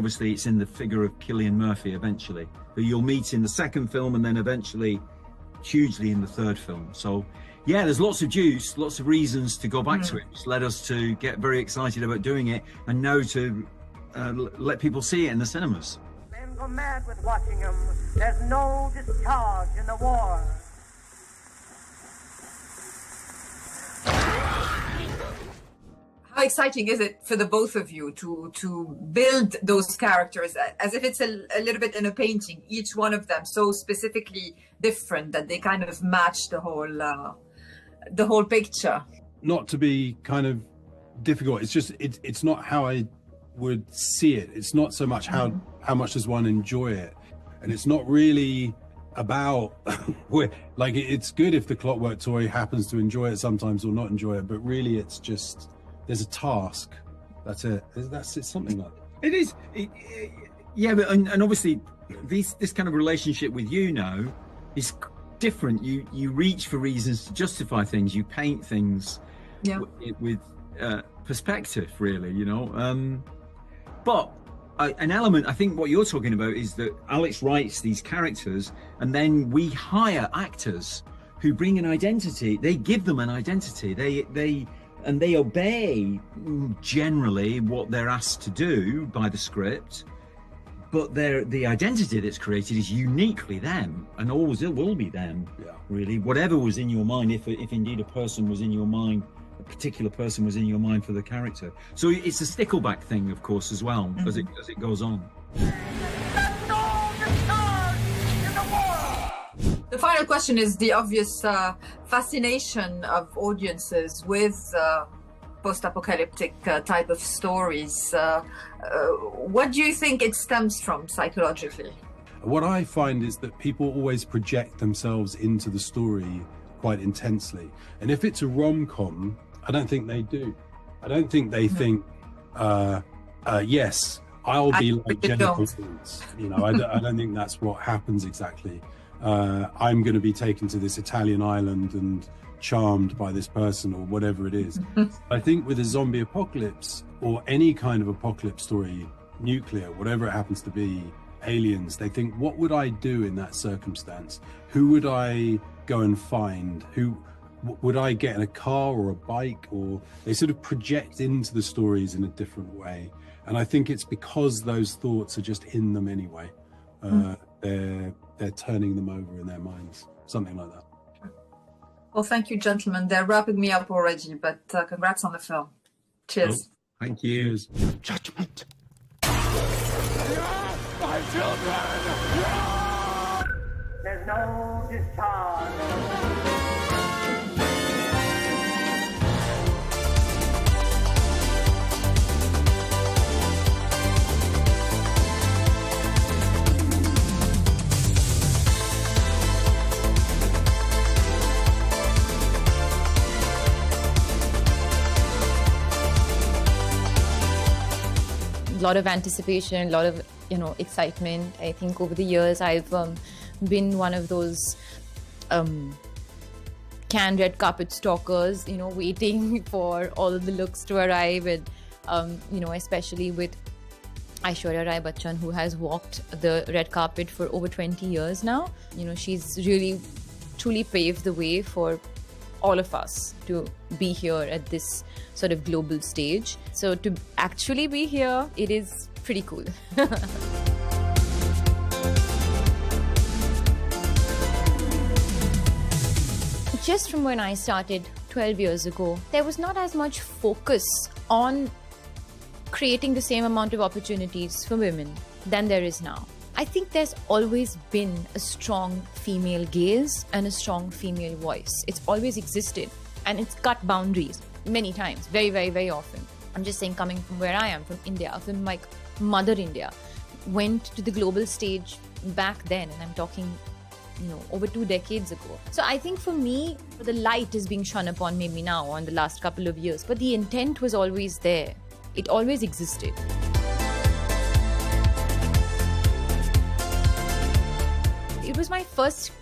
in the figure of Cillian Murphy eventually, who you'll meet in the second film, and then eventually hugely in the third film. So yeah, there's lots of juice, lots of reasons to go back to it, which led us to get very excited about doing it, and now to let people see it in the cinemas. Men go mad with watching them. There's no discharge in the war. How exciting is it for the both of you to build those characters as if it's a little bit in a painting, each one of them so specifically different that they kind of match the whole picture? Not to be kind of difficult, it's just it's not how I would see it. It's not so much how much does one enjoy it, and it's not really about like it's good if the Clockwork Toy happens to enjoy it sometimes or not enjoy it, but really it's just there's a task. That's it. It's something like that. It is. Yeah, but and obviously this kind of relationship with you now is different. You reach for reasons to justify things. You paint things with perspective, really. You know. But an element, I think, what you're talking about is that Alex writes these characters, and then we hire actors who bring an identity. They give them an identity. They obey generally what they're asked to do by the script, but the identity that's created is uniquely them, and always it will be them. Really, whatever was in your mind, if indeed a person was in your mind, a particular person was in your mind for the character. So it's a stickleback thing, of course, as well, as it goes on. The final question is the obvious fascination of audiences with post-apocalyptic type of stories. What do you think it stems from psychologically? What I find is that people always project themselves into the story quite intensely. And if it's a rom-com, I don't think they do. I don't think they think, yes, I'll be like Jennifer Lawrence. You know, I don't think that's what happens exactly. I'm going to be taken to this Italian island and charmed by this person or whatever it is. I think with a zombie apocalypse or any kind of apocalypse story, nuclear, whatever it happens to be, aliens, they think, what would I do in that circumstance? Who would I go and find? Who would I get in a car or a bike? Or they sort of project into the stories in a different way. And I think it's because those thoughts are just in them anyway. They're turning them over in their minds, something like that. Well, thank you, gentlemen. They're wrapping me up already, but congrats on the film. Cheers. Oh, thank you. Judgment. My children! There's no discharge. A lot of anticipation, a lot of excitement. I think over the years I've been one of those canned red carpet stalkers, waiting for all of the looks to arrive, and especially with Aishwarya Rai Bachchan, who has walked the red carpet for over 20 years now. She's really truly paved the way for all of us to be here at this sort of global stage. So to actually be here, it is pretty cool. Just from when I started 12 years ago, there was not as much focus on creating the same amount of opportunities for women than there is now. I think there's always been a strong female gaze and a strong female voice. It's always existed, and it's cut boundaries many times, very, very, very often. I'm just saying, coming from where I am, from India, from my mother India, went to the global stage back then, and I'm talking, over 2 decades ago. So I think for me, the light is being shone upon maybe now on the last couple of years, but the intent was always there. It always existed. It was my first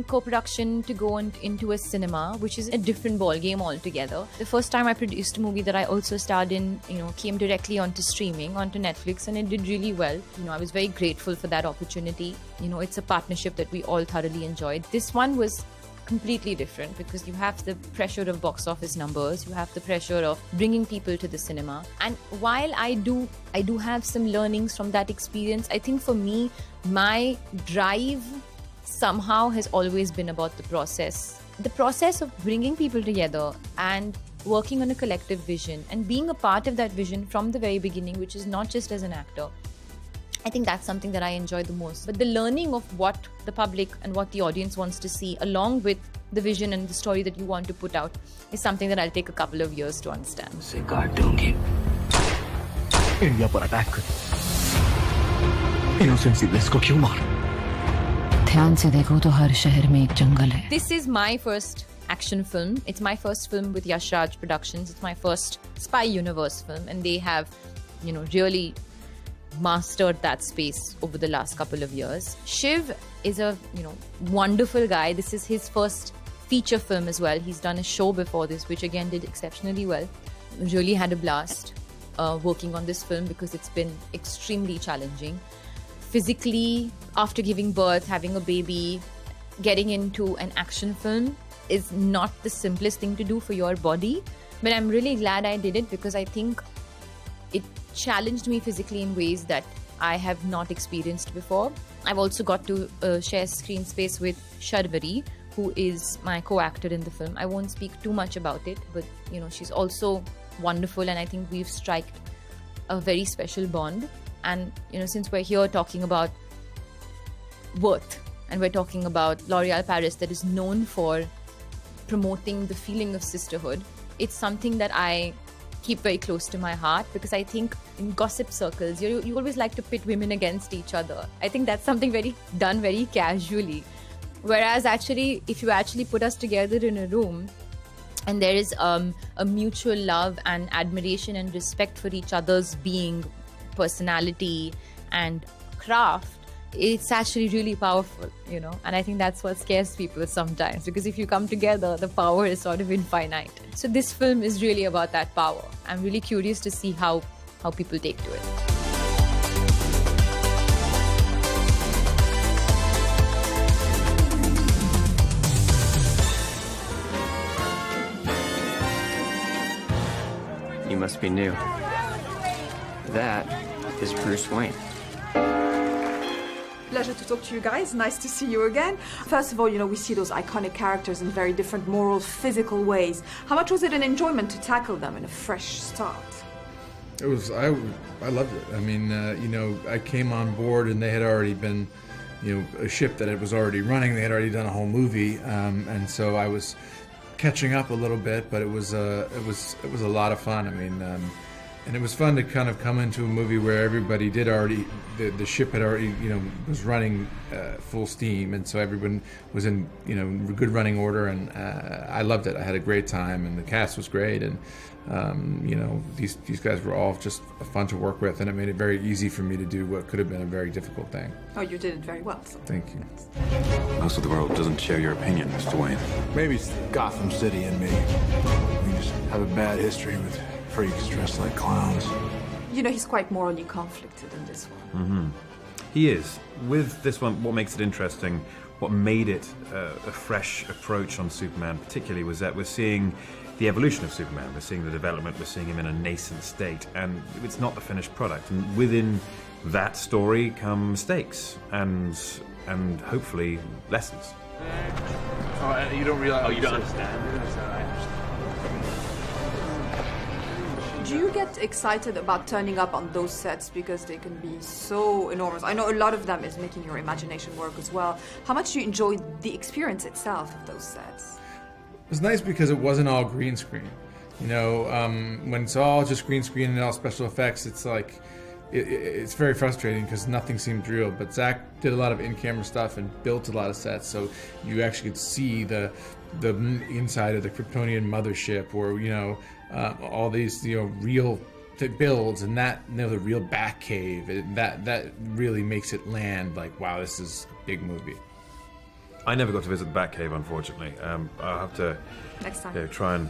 co-production to go into a cinema, which is a different ballgame altogether. The first time I produced a movie that I also starred in, came directly onto streaming, onto Netflix, and it did really well. I was very grateful for that opportunity. It's a partnership that we all thoroughly enjoyed. This one was completely different because you have the pressure of box office numbers, you have the pressure of bringing people to the cinema. And while I do have some learnings from that experience, I think for me, my drive somehow has always been about the process. The process of bringing people together and working on a collective vision and being a part of that vision from the very beginning, which is not just as an actor. I think that's something that I enjoy the most. But the learning of what the public and what the audience wants to see, along with the vision and the story that you want to put out, is something that I'll take a couple of years to understand. India पर attack कर innocent civilians को क्यों मारा? ध्यान से देखो तो हर शहर में एक जंगल है. This is my first action film. It's my first film with Yash Raj Productions. It's my first spy universe film, and they have, really mastered that space over the last couple of years. Shiv is a, wonderful guy. This is his first feature film as well. He's done a show before this, which again did exceptionally well. Really had a blast working on this film because it's been extremely challenging. Physically, after giving birth, having a baby, getting into an action film is not the simplest thing to do for your body. But I'm really glad I did it because I think it challenged me physically in ways that I have not experienced before. I've also got to share screen space with Sharvari, who is my co-actor in the film. I won't speak too much about it, but she's also wonderful, and I think we've struck a very special bond. And since we're here talking about worth, and we're talking about L'Oréal Paris that is known for promoting the feeling of sisterhood, it's something that I keep very close to my heart, because I think in gossip circles, you always like to pit women against each other. I think that's something done very casually. Whereas actually, if you actually put us together in a room and there is a mutual love and admiration and respect for each other's being, personality and craft, it's actually really powerful, you know. And I think that's what scares people sometimes, because if you come together, the power is sort of infinite. So this film is really about that power. I'm really curious to see how people take to it. You must be new. That is Bruce Wayne. Pleasure to talk to you guys. Nice to see you again. First of all, you know, we see those iconic characters in very different moral, physical ways. How much was it an enjoyment to tackle them in a fresh start? It was, I loved it. I mean, you know, I came on board and they had already been, you know, a ship that it was already running. They had already done a whole movie, and so I was catching up a little bit, but it was a lot of fun. I mean, and it was fun to kind of come into a movie where everybody did already, the ship had already, you know, was running full steam, and so everyone was in, you know, good running order, and I loved it. I had a great time, and the cast was great, and you know, these guys were all just fun to work with, and it made it very easy for me to do what could have been a very difficult thing. Oh, you did it very well. So. Thank you. Most of the world doesn't share your opinion, Mr. Wayne. Maybe it's Gotham City and me. We just have a bad history with freaks dressed like clowns. You know, he's quite morally conflicted in this one. Mm-hmm. He is. With this one, what makes it interesting, what made it a fresh approach on Superman particularly, was that we're seeing the evolution of Superman, we're seeing the development, we're seeing him in a nascent state, and it's not the finished product. And within that story come mistakes and hopefully lessons. Oh, you don't realize... Oh, you don't understand? Do you get excited about turning up on those sets because they can be so enormous? I know a lot of them is making your imagination work as well. How much do you enjoy the experience itself of those sets? It was nice because it wasn't all green screen. You know, when it's all just green screen and all special effects, it's like, it's very frustrating because nothing seemed real. But Zach did a lot of in-camera stuff and built a lot of sets, so you actually could see the inside of the Kryptonian mothership, or, you know, all these, you know, real builds, and that, you know, the real Batcave. That really makes it land like, wow, this is a big movie. I never got to visit the Batcave, unfortunately. I'll have to next time. You know, try and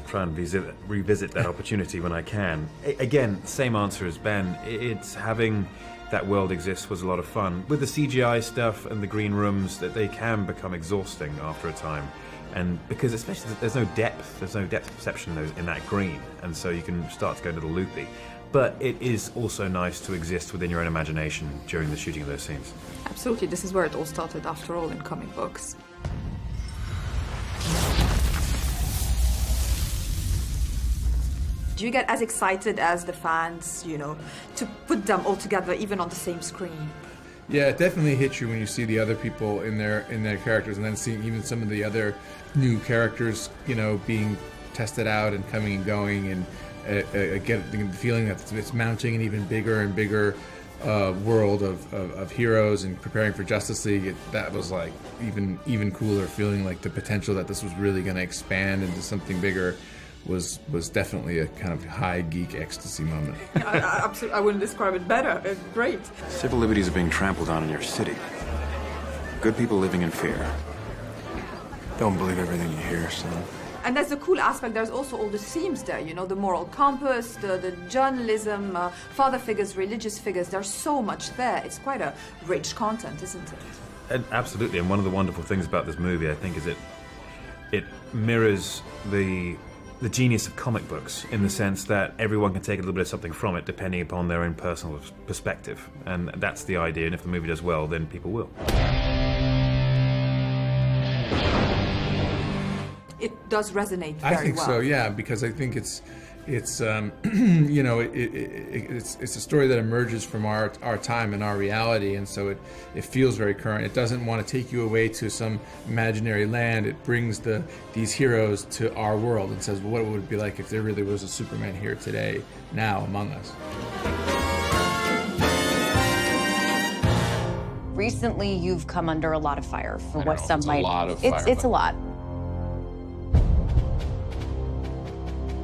revisit that opportunity when I can. Again, same answer as Ben. It's having that world exist was a lot of fun. With the CGI stuff and the green rooms, that they can become exhausting after a time. And because especially there's no depth perception in that green, and so you can start to go a little loopy. But it is also nice to exist within your own imagination during the shooting of those scenes. Absolutely, this is where it all started after all in comic books. Do you get as excited as the fans, you know, to put them all together even on the same screen? Yeah, it definitely hits you when you see the other people in their characters, and then seeing even some of the other new characters, you know, being tested out and coming and going, and get the feeling that it's mounting an even bigger and bigger world of heroes and preparing for Justice League. That was like even cooler, feeling like the potential that this was really going to expand into something bigger was definitely a kind of high geek ecstasy moment. Absolutely, I wouldn't describe it better. It's great. Civil liberties are being trampled on in your city. Good people living in fear. Don't believe everything you hear, son. And that's the cool aspect. There's also all the themes there, you know, the moral compass, the journalism, father figures, religious figures. There's so much there. It's quite a rich content, isn't it? And absolutely, and one of the wonderful things about this movie, I think, is it mirrors the genius of comic books, in the sense that everyone can take a little bit of something from it depending upon their own personal perspective. And that's the idea, and if the movie does well, then people will. It does resonate very well. I think so, yeah, because I think it's you know, it's a story that emerges from our time and our reality, and so it feels very current. It doesn't want to take you away to some imaginary land. It brings these heroes to our world and says, well, what would it be like if there really was a Superman here today, now among us? recently you've come under a lot of fire for what some it's might. A lot of fire, it's a lot.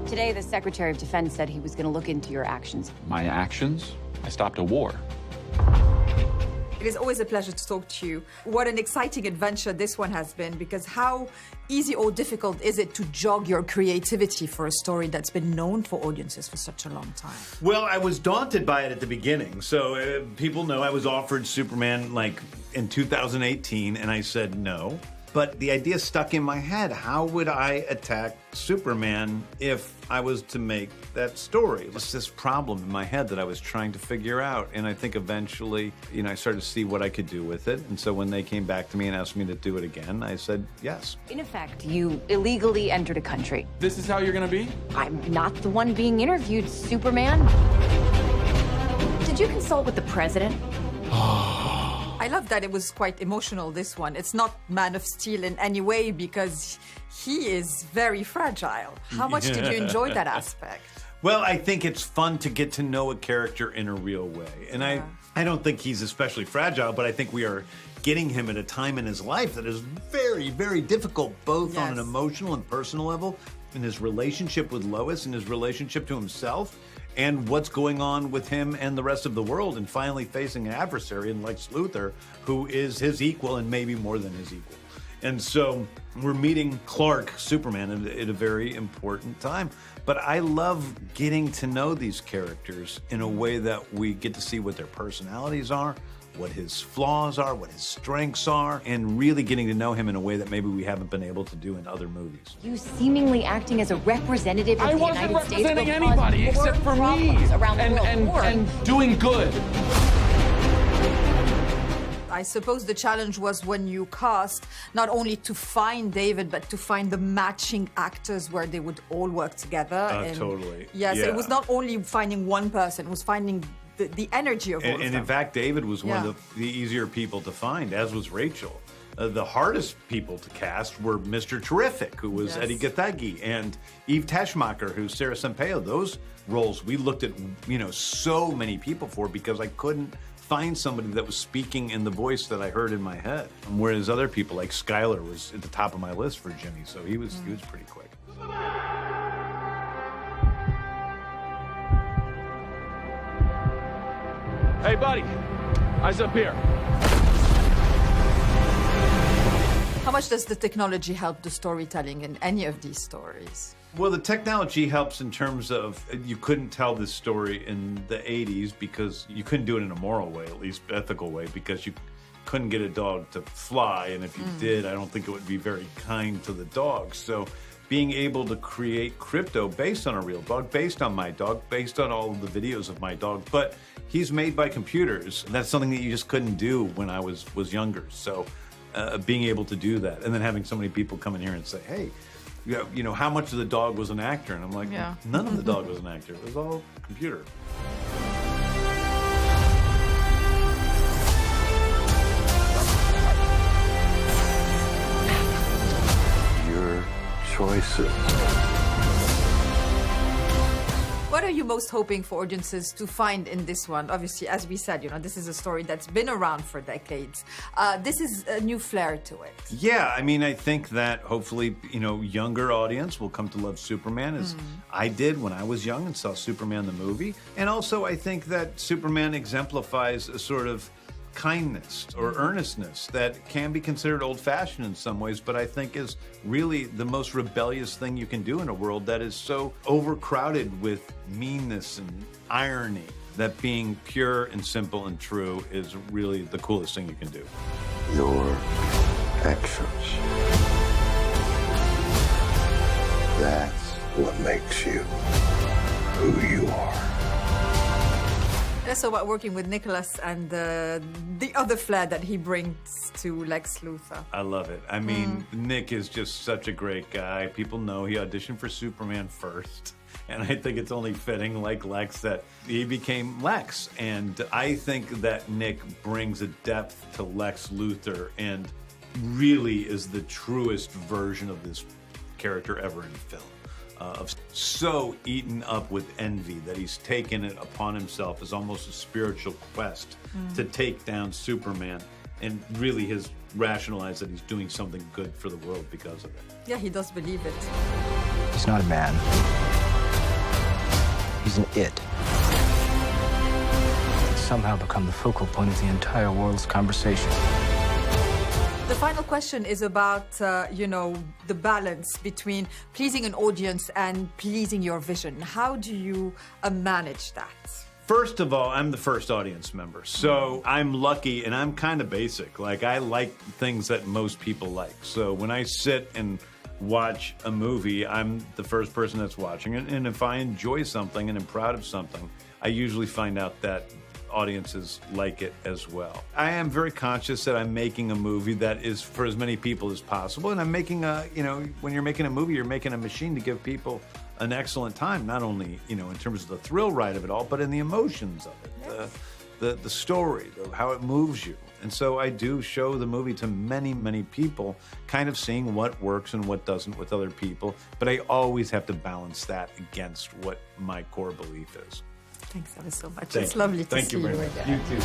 Today, the Secretary of Defense said he was going to look into your actions. My actions? I stopped a war. It is always a pleasure to talk to you. What an exciting adventure this one has been, because how easy or difficult is it to jog your creativity for a story that's been known for audiences for such a long time? Well, I was daunted by it at the beginning. So people know I was offered Superman like in 2018, and I said no. But the idea stuck in my head. How would I attack Superman if I was to make that story? It's this problem in my head that I was trying to figure out. And I think eventually, I started to see what I could do with it. And so when they came back to me and asked me to do it again, I said yes. In effect, you illegally entered a country. This is how you're gonna be? I'm not the one being interviewed, Superman. Did you consult with the president? I love that it was quite emotional, this one. It's not Man of Steel in any way, because he is very fragile. How much did you enjoy that aspect? Well, I think it's fun to get to know a character in a real way. And I don't think he's especially fragile, but I think we are getting him at a time in his life that is very, very difficult, both on an emotional and personal level, in his relationship with Lois and his relationship to himself, and what's going on with him and the rest of the world, and finally facing an adversary in Lex Luthor, who is his equal and maybe more than his equal. And so we're meeting Clark, Superman, at a very important time. But I love getting to know these characters in a way that we get to see what their personalities are, what his flaws are, what his strengths are, and really getting to know him in a way that maybe we haven't been able to do in other movies. You seemingly acting as a representative of the United States. I wasn't representing anybody except for me around the world. And doing good. I suppose the challenge was when you cast, not only to find David, but to find the matching actors where they would all work together. Totally. Yes, it was not only finding one person, it was finding the energy of all of them. And in fact, David was one of the easier people to find, as was Rachel. The hardest people to cast were Mr. Terrific, who was Eddie Gathegi, and Eve Teschmacher, who's Sarah Sampaio. Those roles we looked at, so many people for, because I couldn't find somebody that was speaking in the voice that I heard in my head. Whereas other people, like Skylar, was at the top of my list for Jimmy, so he was pretty quick. Hey, buddy, eyes up here. How much does the technology help the storytelling in any of these stories? Well, the technology helps in terms of you couldn't tell this story in the 80s because you couldn't do it in a moral way, at least ethical way, because you couldn't get a dog to fly. And if you did, I don't think it would be very kind to the dog. So being able to create crypto based on a real dog, based on my dog, based on all of the videos of my dog, but he's made by computers. And that's something that you just couldn't do when I was younger. So being able to do that, and then having so many people come in here and say, hey, how much of the dog was an actor? And I'm like, none of the dog was an actor. It was all computer. Your choices. What are you most hoping for audiences to find in this one? Obviously, as we said, this is a story that's been around for decades. This is a new flair to it. Yeah, I think that hopefully, younger audience will come to love Superman as I did when I was young and saw Superman the movie. And also, I think that Superman exemplifies a sort of kindness or earnestness that can be considered old-fashioned in some ways, but I think is really the most rebellious thing you can do in a world that is so overcrowded with meanness and irony, that being pure and simple and true is really the coolest thing you can do. Your actions. That's what makes you who you are. That's about working with Nicholas and the other flair that he brings to Lex Luthor. I love it. Nick is just such a great guy. People know he auditioned for Superman first. And I think it's only fitting, like Lex, that he became Lex. And I think that Nick brings a depth to Lex Luthor and really is the truest version of this character ever in film. So eaten up with envy that he's taken it upon himself as almost a spiritual quest to take down Superman. and really has rationalized that he's doing something good for the world because of it. Yeah, he does believe it. He's not a man. He's an it. It's somehow become the focal point of the entire world's conversation. The final question is about, the balance between pleasing an audience and pleasing your vision. How do you manage that? First of all, I'm the first audience member, so I'm lucky and I'm kind of basic. Like, I like things that most people like. So when I sit and watch a movie, I'm the first person that's watching it. And if I enjoy something and am proud of something, I usually find out that audiences like it as well. I am very conscious that I'm making a movie that is for as many people as possible. And I'm making when you're making a movie, you're making a machine to give people an excellent time, not only, in terms of the thrill ride of it all, but in the emotions of it, the story, how it moves you. And so I do show the movie to many, many people, kind of seeing what works and what doesn't with other people. But I always have to balance that against what my core belief is. Thanks ever so much. It's lovely to see you again. Thank you very much. You too.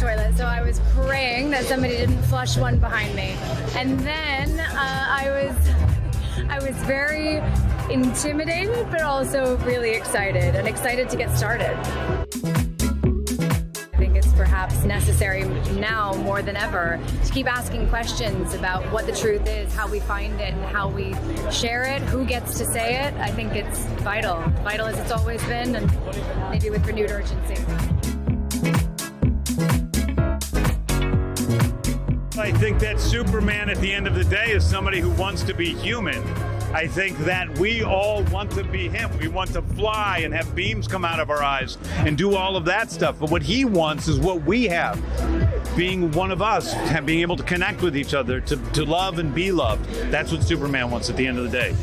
Toilet, so I was praying that somebody didn't flush one behind me, and then I was very intimidated, but also really excited to get started. I think it's perhaps necessary now more than ever to keep asking questions about what the truth is, how we find it, and how we share it, who gets to say it. I think it's vital as it's always been, and maybe with renewed urgency. I think that Superman at the end of the day is somebody who wants to be human. I think that we all want to be him. We want to fly and have beams come out of our eyes and do all of that stuff. But what he wants is what we have, being one of us, being able to connect with each other, to love and be loved. That's what Superman wants at the end of the day.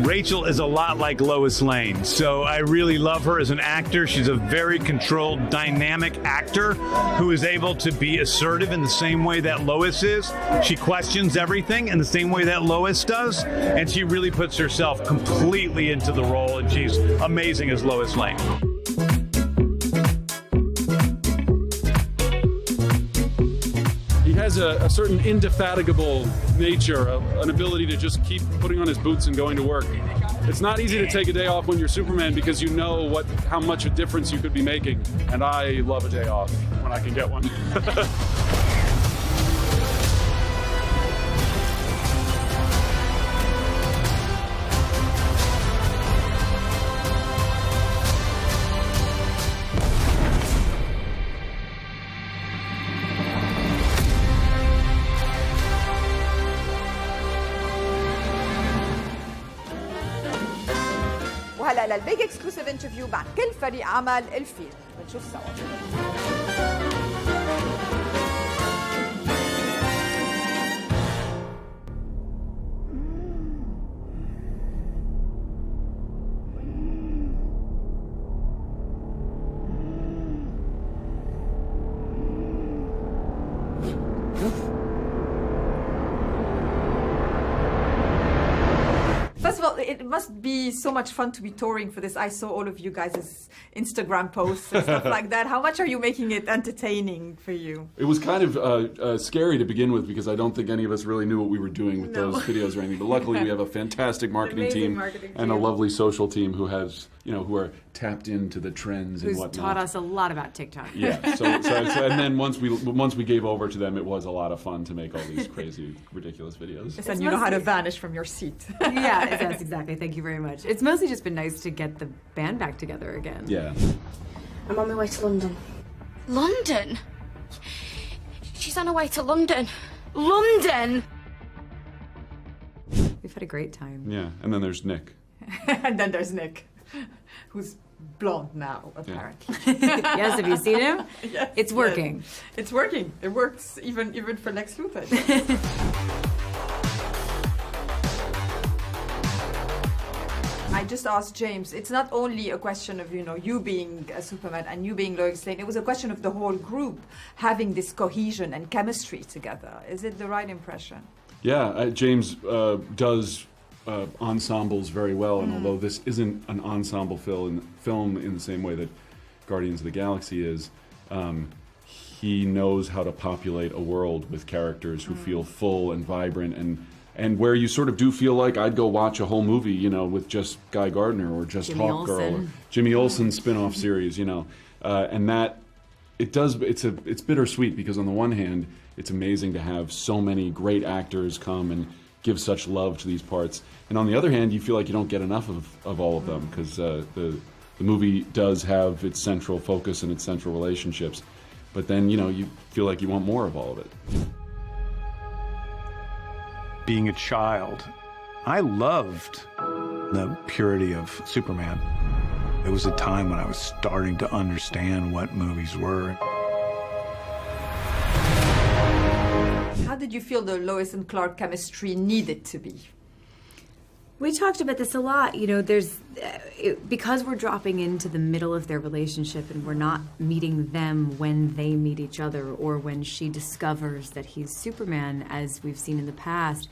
Rachel is a lot like Lois Lane, so I really love her as an actor. She's a very controlled, dynamic actor who is able to be assertive in the same way that Lois is. She questions everything in the same way that Lois does, and she really puts herself completely into the role, and she's amazing as Lois Lane. He has a certain indefatigable nature, an ability to just keep putting on his boots and going to work. It's not easy to take a day off when you're Superman because you know how much a difference you could be making. And I love a day off when I can get one. وهلا للبيج اكسكلوسيف انترفيو مع كل فريق عمل الفيلم بنشوف سوا. First of all, it must be so much fun to be touring for this. I saw all of you guys' Instagram posts and stuff like that. How much are you making it entertaining for you? It was kind of scary to begin with because I don't think any of us really knew what we were doing with those videos or anything. But luckily, we have a fantastic marketing team and a lovely social team who has, who are tapped into the trends and whatnot. Who's taught us a lot about TikTok. Yeah. So and then once we gave over to them, it was a lot of fun to make all these crazy, ridiculous videos. And you know how to vanish from your seat. Yeah, yes, exactly. Thank you very much. It's mostly just been nice to get the band back together again. Yeah. I'm on my way to London. London? She's on her way to London. London! We've had a great time. Yeah, and then there's Nick. And then there's Nick, who's blonde now, apparently. Yes, have you seen him? Yes, it's working. Yes. It's working. It works even for Lex Luthor. I just asked James, it's not only a question of, you being a Superman and you being Lois Lane, it was a question of the whole group having this cohesion and chemistry together. Is it the right impression? Yeah, James does ensembles very well, and although this isn't an ensemble film in the same way that Guardians of the Galaxy is, he knows how to populate a world with characters who feel full and vibrant, and where you sort of do feel like I'd go watch a whole movie, with just Guy Gardner or just Hawkgirl or Jimmy Olsen's spin-off series, and that it's bittersweet, because on the one hand, it's amazing to have so many great actors come and give such love to these parts, and on the other hand, you feel like you don't get enough of all of them, because the movie does have its central focus and its central relationships, but then you feel like you want more of all of it. Being a child, I loved the purity of Superman. It was a time when I was starting to understand what movies were. How did you feel the Lois and Clark chemistry needed to be? We talked about this a lot. Because we're dropping into the middle of their relationship and we're not meeting them when they meet each other or when she discovers that he's Superman, as we've seen in the past,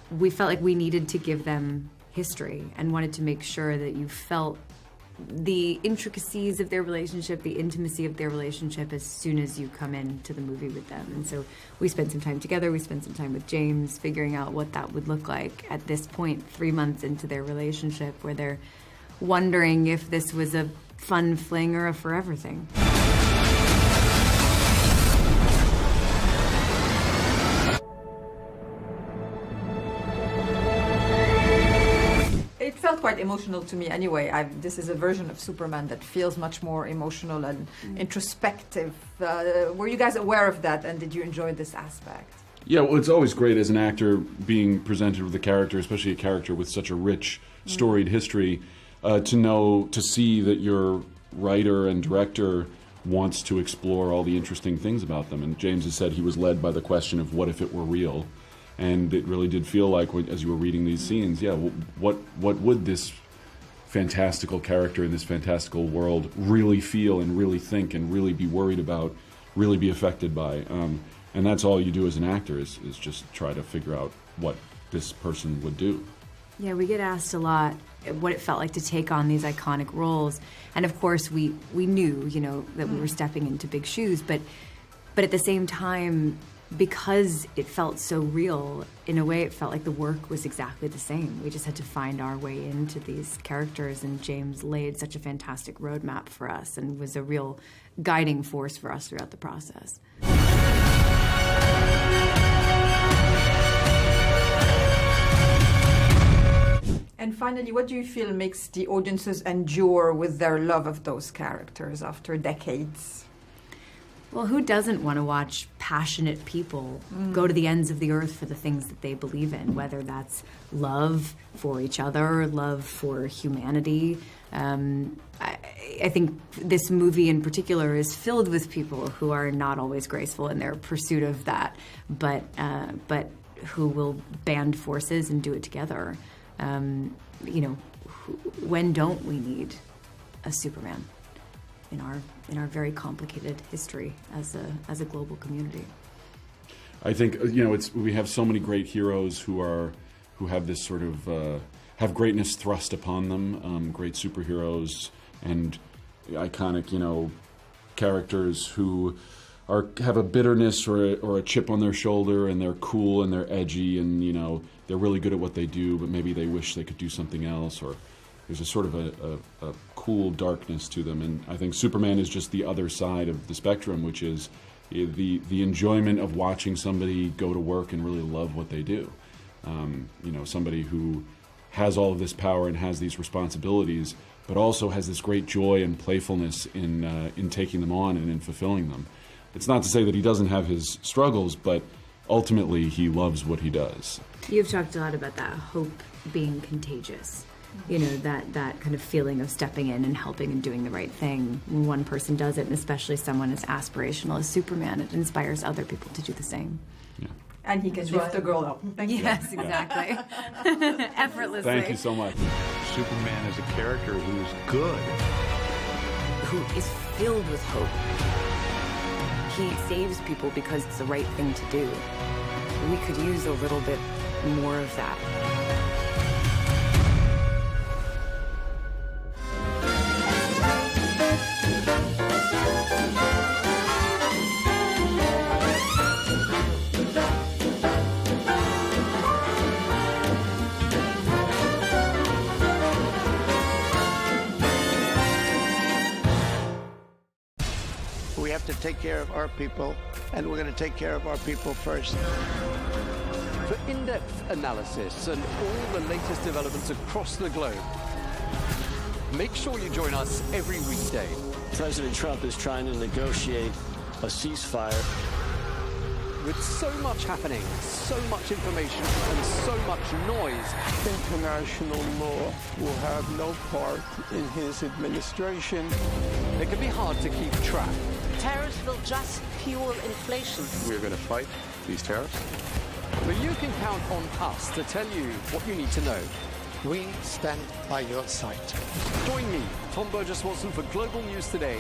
we felt like we needed to give them history and wanted to make sure that you felt the intricacies of their relationship, the intimacy of their relationship as soon as you come into the movie with them. And so we spent some time together, we spent some time with James figuring out what that would look like at this point, 3 months into their relationship, where they're wondering if this was a fun fling or a forever thing. It felt quite emotional to me anyway. This is a version of Superman that feels much more emotional and introspective. Were you guys aware of that, and did you enjoy this aspect? Yeah, well, it's always great as an actor being presented with a character, especially a character with such a rich, storied history, to see that your writer and director wants to explore all the interesting things about them. And James has said he was led by the question of what if it were real. And it really did feel like, as you were reading these scenes, what would this fantastical character in this fantastical world really feel and really think and really be worried about, really be affected by? And that's all you do as an actor is just try to figure out what this person would do. Yeah, we get asked a lot what it felt like to take on these iconic roles. And of course, we knew, that we were stepping into big shoes, but at the same time, because it felt so real, in a way it felt like the work was exactly the same. We just had to find our way into these characters, and James laid such a fantastic roadmap for us and was a real guiding force for us throughout the process. And finally, what do you feel makes the audiences endure with their love of those characters after decades? Well, who doesn't want to watch passionate people go to the ends of the earth for the things that they believe in, whether that's love for each other, love for humanity. I think this movie in particular is filled with people who are not always graceful in their pursuit of that, but who will band forces and do it together. When don't we need a Superman in our very complicated history as a global community? I think we have so many great heroes who have this sort of have greatness thrust upon them, great superheroes and iconic characters who have a bitterness or a chip on their shoulder, and they're cool and they're edgy, and they're really good at what they do, but maybe they wish they could do something else, or there's a sort of a cool darkness to them. And I think Superman is just the other side of the spectrum, which is the enjoyment of watching somebody go to work and really love what they do. Somebody who has all of this power and has these responsibilities, but also has this great joy and playfulness in taking them on and in fulfilling them. It's not to say that he doesn't have his struggles, but ultimately he loves what he does. You've talked a lot about that hope being contagious. That kind of feeling of stepping in and helping and doing the right thing. When one person does it, and especially someone as aspirational as Superman, it inspires other people to do the same. Yeah. And he can lift the girl up. Yes, exactly. Effortlessly. Thank you so much. Superman as a character who's good. Who is filled with hope. He saves people because it's the right thing to do. We could use a little bit more of that. We have to take care of our people, and we're going to take care of our people first. For in-depth analysis and all the latest developments across the globe, make sure you join us every weekday. President Trump is trying to negotiate a ceasefire. With so much happening, so much information, and so much noise, International law will have no part in his administration. it can be hard to keep track. Tariffs will just fuel inflation. We're going to fight these tariffs. But you can count on us to tell you what you need to know. We stand by your side. Join me, Tom Burges Watson, for Global News Today,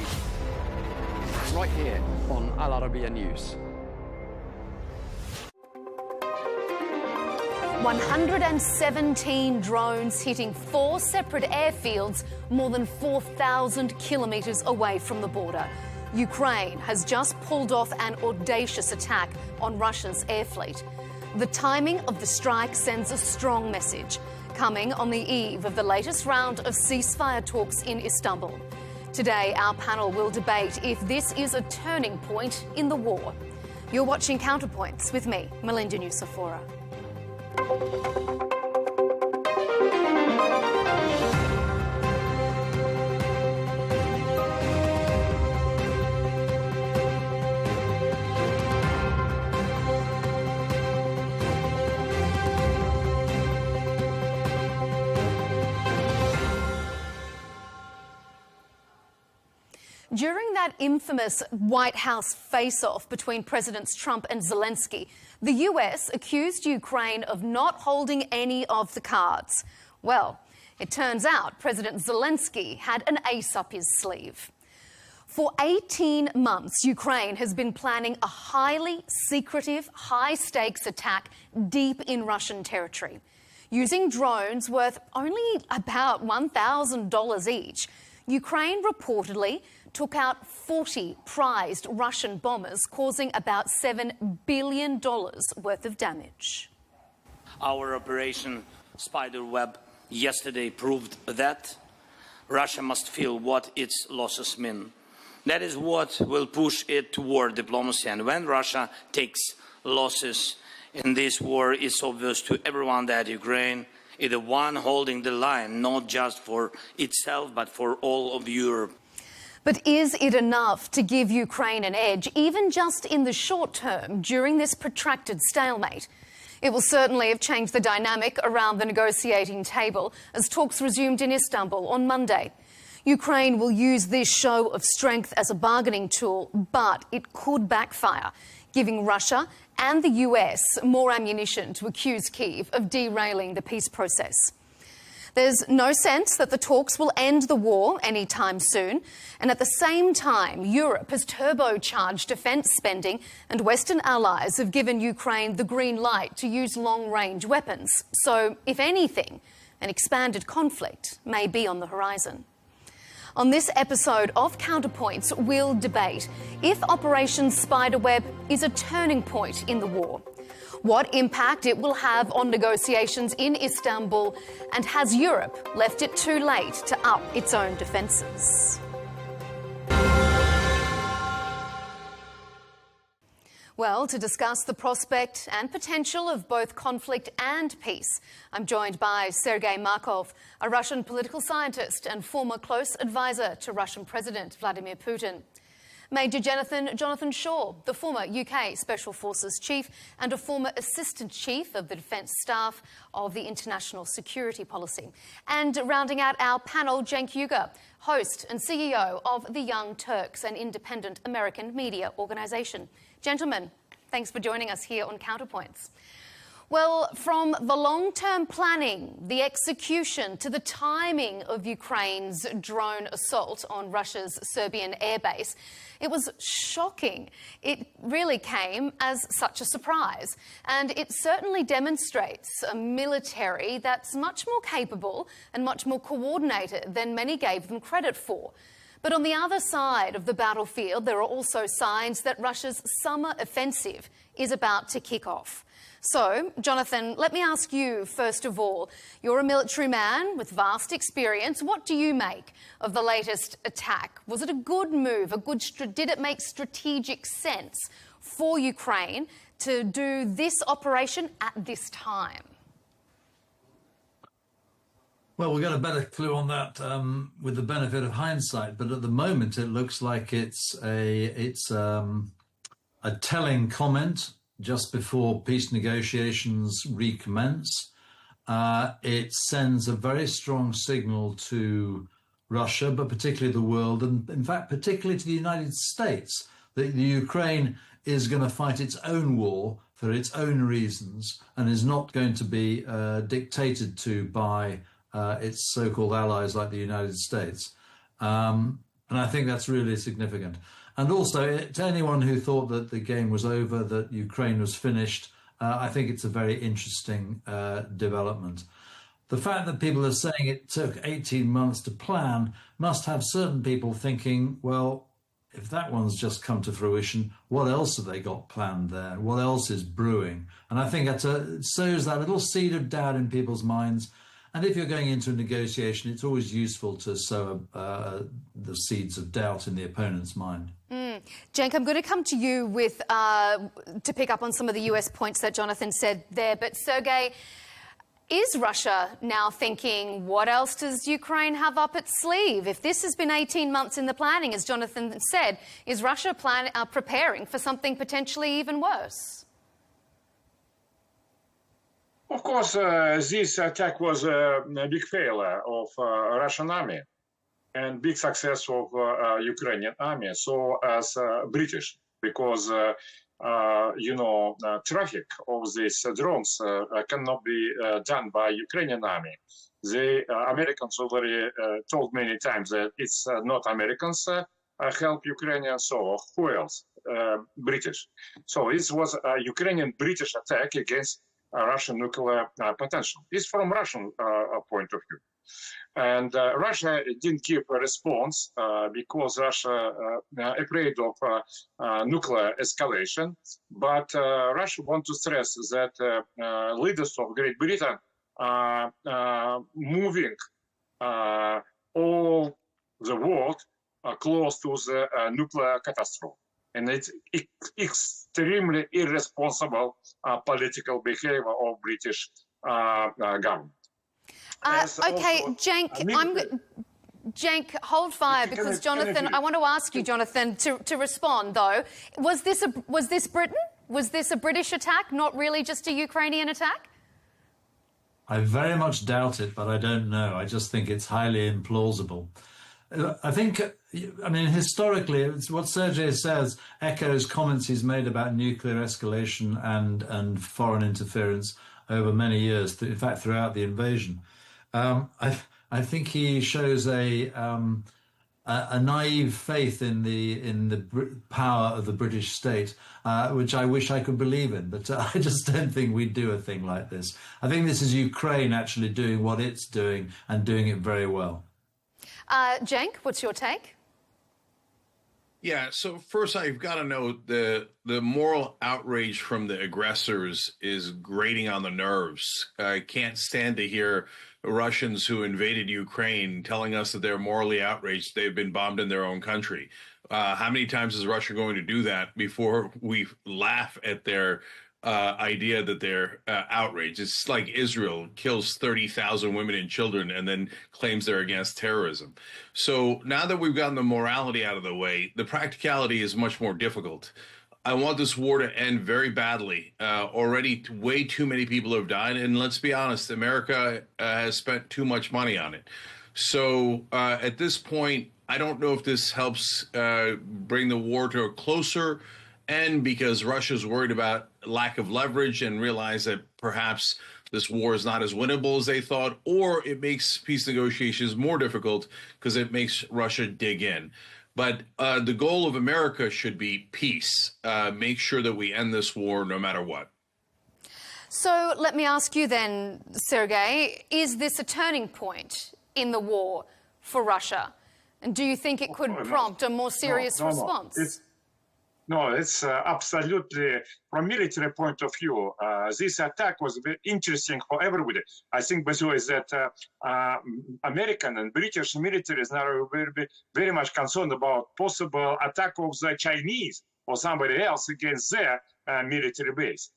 right here on Al Arabiya News. 117 drones hitting 4 separate airfields more than 4,000 kilometres away from the border. Ukraine has just pulled off an audacious attack on Russia's air fleet. The timing of the strike sends a strong message, coming on the eve of the latest round of ceasefire talks in Istanbul. Today, our panel will debate if this is a turning point in the war. You're watching Counterpoints with me, Melinda Nucifora. During that infamous White House face-off between Presidents Trump and Zelensky, the US accused Ukraine of not holding any of the cards. Well, it turns out President Zelensky had an ace up his sleeve. For 18 months, Ukraine has been planning a highly secretive, high-stakes attack deep in Russian territory. Using drones worth only about $1,000 each, Ukraine reportedly took out 40 prized Russian bombers, causing about $7 billion worth of damage. Our Operation Spiderweb yesterday proved that Russia must feel what its losses mean. That is what will push it toward diplomacy. And when Russia takes losses in this war, it's obvious to everyone that Ukraine is the one holding the line, not just for itself, but for all of Europe. But is it enough to give Ukraine an edge, even just in the short term, during this protracted stalemate? It will certainly have changed the dynamic around the negotiating table as talks resumed in Istanbul on Monday. Ukraine will use this show of strength as a bargaining tool, but it could backfire, giving Russia and the US more ammunition to accuse Kyiv of derailing the peace process. There's no sense that the talks will end the war anytime soon, and at the same time, Europe has turbocharged defence spending and Western allies have given Ukraine the green light to use long-range weapons. So, if anything, an expanded conflict may be on the horizon. On this episode of Counterpoints, we'll debate if Operation Spiderweb is a turning point in the war, what impact it will have on negotiations in Istanbul, and has Europe left it too late to up its own defences? Well, to discuss the prospect and potential of both conflict and peace, I'm joined by Sergei Markov, a Russian political scientist and former close advisor to Russian President Vladimir Putin. Major Jonathan Shaw, the former UK Special Forces Chief and a former Assistant Chief of the Defence Staff of the International Security Policy. And rounding out our panel, Cenk Uygur, host and CEO of the Young Turks, an independent American media organisation. Gentlemen, thanks for joining us here on Counterpoints. Well, from the long-term planning, the execution, to the timing of Ukraine's drone assault on Russia's Serbian airbase, it was shocking. It really came as such a surprise. And it certainly demonstrates a military that's much more capable and much more coordinated than many gave them credit for. But on the other side of the battlefield, there are also signs that Russia's summer offensive is about to kick off. So, Jonathan, let me ask you, first of all, you're a military man with vast experience. What do you make of the latest attack? Was it a good move? Did it make strategic sense for Ukraine to do this operation at this time? Well, we'll get a better clue on that with the benefit of hindsight, but at the moment it looks like it's a telling comment just before peace negotiations recommence. It sends a very strong signal to Russia, but particularly the world, and in fact, particularly to the United States, that the Ukraine is going to fight its own war for its own reasons and is not going to be dictated to by its so-called allies like the United States. And I think that's really significant. And also, to anyone who thought that the game was over, that Ukraine was finished, I think it's a very interesting development. The fact that people are saying it took 18 months to plan must have certain people thinking, well, if that one's just come to fruition, what else have they got planned there? What else is brewing? And I think that sows that little seed of doubt in people's minds. And if you're going into a negotiation, it's always useful to sow the seeds of doubt in the opponent's mind. Cenk, I'm going to come to you with to pick up on some of the US points that Jonathan said there. But Sergei, is Russia now thinking, what else does Ukraine have up its sleeve? If this has been 18 months in the planning, as Jonathan said, is Russia preparing for something potentially even worse? Of course, this attack was a big failure of Russian army and big success of Ukrainian army. So as British, because traffic of these drones cannot be done by Ukrainian army. The Americans already told many times that it's not Americans help Ukrainians. So who else? British. So this was a Ukrainian-British attack against Russian nuclear potential. It's from Russian point of view. And Russia didn't give a response because Russia afraid of nuclear escalation. But Russia wants to stress that leaders of Great Britain are moving all the world close to the nuclear catastrophe. And it's extremely irresponsible political behavior of British government. Okay, Cenk, Cenk, hold fire, because Jonathan, I want to ask you, Jonathan, to respond though. Was this Britain? Was this a British attack, not really just a Ukrainian attack? I very much doubt it, but I don't know. I just think it's highly implausible. I think, I mean, historically, it's what Sergei says echoes comments he's made about nuclear escalation and foreign interference over many years, in fact, throughout the invasion. I think he shows a naive faith in the power of the British state, which I wish I could believe in, but I just don't think we'd do a thing like this. I think this is Ukraine actually doing what it's doing and doing it very well. Cenk, what's your take? Yeah, so first I've got to note the moral outrage from the aggressors is grating on the nerves. I can't stand to hear Russians who invaded Ukraine telling us that they're morally outraged they've been bombed in their own country. How many times is Russia going to do that before we laugh at their idea that they're outraged? It's like Israel kills 30,000 women and children and then claims they're against terrorism. So now that we've gotten the morality out of the way, the practicality is much more difficult. I want this war to end very badly. Already way too many people have died. And let's be honest, America has spent too much money on it. So at this point, I don't know if this helps bring the war to a closer and because Russia's worried about lack of leverage and realize that perhaps this war is not as winnable as they thought, or it makes peace negotiations more difficult because it makes Russia dig in. But the goal of America should be peace. Make sure that we end this war no matter what. So let me ask you then, Sergei, is this a turning point in the war for Russia? And do you think it could prompt a more serious response? It's absolutely, from military point of view, this attack was very interesting for everybody. I think, by the way, that American and British militaries now are very much concerned about possible attack of the Chinese or somebody else against their military base.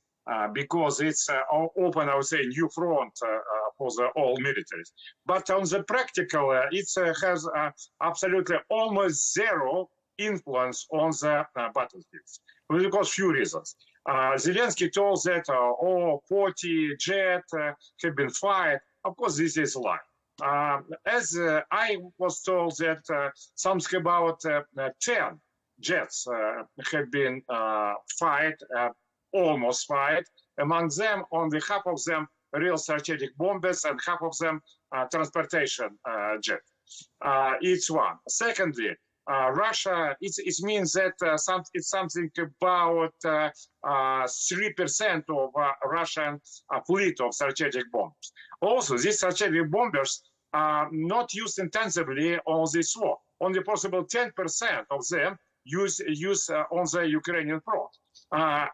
Because it's open, I would say, new front for the all militaries. But on the practical, it has absolutely almost zero influence on the battlefields, because few reasons. Zelensky told that 40 jets have been fired. Of course, this is a lie. As I was told that something about 10 jets have been fired, almost fired. Among them, only half of them real strategic bombers and half of them transportation jet. It's one. Secondly, Russia, it means that it's something about 3% of Russian fleet of strategic bombers. Also, these strategic bombers are not used intensively on this war. Only possible 10% of them use on the Ukrainian front.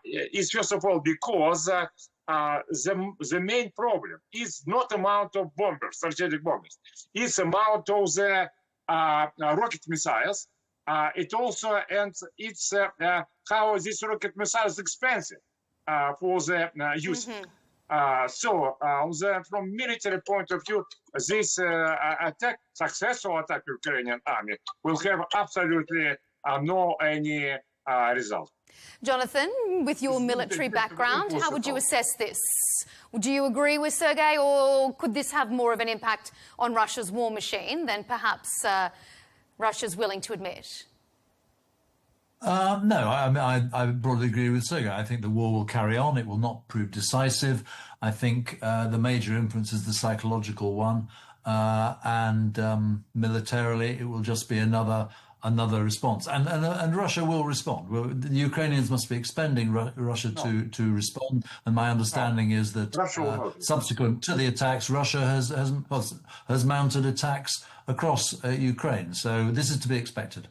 Is first of all because the main problem is not amount of bombers, strategic bombers. It's amount of the rocket missiles. It also and it's how this rocket missile is expensive for the use. From military point of view, this successful attack of Ukrainian army will have absolutely no any result. Jonathan, with your military background, how would you assess this? Do you agree with Sergei, or could this have more of an impact on Russia's war machine than perhaps Russia's willing to admit? No, I broadly agree with Sergei. I think the war will carry on. It will not prove decisive. I think the major influence is the psychological one, and militarily it will just be another response, and Russia will respond. Well, the Ukrainians must be expending Russia to respond, and my understanding is that subsequent to the attacks, Russia has mounted attacks across Ukraine. So this is to be expected.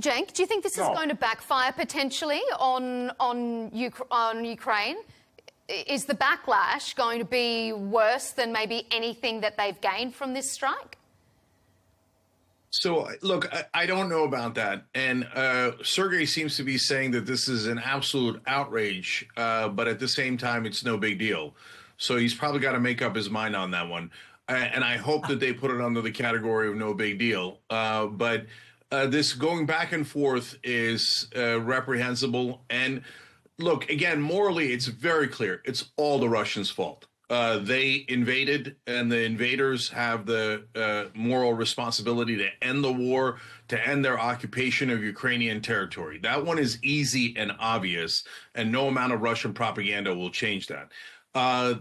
Cenk, do you think this is going to backfire potentially on Ukraine? Is the backlash going to be worse than maybe anything that they've gained from this strike? So, look, I don't know about that. And Sergei seems to be saying that this is an absolute outrage, but at the same time, it's no big deal. So he's probably got to make up his mind on that one. And I hope that they put it under the category of no big deal. But this going back and forth is reprehensible. And look, again, morally, it's very clear. It's all the Russians' fault. They invaded, and the invaders have the moral responsibility to end the war, to end their occupation of Ukrainian territory. That one is easy and obvious, and no amount of Russian propaganda will change that.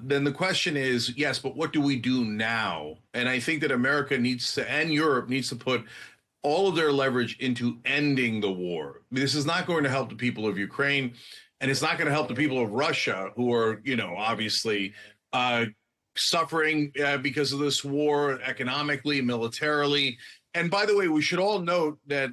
Then the question is, yes, but what do we do now? And I think that America needs to, and Europe needs to put all of their leverage into ending the war. This is not going to help the people of Ukraine, and it's not going to help the people of Russia, who are, obviously suffering because of this war, economically, militarily. And by the way, we should all note that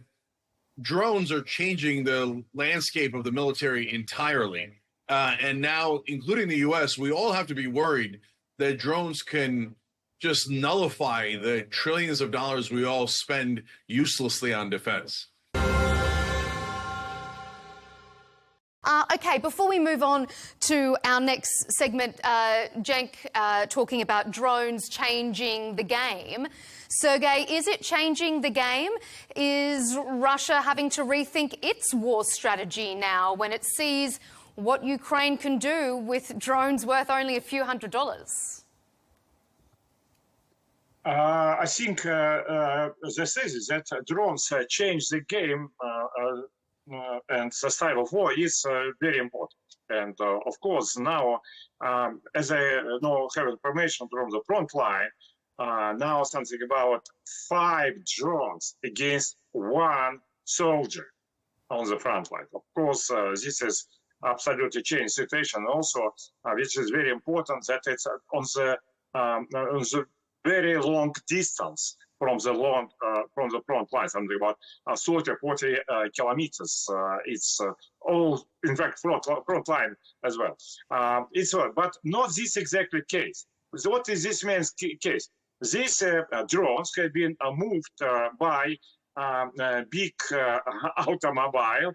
drones are changing the landscape of the military entirely. And now, including the U.S., we all have to be worried that drones can just nullify the trillions of dollars we all spend uselessly on defense. Okay, before we move on to our next segment, Cenk talking about drones changing the game. Sergei, is it changing the game? Is Russia having to rethink its war strategy now when it sees what Ukraine can do with drones worth only a few $100s? I think the thesis that drones change the game and the style of war is very important. And of course, now, as I know, have information from the front line, now something about 5 drones against 1 soldier on the front line. Of course, this is absolutely changed situation also, which is very important that it's on the very long distance from the front line, something about 30, 40 kilometers. It's all, in fact, front line as well. But not this exactly case. So what is this man's case? These drones have been moved by big automobile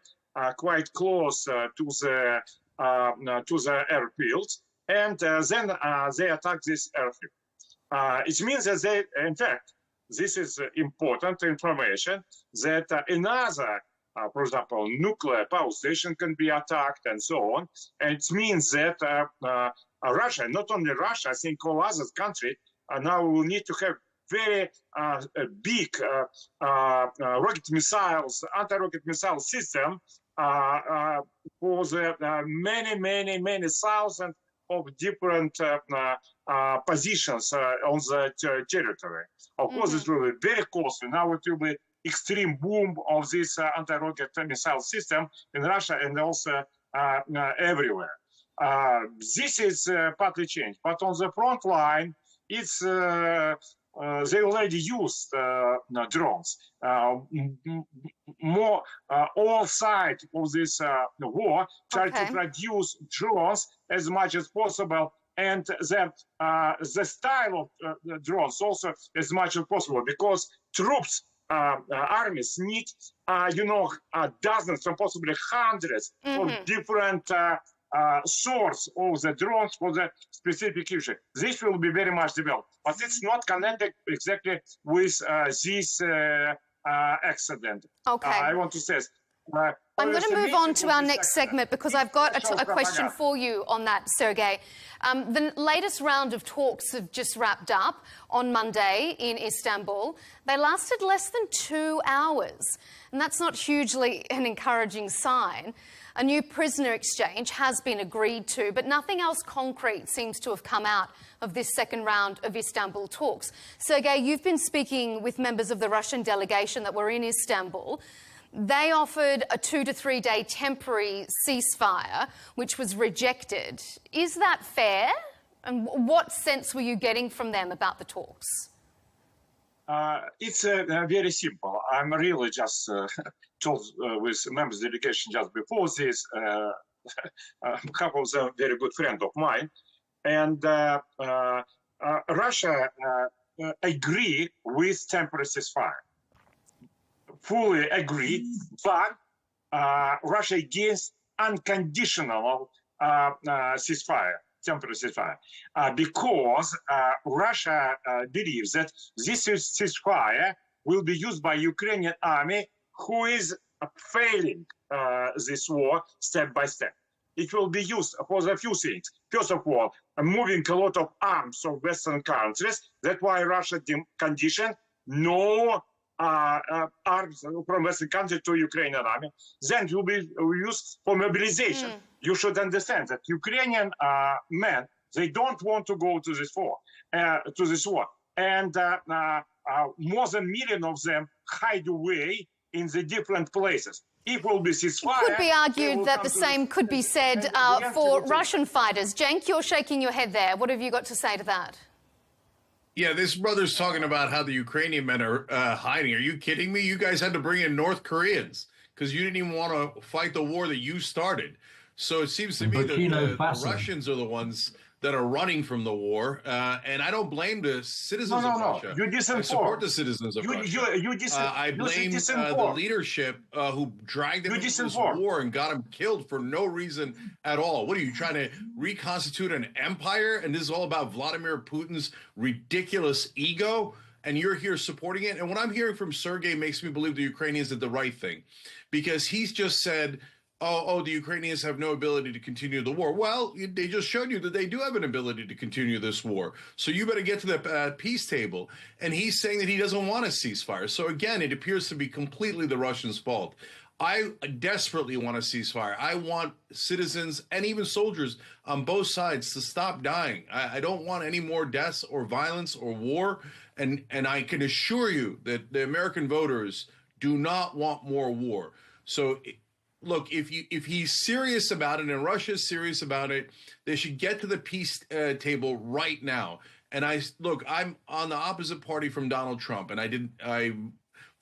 quite close to the airfield, and then they attack this airfield. It means that they, in fact, this is important information that another, for example, nuclear power station can be attacked and so on. And it means that Russia, not only Russia, I think all other countries now will need to have very big rocket missiles, anti-rocket missile system for the many thousands of different positions on the territory. Of course, it will be very costly. Now it will be extreme boom of this anti-rocket missile system in Russia and also everywhere. This is partly changed, but on the front line, it's they already used drones. All sides of this war try to produce drones as much as possible, and the style of the drones also as much as possible, because troops, armies need, dozens and possibly hundreds of different source of the drones for the specific issue. This will be very much developed, but it's not connected exactly with this accident. Okay. I want to say. I'm going to move on to our next segment because I've got a question for you on that, Sergei. The latest round of talks have just wrapped up on Monday in Istanbul. They lasted less than 2 hours, and that's not hugely an encouraging sign. A new prisoner exchange has been agreed to, but nothing else concrete seems to have come out of this second round of Istanbul talks. Sergei, you've been speaking with members of the Russian delegation that were in Istanbul. They offered a 2 to 3 day temporary ceasefire, which was rejected. Is that fair? And what sense were you getting from them about the talks? It's very simple. I'm really just told with members of the delegation just before this, a couple of them very good friends of mine, and Russia agree with temporary ceasefire. Fully agree, but Russia against unconditional ceasefire, temporary ceasefire, because Russia believes that this ceasefire will be used by Ukrainian army, who is failing this war step by step. It will be used for a few things. First of all, moving a lot of arms of Western countries. That's why Russia conditioned no arms from Western countries to Ukrainian army. Then it will be used for mobilization. You should understand that Ukrainian men, they don't want to go to this war, and more than 1 million of them hide away in the different places. It will be ceasefire. It could be argued that the same could be said for Russian fighters. Cenk, you're shaking your head there. What have you got to say to that? Yeah, this brother's talking about how the Ukrainian men are hiding. Are you kidding me? You guys had to bring in North Koreans because you didn't even want to fight the war that you started. So it seems to me that the Russians are the ones that are running from the war, and I don't blame the citizens of Russia. I support the citizens of Russia. I blame the leadership who dragged them into this war and got them killed for no reason at all. What are you trying to reconstitute an empire? And this is all about Vladimir Putin's ridiculous ego? And you're here supporting it? And what I'm hearing from Sergei makes me believe the Ukrainians did the right thing, because he's just said, oh, the Ukrainians have no ability to continue the war. Well, they just showed you that they do have an ability to continue this war. So you better get to the peace table. And he's saying that he doesn't want a ceasefire. So again, it appears to be completely the Russians' fault. I desperately want a ceasefire. I want citizens and even soldiers on both sides to stop dying. I don't want any more deaths or violence or war. And I can assure you that the American voters do not want more war. So, look, if he's serious about it and Russia is serious about it, they should get to the peace table right now. And I'm on the opposite party from Donald Trump, and I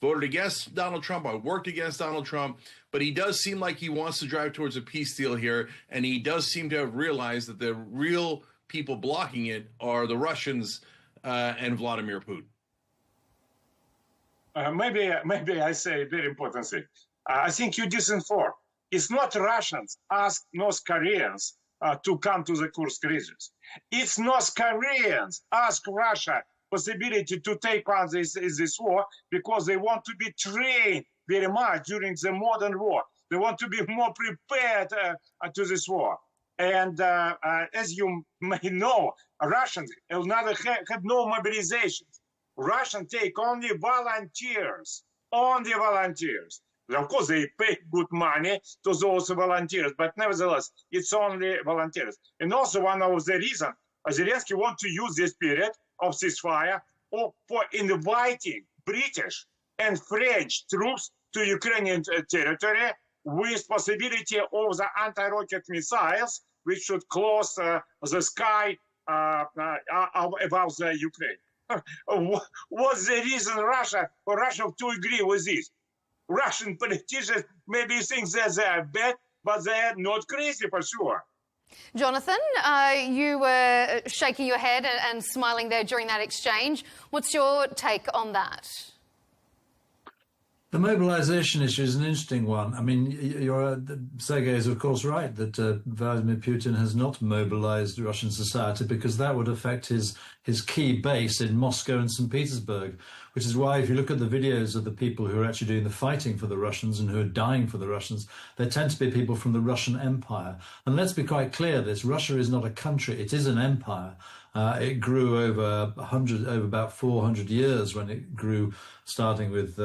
voted against Donald Trump. I worked against Donald Trump, but he does seem like he wants to drive towards a peace deal here, and he does seem to have realized that the real people blocking it are the Russians and Vladimir Putin. Maybe I say a very important thing. I think you disinform. It's not Russians ask North Koreans to come to the Kursk regions. It's North Koreans ask Russia possibility to take on this war because they want to be trained very much during the modern war. They want to be more prepared to this war. And as you may know, Russians had no mobilizations. Russians take only volunteers, Of course, they pay good money to those volunteers, but nevertheless, it's only volunteers. And also one of the reasons Zelensky wants to use this period of ceasefire for inviting British and French troops to Ukrainian territory with possibility of the anti-rocket missiles, which should close the sky above the Ukraine. What's the reason for Russia to agree with this? Russian politicians maybe think that they are bad, but they are not crazy for sure. Jonathan, you were shaking your head and smiling there during that exchange. What's your take on that? The mobilization issue is an interesting one. I mean, Sergei is, of course, right that Vladimir Putin has not mobilized Russian society because that would affect his key base in Moscow and St. Petersburg, which is why if you look at the videos of the people who are actually doing the fighting for the Russians and who are dying for the Russians, they tend to be people from the Russian Empire. And let's be quite clear, Russia is not a country, it is an empire. It grew over about 400 years when it grew, starting with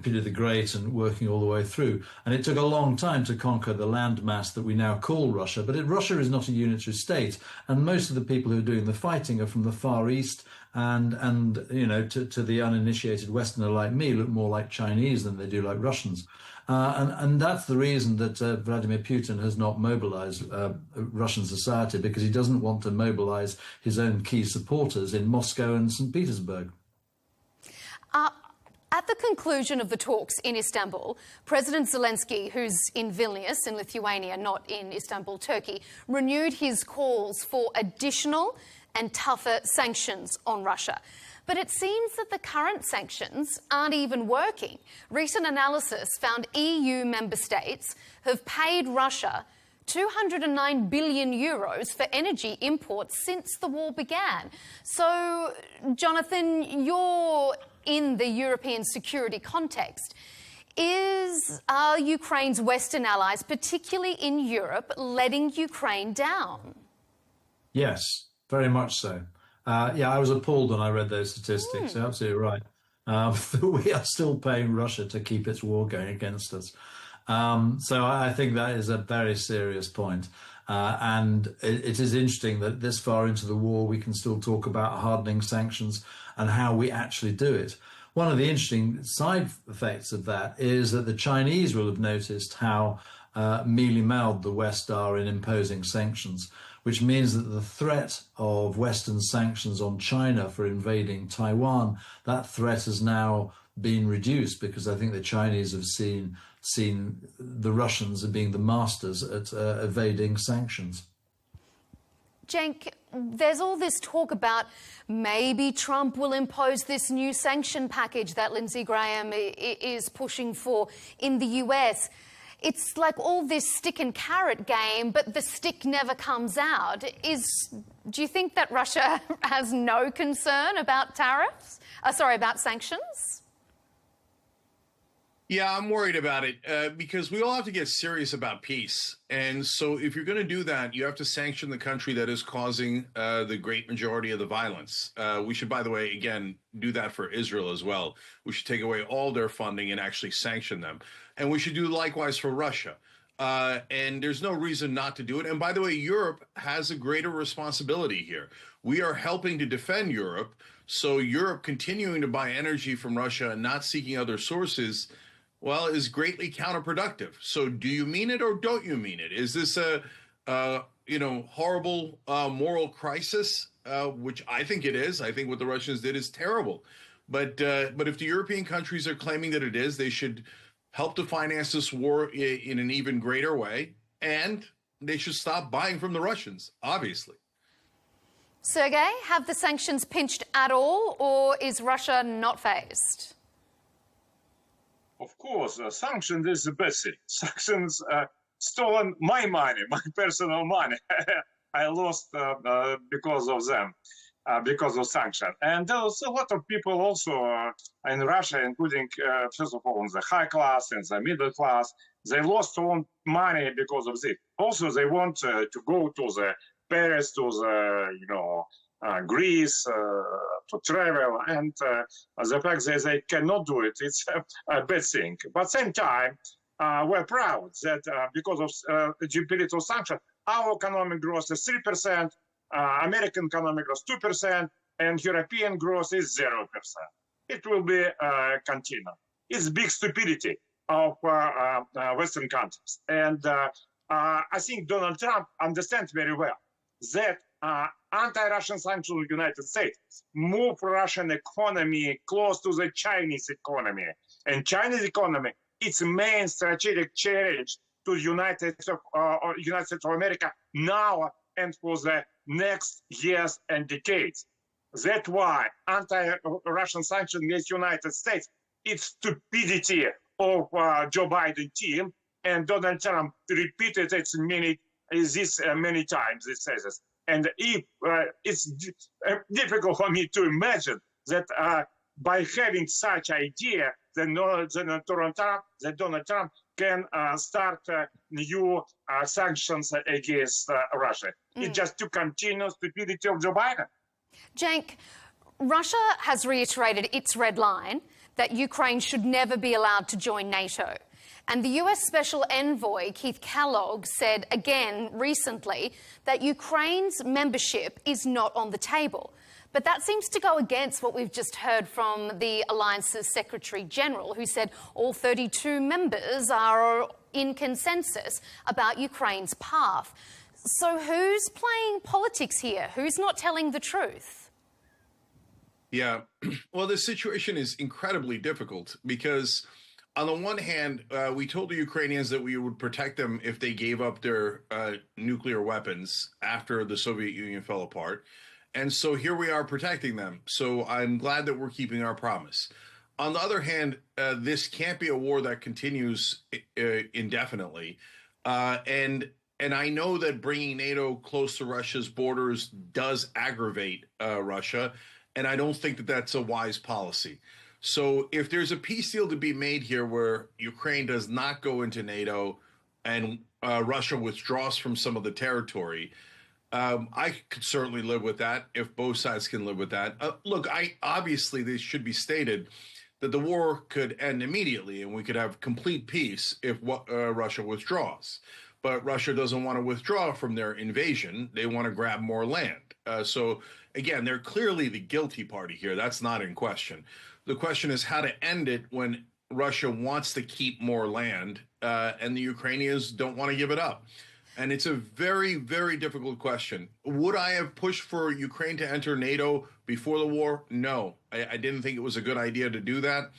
Peter the Great and working all the way through. And it took a long time to conquer the landmass that we now call Russia. But Russia is not a unitary state. And most of the people who are doing the fighting are from the Far East and to the uninitiated Westerner like me, look more like Chinese than they do like Russians. And that's the reason that Vladimir Putin has not mobilized Russian society, because he doesn't want to mobilize his own key supporters in Moscow and St. Petersburg. At the conclusion of the talks in Istanbul, President Zelensky, who's in Vilnius in Lithuania, not in Istanbul, Turkey, renewed his calls for additional and tougher sanctions on Russia. But it seems that the current sanctions aren't even working. Recent analysis found EU member states have paid Russia 209 billion euros for energy imports since the war began. So, Jonathan, you're in the European security context. Are Ukraine's Western allies, particularly in Europe, letting Ukraine down? Yes, very much so. I was appalled when I read those statistics. You're absolutely right. We are still paying Russia to keep its war going against us. So I think that is a very serious point. And it is interesting that this far into the war, we can still talk about hardening sanctions and how we actually do it. One of the interesting side effects of that is that the Chinese will have noticed how mealy-mouthed the West are in imposing sanctions, which means that the threat of Western sanctions on China for invading Taiwan, that threat has now been reduced, because I think the Chinese have seen the Russians as being the masters at evading sanctions. Cenk, there's all this talk about maybe Trump will impose this new sanction package that Lindsey Graham is pushing for in the US. It's like all this stick and carrot game, but the stick never comes out. Do you think that Russia has no concern about about sanctions? Yeah, I'm worried about it because we all have to get serious about peace. And so if you're going to do that, you have to sanction the country that is causing the great majority of the violence. We should, by the way, again, do that for Israel as well. We should take away all their funding and actually sanction them. And we should do likewise for Russia. And there's no reason not to do it. And by the way, Europe has a greater responsibility here. We are helping to defend Europe. So Europe continuing to buy energy from Russia and not seeking other sources, well, is greatly counterproductive. So do you mean it or don't you mean it? Is this a horrible moral crisis, which I think it is? I think what the Russians did is terrible. But if the European countries are claiming that it is, they should help to finance this war in an even greater way, and they should stop buying from the Russians, obviously. Sergei, have the sanctions pinched at all, or is Russia not phased? Of course, sanctions is the best thing. Sanctions stolen my money, my personal money. I lost because of them, because of sanctions. And there's a lot of people also in Russia, including, first of all, in the high class and the middle class, they lost all money because of this. Also, they want to go to the Paris, to the, Greece, to travel, and the fact that they cannot do it, it's a bad thing. But at the same time, we're proud that because of geopolitical sanctions, our economic growth is 3%, American economic growth 2%, and European growth is 0%. It will be continued. It's big stupidity of Western countries. And I think Donald Trump understands very well that anti-Russian sanctions in the United States move Russian economy close to the Chinese economy. And Chinese economy, its main strategic challenge to the United States of America now and for the next years and decades. That's why anti-Russian sanctions against the United States, it's stupidity of Joe Biden team, and Donald Trump repeated it many times, it says this. And if it's difficult for me to imagine that by having such idea, Donald Trump can start new sanctions against Russia. It's just to continue stupidity of Joe Biden. Cenk, Russia has reiterated its red line that Ukraine should never be allowed to join NATO. And the US Special Envoy, Keith Kellogg, said again recently that Ukraine's membership is not on the table. But that seems to go against what we've just heard from the alliance's Secretary General, who said all 32 members are in consensus about Ukraine's path. So who's playing politics here? Who's not telling the truth? Yeah, well, the situation is incredibly difficult because on the one hand, we told the Ukrainians that we would protect them if they gave up their nuclear weapons after the Soviet Union fell apart. And so here we are protecting them. So I'm glad that we're keeping our promise. On the other hand, this can't be a war that continues indefinitely. And I know that bringing NATO close to Russia's borders does aggravate Russia. And I don't think that that's a wise policy. So if there's a peace deal to be made here where Ukraine does not go into NATO and Russia withdraws from some of the territory, I could certainly live with that if both sides can live with that. Look, obviously this should be stated that the war could end immediately and we could have complete peace if Russia withdraws. But Russia doesn't want to withdraw from their invasion. They want to grab more land. So again, they're clearly the guilty party here. That's not in question. The question is how to end it when Russia wants to keep more land and the Ukrainians don't want to give it up. And it's a very, very difficult question. Would I have pushed for Ukraine to enter NATO before the war? No, I didn't think it was a good idea to do that.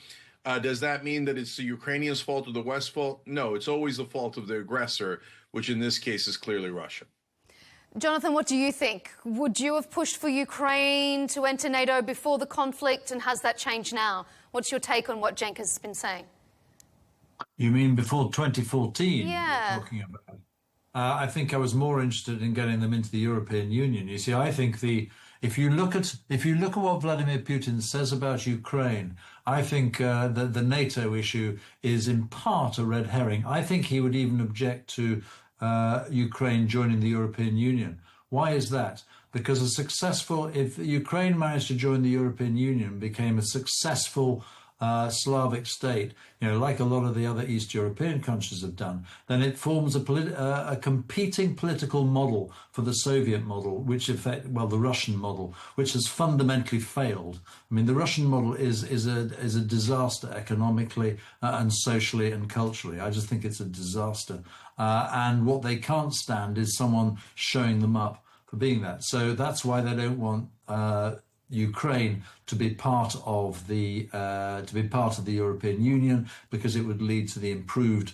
Does that mean that it's the Ukrainians' fault or the West's fault? No, it's always the fault of the aggressor, which in this case is clearly Russia. Jonathan, what do you think? Would you have pushed for Ukraine to enter NATO before the conflict, and has that changed now? What's your take on what Cenk has been saying? You mean before 2014? Yeah. You're talking about? I think I was more interested in getting them into the European Union. You see, I think the If you look at what Vladimir Putin says about Ukraine, I think the NATO issue is in part a red herring. I think he would even object to Ukraine joining the European Union. Why is that? Because if Ukraine managed to join the European Union, became a successful Slavic state, like a lot of the other East European countries have done, then it forms a competing political model for the Soviet model, the Russian model, which has fundamentally failed. I mean, the Russian model is a disaster economically and socially and culturally. I just think it's a disaster. And what they can't stand is someone showing them up for being that. So that's why they don't want Ukraine to be part of the European Union, because it would lead to the improved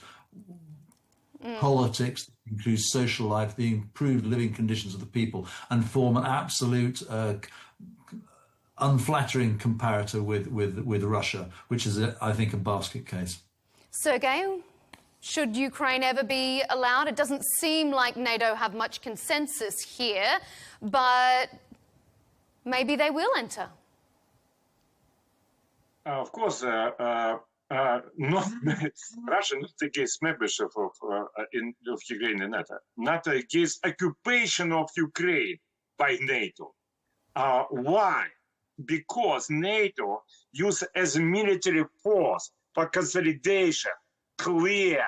politics, improved social life, the improved living conditions of the people, and form an absolute unflattering comparator with Russia, which is, I think, a basket case. Sergei, should Ukraine ever be allowed? It doesn't seem like NATO have much consensus here, but maybe they will enter. Of course, Russia not against membership of Ukraine in NATO, not against occupation of Ukraine by NATO. Why? Because NATO used as a military force for consolidation, clear,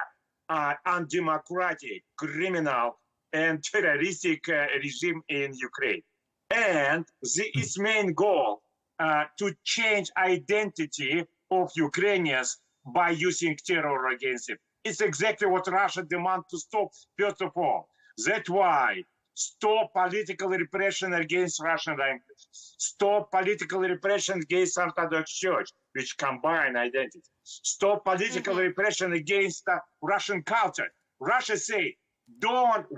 undemocratic, criminal, and terroristic regime in Ukraine. And its main goal to change identity of Ukrainians by using terror against it. It's exactly what Russia demands to stop, first of all. That's why stop political repression against Russian language. Stop political repression against Orthodox Church, which combine identity. Stop political repression against Russian culture. Russia say,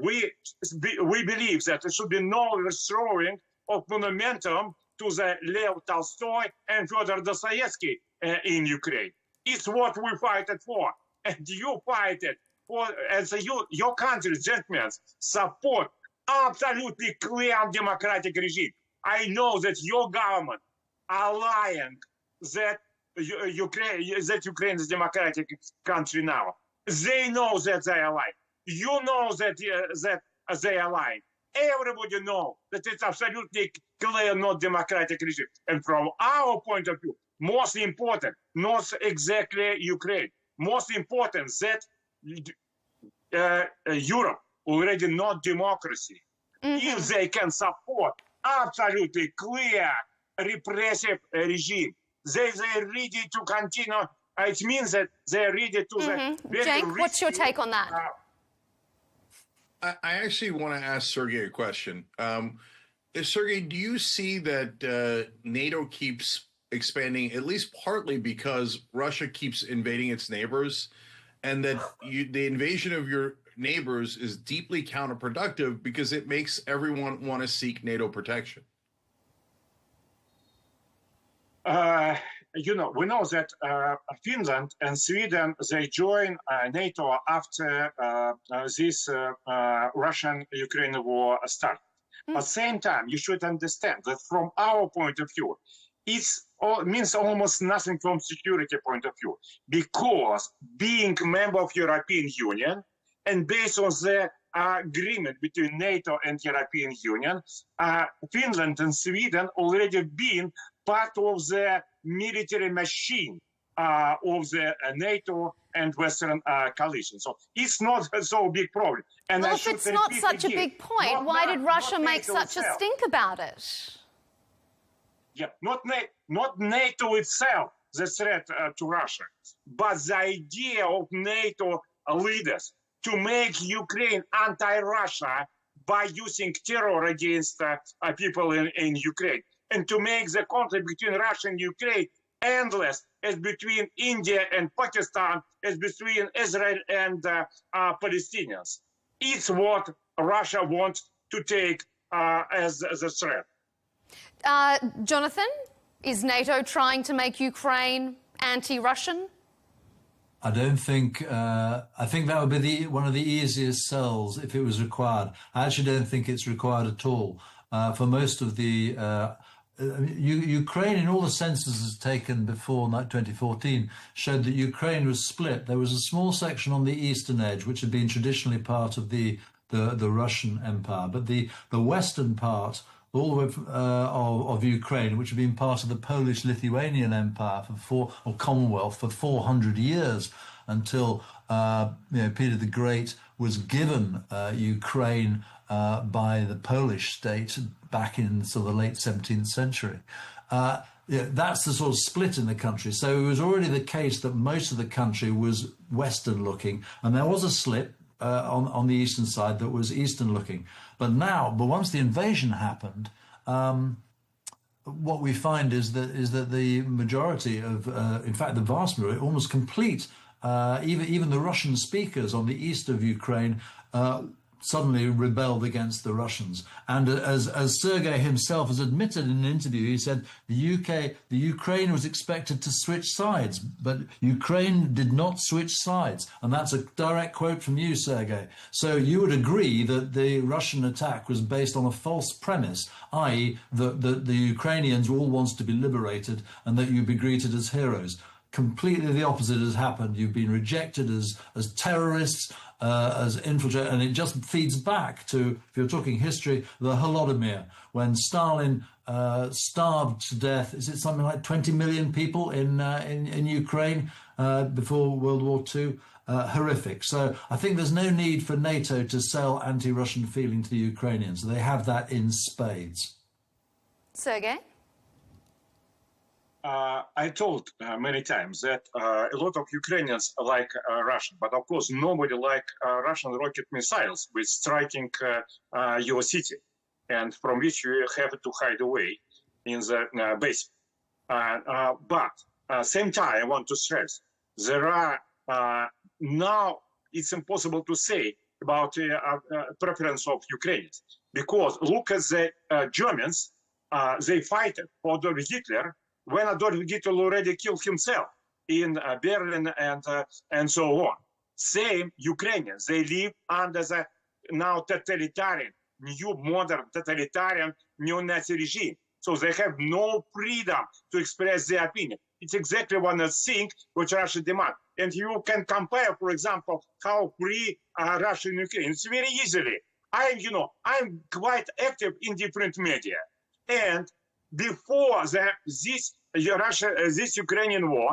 we believe that there should be no restoring of monumentum to the Lev Tolstoy and Fyodor Dostoevsky in Ukraine. It's what we fight it for. And you fight it for, and so your country's gentlemen support absolutely clear and democratic regime. I know that your government are lying that Ukraine is a democratic country now. They know that they are lying. You know that they are lying. Everybody knows that it's absolutely clear, not democratic regime. And from our point of view, most important, not exactly Ukraine, most important that Europe already not democracy. If they can support absolutely clear repressive regime, they're ready to continue. It means that they're ready to... Cenk, what's your take on that? I actually want to ask Sergei a question. Sergei, do you see that NATO keeps expanding, at least partly because Russia keeps invading its neighbors, and that the invasion of your neighbors is deeply counterproductive because it makes everyone want to seek NATO protection? We know that Finland and Sweden, they joined NATO after this Russian-Ukraine war started. At the same time, you should understand that from our point of view, it means almost nothing from security point of view, because being a member of European Union and based on the agreement between NATO and European Union, Finland and Sweden already been part of the military machine of the NATO and Western coalition. So it's not so big problem. And well, if it's not such a big point, why did Russia make such a stink about it? Yeah, not NATO itself, the threat to Russia, but the idea of NATO leaders to make Ukraine anti-Russia by using terror against people in Ukraine, and to make the conflict between Russia and Ukraine endless, as between India and Pakistan, as between Israel and Palestinians. It's what Russia wants to take as a threat. Jonathan, is NATO trying to make Ukraine anti-Russian? I don't think, I think that would be one of the easiest sells if it was required. I actually don't think it's required at all. for most of the Ukraine, in all the censuses taken before 2014, showed that Ukraine was split. There was a small section on the eastern edge, which had been traditionally part of the Russian Empire, but the western part, all the way of Ukraine, which had been part of the Polish-Lithuanian Empire or Commonwealth for 400 years, until Peter the Great was given Ukraine by the Polish state back in sort of the late 17th century. That's the sort of split in the country. So it was already the case that most of the country was Western looking, and there was a slip on the eastern side that was Eastern looking. But once the invasion happened, what we find is that the majority of, in fact, the vast majority, almost complete, even the Russian speakers on the east of Ukraine suddenly rebelled against the Russians. And as Sergei himself has admitted in an interview, he said the Ukraine was expected to switch sides, but Ukraine did not switch sides. And that's a direct quote from you, Sergei. So you would agree that the Russian attack was based on a false premise, i.e. that the Ukrainians all want to be liberated and that you'd be greeted as heroes. Completely the opposite has happened. You've been rejected as terrorists, as infiltrators, and it just feeds back to, if you're talking history, the Holodomor, when Stalin starved to death. Is it something like 20 million people in Ukraine before World War II? Horrific. So I think there's no need for NATO to sell anti-Russian feeling to the Ukrainians. They have that in spades. Sergei? I told many times that a lot of Ukrainians like Russian, but of course nobody like Russian rocket missiles with striking your city, and from which you have to hide away in the base. But same time, I want to stress there are now it's impossible to say about preference of Ukrainians, because look at the Germans, they fight for Adolf Hitler when Adolf Hitler already killed himself in Berlin and so on. Same Ukrainians, they live under the now totalitarian, new modern totalitarian neo-Nazi regime. So they have no freedom to express their opinion. It's exactly one of the things which Russia demands. And you can compare, for example, how free Russia and Ukraine. It's very easily. I'm quite active in different media. And before this Ukrainian war,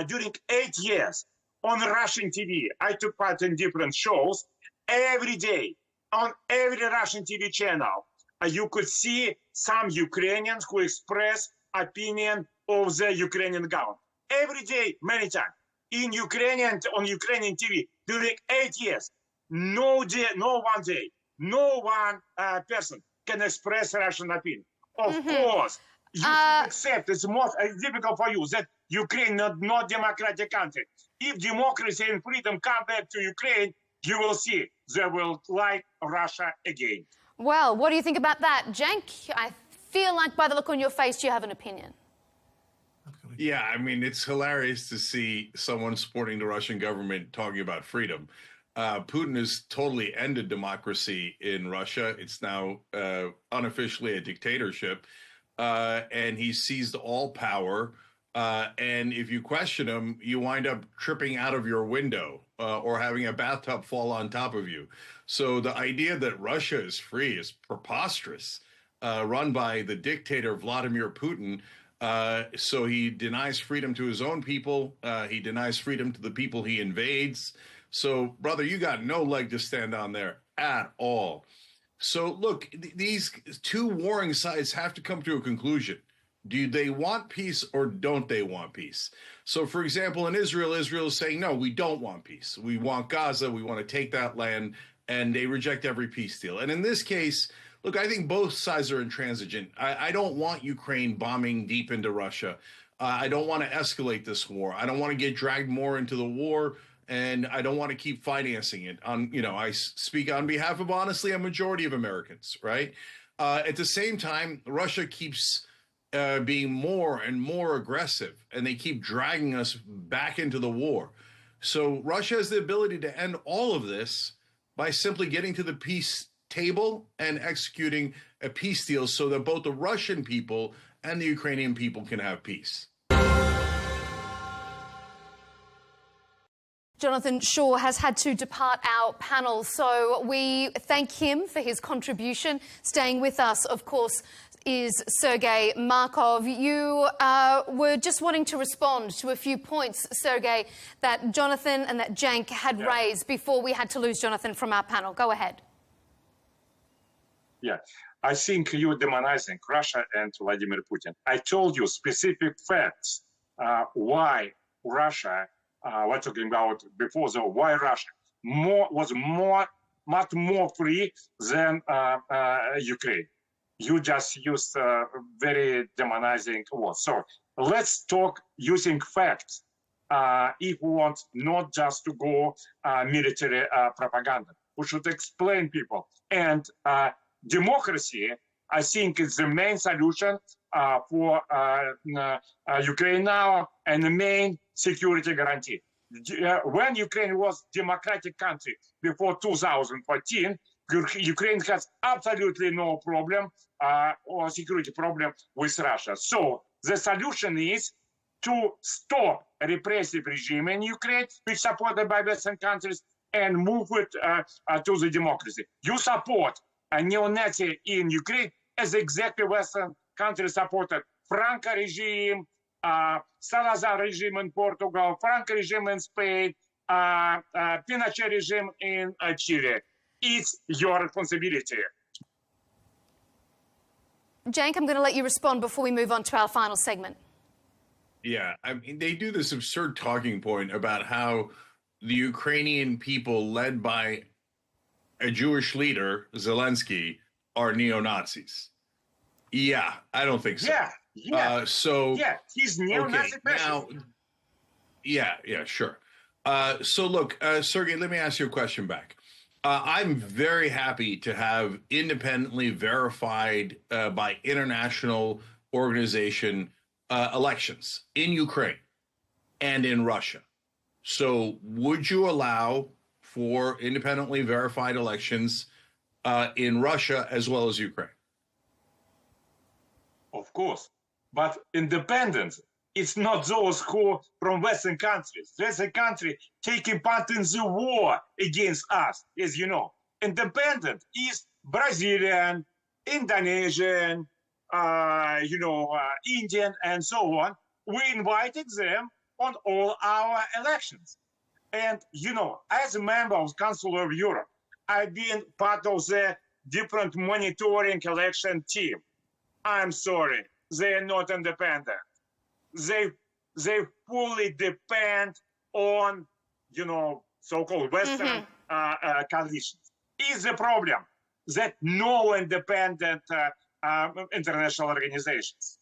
during 8 years on Russian TV, I took part in different shows. Every day on every Russian TV channel, you could see some Ukrainians who express opinion of the Ukrainian government. Every day, many times on Ukrainian TV during 8 years. No one person can express Russian opinion. Of course, you accept it's most difficult for you that Ukraine is not democratic country. If democracy and freedom come back to Ukraine, you will see they will like Russia again. Well, what do you think about that, Cenk? I feel like by the look on your face, you have an opinion. Yeah, I mean, it's hilarious to see someone supporting the Russian government talking about freedom. Putin has totally ended democracy in Russia. It's now unofficially a dictatorship, and he seized all power. And if you question him, you wind up tripping out of your window or having a bathtub fall on top of you. So the idea that Russia is free is preposterous, run by the dictator Vladimir Putin. So he denies freedom to his own people. He denies freedom to the people he invades. So, brother, you got no leg to stand on there at all. So, look, these two warring sides have to come to a conclusion. Do they want peace or don't they want peace? So, for example, in Israel is saying, no, we don't want peace. We want Gaza. We want to take that land. And they reject every peace deal. And in this case, look, I think both sides are intransigent. I don't want Ukraine bombing deep into Russia. I don't want to escalate this war. I don't want to get dragged more into the war. And I don't want to keep financing it. I speak on behalf of, honestly, a majority of Americans, right? At the same time, Russia keeps being more and more aggressive, and they keep dragging us back into the war. So Russia has the ability to end all of this by simply getting to the peace table and executing a peace deal so that both the Russian people and the Ukrainian people can have peace. Jonathan Shaw has had to depart our panel, so we thank him for his contribution. Staying with us, of course, is Sergei Markov. You were just wanting to respond to a few points, Sergei, that Jonathan and that Cenk had raised before we had to lose Jonathan from our panel. Go ahead. Yeah, I think you're demonizing Russia and Vladimir Putin. I told you specific facts why Russia, we're talking about before, so why Russia was much more free than Ukraine. You just used very demonizing words. So let's talk using facts if we want not just to go military propaganda. We should explain people. And democracy, I think, is the main solution for Ukraine now and the main security guarantee. When Ukraine was democratic country before 2014, Ukraine has absolutely no problem or security problem with Russia. So the solution is to stop a repressive regime in Ukraine, which is supported by Western countries, and move it to the democracy. You support a neo-Nazi in Ukraine as exactly Western countries supported Franco regime, Salazar regime in Portugal, Franco regime in Spain, Pinochet regime in Chile. It's your responsibility. Cenk, I'm going to let you respond before we move on to our final segment. Yeah, I mean, they do this absurd talking point about how the Ukrainian people led by a Jewish leader, Zelensky, are neo-Nazis. Yeah, I don't think so. Yeah. He's neo-Nazi. Okay, now, yeah, sure. So look, Sergey, let me ask you a question back. I'm very happy to have independently verified by international organization elections in Ukraine and in Russia. So would you allow for independently verified elections in Russia as well as Ukraine? Of course. But independence, it's not those who from Western countries. Western country taking part in the war against us, as you know. Independent is Brazilian, Indonesian, Indian, and so on. We invited them on all our elections. And, as a member of Council of Europe, I've been part of the different monitoring election team. I'm sorry, they are not independent. They fully depend on, so-called Western coalitions. Is the problem that no independent international organizations?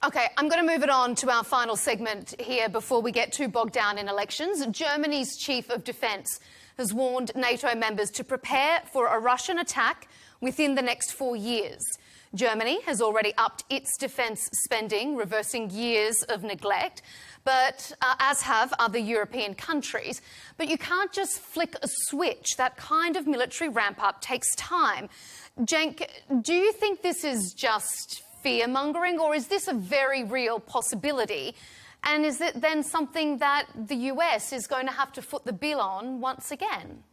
Okay, I'm going to move it on to our final segment here before we get too bogged down in elections. Germany's chief of defence has warned NATO members to prepare for a Russian attack within the next 4 years. Germany has already upped its defence spending, reversing years of neglect, but as have other European countries. But you can't just flick a switch. That kind of military ramp-up takes time. Cenk, do you think this is just fear-mongering, or is this a very real possibility? And is it then something that the US is going to have to foot the bill on once again?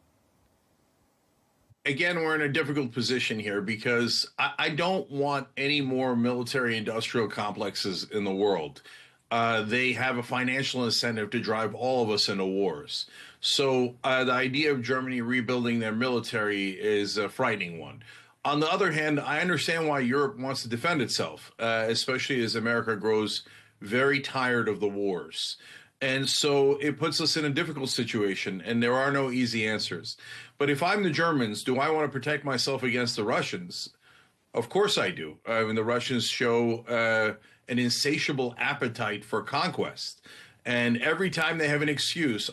Again, we're in a difficult position here because I don't want any more military-industrial complexes in the world. They have a financial incentive to drive all of us into wars. So the idea of Germany rebuilding their military is a frightening one. On the other hand, I understand why Europe wants to defend itself, especially as America grows very tired of the wars. And so it puts us in a difficult situation, and there are no easy answers. But if I'm the Germans, do I want to protect myself against the Russians? Of course I do. I mean, the Russians show an insatiable appetite for conquest. And every time they have an excuse,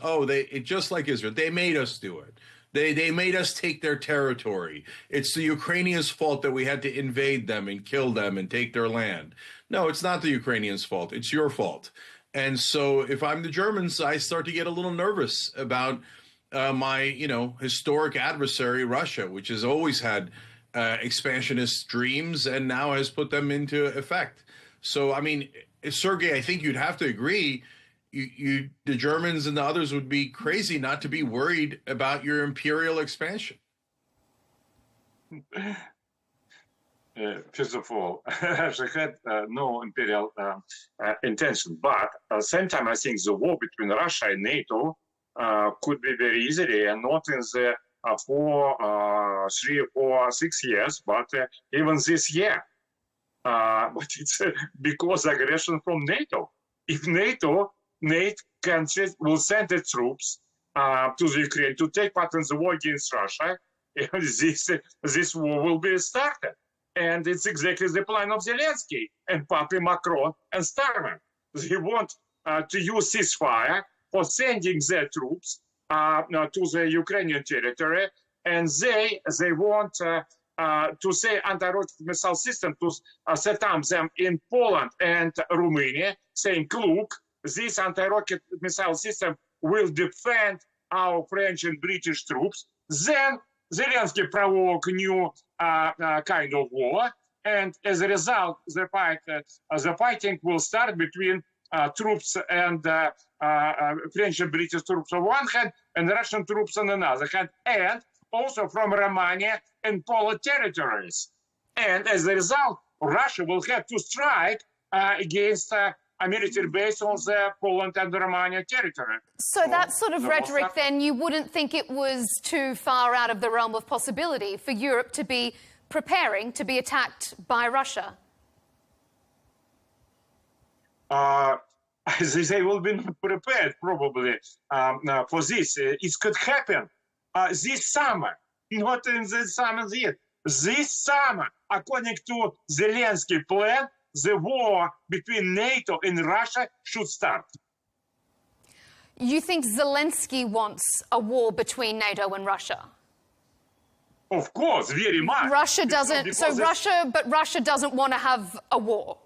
just like Israel, they made us do it. They made us take their territory. It's the Ukrainians' fault that we had to invade them and kill them and take their land. No, it's not the Ukrainians' fault. It's your fault. And so if I'm the Germans, I start to get a little nervous about my, historic adversary, Russia, which has always had expansionist dreams and now has put them into effect. So, I mean, Sergei, I think you'd have to agree, the Germans and the others would be crazy not to be worried about your imperial expansion. First of all, Russia had no imperial intention, but at the same time, I think the war between Russia and NATO could be very easily, and not in the 3 or 6 years, but even this year. But it's because aggression from NATO. If NATO countries will send its troops to the Ukraine to take part in the war against Russia, this war will be started. And it's exactly the plan of Zelensky and Papi Macron and Starmer. They want to use ceasefire for sending their troops to the Ukrainian territory, and they want to say anti-rocket missile system to set up them in Poland and Romania, saying, look, this anti-rocket missile system will defend our French and British troops. Then Zelensky provoked new kind of war, and as a result, the fighting will start between troops and French and British troops on one hand, and Russian troops on another hand, and also from Romania and Polish territories. And as a result, Russia will have to strike against a military base on the Poland and the Romania territory. So that sort of rhetoric, then, you wouldn't think it was too far out of the realm of possibility for Europe to be preparing to be attacked by Russia? They will be prepared, probably, for this. It could happen this summer, not in the summer yet. This summer, according to Zelensky's plan, the war between NATO and Russia should start. You think Zelensky wants a war between NATO and Russia? Of course, very much. Russia doesn't. But Russia doesn't want to have a war.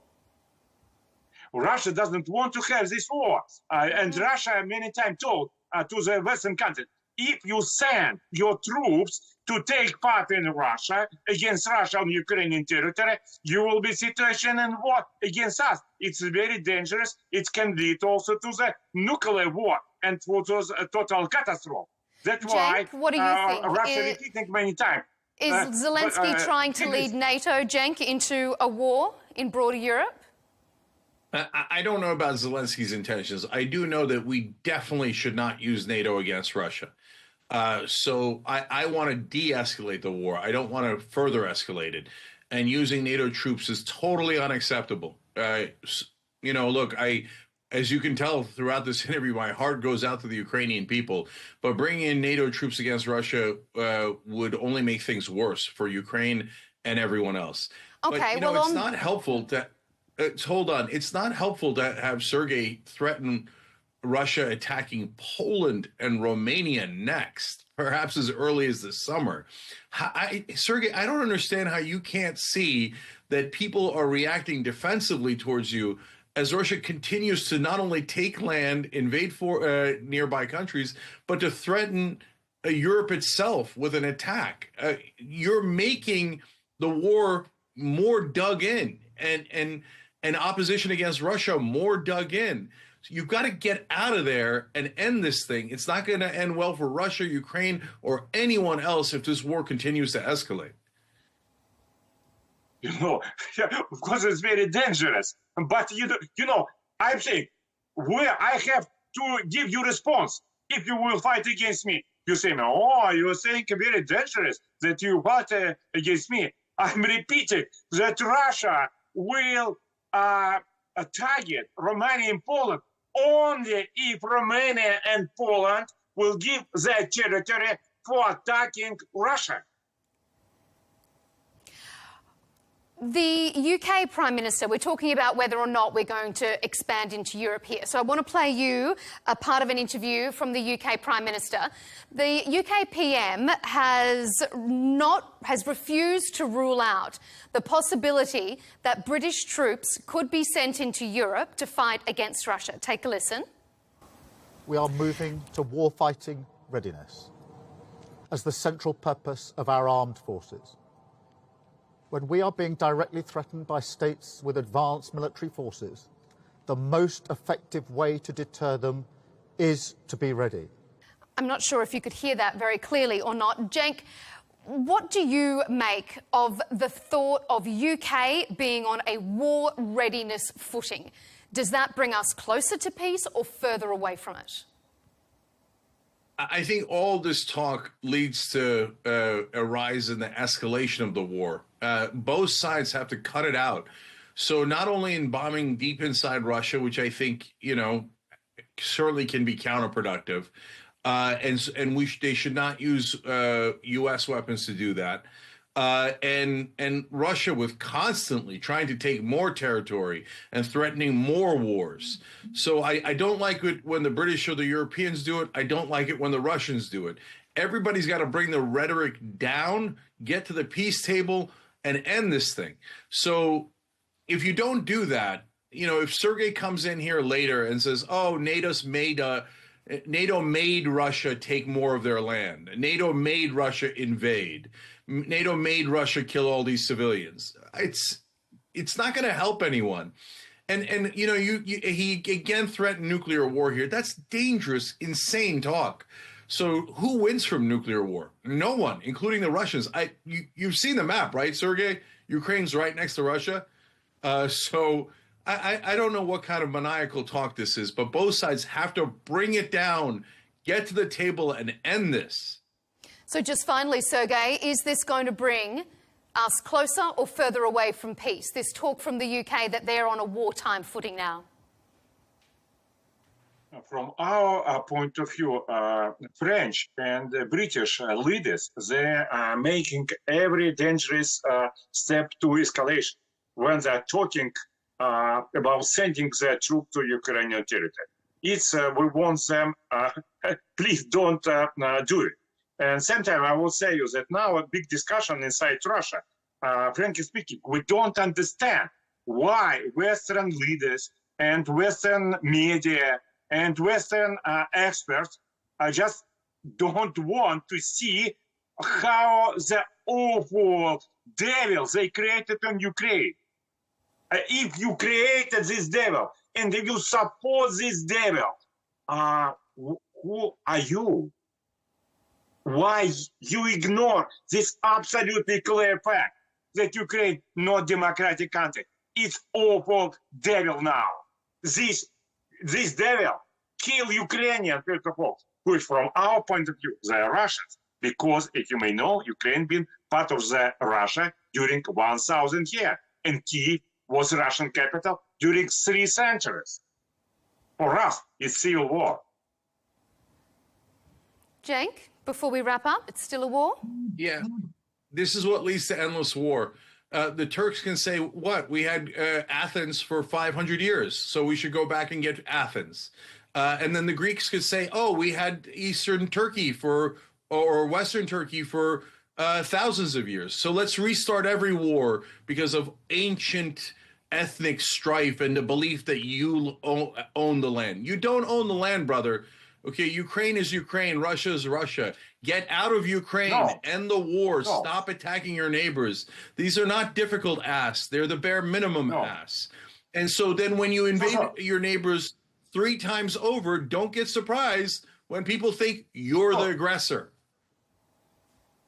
Russia doesn't want to have this war, and Russia many times told to the Western countries, if you send your troops to take part in Russia, against Russia on Ukrainian territory, you will be situation in war against us. It's very dangerous. It can lead also to the nuclear war and to the total catastrophe. That's why what do you think? Russia repeating many times. Is Zelensky trying to lead NATO, Cenk, into a war in broader Europe? I don't know about Zelensky's intentions. I do know that we definitely should not use NATO against Russia. So I want to de-escalate the war. I don't want to further escalate it. And using NATO troops is totally unacceptable. Look, as you can tell throughout this interview, my heart goes out to the Ukrainian people. But bringing in NATO troops against Russia would only make things worse for Ukraine and everyone else. Okay, but, it's not helpful to... hold on. It's not helpful to have Sergei threaten Russia attacking Poland and Romania next, perhaps as early as the summer. Sergei, I don't understand how you can't see that people are reacting defensively towards you as Russia continues to not only take land, invade nearby countries, but to threaten Europe itself with an attack. You're making the war more dug in and opposition against Russia more dug in. So you've got to get out of there and end this thing. It's not going to end well for Russia, Ukraine, or anyone else if this war continues to escalate. Of course, it's very dangerous. But, I'm saying, where I have to give you response if you will fight against me. You say, you're saying very dangerous that you fight against me. I'm repeating that Russia will target Romania and Poland only if Romania and Poland will give their territory for attacking Russia. The UK Prime Minister, we're talking about whether or not we're going to expand into Europe here. So I want to play you a part of an interview from the UK Prime Minister. The UK PM has refused to rule out the possibility that British troops could be sent into Europe to fight against Russia. Take a listen. We are moving to war fighting readiness as the central purpose of our armed forces. When we are being directly threatened by states with advanced military forces, the most effective way to deter them is to be ready. I'm not sure if you could hear that very clearly or not. Cenk, what do you make of the thought of UK being on a war readiness footing? Does that bring us closer to peace or further away from it? I think all this talk leads to a rise in the escalation of the war. Both sides have to cut it out. So not only in bombing deep inside Russia, which I think, certainly can be counterproductive, and they should not use U.S. weapons to do that. And Russia with constantly trying to take more territory and threatening more wars. So I don't like it when the British or the Europeans do it. I don't like it when the Russians do it. Everybody's got to bring the rhetoric down, get to the peace table, and end this thing. So if you don't do that, if Sergei comes in here later and says, oh, NATO made Russia take more of their land. NATO made Russia invade. NATO made Russia kill all these civilians. It's not going to help anyone. And he again threatened nuclear war here. That's dangerous, insane talk. So who wins from nuclear war? No one, including the Russians. You've seen the map, right, Sergei? Ukraine's right next to Russia. So I don't know what kind of maniacal talk this is, but both sides have to bring it down, get to the table, and end this. So just finally, Sergei, is this going to bring us closer or further away from peace? This talk from the UK that they're on a wartime footing now. From our point of view, French and British leaders, they are making every dangerous step to escalation when they're talking about sending their troops to Ukrainian territory. It's we want them, please don't do it. And sometimes I will say you that now a big discussion inside Russia, frankly speaking, we don't understand why Western leaders and Western media and Western experts just don't want to see how the awful devil they created in Ukraine. If you created this devil and if you support this devil, who are you? Why you ignore this absolutely clear fact that Ukraine not democratic country? It's awful devil now. This devil kill Ukrainian people, which from our point of view, they are Russians. Because, if you may know, Ukraine been part of the Russia during 1,000 years. And Kyiv was Russian capital during 3 centuries. For us, it's civil war. Cenk, before we wrap up, it's still a war? Yeah. This is what leads to endless war. The Turks can say, what? We had Athens for 500 years, so we should go back and get Athens. And then the Greeks could say, oh, we had Eastern Turkey or Western Turkey for thousands of years. So let's restart every war because of ancient ethnic strife and the belief that you own the land. You don't own the land, brother. Okay, Ukraine is Ukraine, Russia is Russia. Get out of Ukraine, end the war, stop attacking your neighbors. These are not difficult asks, they're the bare minimum asks. And so then when you invade your neighbors 3 times over, don't get surprised when people think you're the aggressor.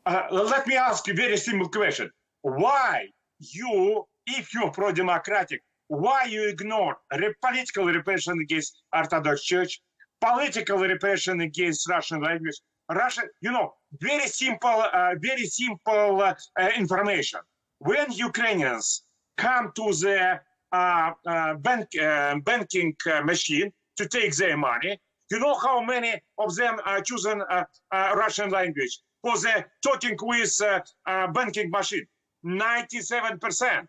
Let me ask you a very simple question. Why you, if you're pro-democratic, why you ignore political repression against Orthodox Church, political repression against Russian language? Russia, very simple information. When Ukrainians come to the banking machine to take their money, you know how many of them are choosing Russian language for the talking with banking machine? 97%.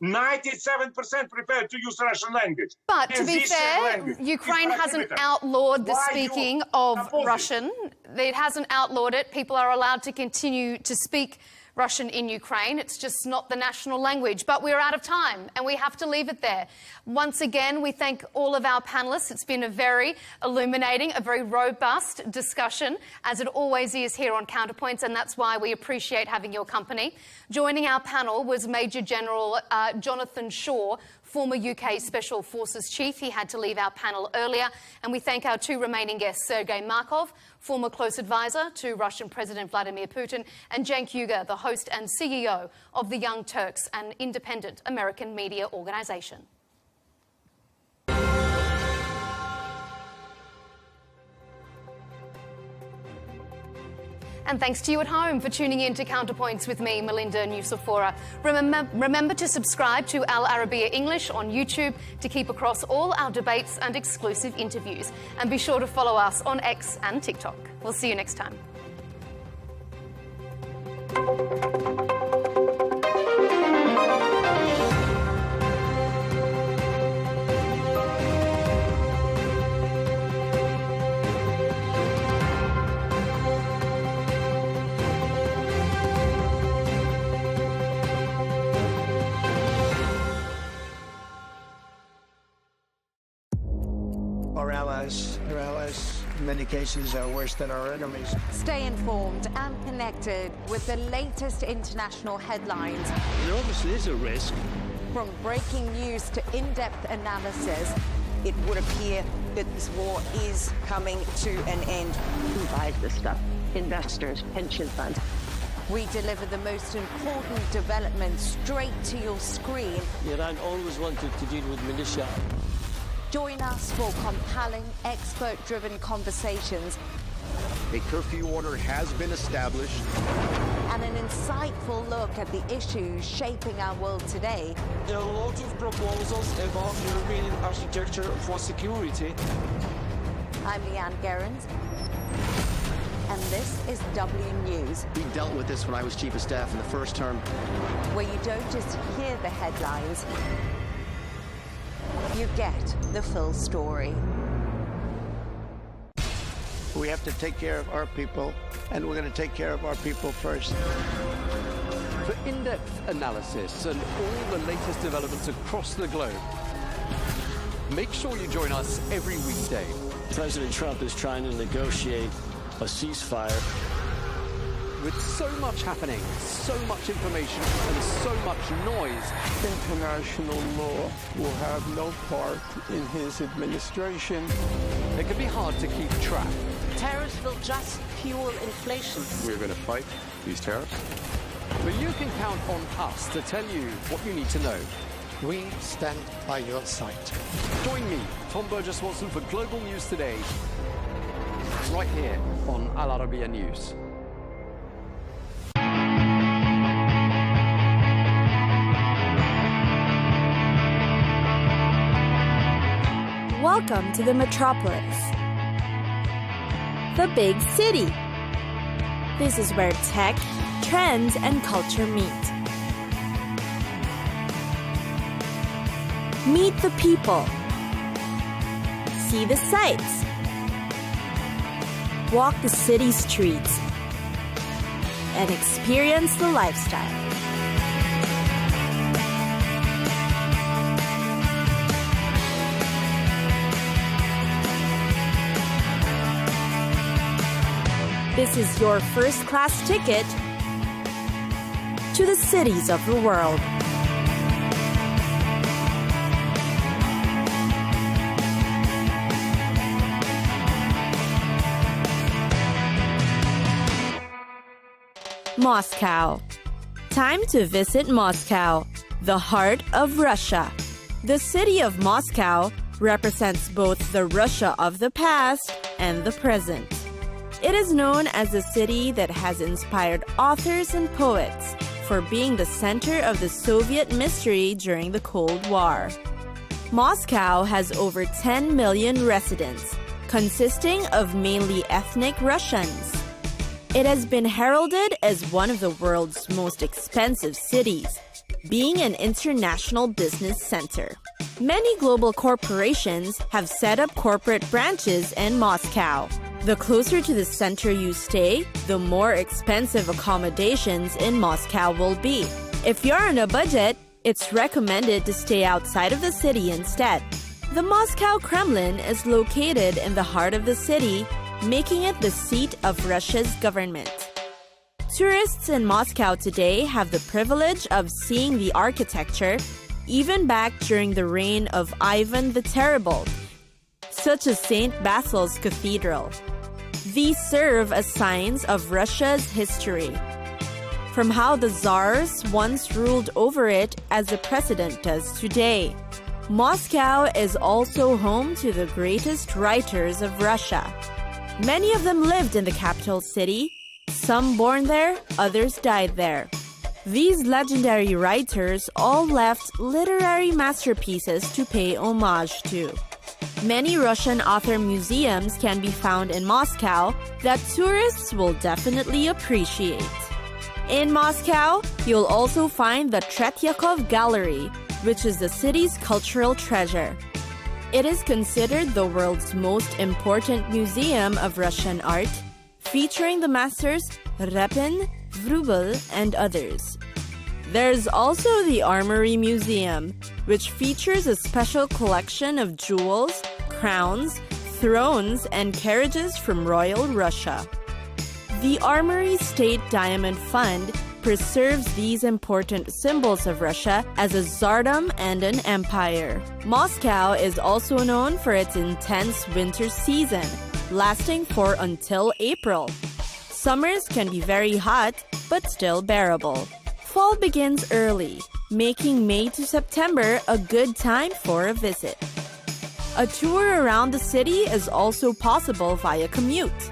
97% prepared to use Russian language. But to be fair, Ukraine hasn't outlawed the speaking of Russian. It hasn't outlawed it. People are allowed to continue to speak Russian in Ukraine. It's just not the national language. But we're out of time and we have to leave it there. Once again, we thank all of our panellists. It's been a very illuminating, a very robust discussion, as it always is here on Counterpoints, and that's why we appreciate having your company. Joining our panel was Major General Jonathan Shaw, former UK Special Forces Chief. He had to leave our panel earlier. And we thank our two remaining guests, Sergei Markov, former close advisor to Russian President Vladimir Putin, and Cenk Uygur, the host and CEO of the Young Turks, an independent American media organization. And thanks to you at home for tuning in to Counterpoints with me, Melinda Nucifora. Remember to subscribe to Al Arabiya English on YouTube to keep across all our debates and exclusive interviews. And be sure to follow us on X and TikTok. We'll see you next time. Our allies, in many cases, are worse than our enemies. Stay informed and connected with the latest international headlines. There obviously is a risk. From breaking news to in-depth analysis, It would appear that this war is coming to an end. Who buys this stuff? Investors, pension funds. we deliver the most important developments straight to your screen. Iran always wanted to deal with militia. Join us for compelling, expert-driven conversations. A curfew order has been established. And an insightful look at the issues shaping our world today. There are a lot of proposals about European architecture for security. I'm Leigh Ann Gerrans, and this is W News. We dealt with this when I was Chief of Staff in the first term. Where you don't just hear the headlines, you get the full story. We have to take care of our people, and we're going to take care of our people first. For in-depth analysis and all the latest developments across the globe, make sure you join us every weekday. President Trump is trying to negotiate a ceasefire. With so much happening, so much information, and so much noise, International law will have no part in his administration. It can be hard to keep track. Tariffs will just fuel inflation. We're going to fight these tariffs. But you can count on us to tell you what you need to know. We stand by your side. Join me, Tom Burges Watson, for Global News Today, right here on Al Arabiya News. Welcome to the metropolis, the big city. This is where tech, trends, and culture meet. Meet the people. See the sights. Walk the city streets. And experience the lifestyle. This is your first-class ticket to the cities of the world. Moscow. Time to visit Moscow, the heart of Russia. The city of Moscow represents both the Russia of the past and the present. It is known as a city that has inspired authors and poets for being the center of the Soviet mystery during the Cold War. Moscow has over 10 million residents, consisting of mainly ethnic Russians. It has been heralded as one of the world's most expensive cities, being an international business center. Many global corporations have set up corporate branches in Moscow. The closer to the center you stay, the more expensive accommodations in Moscow will be. If you're on a budget, it's recommended to stay outside of the city instead. The Moscow Kremlin is located in the heart of the city, making it the seat of Russia's government. Tourists in Moscow today have the privilege of seeing the architecture even back during the reign of Ivan the Terrible, such as St. Basil's Cathedral. These serve as signs of Russia's history, from how the Tsars once ruled over it as the president does today. Moscow is also home to the greatest writers of Russia. Many of them lived in the capital city, some born there, others died there. These legendary writers all left literary masterpieces to pay homage to. Many Russian author museums can be found in Moscow that tourists will definitely appreciate. In Moscow, you'll also find the Tretyakov Gallery, which is the city's cultural treasure. It is considered the world's most important museum of Russian art, featuring the masters Repin, Vrubel, and others. There's also the Armory Museum, which features a special collection of jewels, crowns, thrones, and carriages from royal Russia. The Armory State Diamond Fund preserves these important symbols of Russia as a tsardom and an empire. Moscow is also known for its intense winter season, lasting for until April. Summers can be very hot, but still bearable. Fall begins early, making May to September a good time for a visit. A tour around the city is also possible via commute.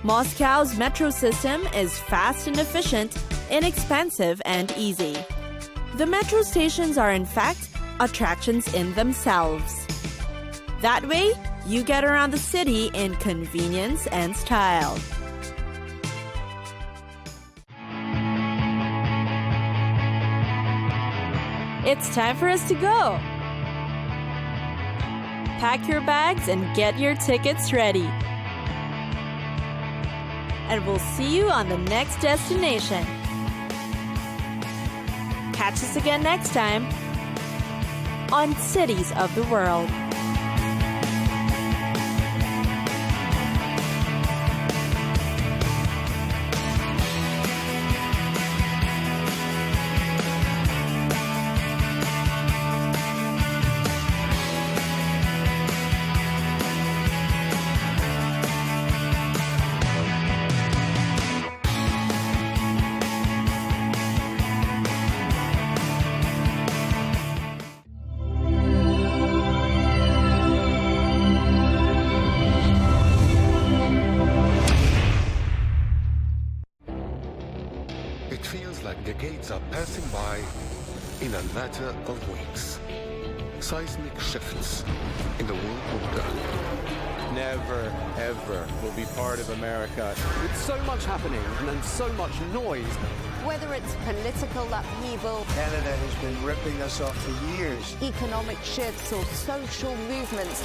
Moscow's metro system is fast and efficient, inexpensive and easy. The metro stations are in fact attractions in themselves. That way, you get around the city in convenience and style. It's time for us to go. Pack your bags and get your tickets ready. And we'll see you on the next destination. Catch us again next time on Cities of the World. Decades are passing by in a matter of weeks. Seismic shifts in the world order. Never, ever will be part of America. With so much happening and so much noise. Whether it's political upheaval, Canada has been ripping us off for years. economic shifts, or social movements,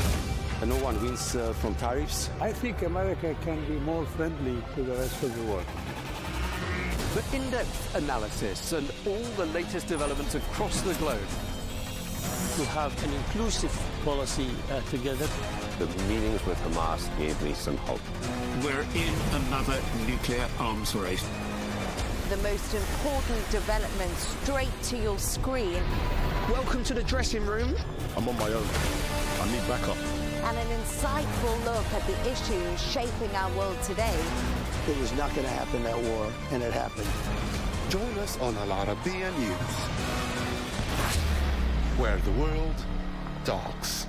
And no one wins from tariffs. I think America can be more friendly to the rest of the world. For in-depth analysis and all the latest developments across the globe. To have an inclusive policy together. The meetings with Hamas gave me some hope. We're in another nuclear arms race. the most important development straight to your screen. Welcome to the dressing room. I'm on my own. I need backup. And an insightful look at the issues shaping our world today. It was not going to happen, that war, and it happened. Join us on Arabiya News, where the world talks.